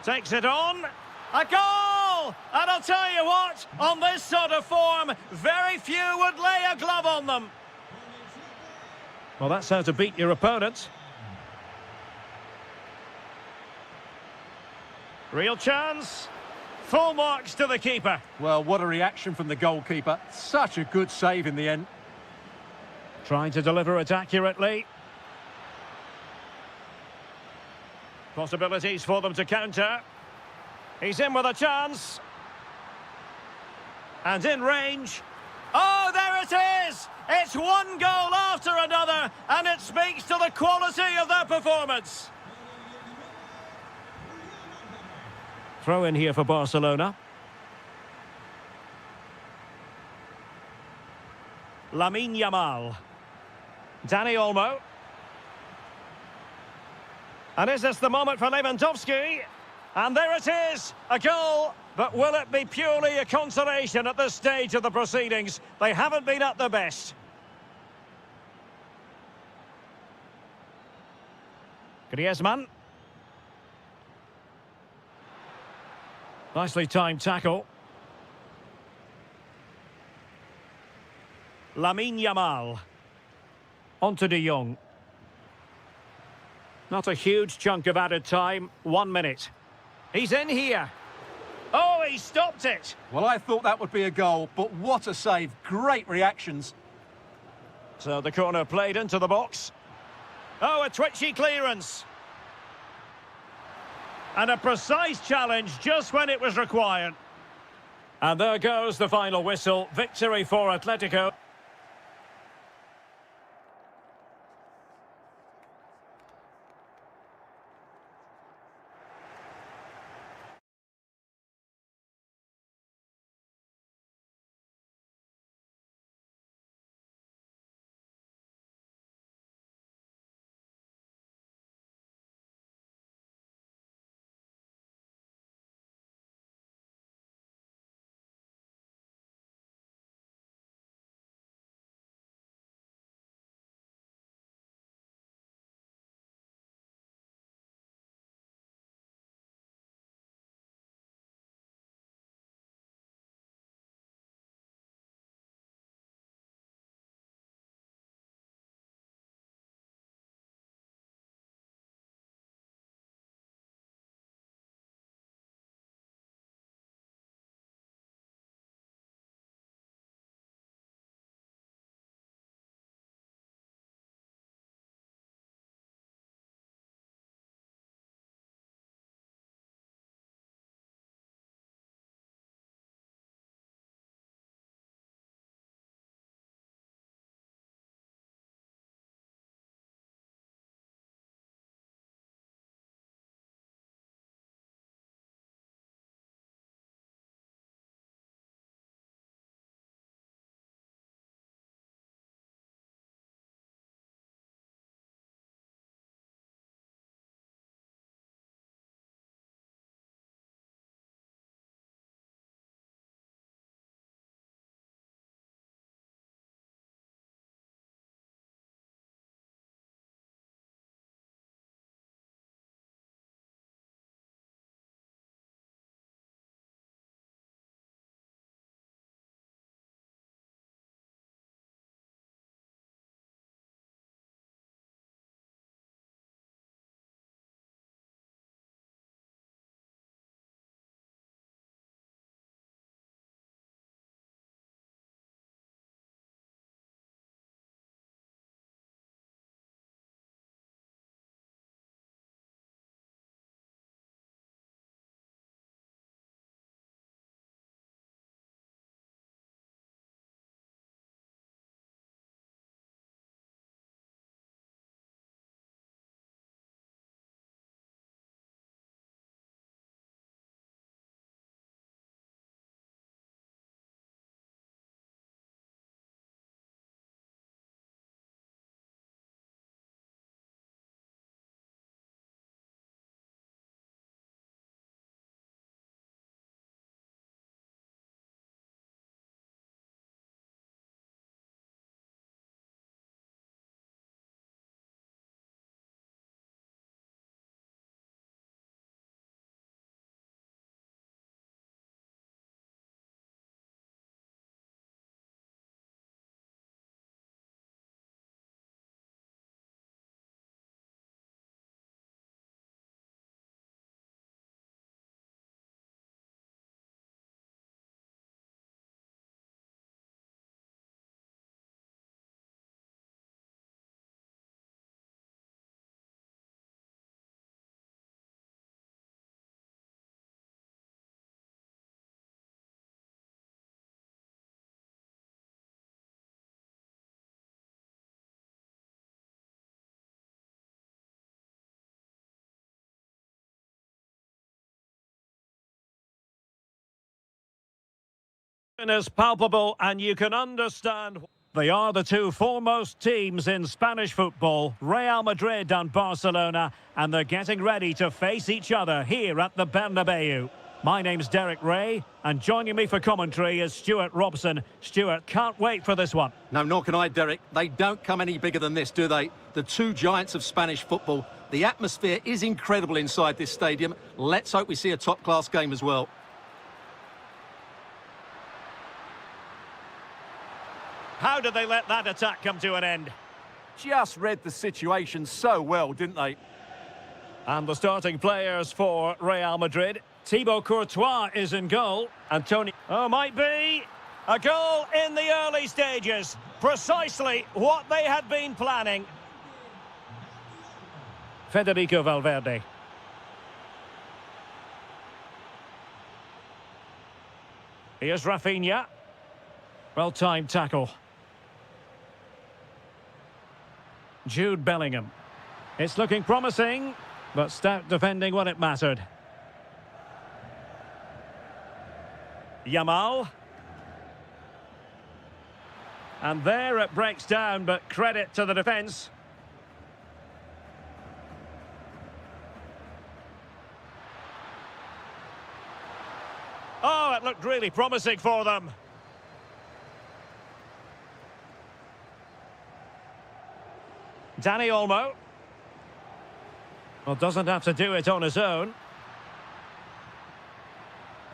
Takes it on. A goal! And I'll tell you what, on this sort of form, very few would lay a glove on them. Well, that's how to beat your opponent. Real chance. Full marks to the keeper. Well, what a reaction from the goalkeeper. Such a good save in the end. Trying to deliver it accurately. Possibilities for them to counter. He's in with a chance. And in range. Oh, there it is! It's one goal after another, and it speaks to the quality of their performance. Throw in here for Barcelona. Lamine Yamal. Dani Olmo. And is this the moment for Lewandowski? And there it is, a goal. But will it be purely a consolation at this stage of the proceedings? They haven't been at their best. Griezmann. Nicely timed tackle. Lamine Yamal. On to De Jong. Not a huge chunk of added time. 1 minute. He's in here. Oh, he stopped it. Well, I thought that would be a goal, but what a save. Great reactions. So the corner played into the box. Oh, a twitchy clearance. And a precise challenge just when it was required. And there goes the final whistle. Victory for Atletico. Is palpable, and you can understand they are the two foremost teams in Spanish football, Real Madrid and Barcelona, and they're getting ready to face each other here at the Bernabeu. My name's Derek Ray, and joining me for commentary is Stuart Robson. Stuart, can't wait for this one. No, nor can I, Derek. They don't come any bigger than this, do they? The two giants of Spanish football. The atmosphere is incredible inside this stadium. Let's hope we see a top-class game as well. How did they let that attack come to an end? Just read the situation so well, didn't they? And the starting players for Real Madrid. Thibaut Courtois is in goal. Antonio... Oh, might be a goal in the early stages. Precisely what they had been planning. Federico Valverde. Here's Rafinha. Well-timed tackle. Jude Bellingham. It's looking promising, but stout defending when it mattered. Yamal. And there it breaks down, but credit to the defence. Oh, it looked really promising for them. Dani Olmo. Well, doesn't have to do it on his own.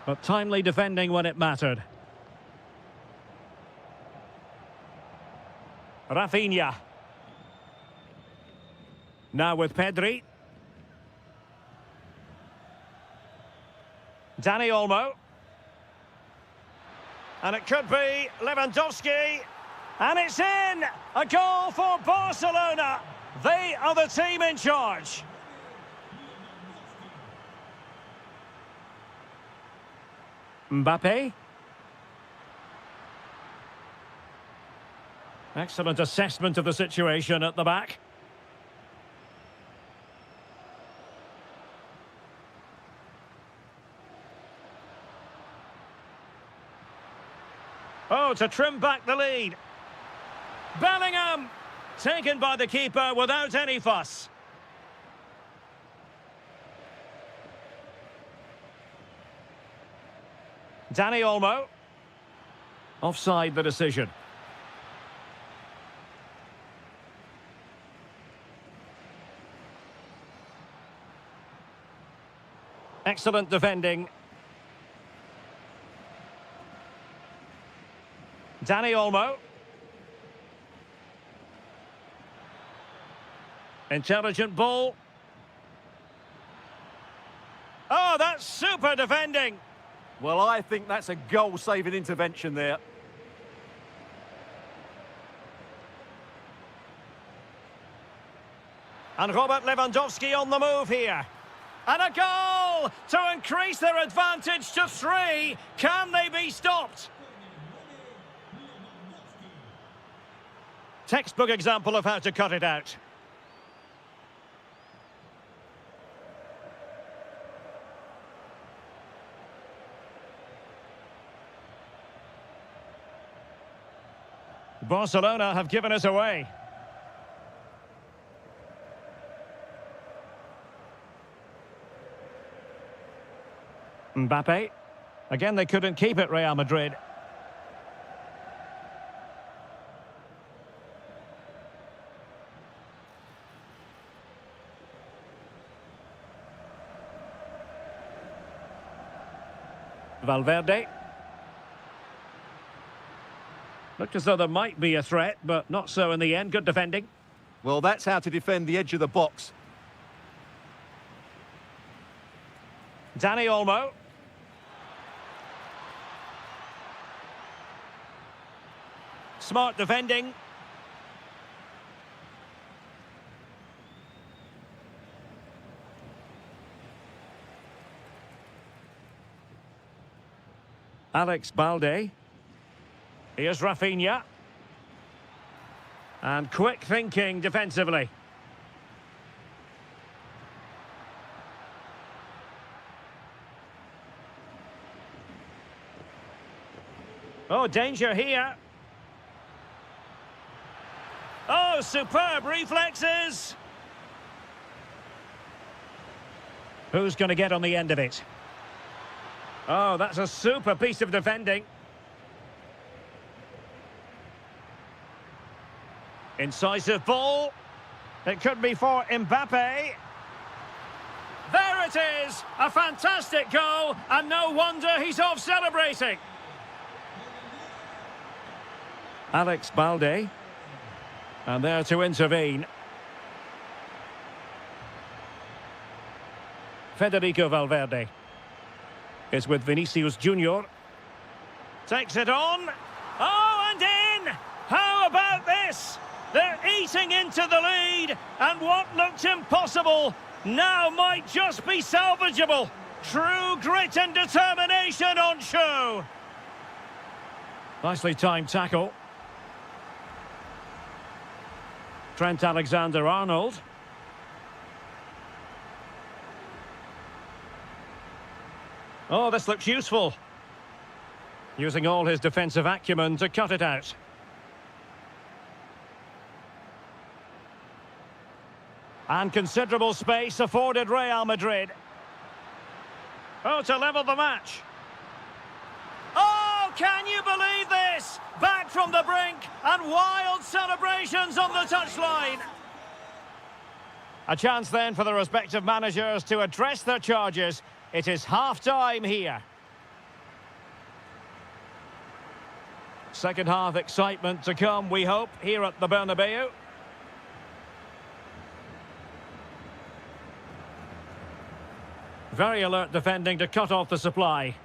But timely defending when it mattered. Rafinha. Now with Pedri. Dani Olmo. And it could be Lewandowski. And it's in! A goal for Barcelona! They are the team in charge. Mbappe. Excellent assessment of the situation at the back. Oh, to trim back the lead. Bellingham! Taken by the keeper without any fuss. Dani Olmo. Offside the decision. Excellent defending. Dani Olmo. Intelligent ball. Oh, that's super defending. Well, I think that's a goal-saving intervention there. And Robert Lewandowski on the move here. And a goal to increase their advantage to 3. Can they be stopped? Textbook example of how to cut it out. Barcelona have given us away. Mbappe. Again, they couldn't keep it, Real Madrid. Valverde. Looked as though there might be a threat, but not so in the end. Good defending. Well, that's how to defend the edge of the box. Dani Olmo. Smart defending. Alex Balde. Here's Rafinha. And quick thinking defensively. Oh, danger here. Oh, superb reflexes. Who's going to get on the end of it? Oh, that's a super piece of defending. Incisive ball. It could be for Mbappe. There it is! A fantastic goal, and no wonder he's off celebrating. Alex Balde. And there to intervene. Federico Valverde is with Vinicius Junior. Takes it on. Oh, and in! How about this? They're eating into the lead, and what looked impossible now might just be salvageable. True grit and determination on show. Nicely timed tackle. Trent Alexander-Arnold. Oh, this looks useful. Using all his defensive acumen to cut it out. And considerable space afforded Real Madrid. Oh, to level the match. Oh, can you believe this? Back from the brink and wild celebrations on the touchline. A chance then for the respective managers to address their charges. It is half-time here. Second half excitement to come, we hope, here at the Bernabeu. Very alert defending to cut off the supply.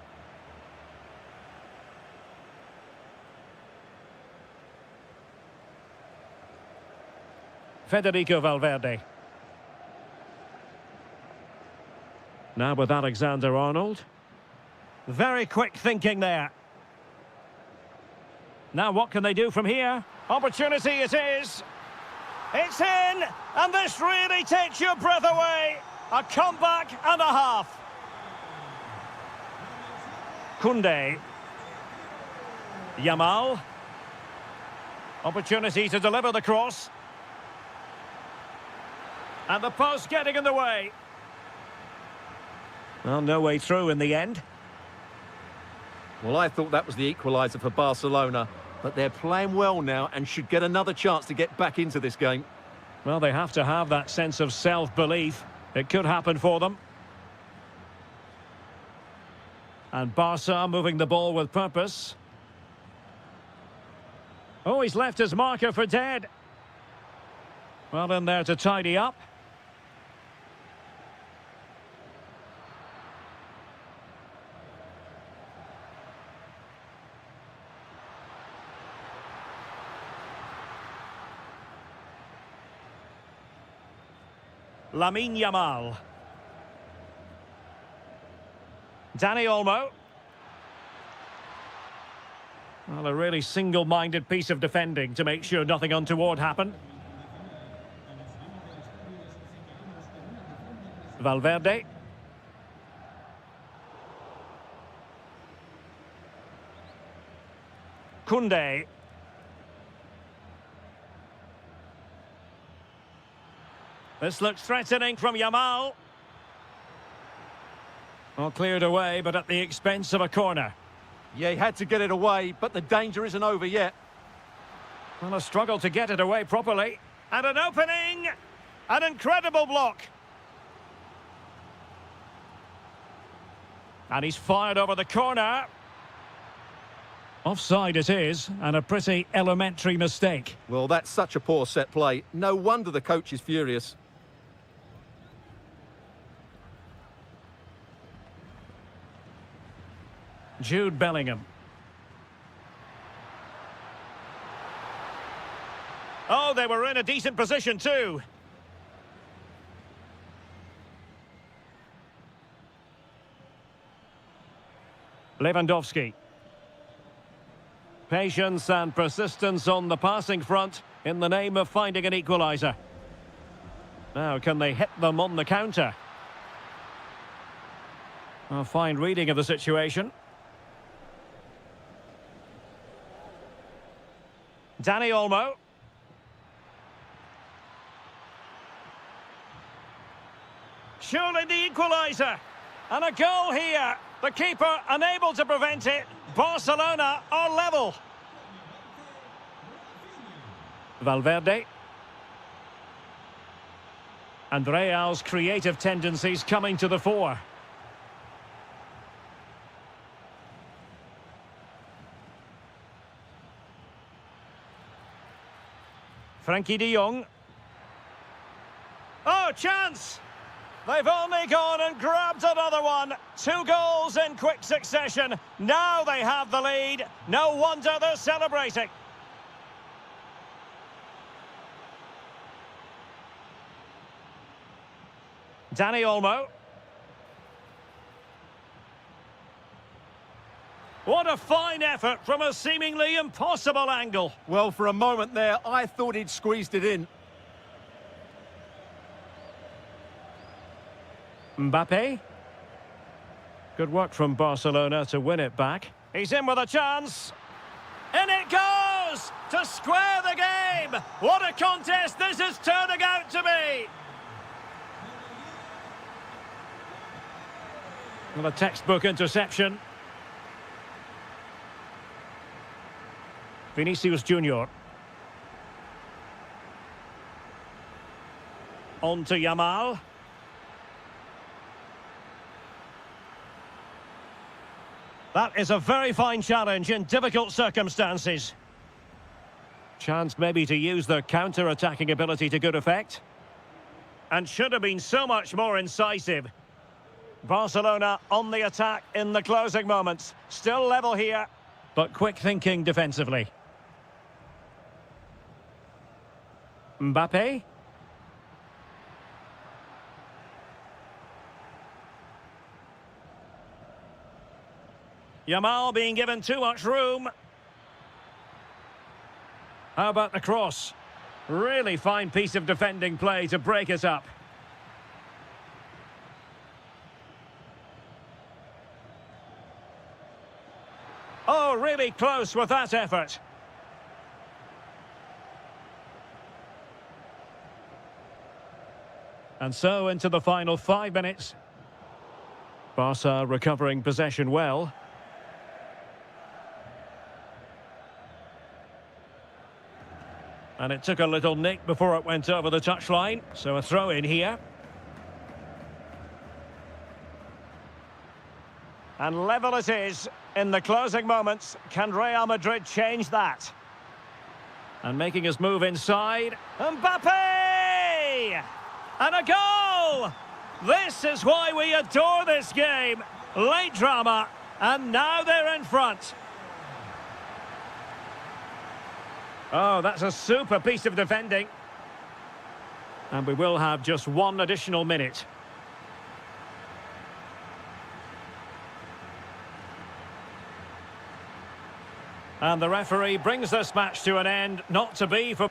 Federico Valverde. Now with Alexander-Arnold. Very quick thinking there. Now what can they do from here? Opportunity it is. It's in, and this really takes your breath away. A comeback and a half. Koundé. Yamal. Opportunity to deliver the cross. And the post getting in the way. Well, no way through in the end. Well, I thought that was the equaliser for Barcelona, but they're playing well now and should get another chance to get back into this game. Well, they have to have that sense of self-belief. It could happen for them. And Barca moving the ball with purpose. Oh, he's left his marker for dead. Well, in there to tidy up. Lamine Yamal. Dani Olmo. Well, a really single-minded piece of defending to make sure nothing untoward happened. Valverde. Koundé. This looks threatening from Yamal. Well, cleared away, but at the expense of a corner. Yeah, he had to get it away, but the danger isn't over yet. Well, a struggle to get it away properly. And an opening! An incredible block. And he's fired over the corner. Offside it is, and a pretty elementary mistake. Well, that's such a poor set play. No wonder the coach is furious. Jude Bellingham. Oh, they were in a decent position too. Lewandowski. Patience and persistence on the passing front in the name of finding an equaliser. Now, can they hit them on the counter? A fine reading of the situation. Danny Olmo. Surely the equaliser. And a goal here. The keeper unable to prevent it. Barcelona are level. Valverde. And Real's creative tendencies coming to the fore. Frankie de Jong. Oh, chance! They've only gone and grabbed another one. 2 goals in quick succession. Now they have the lead. No wonder they're celebrating. Danny Olmo. What a fine effort from a seemingly impossible angle. Well, for a moment there, I thought he'd squeezed it in. Mbappe. Good work from Barcelona to win it back. He's in with a chance. In it goes! To square the game! What a contest this is turning out to be! Well, a textbook interception. Vinicius Junior. On to Yamal. That is a very fine challenge in difficult circumstances. Chance maybe to use their counter-attacking ability to good effect. And should have been so much more incisive. Barcelona on the attack in the closing moments. Still level here, but quick thinking defensively. Mbappe. Yamal being given too much room. How about the cross? Really fine piece of defending play to break it up. Oh, really close with that effort. And so into the final 5 minutes. Barca recovering possession well. And it took a little nick before it went over the touchline. So a throw in here. And level it is in the closing moments. Can Real Madrid change that? And making his move inside. Mbappe! And a goal! This is why we adore this game. Late drama, and now they're in front. Oh, that's a super piece of defending. And we will have just 1 additional minute. And the referee brings this match to an end, not to be for...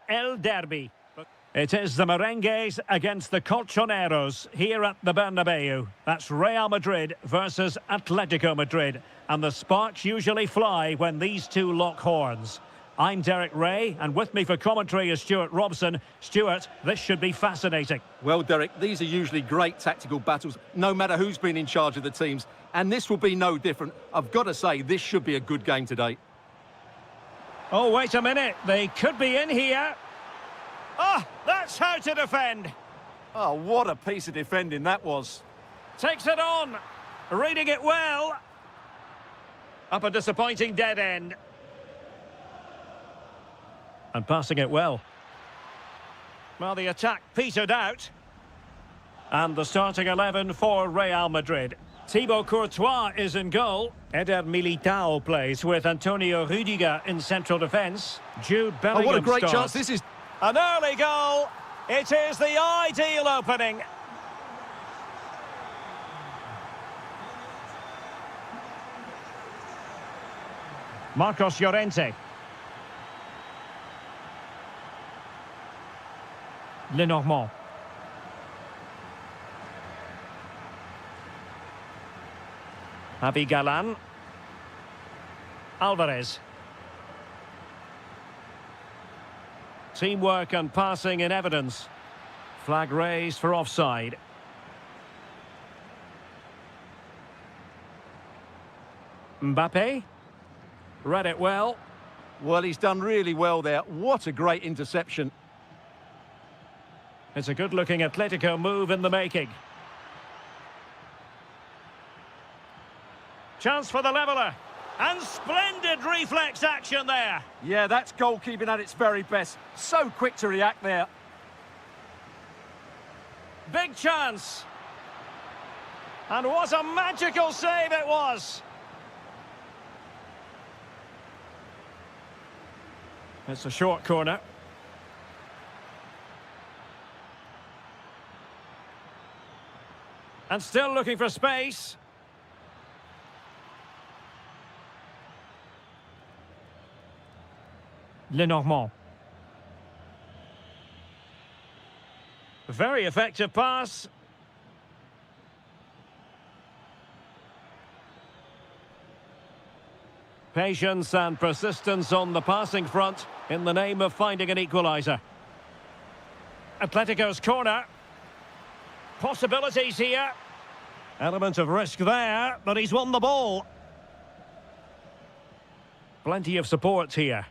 El Derby. It is the Merengues against the Colchoneros here at the Bernabeu. That's Real Madrid versus Atletico Madrid. And the sparks usually fly when these two lock horns. I'm Derek Ray, and with me for commentary is Stuart Robson. Stuart, this should be fascinating. Well, Derek, these are usually great tactical battles, no matter who's been in charge of the teams. And this will be no different. I've got to say, this should be a good game today. Oh, wait a minute. They could be in here. Ah, that's how to defend. Oh, what a piece of defending that was. Takes it on. Reading it well. Up a disappointing dead end. And passing it well. Well, the attack petered out. And the starting 11 for Real Madrid. Thibaut Courtois is in goal. Eder Militao plays with Antonio Rüdiger in central defence. Jude Bellingham Oh, what a great starts. chance. This is... An early goal. It is the ideal opening. Marcos Llorente. Lenormand. Javi Galan. Alvarez. Teamwork and passing in evidence. Flag raised for offside. Mbappe. Read it well. Well, he's done really well there. What a great interception. It's a good-looking Atletico move in the making. Chance for the leveller. And splendid reflex action there. Yeah, that's goalkeeping at its very best. So quick to react there. Big chance. And what a magical save it was. It's a short corner. And still looking for space. Lenormand. Very effective pass. Patience and persistence on the passing front in the name of finding an equaliser. Atletico's corner. Possibilities here. Element of risk there, but he's won the ball. Plenty of support here.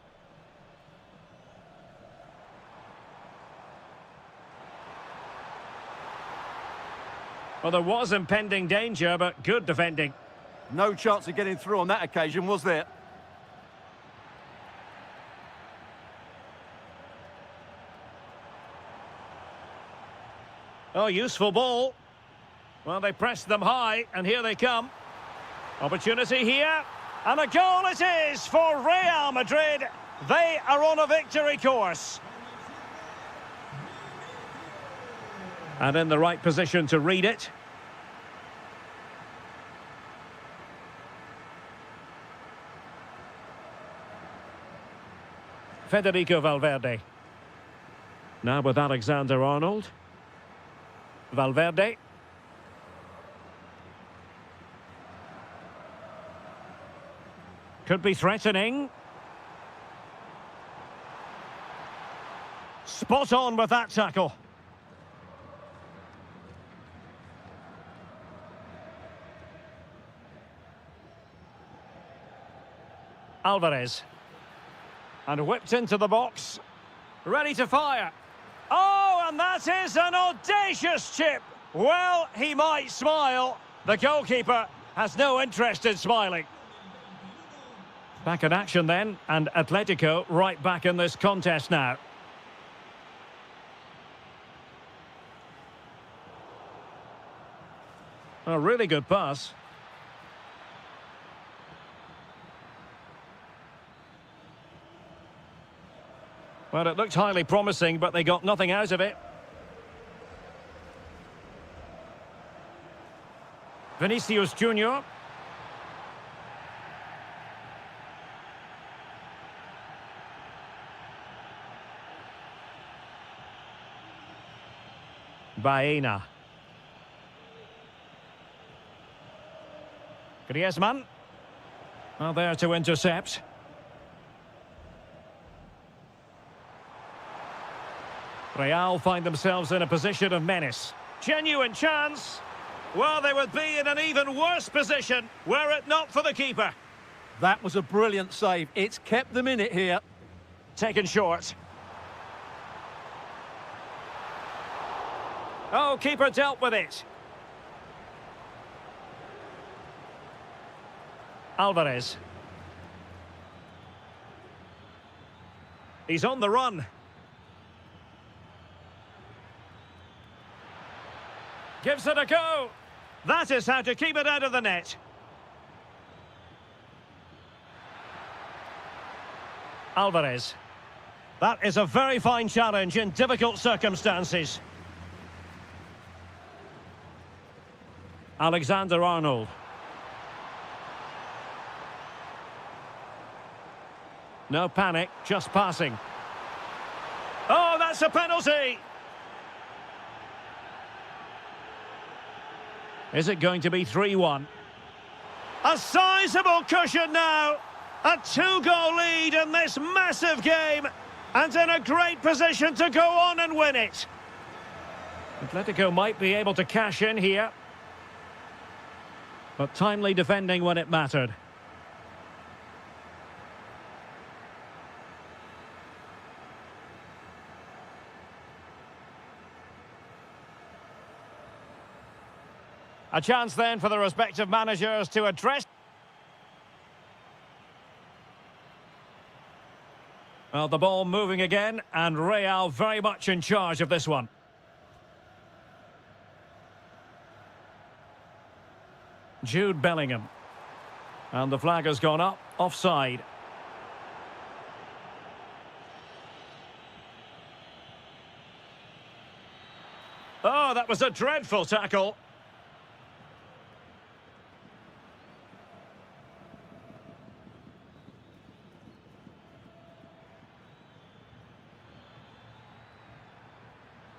Well, there was impending danger, but good defending. No chance of getting through on that occasion, was there? Oh, useful ball. Well, they pressed them high, and here they come. Opportunity here. And a goal it is for Real Madrid. They are on a victory course. And in the right position to read it. Federico Valverde. Now with Alexander-Arnold. Valverde. Could be threatening. Spot on with that tackle. Alvarez. And whipped into the box. Ready to fire. Oh, and that is an audacious chip. Well, he might smile. The goalkeeper has no interest in smiling. Back in action then, and Atletico right back in this contest now. A really good pass. Well, it looked highly promising, but they got nothing out of it. Vinicius Junior. Baena. Griezmann. Well, there to intercept. Real find themselves in a position of menace. Genuine chance. Well, they would be in an even worse position were it not for the keeper. That was a brilliant save. It's kept them in it here. Taken short. Oh, keeper dealt with it. Alvarez. He's on the run. Gives it a go. That is how to keep it out of the net. Alvarez. That is a very fine challenge in difficult circumstances. Alexander-Arnold. No panic, just passing. Oh, that's a penalty! Is it going to be 3-1? A sizable cushion now! A 2-goal lead in this massive game! And in a great position to go on and win it! Atletico might be able to cash in here. But timely defending when it mattered. A chance then for the respective managers to address. Well, the ball moving again, and Real very much in charge of this one. Jude Bellingham. And the flag has gone up, offside. Oh, that was a dreadful tackle.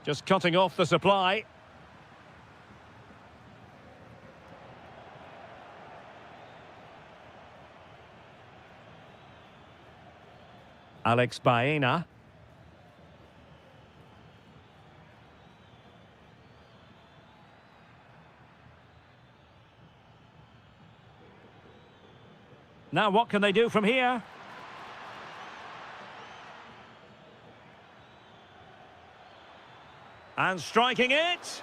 Just cutting off the supply. Alex Baena. Now what can they do from here? And striking it.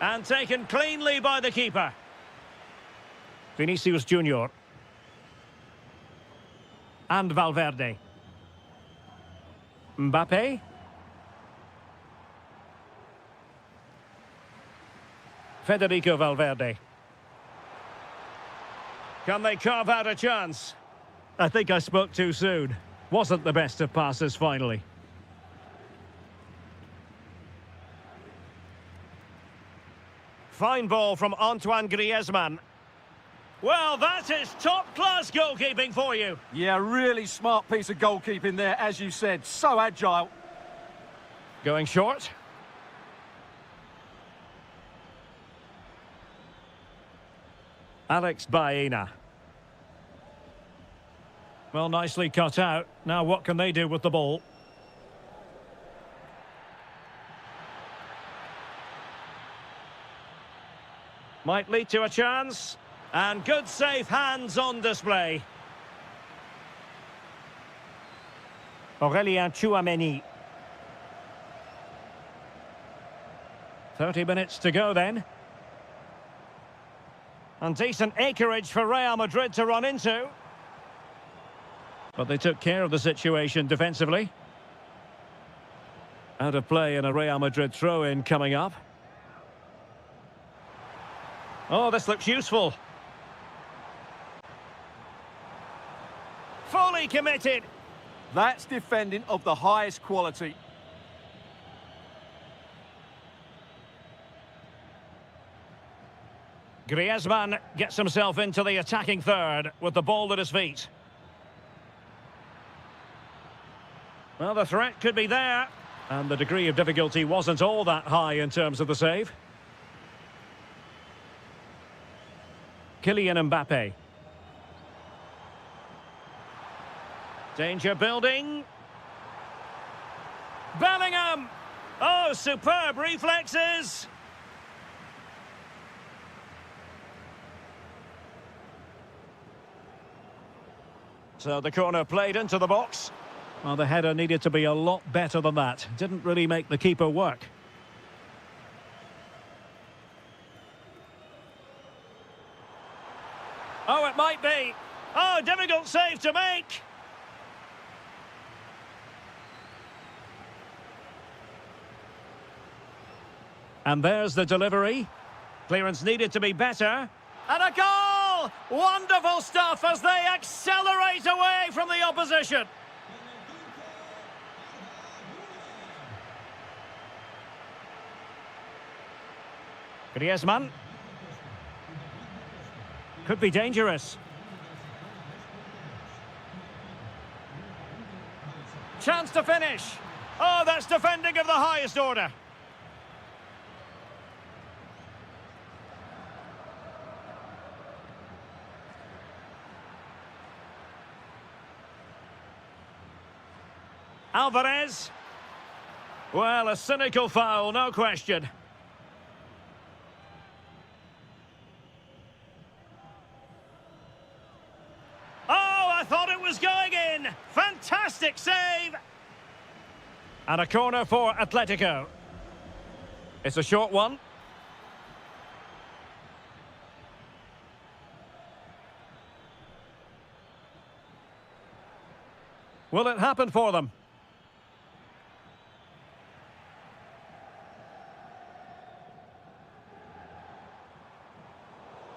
And taken cleanly by the keeper. Vinicius Junior. And Valverde. Mbappe. Federico Valverde. Can they carve out a chance? I think I spoke too soon. Wasn't the best of passes finally. Fine ball from Antoine Griezmann. Well, that is top-class goalkeeping for you. Yeah, really smart piece of goalkeeping there, as you said. So agile. Going short. Alex Baena. Well, nicely cut out. Now what can they do with the ball? Might lead to a chance. And good safe hands on display. Aurélien Tchouaméni. 30 minutes to go then. And decent acreage for Real Madrid to run into. But they took care of the situation defensively. Out of play and a Real Madrid throw-in coming up. Oh, this looks useful. Fully committed. That's defending of the highest quality. Griezmann gets himself into the attacking third with the ball at his feet. Well, the threat could be there. And the degree of difficulty wasn't all that high in terms of the save. Kylian Mbappe. Danger building. Bellingham! Oh, superb reflexes! So the corner played into the box. Well, the header needed to be a lot better than that. Didn't really make the keeper work. Oh, it might be. Oh, difficult save to make. And there's the delivery. Clearance needed to be better. And a goal! Wonderful stuff as they accelerate away from the opposition. Griezmann. Could be dangerous. Chance to finish. Oh, that's defending of the highest order. Alvarez. Well, a cynical foul, no question. Oh, I thought it was going in. Fantastic save. And a corner for Atletico. It's a short one. Will it happen for them?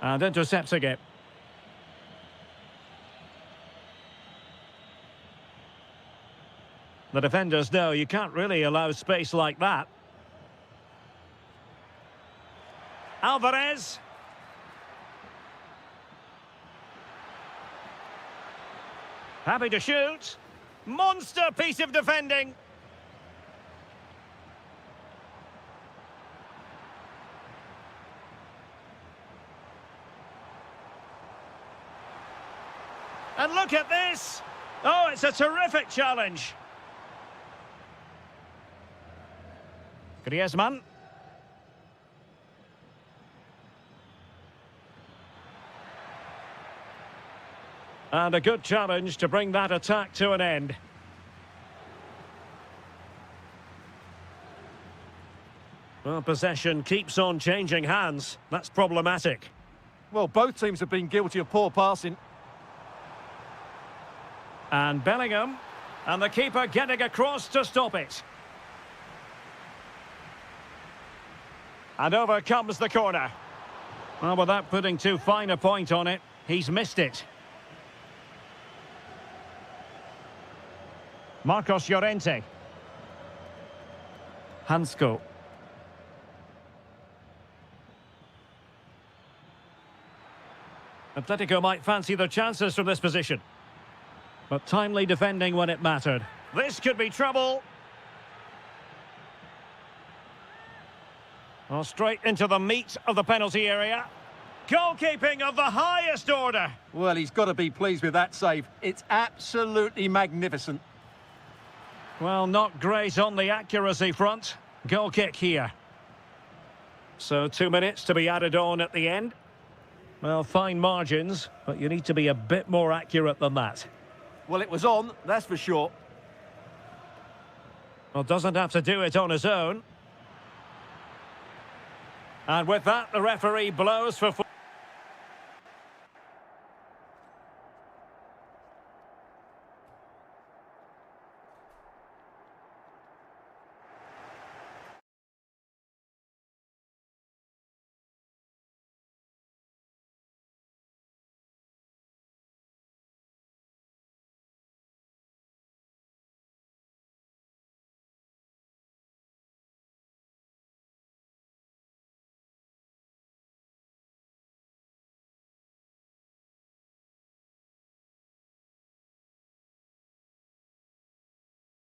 And intercepting it. The defenders know you can't really allow space like that. Alvarez. Happy to shoot. Monster piece of defending. And look at this. Oh, it's a terrific challenge. Griezmann. And a good challenge to bring that attack to an end. Well, possession keeps on changing hands. That's problematic. Well, both teams have been guilty of poor passing. And Bellingham. And the keeper getting across to stop it. And over comes the corner. Well, without putting too fine a point on it, he's missed it. Marcos Llorente. Hansko. Atletico might fancy their chances from this position. But timely defending when it mattered. This could be trouble. Well, straight into the meat of the penalty area. Goalkeeping of the highest order. Well, he's got to be pleased with that save. It's absolutely magnificent. Well, not great on the accuracy front. Goal kick here. So 2 minutes to be added on at the end. Well, fine margins, but you need to be a bit more accurate than that. Well, it was on, that's for sure. Well, doesn't have to do it on his own. And with that, the referee blows for...